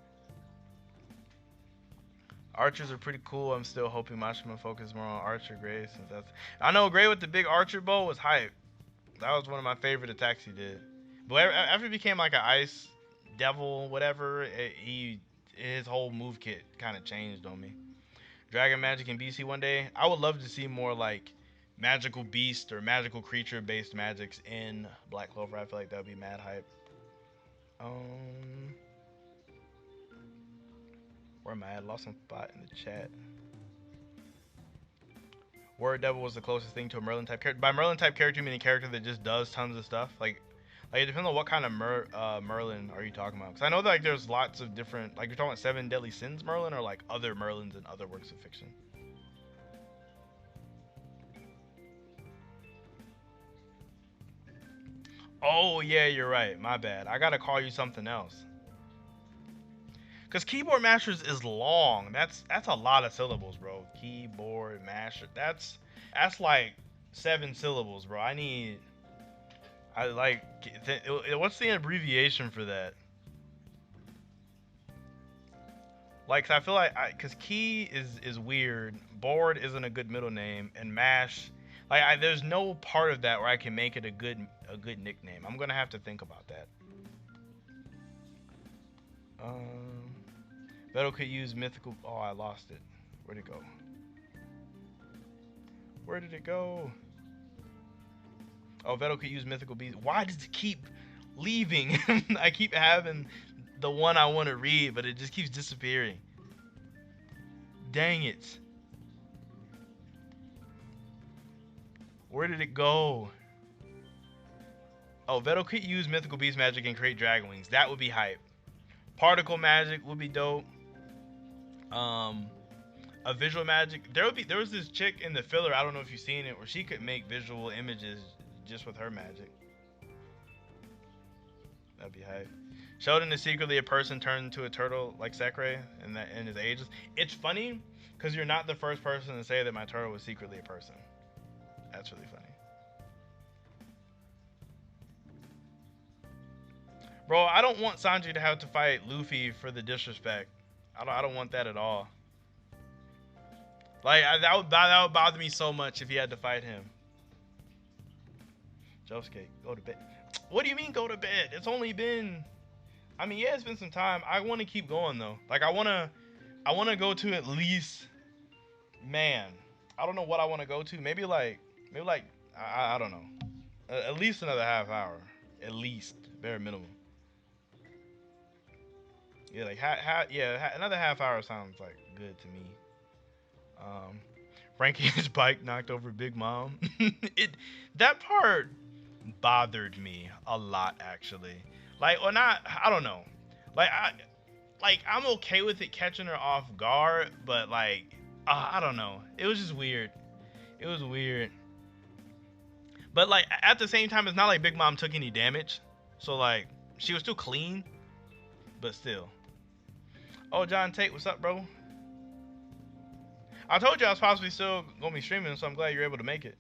Archers are pretty cool. I'm still hoping Mashima focus more on Archer Gray, since that's. I know Gray with the big Archer bow was hype. That was one of my favorite attacks he did. But after he became like an ice devil, whatever, his whole move kit kind of changed on me. Dragon Magic in BC one day. I would love to see more like magical beast or magical creature based magics in Black Clover. I feel like that would be mad hype. Um, where am I? I lost some spot in the chat. Word Devil was the closest thing to a Merlin type character. By Merlin type character, you mean a character that just does tons of stuff? Like it depends on what kind of Merlin are you talking about? Because I know that like there's lots of different, like you're talking about Seven Deadly Sins Merlin or like other Merlins in other works of fiction. Oh yeah, you're right. My bad. I gotta call you something else. Cause keyboard masters is long. That's a lot of syllables, bro. Keyboard master. That's like 7 syllables, bro. I like. What's the abbreviation for that? Like, 'cause I feel like, cause key is weird. Board isn't a good middle name, and mash, like, there's no part of that where I can make it a good nickname. I'm gonna have to think about that. Um, Beto could use mythical. Oh, I lost it. Where'd it go? Where did it go? Oh, Veto could use mythical beasts. Why does it keep leaving? I keep having the one I want to read, but it just keeps disappearing. Dang it. Where did it go? Oh, Veto could use mythical beast magic and create dragon wings. That would be hype. Particle magic would be dope. Um, a visual magic. There was this chick in the filler. I don't know if you've seen it, where she could make visual images just with her magic. That'd be hype. Sheldon is secretly a person turned into a turtle like Sekre in his ages. It's funny because you're not the first person to say that my turtle was secretly a person. That's really funny. Bro, I don't want Sanji to have to fight Luffy for the disrespect. I don't want that at all. Like that would bother me so much if he had to fight him. Josuke, go to bed. What do you mean go to bed? It's only been, I mean, yeah, it's been some time. I want to keep going though. Like I want to go to at least, man, I don't know what I want to go to. Maybe like I don't know. At least another half hour. At least, bare minimum. Yeah, like another half hour sounds like good to me. Frankie's bike knocked over Big Mom. That part bothered me a lot actually. Like, or not, I don't know. Like I'm okay with it catching her off guard, but like I don't know. It was just weird. It was weird. But like at the same time, it's not like Big Mom took any damage. So like she was still clean, but still. Oh, John Tate, what's up, bro? I told you I was possibly still gonna be streaming, so I'm glad you're able to make it.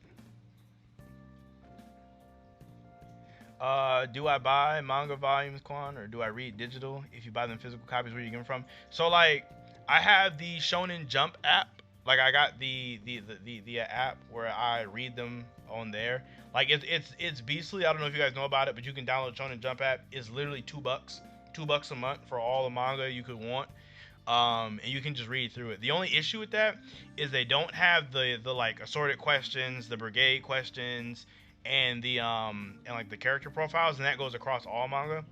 Do I buy manga volumes, Quan, or do I read digital? If you buy them physical copies, where you get them from? So like, I have the Shonen Jump app. Like I got the app where I read them on there. Like it's beastly. I don't know if you guys know about it, but you can download Shonen Jump app. It's literally $2, $2 a month for all the manga you could want. And you can just read through it. The only issue with that is they don't have the like assorted questions, the brigade questions, and the like the character profiles, and that goes across all manga.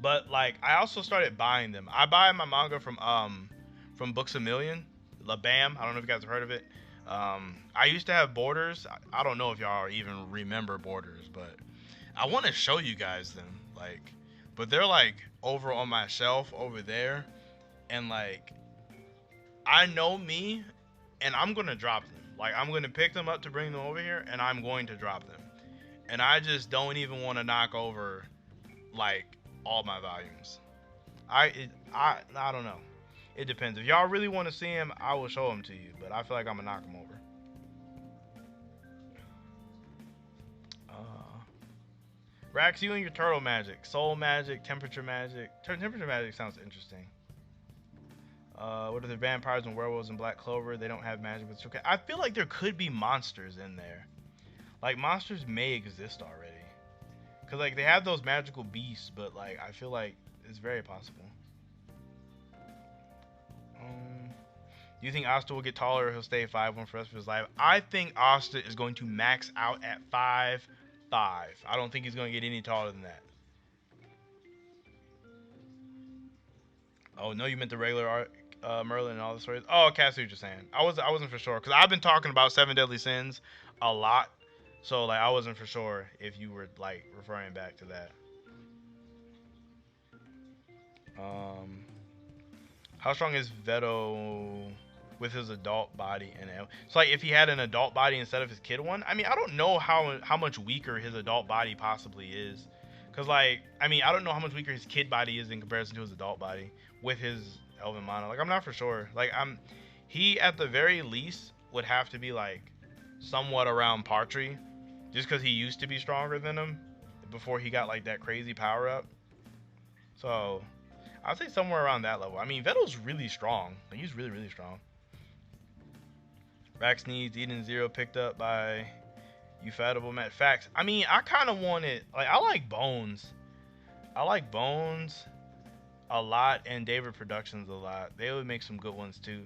But like I also started buying them. I buy my manga from Books A Million, La Bam. I don't know if you guys have heard of it. I used to have Borders. I don't know if y'all even remember Borders, but I want to show you guys them. Like, but they're like over on my shelf over there. And like, I know me, and I'm gonna drop them. Like, I'm gonna pick them up to bring them over here, and I'm going to drop them. And I just don't even want to knock over like all my volumes. I don't know. It depends. If y'all really want to see them, I will show them to you. But I feel like I'm gonna knock them over. Rax, you and your turtle magic, soul magic, temperature magic. Temperature magic sounds interesting. What are the vampires and werewolves in Black Clover? They don't have magic, but it's okay. I feel like there could be monsters in there. Like, monsters may exist already. Because, like, they have those magical beasts, but, like, I feel like it's very possible. Do you think Asta will get taller or he'll stay 5'1" for the rest of his life? I think Asta is going to max out at 5'5". I don't think he's going to get any taller than that. Oh no, you meant the regular art, Merlin and all the stories. Oh, okay, I see what you're saying. I wasn't for sure because I've been talking about Seven Deadly Sins a lot, so like I wasn't for sure if you were like referring back to that. Um, how strong is Veto with his adult body and so like if he had an adult body instead of his kid one? I mean, I don't know how much weaker his adult body possibly is, cause like I mean I don't know how much weaker his kid body is in comparison to his adult body with his Elven Mana. Like I'm not for sure. Like he at the very least would have to be like somewhat around Partry, just cause he used to be stronger than him before he got like that crazy power up. So I'd say somewhere around that level. I mean, Veto's really strong. Like, he's really, really strong. Rax needs Eden Zero picked up by Ufadable Matt. Facts. I mean, I kind of want it. Like, I like Bones. I like Bones a lot and David Productions a lot. They would make some good ones too.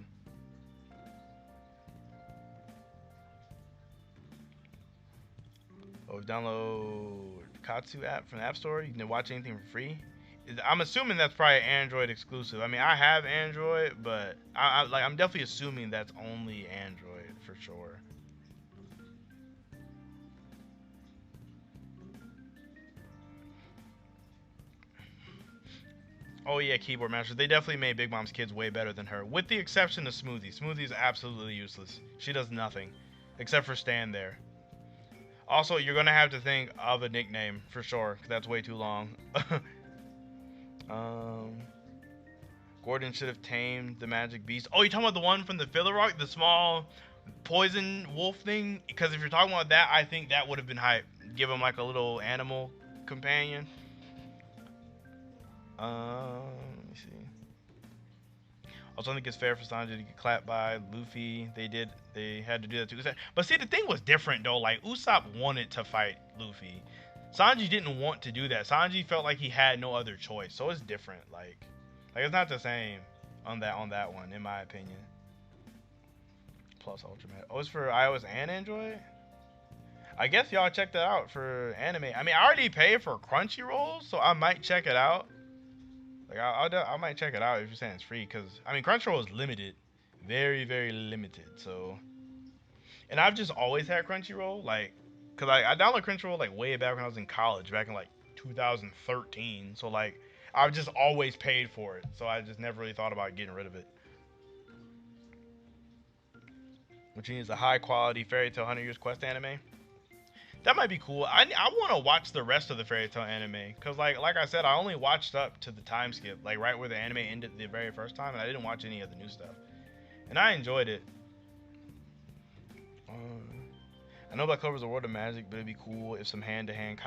Oh, download Katsu app from the App Store. You can watch anything for free. I'm assuming that's probably Android exclusive. I mean, I have Android, but I'm definitely assuming that's only Android for sure. Oh yeah, Keyboard Master. They definitely made Big Mom's kids way better than her, with the exception of Smoothie. Smoothie is absolutely useless. She does nothing except for stand there. Also, you're gonna have to think of a nickname for sure, because that's way too long. Gordon should have tamed the magic beast. Oh, you're talking about the one from the Filler Rock, the small poison wolf thing? Because if you're talking about that, I think that would have been hype. Give him like a little animal companion. Let me see. Also, I think it's fair for Sanji to get clapped by Luffy. They had to do that too. But see, the thing was different though. Like Usopp wanted to fight Luffy. Sanji didn't want to do that. Sanji felt like he had no other choice. So it's different. Like it's not the same on that one, in my opinion. Plus Ultraman. Oh, it's for iOS and Android? I guess y'all check that out for anime. I mean, I already paid for Crunchyroll, so I might check it out. Like I might check it out if you're saying it's free, because I mean Crunchyroll is limited, very very limited. So, and I've just always had Crunchyroll, like, cause I downloaded Crunchyroll like way back when I was in college, back in like 2013. So like I've just always paid for it, so I just never really thought about getting rid of it. Which means a high quality Fairy Tail 100 Years Quest anime. That might be cool. I want to watch the rest of the Fairy Tail anime, because like I said, I only watched up to the time skip, like right where the anime ended the very first time, and I didn't watch any of the new stuff, and I enjoyed it. I know Black Clover's a world of magic, but it'd be cool if some hand-to-hand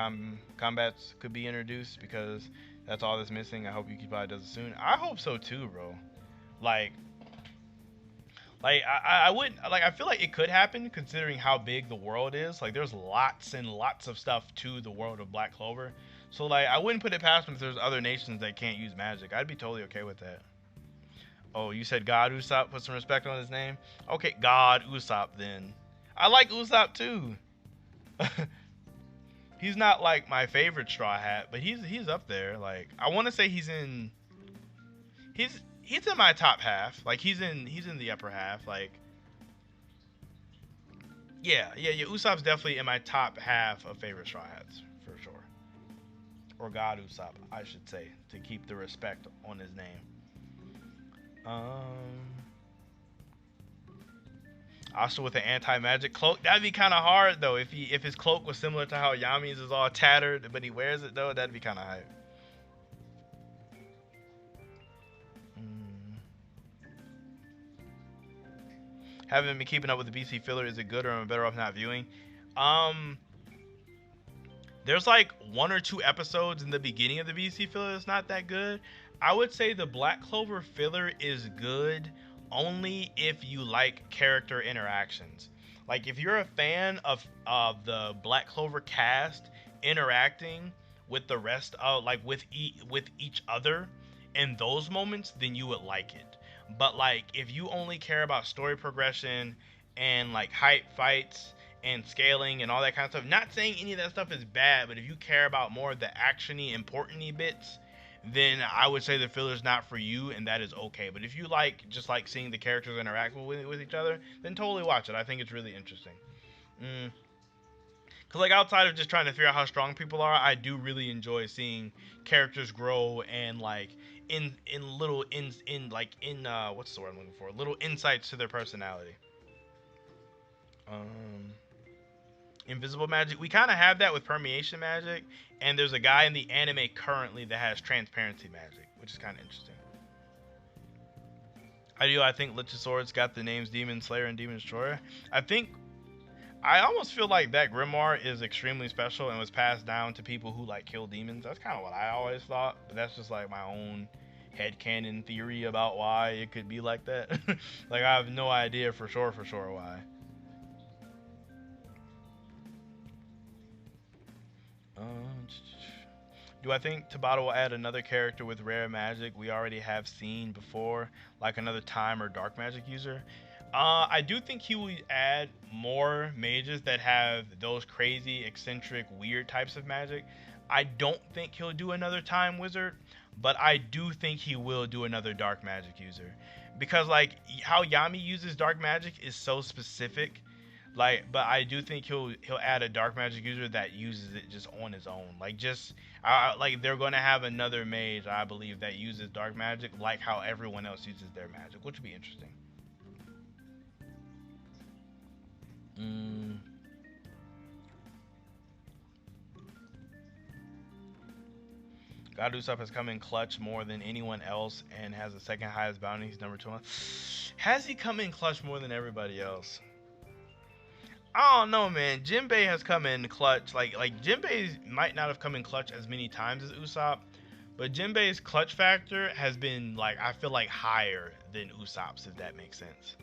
combats could be introduced, because that's all that's missing. I hope Yukibara does it soon. I hope so too, bro. Like I wouldn't, like, I feel like it could happen considering how big the world is. Like there's lots and lots of stuff to the world of Black Clover. So like I wouldn't put it past them if there's other nations that can't use magic. I'd be totally okay with that. Oh, you said God Usopp, put some respect on his name? Okay, God Usopp then. I like Usopp too. He's not like my favorite Straw Hat, but he's up there. Like I want to say he's in my top half. Like he's in the upper half. Like yeah. Usopp's definitely in my top half of favorite Straw Hats for sure. Or God Usopp, I should say, to keep the respect on his name. Also with an anti-magic cloak, that'd be kind of hard though. If his cloak was similar to how Yami's is all tattered, but he wears it though, that'd be kind of hype. Haven't been keeping up with the BC filler. Is it good, or am I better off not viewing? There's like 1 or 2 episodes in the beginning of the BC filler that's not that good. I would say the Black Clover filler is good only if you like character interactions. Like if you're a fan of the Black Clover cast interacting with the rest of, like, with each other in those moments, then you would like it. But like, if you only care about story progression and like hype fights and scaling and all that kind of stuff, not saying any of that stuff is bad, but if you care about more of the actiony, importanty bits, then I would say the filler's not for you, and that is okay. But if you like just like seeing the characters interact with each other, then totally watch it. I think it's really interesting. Mm. Cause like outside of just trying to figure out how strong people are, I do really enjoy seeing characters grow and like in little in like in what's the word I'm looking for? Little insights to their personality. Um, Invisible magic. We kind of have that with permeation magic, and there's a guy in the anime currently that has transparency magic, which is kind of interesting. I think Luchasaurus got the names Demon Slayer and Demon Destroyer. I think I almost feel like that grimoire is extremely special and was passed down to people who like kill demons. That's kind of what I always thought, but that's just like my own headcanon theory about why it could be like that. Like I have no idea for sure why. Do I think Tabata will add another character with rare magic we already have seen before, like another time or dark magic user? I do think he will add more mages that have those crazy, eccentric, weird types of magic. I don't think he'll do another time wizard, but I do think he will do another dark magic user. Because like how Yami uses dark magic is so specific. Like, but I do think he'll add a dark magic user that uses it just on his own. Like just like they're going to have another mage, I believe, that uses dark magic like how everyone else uses their magic, which would be interesting. Mm. God Usopp has come in clutch more than anyone else and has the second highest bounty. He's number 2. Has he come in clutch more than everybody else? I don't know, man. Jinbei has come in clutch. Like Jinbei might not have come in clutch as many times as Usopp, but Jinbei's clutch factor has been like I feel like higher than Usopp's, if that makes sense.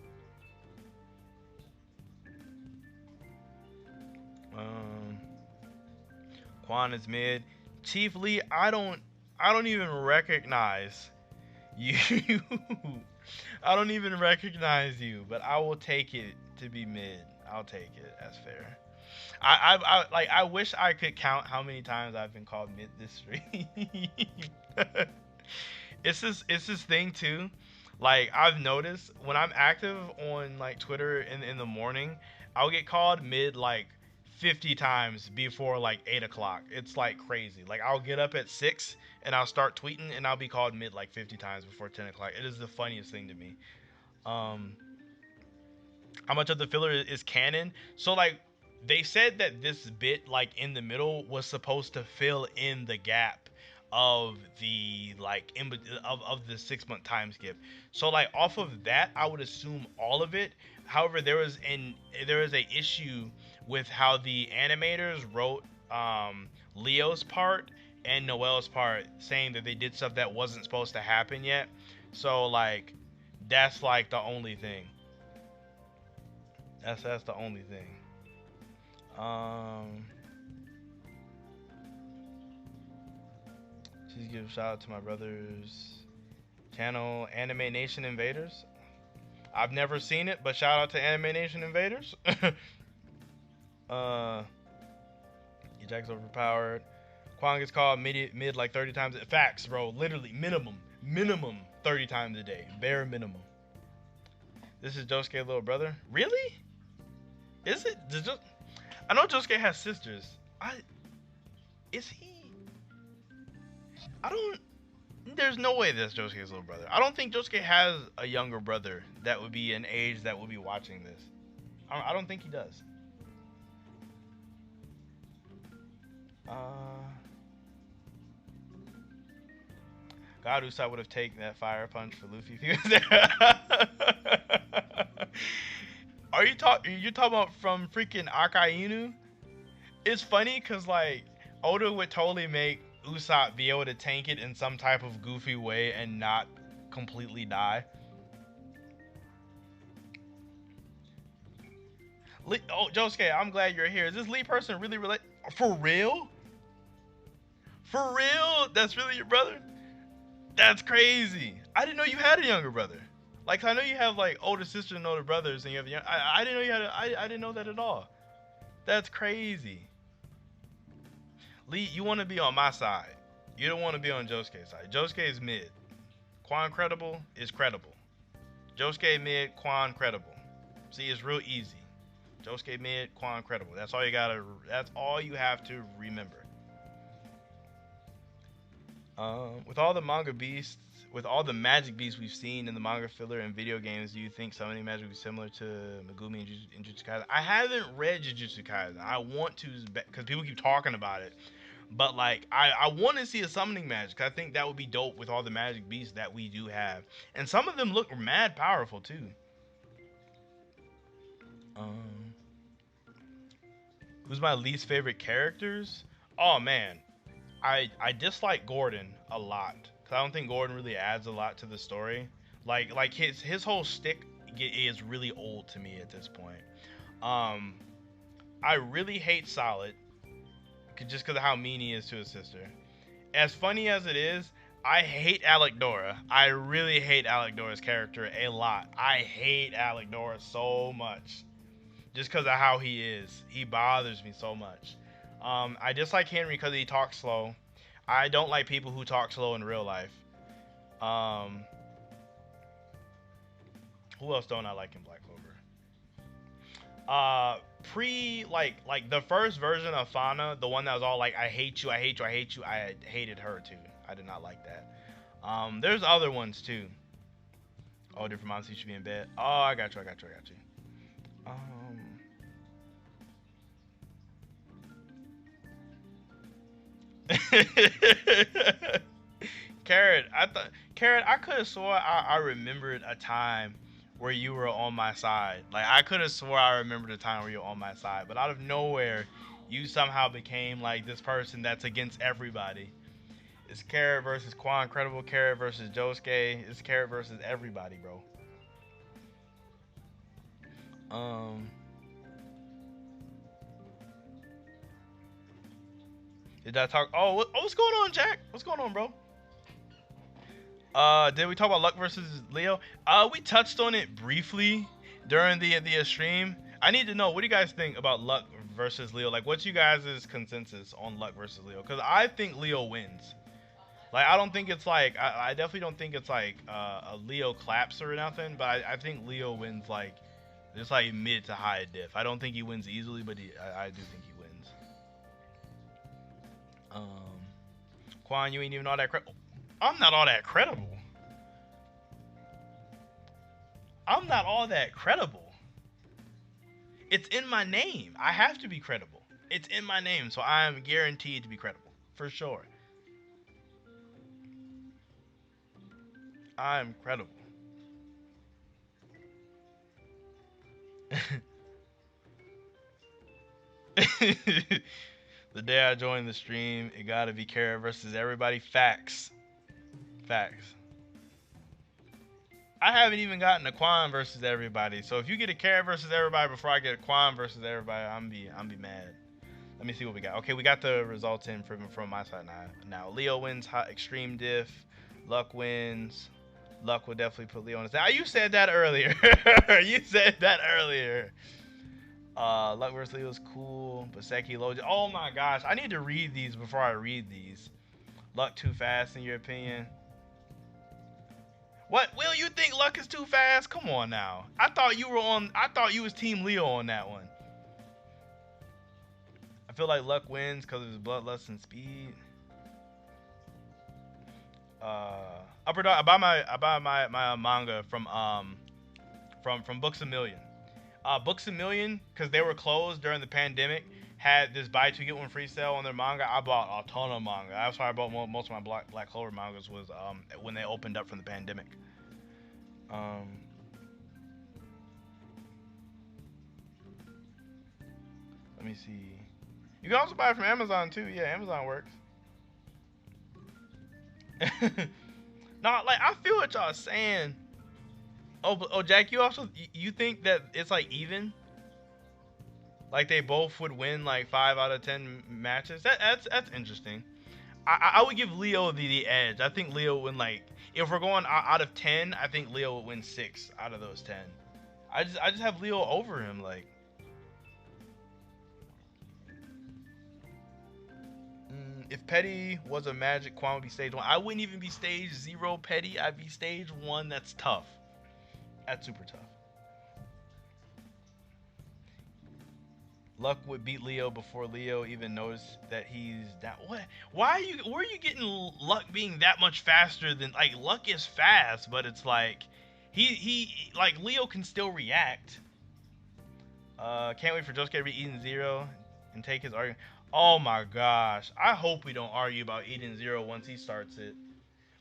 Um, Quan is mid. Chief Lee, I don't even recognize you. I don't even recognize you, but I will take it to be mid. I'll take it. That's fair. I wish I could count how many times I've been called mid this stream. It's this thing too. Like I've noticed when I'm active on like Twitter in the morning, I'll get called mid like 50 times before like 8 o'clock. It's like crazy. Like I'll get up at 6 and I'll start tweeting and I'll be called mid like 50 times before 10 o'clock. It is the funniest thing to me. Um, how much of the filler is canon? So like they said that this bit like in the middle was supposed to fill in the gap of the like of the 6 month time skip. So like off of that, I would assume all of it. However, there was a issue with how the animators wrote Leo's part and Noel's part, saying that they did stuff that wasn't supposed to happen yet. So like that's like the only thing. That's the only thing. Just give a shout out to my brother's channel, Anime Nation Invaders. I've never seen it, but shout out to Anime Nation Invaders. Jack's overpowered. Kwang gets called mid like 30 times. Facts, bro. Literally minimum 30 times a day. Bare minimum. This is Josuke's little brother. Really? Is it? I know Josuke has sisters. Is he? I don't. There's no way that's Josuke's little brother. I don't think Josuke has a younger brother that would be an age that would be watching this. I don't think he does. God, Usopp would have taken that fire punch for Luffy if he was there. Are you talking about from freaking Akainu? It's funny because like Oda would totally make Usopp be able to tank it in some type of goofy way and not completely die. Oh, Josuke, I'm glad you're here. Is this Lee person really related? For real? For real? That's really your brother? That's crazy. I didn't know you had a younger brother. Like I know you have like older sisters and older brothers, and you have I didn't know you had. I didn't know that at all. That's crazy. Lee, you want to be on my side. You don't want to be on Josuke's side. Josuke is mid. Quan credible is credible. Josuke mid, Quan credible. See, it's real easy. Josuke mid, Quan credible. That's all you gotta. That's all you have to remember. With all the manga beasts, with all the magic beasts we've seen in the manga filler and video games, do you think summoning magic will be similar to Megumi and Jujutsu Kaisen? I haven't read Jujutsu Kaisen. I want to, because people keep talking about it. But like, I want to see a summoning magic. I think that would be dope with all the magic beasts that we do have, and some of them look mad powerful too. Um, who's my least favorite characters? Oh man, I dislike Gordon a lot because I don't think Gordon really adds a lot to the story. Like his whole stick is really old to me at this point. I really hate Solid just because of how mean he is to his sister. As funny as it is, I hate Alec Dora. I really hate Alec Dora's character a lot. I hate Alec Dora so much. Just because of how he is. He bothers me so much. I dislike Henry because he talks slow. I don't like people who talk slow in real life. Who else don't I like in Black Clover? Like the first version of Fauna, the one that was all like, I hate you, I hate you, I hate you. I hated her too. I did not like that. There's other ones too. Oh, different moms, you should be in bed. Oh, I got you. Carrot, I could have swore I remembered a time where you were on my side. Like I could have swore I remembered a time where you were on my side, but out of nowhere, you somehow became like this person that's against everybody. It's Carrot versus Quan Credible, Carrot versus Josuke. It's Carrot versus everybody, bro. Did I talk? Oh, what's going on, Jack? What's going on, bro? Did we talk about Luck versus Leo? We touched on it briefly during the stream. I need to know, what do you guys think about Luck versus Leo? Like, what's you guys' consensus on Luck versus Leo? Because I think Leo wins. Like, I don't think it's like, I definitely don't think it's like a Leo claps or nothing, but I think Leo wins like, just like mid to high diff. I don't think he wins easily, but I do think he wins. Quan, you ain't even all that credible. I'm not all that credible. I'm not all that credible. It's in my name. I have to be credible. It's in my name, so I am guaranteed to be credible. For sure. I'm credible. The day I joined the stream, it gotta be Kara versus everybody. Facts. Facts. I haven't even gotten a Quan versus everybody. So if you get a Kara versus everybody before I get a Quan versus everybody, I'm be mad. Let me see what we got. Okay, we got the results in from my side now. Now Leo wins hot extreme diff. Luck wins. Luck will definitely put Leo on his side. You said that earlier. You said that earlier. Luck versus Leo is cool, but Seki Loja. Oh my gosh, I need to read these before I read these. Luck too fast in your opinion? What? Will, you think Luck is too fast? Come on now. I thought you was Team Leo on that one. I feel like Luck wins because of his bloodlust and speed. Upper Dog. I buy my manga from Books A Million. Books A Million, because they were closed during the pandemic, had this buy two get one free sale on their manga. I bought a ton of manga. That's why I bought most of my Black Clover mangas was when they opened up from the pandemic. Let me see. You can also buy it from Amazon too. Yeah, Amazon works. Nah, like I feel what y'all saying. Oh, Jack, you think that it's like even? Like they both would win like 5 out of 10 matches? That's interesting. I would give Leo the edge. I think Leo would win, like, if we're going out of 10, I think Leo would win 6 out of those 10. I just have Leo over him, like. If Petty was a Magic, Quan would be stage 1. I wouldn't even be stage 0 Petty. I'd be stage 1. That's tough. That's super tough. Luck would beat Leo before Leo even noticed that he's down. What? Why are you? Where are you getting Luck being that much faster than, like, Luck is fast, but it's like he like Leo can still react. Can't wait for Josuke to be Eden Zero and take his argument. Oh my gosh! I hope we don't argue about Eden Zero once he starts it.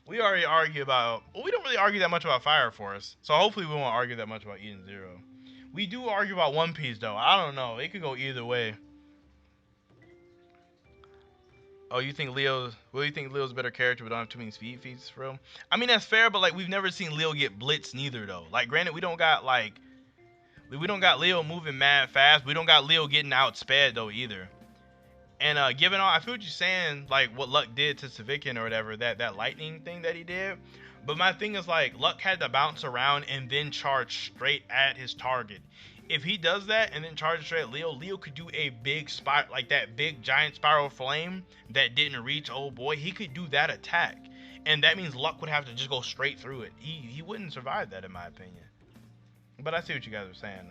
We already argue about. Well, we don't really argue that much about Fire Force, so hopefully we won't argue that much about Eden Zero. We do argue about One Piece though. I don't know. It could go either way. Oh, you think Leo's? Well, you think Leo's a better character, but don't have too many speed feats for him? I mean, that's fair, but like we've never seen Leo get blitzed neither though. Like, granted, we don't got Leo moving mad fast. We don't got Leo getting outsped though either. And given all, I feel what you're saying, like what Luck did to Savikin or whatever, that lightning thing that he did. But my thing is, like, Luck had to bounce around and then charge straight at his target. If he does that and then charges straight at Leo, Leo could do a big spot, like that big giant spiral flame that didn't reach old boy. He could do that attack. And that means Luck would have to just go straight through it. He wouldn't survive that, in my opinion. But I see what you guys are saying,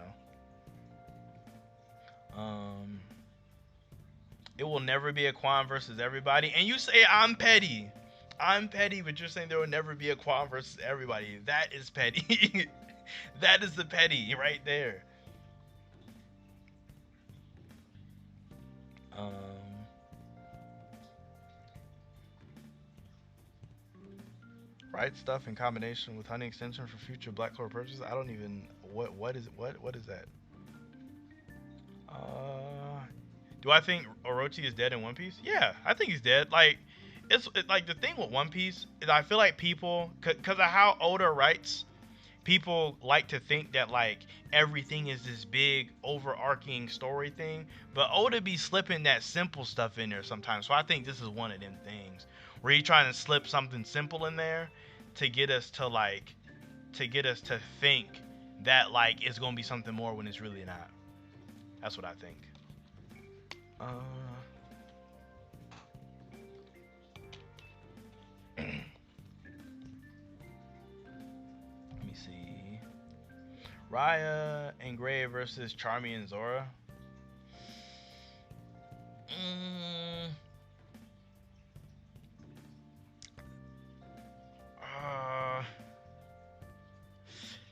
though. It will never be a Quan versus everybody. And you say I'm petty. I'm petty, but you're saying there will never be a Quan versus everybody. That is petty. That is the petty right there. Right stuff in combination with honey extension for future Black Clover purchases. I don't even what is that? Do I think Orochi is dead in One Piece? Yeah, I think he's dead. Like, it's like the thing with One Piece is I feel like people, because of how Oda writes, people like to think that like everything is this big overarching story thing, but Oda be slipping that simple stuff in there sometimes. So I think this is one of them things where he's trying to slip something simple in there to get us to think that like it's gonna be something more when it's really not. That's what I think. Let me see. Raya and Gray versus Charmy and Zora.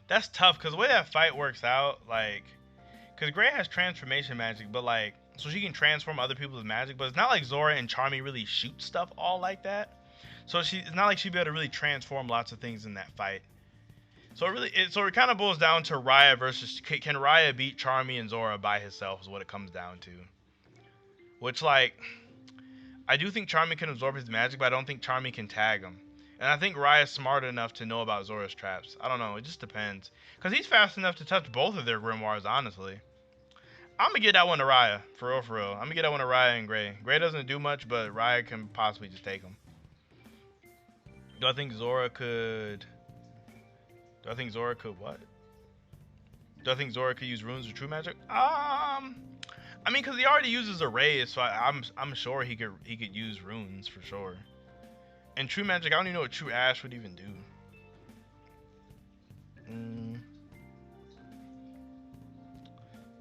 That's tough because the way that fight works out, like, because Gray has transformation magic, but like, so she can transform other people's magic, but it's not like Zora and Charmy really shoot stuff all like that. So it's not like she'd be able to really transform lots of things in that fight. So it kind of boils down to Raya versus, can Raya beat Charmy and Zora by herself is what it comes down to. Which, like, I do think Charmy can absorb his magic, but I don't think Charmy can tag him. And I think Raya's smart enough to know about Zora's traps. I don't know, it just depends. Because he's fast enough to touch both of their grimoires, honestly. I'm going to get that one to Raya, for real, for real. I'm going to get that one to Raya and Gray. Gray doesn't do much, but Raya can possibly just take him. Do I think Zora could what? Do I think Zora could use runes or true magic? I mean, because he already uses arrays, so I'm sure he could use runes for sure. And true magic, I don't even know what true ash would even do.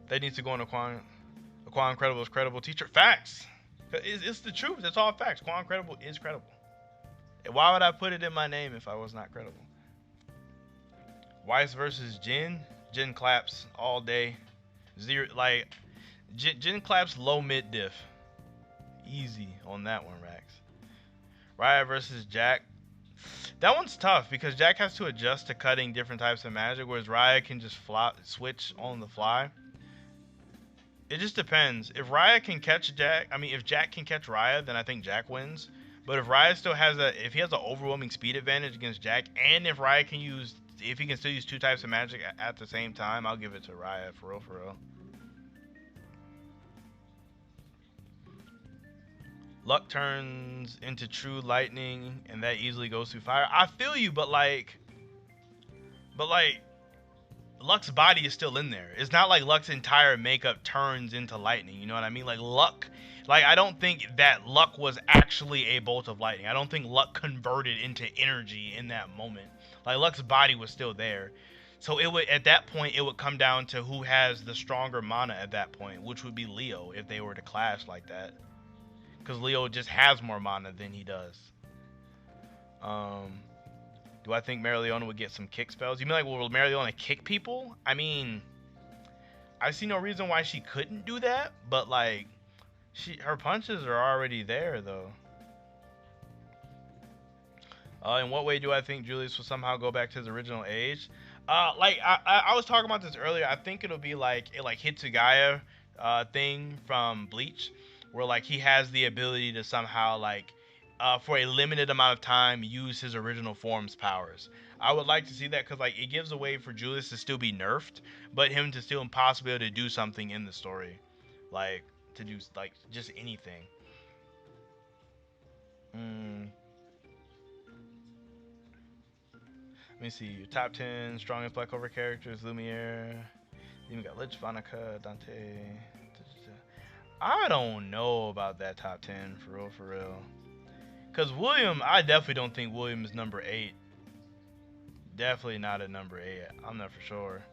They need to go on a Quan Credible is credible teacher. Facts. It's the truth. It's all facts. Quan Credible is credible. Why would I put it in my name if I was not credible? Weiss versus Jin. Jin claps all day. Zero, like, Jin claps low mid diff. Easy on that one, Rax. Raya versus Jack. That one's tough because Jack has to adjust to cutting different types of magic, whereas Raya can just switch on the fly. It just depends. If Raya can catch Jack, if Jack can catch Raya, then I think Jack wins. But if Raya still has if he has an overwhelming speed advantage against Jack, and if Raya can if he can still use two types of magic at the same time, I'll give it to Raya, for real, for real. Luck turns into true lightning, and that easily goes through fire. I feel you, but like, Luck's body is still in there. It's not like Luck's entire makeup turns into lightning. You know what I mean? Like Luck, like I don't think that Luck was actually a bolt of lightning. I don't think Luck converted into energy in that moment. Like Luck's body was still there. So it would at that point it would come down to who has the stronger mana at that point, which would be Leo if they were to clash like that. Because Leo just has more mana than he does. Um, do I think Marileona would get some kick spells? You mean like will Marileona kick people? I mean, I see no reason why she couldn't do that, but like her punches are already there though. In what way do I think Julius will somehow go back to his original age? Like I was talking about this earlier. I think it'll be like a Hitsugaya thing from Bleach, where like he has the ability to somehow like for a limited amount of time use his original form's powers. I would like to see that because like it gives a way for Julius to still be nerfed, but him to still possibly be able to do something in the story, like to do like just anything. Mm. Let me see. Your top 10 strongest Black Clover characters: Lumiere. Then we got Lich, Vanica, Dante. I don't know about that top 10 for real, for real. Cause William, I definitely don't think William is number 8. Definitely not at number 8. I'm not for sure.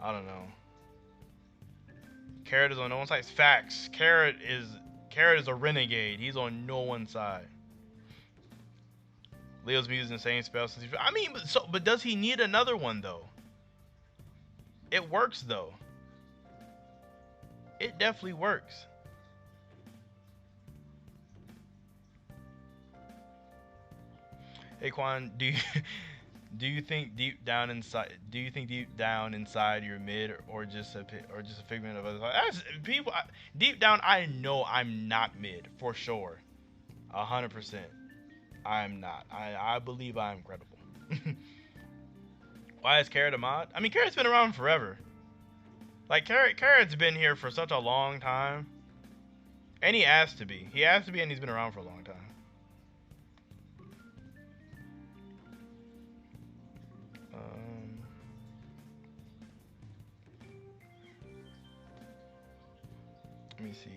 I don't know. Carrot is on no one's side. Facts. Carrot is a renegade. He's on no one's side. Leo's been using the same spell since I mean, but does he need another one though? It works though. It definitely works. Hey Quan, do you think deep down inside you're mid or just a figment of other thoughts? People deep down I know I'm not mid for sure. 100%. I'm not. I believe I am credible. Why is Carrot a mod? I mean, Carrot's been around forever. Like, Carrot's been here for such a long time. And he has to be. He has to be, and he's been around for a long time. Let me see.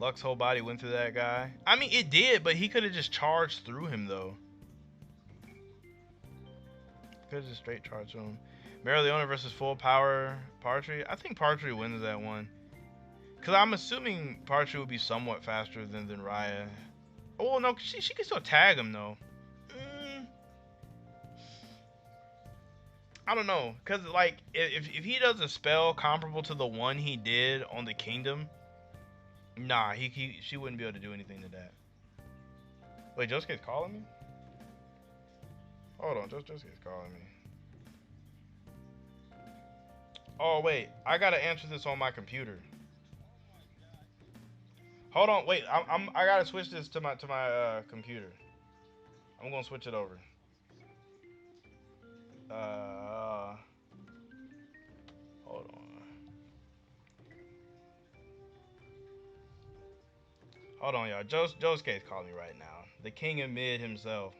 Luck's whole body went through that guy. I mean, it did, but he could have just charged through him, though. Could have just straight charged through him. Marileona versus full power Partry. I think Partry wins that one. Because I'm assuming Partry would be somewhat faster than Raya. Oh, no, she can still tag him, though. I don't know. Because, like, if he does a spell comparable to the one he did on the Kingdom... Nah, she wouldn't be able to do anything to that. Wait, Josuke's calling me? Hold on, Josuke's calling me. Oh wait, I gotta answer this on my computer. Hold on, wait, I gotta switch this to my computer. I'm gonna switch it over. Hold on. Hold on, y'all. Josuke's calling me right now. The king of mid himself.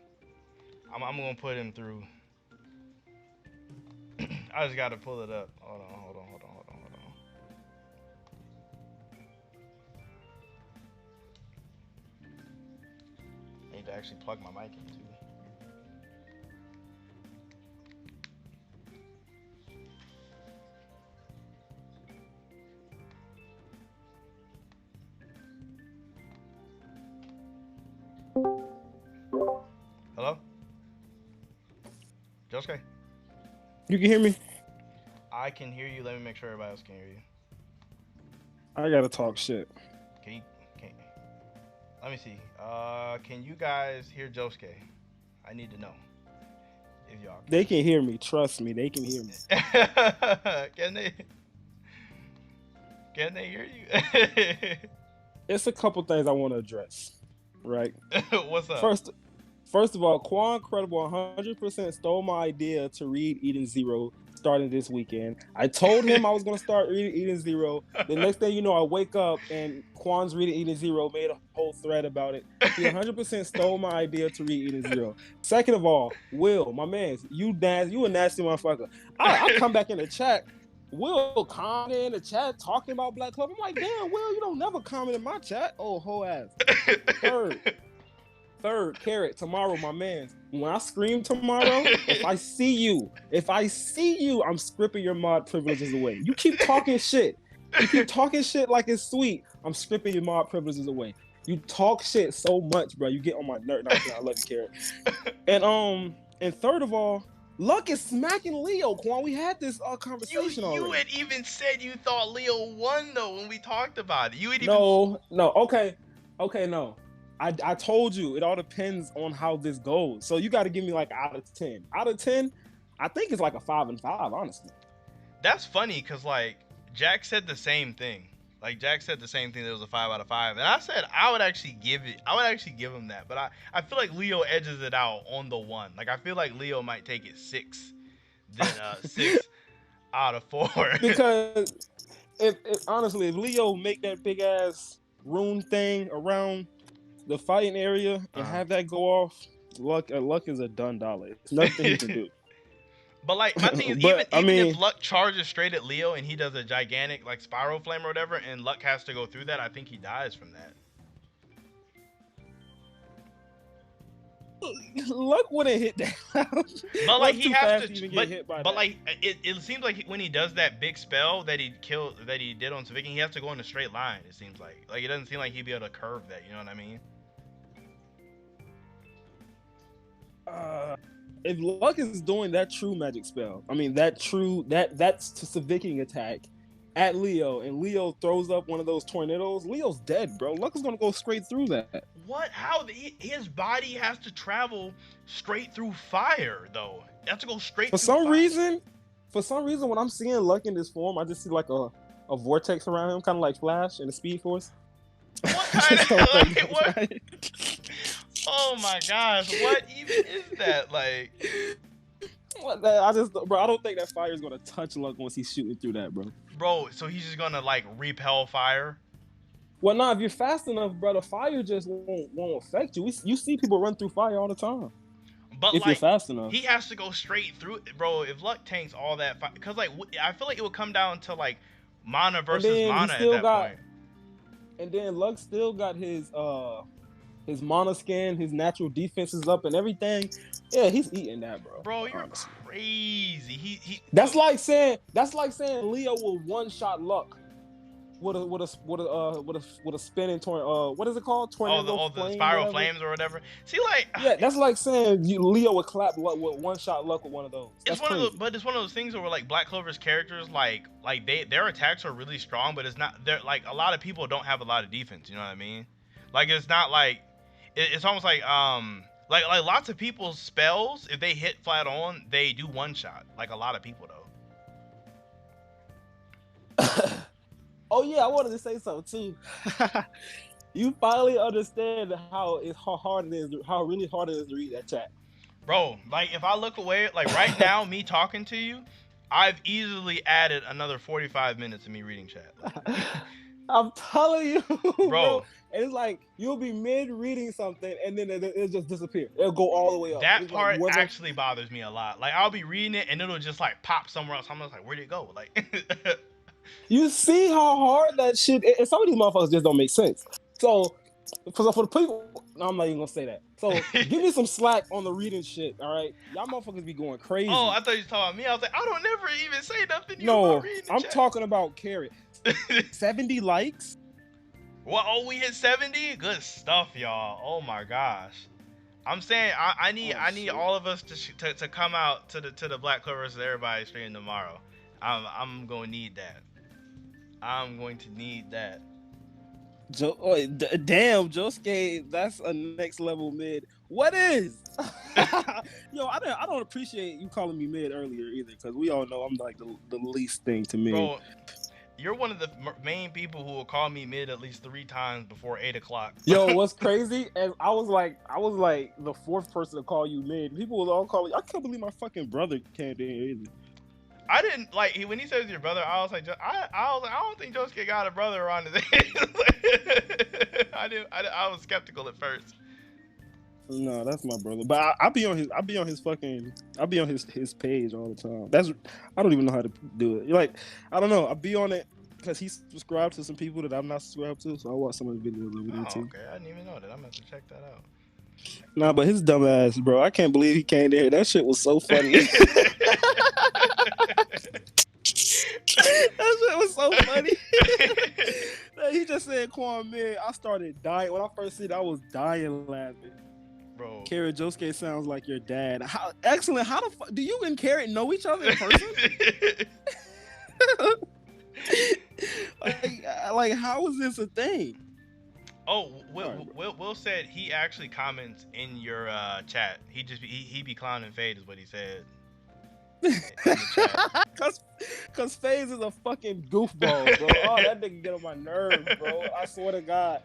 I'm gonna put him through. I just gotta pull it up. Hold on. I need to actually plug my mic in too. Hello? Josuke? You can hear me? I can hear you. Let me make sure everybody else can hear you. I gotta talk shit. Can let me see. Can you guys hear Josuke? I need to know. If y'all can. They can hear me. Trust me, they can hear me. Can they hear you? It's a couple things I want to address. Right? What's up? First of all, Quan Credible 100% stole my idea to read Eden Zero starting this weekend. I told him I was gonna start Eden Zero. The next thing you know, I wake up and Quan's reading Eden Zero, made a whole thread about it. He 100% stole my idea to read Eden Zero. Second of all, Will, my man, you a nasty motherfucker. I come back in the chat. Will comment in the chat talking about Black Clover. I'm like, damn, Will, you don't never comment in my chat. Oh, whole ass. Third, Carrot, tomorrow, my man. When I scream tomorrow, if I see you, I'm stripping your mod privileges away. You keep talking shit. You keep talking shit like it's sweet. I'm stripping your mod privileges away. You talk shit so much, bro. You get on my nerve. I love you, Carrot. And third of all, Luck is smacking Leo, Quan. We had this conversation already. You had even said you thought Leo won though when we talked about it. No. Okay, no. I told you it all depends on how this goes. So you got to give me like out of 10. Out of 10, I think it's like a 5 and 5, honestly. That's funny because like Jack said the same thing. Like Jack said the same thing. There was a 5 out of 5, and I said I would actually give him that. But I feel like Leo edges it out on the 1. Like I feel like Leo might take it 6, then 6 out of 4. Because if honestly, if Leo make that big ass rune thing around the fighting area and have that go off, Luck is a done dollar. It's nothing he can do. But like my thing is, even if Luck charges straight at Leo and he does a gigantic like spiral flame or whatever, and Luck has to go through that, I think he dies from that. Luck wouldn't hit that. But like he has to even get hit by that. Like it seems like when he does that big spell that he did on Savikin, he has to go in a straight line. It seems like it doesn't seem like he'd be able to curve that. You know what I mean? If Luck is doing that true magic spell, I mean that's to Savikin attack at Leo, and Leo throws up one of those tornadoes, Leo's dead, bro. Luck is gonna go straight through that. What? How? His body has to travel straight through fire, though. It has to go straight. For some reason, when I'm seeing Luck in this form, I just see like a vortex around him, kind of like Flash in the Speed Force. What kind of what? Oh my gosh, what even is that? Like, I don't think that fire is gonna touch Luck once he's shooting through that, bro. Bro, so he's just gonna like repel fire? Well, nah, if you're fast enough, bro, the fire just won't affect you. You see people run through fire all the time. But if you're fast enough, he has to go straight through it, bro. If Luck tanks all that fire, because like I feel like it would come down to like mana versus mana at that point. And then Luck still got his mana skin, his natural defenses up and everything. Yeah, he's eating that, bro. Bro, you're crazy. That's like saying Leo will one-shot Luck with a spinning tornado. What is it called? Tornado the spiral flames or whatever. See, like, yeah, that's like saying Leo would clap Luck with one-shot Luck with one of those. It's one of those things where like Black Clover's characters like their attacks are really strong, but it's not. They're like a lot of people don't have a lot of defense. You know what I mean? Like it's not like. It's almost like lots of people's spells, if they hit flat on, they do one shot. Like a lot of people though. Oh yeah, I wanted to say something too. You finally understand how really hard it is to read that chat. Bro, like if I look away, like right now, me talking to you, I've easily added another 45 minutes of me reading chat. I'm telling you, bro. And it's like you'll be mid reading something and then it'll just disappear. It'll go all the way up. That part actually bothers me a lot. Like I'll be reading it and it'll just like pop somewhere else. I'm just like, where'd it go? Like, you see how hard that shit is? And some of these motherfuckers just don't make sense. So for the people, no, I'm not even gonna say that. So give me some slack on the reading shit. All right, y'all motherfuckers be going crazy. Oh, I thought you were talking about me. I was like, I don't never even say nothing. No, I'm talking about Carrot. 70 likes. Well, oh, we hit 70. Good stuff, y'all. Oh my gosh. I'm saying I need all of us to come out to the Black Clover versus everybody stream tomorrow. I'm gonna need that. I'm going to need that. Damn, Josuke, that's a next level mid. What is? Yo, I don't appreciate you calling me mid earlier either, because we all know I'm like the least thing to me. Bro, you're one of the main people who will call me mid at least 3 times before 8 o'clock. Yo, what's crazy? And I was like the 4th person to call you mid. People will all call you. I can't believe my fucking brother can't be here either. I didn't like when he says your brother. I was like, I was like, I don't think Josuke got a brother around his age. I didn't. I was skeptical at first. No, that's my brother. But I be on his. I be on his fucking. I be on his page all the time. That's. I don't even know how to do it. Like, I don't know. I be on it because he subscribed to some people that I'm not subscribed to. So I watch some of the videos over there Oh, too. okay. I didn't even know that. I'm gonna have to check that out. Nah, but his dumb ass, bro. I can't believe he came there. That shit was so funny. That shit was so funny. He just said Quan Mid. I started dying. When I first seen it, I was dying laughing. Bro. Carrot Josuke sounds like your dad. How excellent. How the fuck do you and Carrot know each other in person? like how is this a thing? Oh, Will said he actually comments in your chat. He be clowning Fade is what he said. Cause FaZe is a fucking goofball, bro. Oh, that nigga get on my nerves, bro. I swear to God.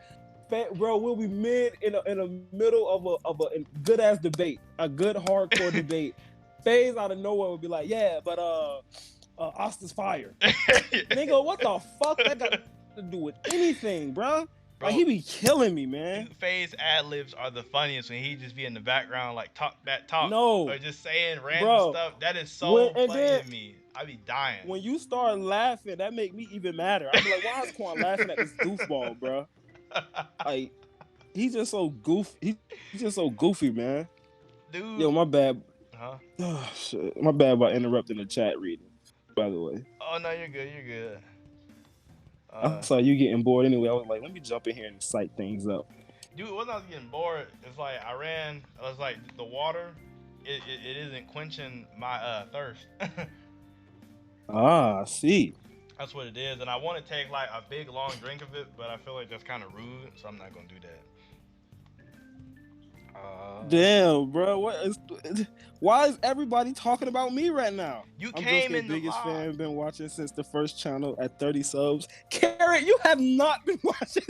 Bro, we'll be mid in the middle of a good ass debate, a good hardcore debate. FaZe out of nowhere would be like, yeah, but Austin's fire. Nigga, what the fuck that got to do with anything, bro? Like, he be killing me, man. FaZe ad libs are the funniest when he just be in the background like talk that talk, no, or just saying random stuff. That is so funny to me. I be dying. When you start laughing, that make me even madder. I be like, why is Quan laughing at this goofball, bro? Like, he's just so goofy. He's just so goofy, man. Dude. Yo, my bad. Huh? Oh, shit. My bad about interrupting the chat reading, by the way. Oh, no, you're good. You're good. I saw you getting bored anyway. I was like, let me jump in here and psych things up. Dude, when I was getting bored, it's like I was like, the water, it isn't quenching my thirst. I see. That's what it is. And I want to take like a big long drink of it, but I feel like that's kind of rude, so I'm not going to do that. Damn, bro. Why is everybody talking about me right now? You came in the the biggest vlog. fan, been watching since the first channel at 30 subs. Carrot, you have not been watching.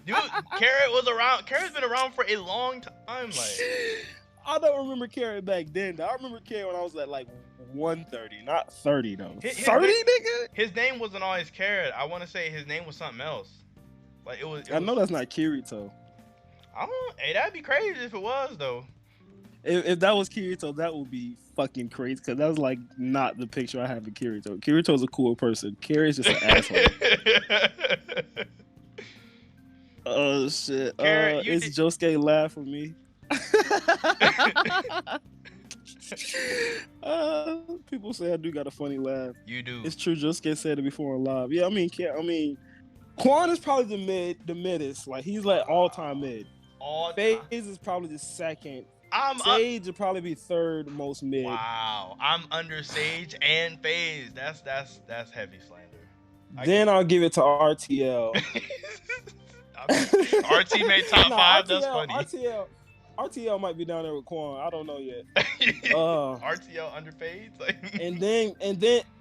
Dude, Carrot's been around for a long time. Like, I don't remember Carrot back then. I remember Carrot when I was at like 130, not 30 though. 30, nigga? His name wasn't always Carrot. I want to say his name was something else. Like I know that's not Kirito. Hey, that'd be crazy if it was though. If that was Kirito, that would be fucking crazy because that's like not the picture I have of Kirito. Kirito's a cool person. Carrot's just an asshole. Oh shit! It's Josuke laugh for me. People say I do got a funny laugh. You do. It's true. Josuke said it before on live. Yeah, I mean, Quan is probably the middest. Like, he's like all time mid. FaZe is probably the second. Sage would probably be third most mid. Wow, I'm under Sage and FaZe. That's heavy slander. Then I'll give it to RTL. RT made top 5. That's funny. RTL might be down there with Quan. I don't know yet. RTL under FaZe.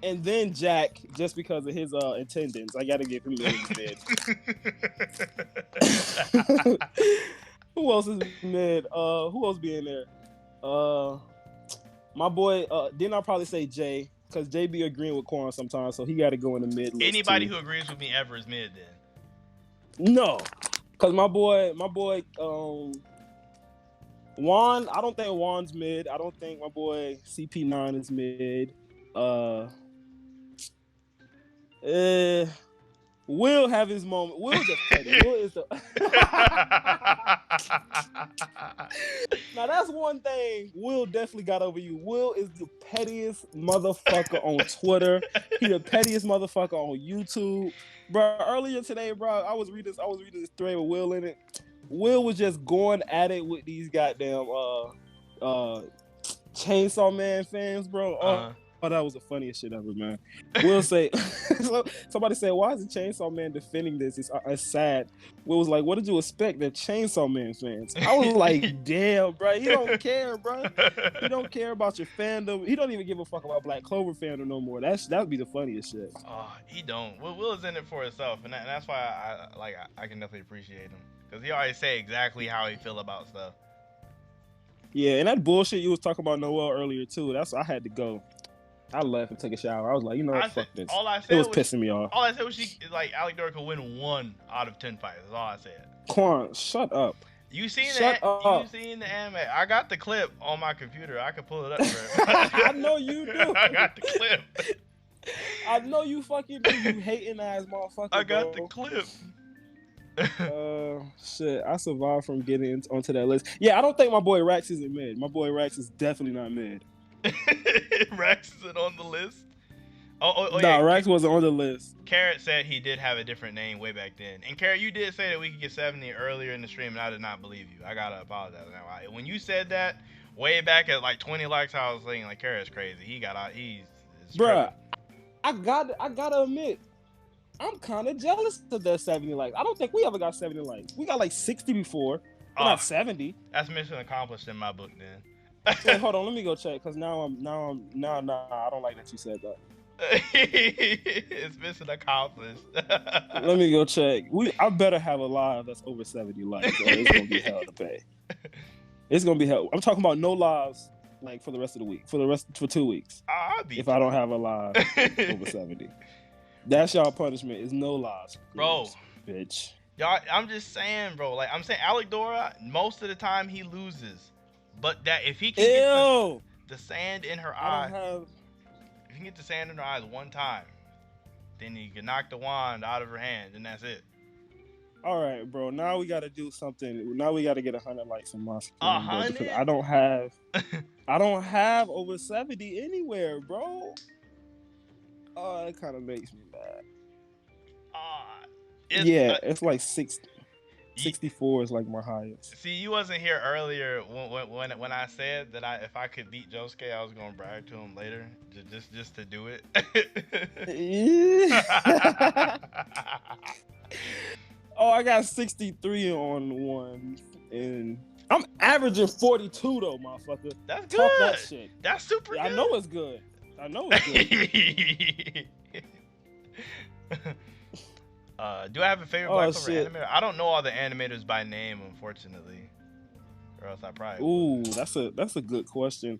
and then Jack, just because of his attendance, I gotta give him mid. Who else is mid? Who else be in there? My boy. Then I'll probably say Jay, because Jay be agreeing with Quan sometimes, so he got to go in the mid list. Anybody who agrees with me ever is mid then. No, because my boy, Juan. I don't think Juan's mid. I don't think my boy CP9 is mid. Will have his moment. Will just petty. Will is the. Now that's one thing Will definitely got over you. Will is the pettiest motherfucker on Twitter. He the pettiest motherfucker on YouTube, bro. Earlier today, bro, I was reading this thread with Will in it. Will was just going at it with these goddamn Chainsaw Man fans, bro. Oh, that was the funniest shit ever, man. Will say, somebody said, why is the Chainsaw Man defending this? It's sad. Will was like, what did you expect? They're Chainsaw Man fans. I was like, damn, bro. He don't care, bro. He don't care about your fandom. He don't even give a fuck about Black Clover fandom no more. That'd be the funniest shit. Oh, he don't. Will is in it for himself, and that's why I can definitely appreciate him, because he always say exactly how he feel about stuff. Yeah, and that bullshit you was talking about Noel earlier too. That's why I had to go. I left and took a shower. I was like, you know what, I said fuck this. all I It said was was pissing me off. all I said was she like Alec Dora could win 1 out of 10 fights. That's all I said. Quan, shut up. Shut You up. seen the anime? I got the clip on my computer. I could pull it up for I it. know you do. I got the clip. I know you fucking do, you hating ass motherfucker, I got the bro. clip. Shit. I survived from getting onto that list. Yeah, I don't think my boy Rax isn't mid. My boy Rax is definitely not mid. Rex isn't on the list. Oh Nah, yeah. Rax wasn't on the list. Carrot said he did have a different name way back then. And Carrot, you did say that we could get 70 earlier in the stream, and I did not believe you. I gotta apologize. Now, when you said that way back at like 20 likes, I was thinking like Carrot's crazy. He's Bruh, I gotta admit, I'm kind of jealous of that 70 likes. I don't think we ever got 70 likes. We got like 60 before, but not 70. That's mission accomplished in my book then. Wait, hold on, let me go check because now I don't like that you said that. It's mission accomplished. Let me go check. I better have a live that's over 70 likes. Or it's gonna be hell to pay. It's gonna be hell. I'm talking about no lives like for the rest of the week. For 2 weeks. If I don't have a live over 70. That's y'all punishment. Is no lives. Bro. Bitch. Y'all, I'm just saying, bro. Like I'm saying, Alec Dora, most of the time he loses. But that if he can get the sand in her eye, if he can get the sand in her eyes one time, then he can knock the wand out of her hand, and that's it. All right, bro. Now we got to do something. Now we got to get 100 likes on my screen, 100? because I don't have over 70 anywhere, bro. Oh, that kind of makes me mad. It's like 64 is like my highest. See, you wasn't here earlier when I said that if I could beat Josuke, I was gonna brag to him later, just to do it. Oh, I got 63 on one, and I'm averaging 42 though, motherfucker. That's good. Talk that shit. That's super good. I know it's good. Do I have a favorite Black Clover animator? I don't know all the animators by name, unfortunately, or else I probably would. That's a good question.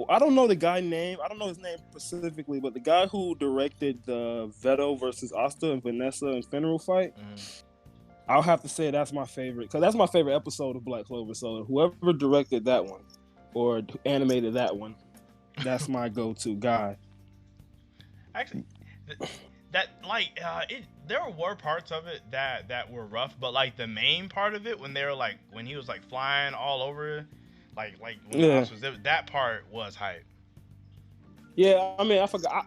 I don't know the guy name. I don't know his name specifically, but the guy who directed the Veto versus Asta and Vanessa and Fenrir fight, I'll have to say that's my favorite, because that's my favorite episode of Black Clover. So whoever directed that one or animated that one, that's my go-to guy. Actually, there were parts of it that were rough, but like the main part of it when he was like flying all over, like when that part was hype. Yeah, I mean, I forgot.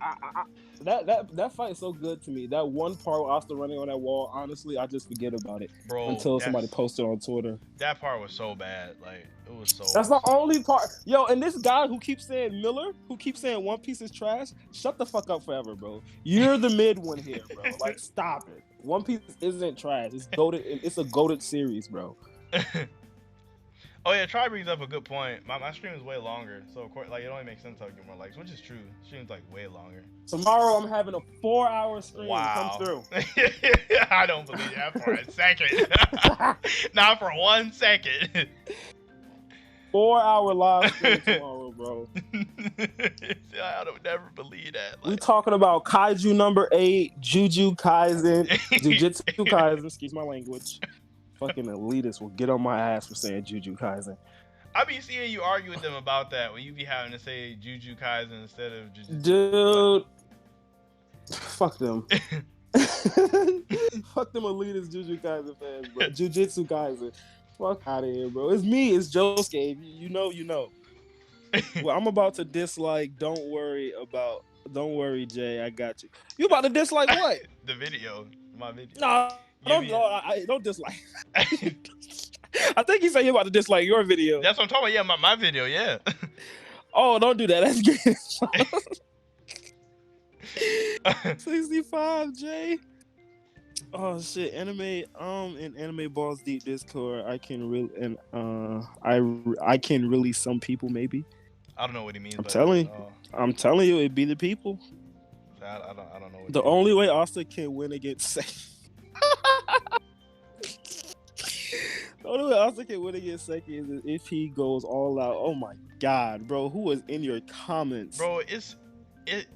That fight is so good to me. That one part with Asta running on that wall, honestly, I just forget about it, bro, until somebody posted on Twitter. That part was so bad. Like, it was so... That's the only part. Yo, and this guy who keeps saying Miller, who keeps saying One Piece is trash, shut the fuck up forever, bro. You're the mid one here, bro. Like, stop it. One Piece isn't trash. It's goated. It's a goated series, bro. Oh yeah, Try brings up a good point. My stream is way longer, so of course, like, it only makes sense to get more likes, which is true. Stream's like way longer. Tomorrow I'm having a 4-hour stream. Wow. Come through. I don't believe that for a second. Not for 1 second. 4-hour live stream tomorrow, bro. I don't never believe that. Like... We talking about Kaiju number 8, Juju Kaisen, Jujutsu Kaisen. Excuse my language. Fucking elitists will get on my ass for saying Juju Kaisen. I be seeing you argue with them about that when you be having to say Juju Kaisen instead of Jujutsu. Dude, fuck them. Fuck them elitist Juju Kaisen fans, bro. Jujutsu Kaisen. Fuck out of here, bro. It's me. It's Josuke. You know. Well, I'm about to dislike. Don't worry, Jay. I got you. You about to dislike what? The video. My video. No. Don't dislike. I think you said you're about to dislike your video. That's what I'm talking about. Yeah, my video, yeah. Oh, don't do that. That's good. 65, Jay. Oh shit, anime. In Anime Balls Deep Discord, I can really some people maybe. I don't know what he means. I'm telling you, it'd be the people. I don't know. The only way Asta can win against Seki. The only way Asta can win against Seki is if he goes all out. Oh my god, bro! Who was in your comments? Bro, it's it,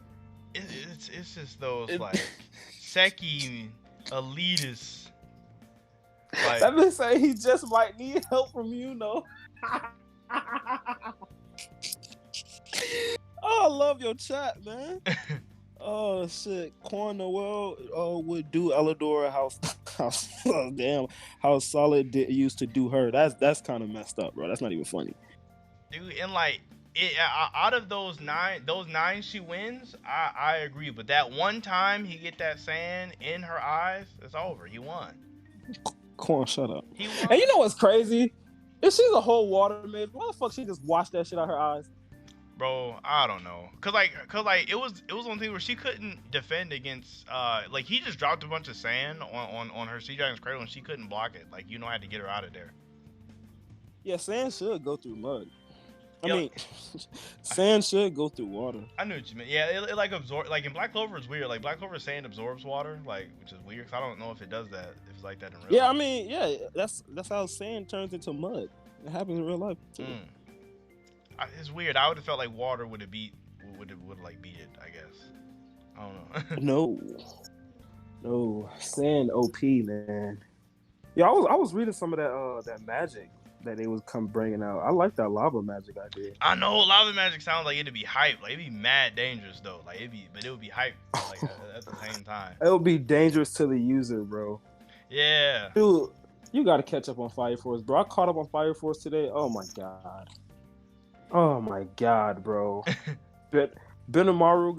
it's just those It, like Seki elitists like. that man say he just might need help from you, know. Oh, I love your chat, man. Oh shit, Quan Noel would do Elidor how damn how solid did used to do her. That's kind of messed up, bro. That's not even funny. Dude, and like out of those nine she wins. I agree, but that one time he get that sand in her eyes, it's over. He won. Quan, shut up. He won. And you know what's crazy? If she's a whole water maid, why the fuck she just wash that shit out her eyes? Bro, I don't know, cause it was one thing where she couldn't defend against like he just dropped a bunch of sand on her Sea Dragon's cradle and she couldn't block it. Like had to get her out of there. Yeah, sand should go through mud. I Yeah. mean, sand should go through water. I knew what you meant. Yeah, it like absorb. Like in Black Clover, it's weird. Like Black Clover sand absorbs water, like which is weird. Cause I don't know if it does that. If it's like that in real Yeah, life. I mean, yeah, that's how sand turns into mud. It happens in real life too. It's weird. I would have felt like water would have beat it. I guess. I don't know. No, sand OP, man. Yeah, I was reading some of that magic that they was bringing out. I like that lava magic idea. I know lava magic sounds like it'd be hype. Like it'd be mad dangerous though. Like but it would be hype like at the same time. It would be dangerous to the user, bro. Yeah. Dude, you got to catch up on Fire Force, bro. I caught up on Fire Force today. Oh my god, bro. But Benimaru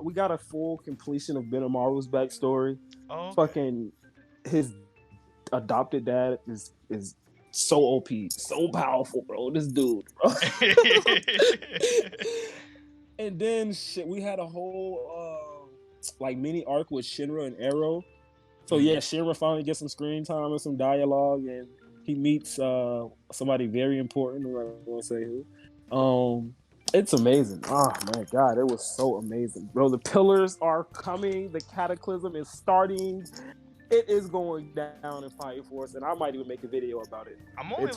we got a full completion of Benimaru's backstory. Oh. Okay. Fucking his adopted dad is so OP, so powerful, bro. This dude, bro. And then shit, we had a whole like mini arc with Shinra and Arrow. So yeah, Shinra finally gets some screen time and some dialogue, and he meets somebody very important. I'm not gonna say who. It's amazing. Oh my god, it was so amazing, bro. The pillars are coming. The cataclysm is starting. It is going down in Fire Force, and I might even make a video about it. I'm only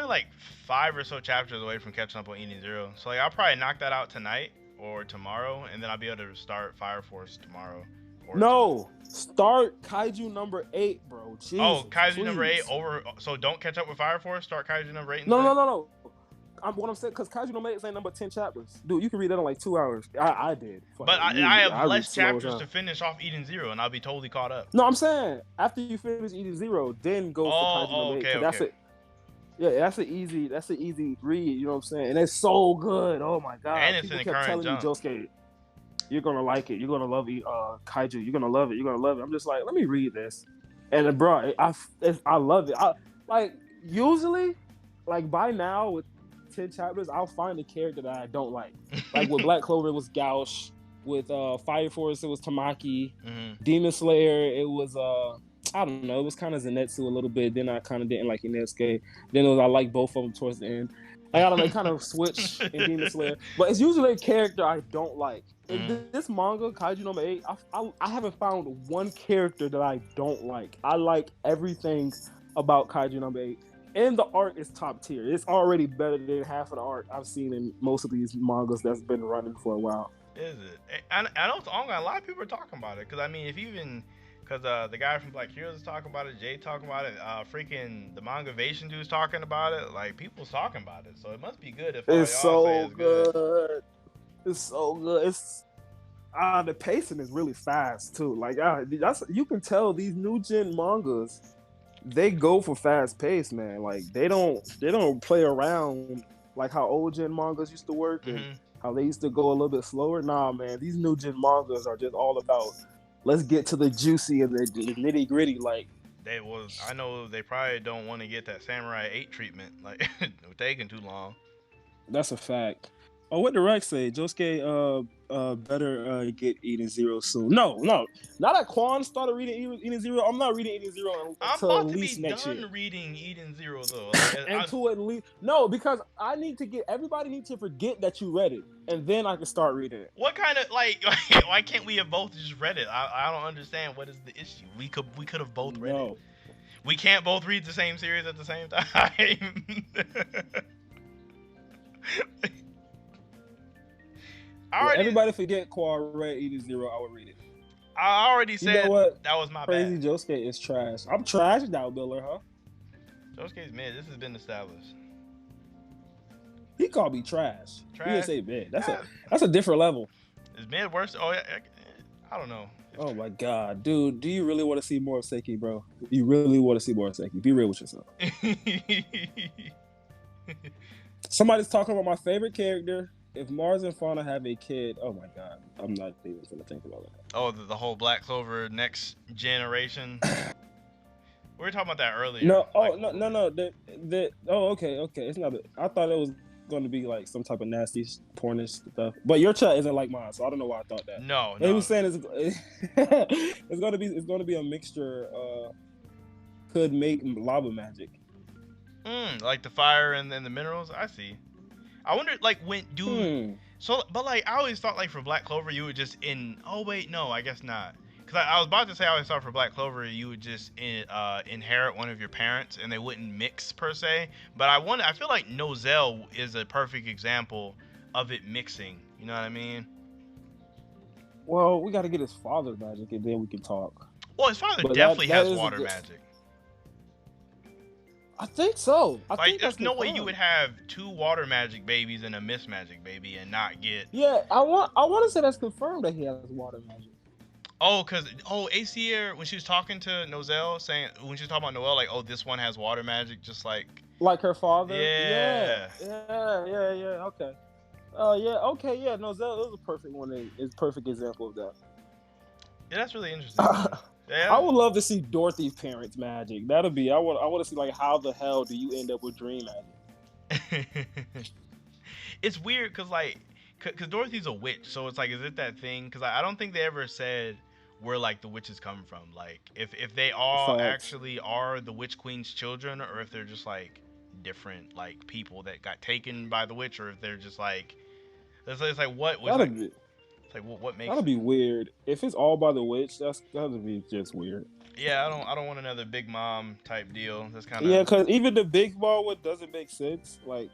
like 5 or so chapters away from catching up on Eden Zero. So like I'll probably knock that out tonight or tomorrow, and then I'll be able to start Fire Force tomorrow. No, start Kaiju number 8, bro. Jesus, Kaiju please. number 8 over. So don't catch up with Fire Force. Start Kaiju number 8. No. What I'm saying, because Kaiju number 8 is like number 10 chapters. Dude, you can read that in like 2 hours. I did. But I have less chapters to finish off Eden Zero, and I'll be totally caught up. No, I'm saying after you finish Eden Zero, then go for Kaiju number 8. Okay. That's it. Yeah, that's an easy read. You know what I'm saying? And it's so good. Oh my god! And it's People in the kept current telling me, Josuke, you're gonna like it. You're gonna love Kaiju. You're gonna love it. You're gonna love it. I'm just like, let me read this. And bro, I love it. I like usually, like by now with 10 chapters, I'll find a character that I don't like. Like with Black Clover, it was Gauch. With Fire Force, it was Tamaki. Mm-hmm. Demon Slayer, it was I don't know, it was kind of Zenitsu a little bit. Then I kind of didn't like Inosuke. Then I liked both of them towards the end. I don't know, kind of switch in Demon Slayer. But it's usually a character I don't like. In this manga, Kaiju number 8, I haven't found one character that I don't like. I like everything about Kaiju number 8. And the art is top tier. It's already better than half of the art I've seen in most of these mangas that's been running for a while. Is it? I know it's ongoing. A lot of people are talking about it. Because, I mean, because the guy from Black Heroes is talking about it, Jay talking about it, freaking the Mangavation dude's talking about it. Like, people's talking about it. So it must be good if it's so say it's good. It's so good. It's the pacing is really fast too. Like you can tell these new gen mangas, they go for fast pace, man. Like they don't play around like how old gen mangas used to work and how they used to go a little bit slower. Nah, man, these new gen mangas are just all about let's get to the juicy and the nitty gritty. Like I know they probably don't want to get that Samurai 8 treatment. Like it's taking too long. That's a fact. Oh, what did Rex say? Josuke better get Eden Zero soon. No. Now that Quan started reading Eden Zero, I'm not reading Eden Zero until at least next year. I'm about to be done reading Eden Zero though. Until at least because I need to everybody needs to forget that you read it, and then I can start reading it. What kind of why can't we have both just read it? I don't understand what is the issue. We could have both read it. We can't both read the same series at the same time. I Yeah, already, everybody forget Qual Red 80. I would read it. I already You know said what? that was my Crazy bad. Josuke is trash. I'm trash now, Miller, huh? Josuke's mid. This has been established. He called me trash. He didn't Trash. say mid. That's a Ah, that's a different level. is mid worse? Oh yeah. I don't know. Oh my god, dude, do you really want to see more of Seki, bro? You really want to see more of Seki? Be real with yourself. Somebody's talking about my favorite character. If Mars and Fauna have a kid, oh my god, I'm not even gonna think about Oh, the whole Black Clover next generation. We were talking about that earlier. No, Like, oh no. Oh, okay. It's not. I thought it was going to be like some type of nasty pornish stuff. But your chat isn't like mine, so I don't know why I thought that. no, But he no. was saying it's going to be a mixture. Could make lava magic. Like the fire and then the minerals. I see. I wonder, like, when do so, but like, I always thought like for Black Clover you would just in. Oh wait, no, I guess not. Cause I was about to say I always thought for Black Clover you would just inherit one of your parents and they wouldn't mix per se. But I feel like Nozel is a perfect example of it mixing. You know what I mean? Well, we got to get his father's magic, and then we can talk. Well, his father But definitely that has is water magic. I think so. I Like, think there's that's no way you confirmed. would have two water magic babies and a mist magic baby and not get. Yeah, I want to say that's confirmed that he has water magic. Oh, Acier, when she was talking to Nozel, saying when she was talking about Noel, like, oh, this one has water magic, just like. Like her father? Yeah. Yeah. Okay. Yeah, okay, yeah. No, that was a perfect one. Is perfect example of that. Yeah, that's really interesting. Yeah. I would love to see Dorothy's parents' magic. That'll be. I want to see like how the hell do you end up with dream magic? It's weird because Dorothy's a witch, so it's like, is it that thing? Because I don't think they ever said where like the witches come from. Like if they all Facts. actually are the witch queen's children, or if they're just like different like people that got taken by the witch, or if they're just like it's like what was That'll like be it's like what makes that'll it. be weird. If it's all by the witch, that'll be just weird. Yeah, I don't want another Big Mom type deal. That's kind Yeah, of. because even the big ball one doesn't make sense. Like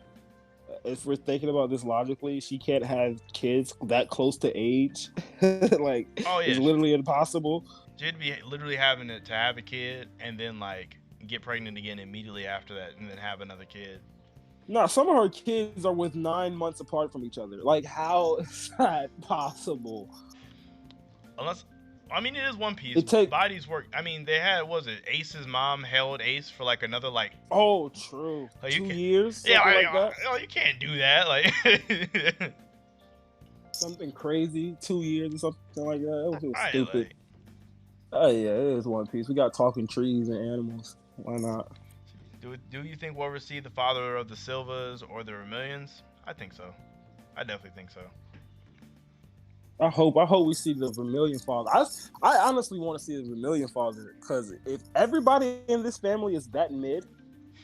if we're thinking about this logically, she can't have kids that close to age. Like Oh it's yeah, literally impossible. she'd be literally having to have a kid and then like get pregnant again immediately after that, and then have another kid. No, some of her kids are with 9 months apart from each other. Like, how is that possible? Unless, I mean, it is One Piece. It take Bodies work. I mean, they had, what was it, Ace's mom held Ace for like another like. Oh, true. Like, 2 years, yeah, something like that. oh, you can't do that. Like, Something crazy, 2 years or something like that. It was stupid. like, Oh yeah, it is One Piece. We got talking trees and animals. Why not? do you think we'll ever see the father of the Silvas or the Vermilions? I think so. I definitely think so. I hope we see the Vermilion father. I honestly want to see the Vermilion father because if everybody in this family is that mid,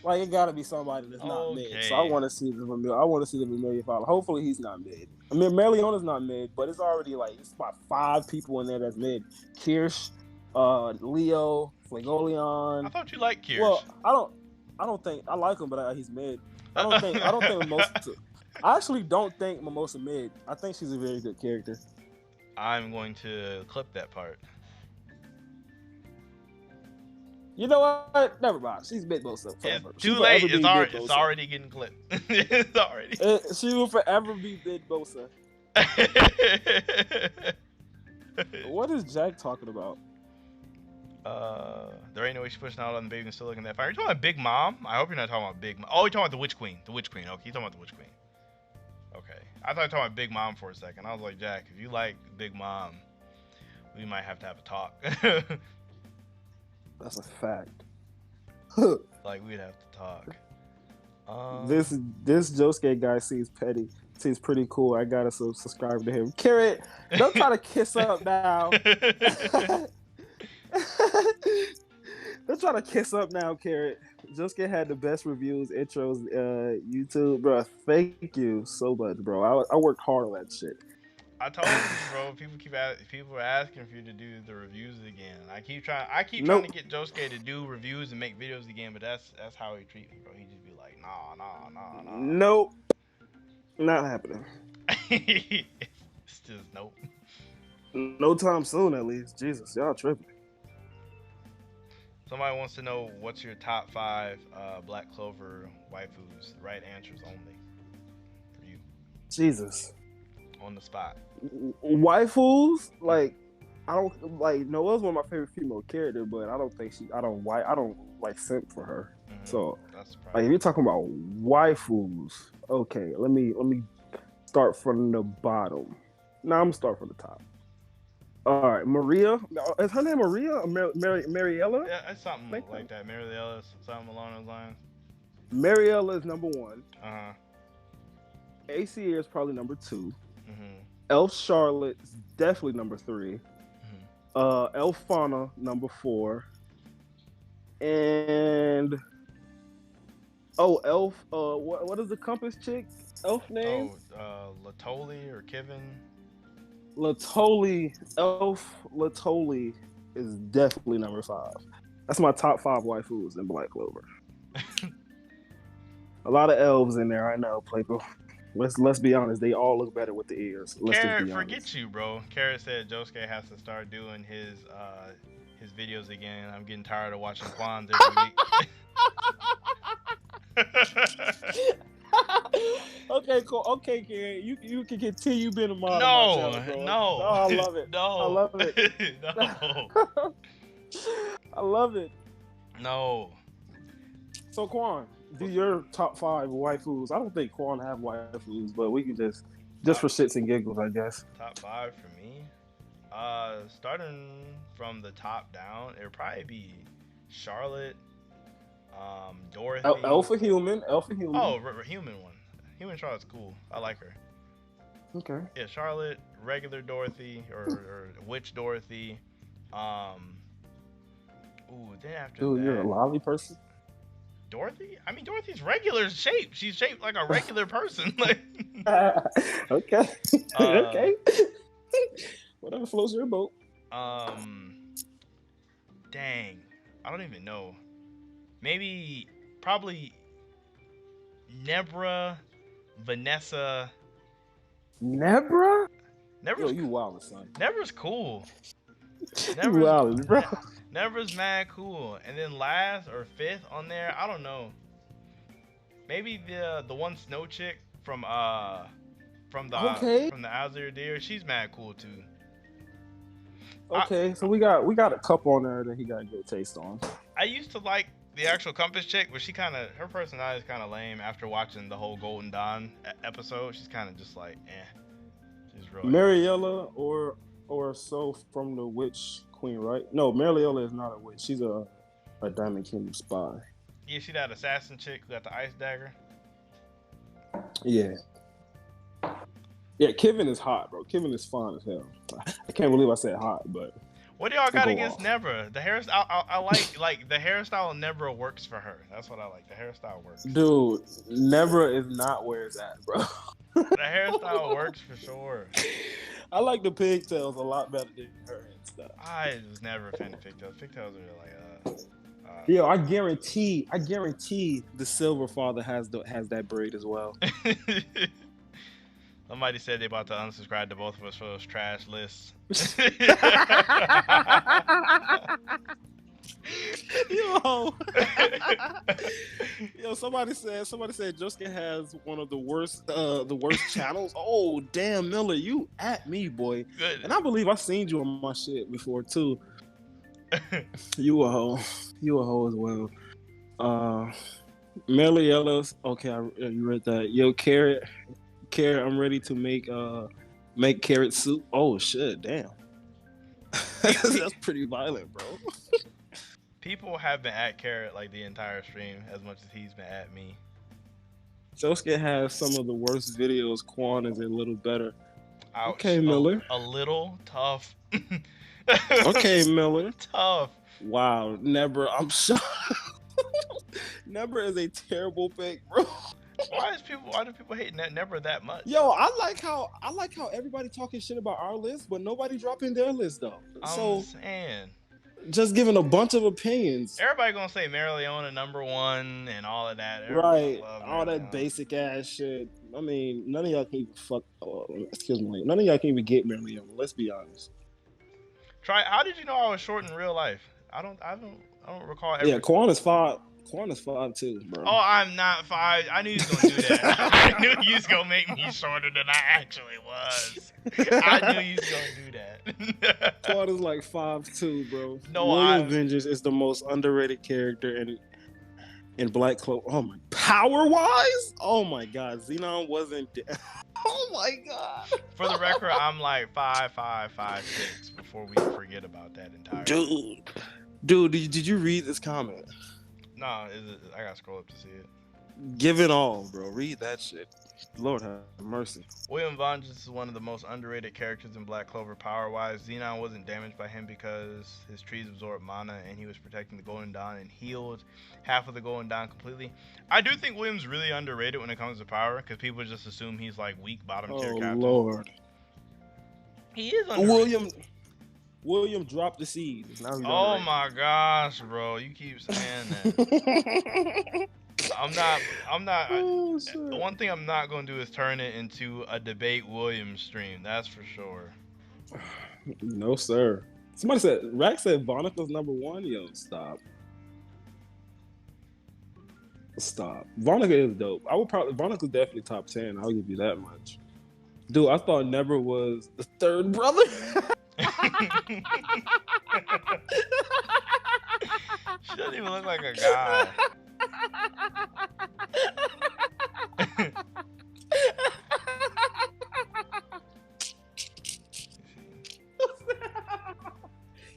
like it got to be somebody that's not mid. So I want to see the Vermilion father. Hopefully he's not mid. I mean, Meliona's not mid, but it's already like it's about 5 people in there that's mid. Kirsch, Leo, Flagoleon. I thought you liked Kirsch. Well, I don't think I like him, but he's mid. I don't think Mimosa. I actually don't think Mimosa mid. I think she's a very good character. I'm going to clip that part. You know what? Never mind. She's mid Bosa forever. It's too late. It's already getting clipped. It's already. She will forever be mid Bosa. What is Jack talking about? There ain't no way she's pushing out on the baby and still looking that fire. You're talking about Big Mom? I hope you're not talking about Big Mom. Oh, you're talking about the Witch Queen. The Witch Queen. Okay, you're talking about the Witch Queen. Okay. I thought you were talking about Big Mom for a second. I was like, Jack, if you like Big Mom, we might have to have a talk. That's a fact. Like, we'd have to talk. This Josuke guy seems petty. Seems pretty cool. I gotta subscribe to him. Carrot, don't try to kiss up now. Don't try to kiss up now, Carrot. Josuke had the best reviews, intros, YouTube, bro. Thank you so much, bro. I worked hard on that shit. I told you, bro. People are asking for you to do the reviews again. I keep trying to get Josuke to do reviews and make videos again, but that's how he treat me, bro. He just be like, nah. Nope, not happening. just nope. No time soon, at least. Jesus, y'all tripping. Somebody wants to know what's your top 5 Black Clover waifus. Right answers only for you Jesus. on the spot. Waifus, like I don't like Noelle's one of my favorite female characters, but I don't think I don't like simp for her. Mm-hmm. So That's like if you're talking about waifus, okay, let me start from the bottom. Now I'm gonna start from the top. All right, Maria. Is her name Maria or Mariella? Yeah, it's something like that. Mariella, something along those lines. Mariella is number 1. Uh-huh. ACA is probably number 2. Mm-hmm. Elf Charlotte is definitely number 3. Mm-hmm. Elf Fauna number 4. And Elf. What is the Compass chick? Elf name? Latoli or Kevin. Latoli. Elf Latoli is definitely number 5. That's my top 5 waifus in Black Clover. A lot of elves in there, I know, Playboy. Let's be honest, they all look better with the ears. Carrot, forget you, bro. Carrot said Josuke has to start doing his videos again. I'm getting tired of watching Quans every week. Okay, cool. Okay, Carrot, you can continue being a model. No, I love it. No, I love it. No, I love it. No. So Quan, do your top 5 waifus. I don't think Quan have waifus, but we can just for shits and giggles, I guess. Top 5 for me. Starting from the top down, it would probably be Charlotte, Dorothy. Alpha Human. Oh, Human one. Human Charlotte's cool. I like her. Okay. Yeah, Charlotte, regular Dorothy, or Witch Dorothy. Then after Dude, that, you're a lolly person. Dorothy? I mean, Dorothy's regular shape. She's shaped like a regular person. Like. Okay. Okay. Whatever floats your boat. Dang. I don't even know. Probably Nebra, Vanessa. Nebra? Nebra's, Yo, you wild, son. Nebra's cool. You wild, bro. Nebra's mad cool. And then last or 5th on there, I don't know. Maybe the one snow chick from the Azure Deer, she's mad cool too. Okay, so we got a couple on there that he got a good taste on. I used to like the actual Compass chick, but her personality is kind of lame after watching the whole Golden Dawn episode. She's kind of just like, She's real. Mariella or so from the Witch Queen, right? No, Mariella is not a witch. She's a Diamond Kingdom spy. Yeah, she that assassin chick who got the ice dagger. Yeah. Yeah, Kevin is hot, bro. Kevin is fine as hell. I can't believe I said hot, but what do y'all got against Nebra? The hairstyle, I like the hairstyle. Nebra works for her. That's what I like. The hairstyle works. Dude, Nebra is not where it's at, bro. The hairstyle works for sure. I like the pigtails a lot better than her and stuff. I was never a fan of pigtails. Pigtails are like Yo, I guarantee the Silver Father has that braid as well. Somebody said they about to unsubscribe to both of us for those trash lists. Yo, somebody said Josuke has one of the worst channels. Oh damn, Miller, you at me, boy. Good. And I believe I seen you on my shit before too. You a hoe as well. Meliella's okay. You read that? Yo, Carrot, I'm ready to make carrot soup. Oh shit, damn. That's pretty violent, bro. People have been at Carrot like the entire stream as much as he's been at me. Josuke has some of the worst videos. Quan is a little better. Ouch. Okay, Miller. A little tough. Okay, Miller. Tough. Wow, Nebra, I'm shocked. Nebra is a terrible pick, bro. Why do people hate Nebra that much? Yo, I like how everybody talking shit about our list, but nobody dropping their list though. I'm saying. just giving a bunch of opinions. Everybody gonna say Marileona #1 and all of that. Everybody Right, love all that Marileona. basic ass shit. I mean, none of y'all can even fuck. Oh, excuse me, none of y'all can even get Marileona. Let's be honest. Try. How did you know I was short in real life? I don't recall ever. Yeah, Quan is 5. Quan is 5'2", bro. Oh, I'm not 5. I knew you was gonna do that. I knew you was gonna make me shorter than I actually was. I knew you was gonna do that. Quan is like 5'2", bro. No, William Vengeance is the most underrated character in Black Clover. Oh my, power wise, oh my god, Xenon wasn't. Oh my god. For the record, I'm like 5'5", 5'6", before we forget about that entirely. Dude, did you read this comment? No, I gotta scroll up to see it. Give it all, bro. Read that shit. Lord have mercy. William Vengeance is one of the most underrated characters in Black Clover power-wise. Xenon wasn't damaged by him because his trees absorbed mana and he was protecting the Golden Dawn and healed half of the Golden Dawn completely. I do think William's really underrated when it comes to power because people just assume he's like weak bottom tier captain. Oh Lord. He is underrated. William dropped the seed. Oh my gosh, bro. You keep saying that. I'm not. Oh, one thing I'm not going to do is turn it into a debate Williams stream. That's for sure. No, sir. Somebody said, Rack said Vonica's #1. Yo, stop. Stop. Vonica is dope. Vonica's definitely top 10. I'll give you that much. Dude, I thought Never was the third brother. She doesn't even look like a guy.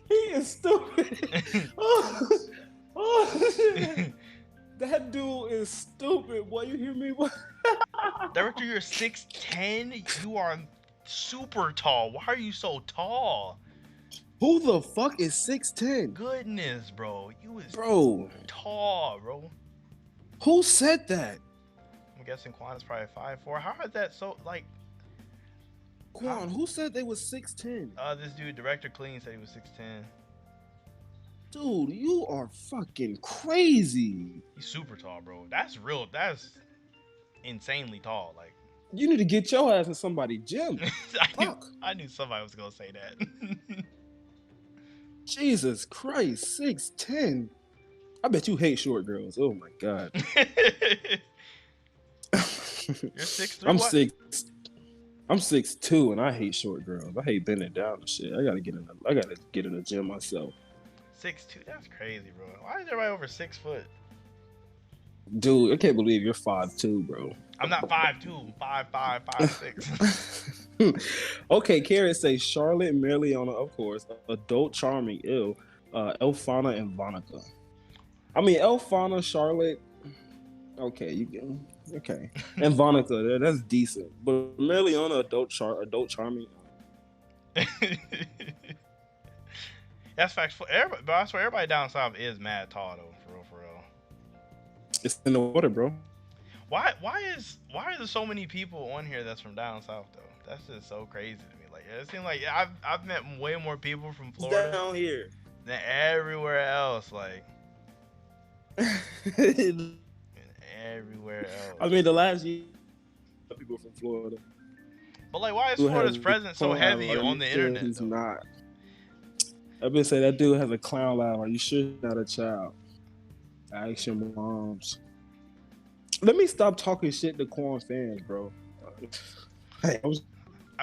He is stupid. That dude is stupid. Boy, you hear me? Director, you're 6'10". You are super tall. Why are you so tall? Who the fuck is 6'10"? Goodness, bro. You is tall, bro. Who said that? I'm guessing Quan is probably 5'4". How is that so, like... Quan, who said they was 6'10"? This dude, Director Clean, said he was 6'10". Dude, you are fucking crazy. He's super tall, bro. That's insanely tall. Like, you need to get your ass in somebody's gym. I knew somebody was gonna say that. Jesus Christ, 6'10". I bet you hate short girls. Oh my god. You're 6'3". I'm 6'2" and I hate short girls. I hate bending down and shit. I gotta get in the gym myself. 6'2", that's crazy, bro. Why is everybody over 6 foot? Dude, I can't believe you're 5'2", bro. I'm not 5'2", 5'5", 5'6". Okay, Karen says Charlotte, Marileona, of course, Adult Charming, Elfana and Vonica. I mean, Elfana, Charlotte, okay, okay, and Vonica, that's decent. But Marileona, Adult Charming. That's facts for everybody. But I swear, everybody down south is mad tall though, for real. It's in the water, bro. Why are there so many people on here that's from down south though? That's just so crazy to me. Like, it seems like I've met way more people from Florida down here than everywhere else. Like, everywhere else. I mean, the last year, people from Florida. But like, why is Florida's presence so heavy on the internet? He's though? not. I've been saying that dude has a clown laugh. Are you sure he's not a child? Ask your moms. Let me stop talking shit to Quan fans, bro. I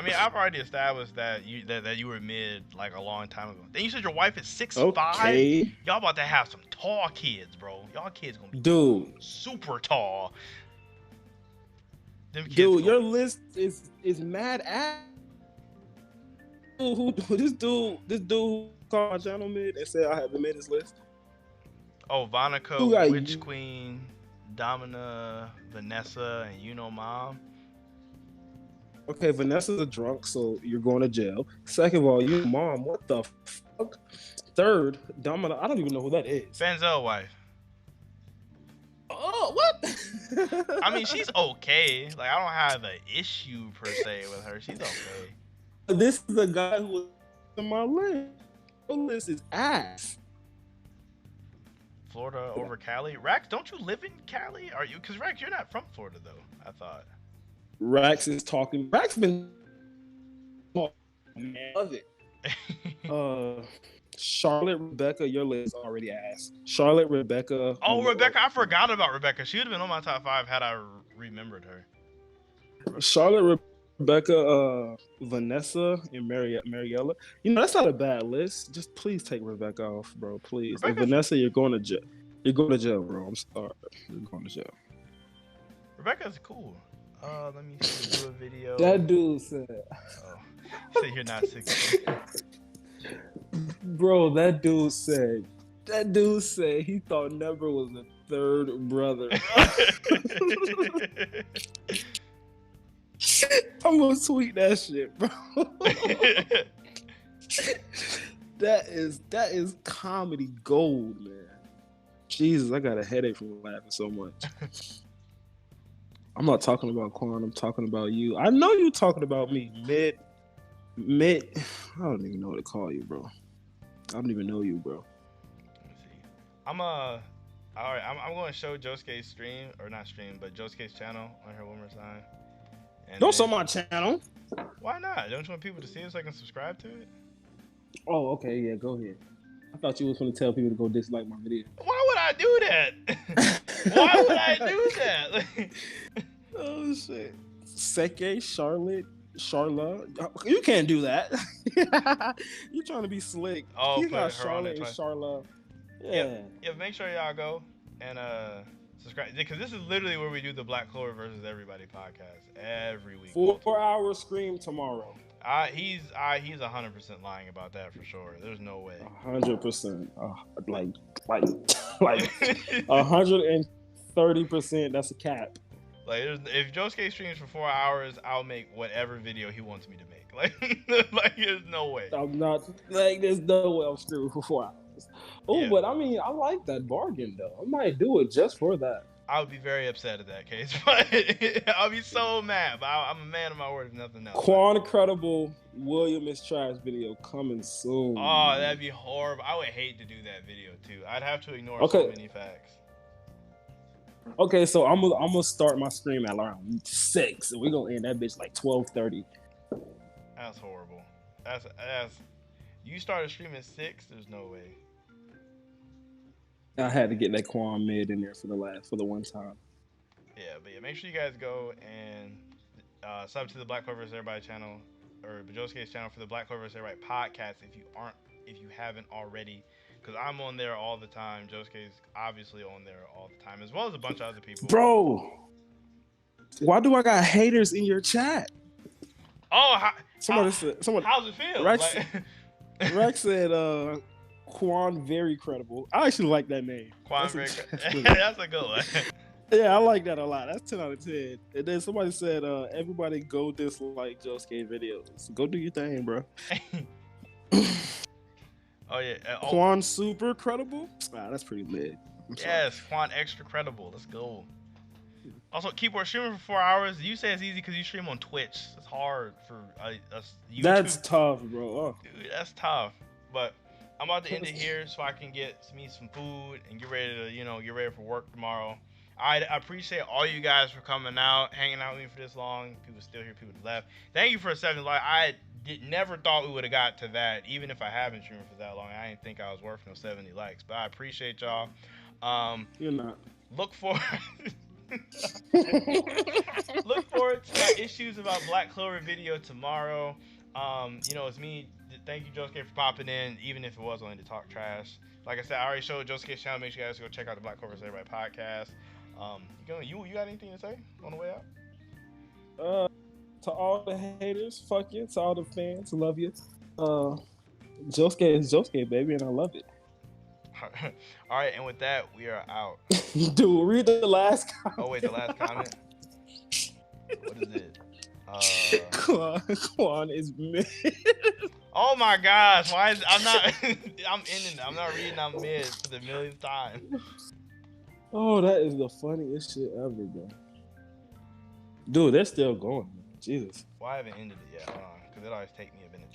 mean, I've already established that you were mid like a long time ago. Then you said your wife is 6'5". Okay. Y'all about to have some tall kids, bro. Y'all kids gonna be super tall. Dude, your list is mad ass. This dude called my channel mid and said I haven't made his list. Oh, Vonica, Witch Queen, Domina, Vanessa, and you know Mom. Okay, Vanessa's a drunk, so you're going to jail. Second of all, you Mom, what the fuck? Third, Domina, I don't even know who that is. Fanzel wife. Oh, what? I mean, she's okay. Like, I don't have an issue per se with her. She's okay. This is the guy who was in my list. Your list is ass. Florida over Cali. Rax, don't you live in Cali? Are you? Because Rax, you're not from Florida though. I thought. Rax is talking. Rax been. Oh, man, love it. Charlotte, Rebecca, your list already asked. Charlotte, Rebecca. Oh, Rebecca, I forgot about Rebecca. She would have been on my top 5 had I remembered her. Charlotte, Rebecca, Vanessa, and Mariella. You know, that's not a bad list. Just please take Rebecca off, bro. Please. And Vanessa, you're going to jail. You're going to jail, bro. I'm sorry. You're going to jail. Rebecca's cool. Let me see, do a video. That dude said. Oh, say you're not 16. Bro, that dude said he thought Never was a third brother. I'm gonna tweet that shit, bro. that is comedy gold, man. Jesus, I got a headache from laughing so much. I'm not talking about Quan, I'm talking about you. I know you talking about me. Mid I don't even know what to call you, bro. I don't even know you, bro. Let me see. Alright, I'm going to show Josuke's stream, or not stream, but Josuke's channel on here one more time. And don't show my channel. Why not? Don't you want people to see it so I can subscribe to it? Oh, okay, yeah, go ahead. I thought you was going to tell people to go dislike my video. Why would I do that? Why would I do that? Oh shit. Seke, Charlotte. You can't do that. You're trying to be slick. Oh, you got Charlotte and Charlotte. Yeah. Make sure y'all go and subscribe, because this is literally where we do the Black Clover versus Everybody podcast every week. 4-hour stream tomorrow. He's 100% lying about that for sure. There's no way. 100%. Like 130%. That's a cap. Like, if Josuke streams for 4 hours, I'll make whatever video he wants me to make. Like there's no way. I'm not there's no way I'm streaming for 4 hours. Oh, yeah. But I mean, I like that bargain though. I might do it just for that. I would be very upset at that case, but I'll be so mad. But I'm a man of my word, if nothing else. Quan Credible William is trash video coming soon. Oh, that'd be horrible. I would hate to do that video too. I'd have to ignore so many facts. Okay, so I'm gonna start my stream at around 6, and we're gonna end that bitch like 12:30. That's horrible. That's you started streaming at 6. There's no way. I had to get that Quan mid in there for the one time. Yeah, but make sure you guys go and sub to the Black Clover vs. Everybody channel, or Josuke's channel for the Black Clover vs. Everybody podcast if you haven't already. Because I'm on there all the time. Josuke's obviously on there all the time, as well as a bunch of other people. Bro, why do I got haters in your chat? Oh, how's it feel? Rex said, Quan very credible. I actually like that name. Quan very that's a good one. Yeah, I like that a lot. That's 10 out of 10. And then somebody said, everybody go dislike Josuke videos. Go do your thing, bro. Oh yeah, Quan super credible. That's pretty lit. Yes, Quan extra credible. Let's go. Also, keyboard streaming for 4 hours. You say it's easy because you stream on Twitch. It's hard for us. YouTube. That's tough, bro. Oh. Dude, that's tough. But I'm about to end it here so I can get me some food and get ready to get ready for work tomorrow. I appreciate all you guys for coming out, hanging out with me for this long. People still here, people left. Thank you for 7 likes. I never thought we would have got to that, even if I haven't streamed for that long. I didn't think I was worth no 70 likes, but I appreciate y'all. You're not. Look forward to my issues about Black Clover video tomorrow. It's me. Thank you, Josuke, for popping in, even if it was only to talk trash. Like I said, I already showed Josuke's channel. Make sure you guys go check out the Black Clover vs. Everybody podcast. You got anything to say on the way out? To all the haters, fuck you. To all the fans, love you. Josuke is Josuke, baby, and I love it. All right, and with that, we are out. Dude, read the last comment. Oh wait, the last comment. What is it? Quan is mid. Oh my gosh, why is I'm not reading I'm mid for the millionth time. Oh, that is the funniest shit ever, bro. Dude, they're still going, man. Jesus. Well, I haven't ended it yet, because it always take me a minute.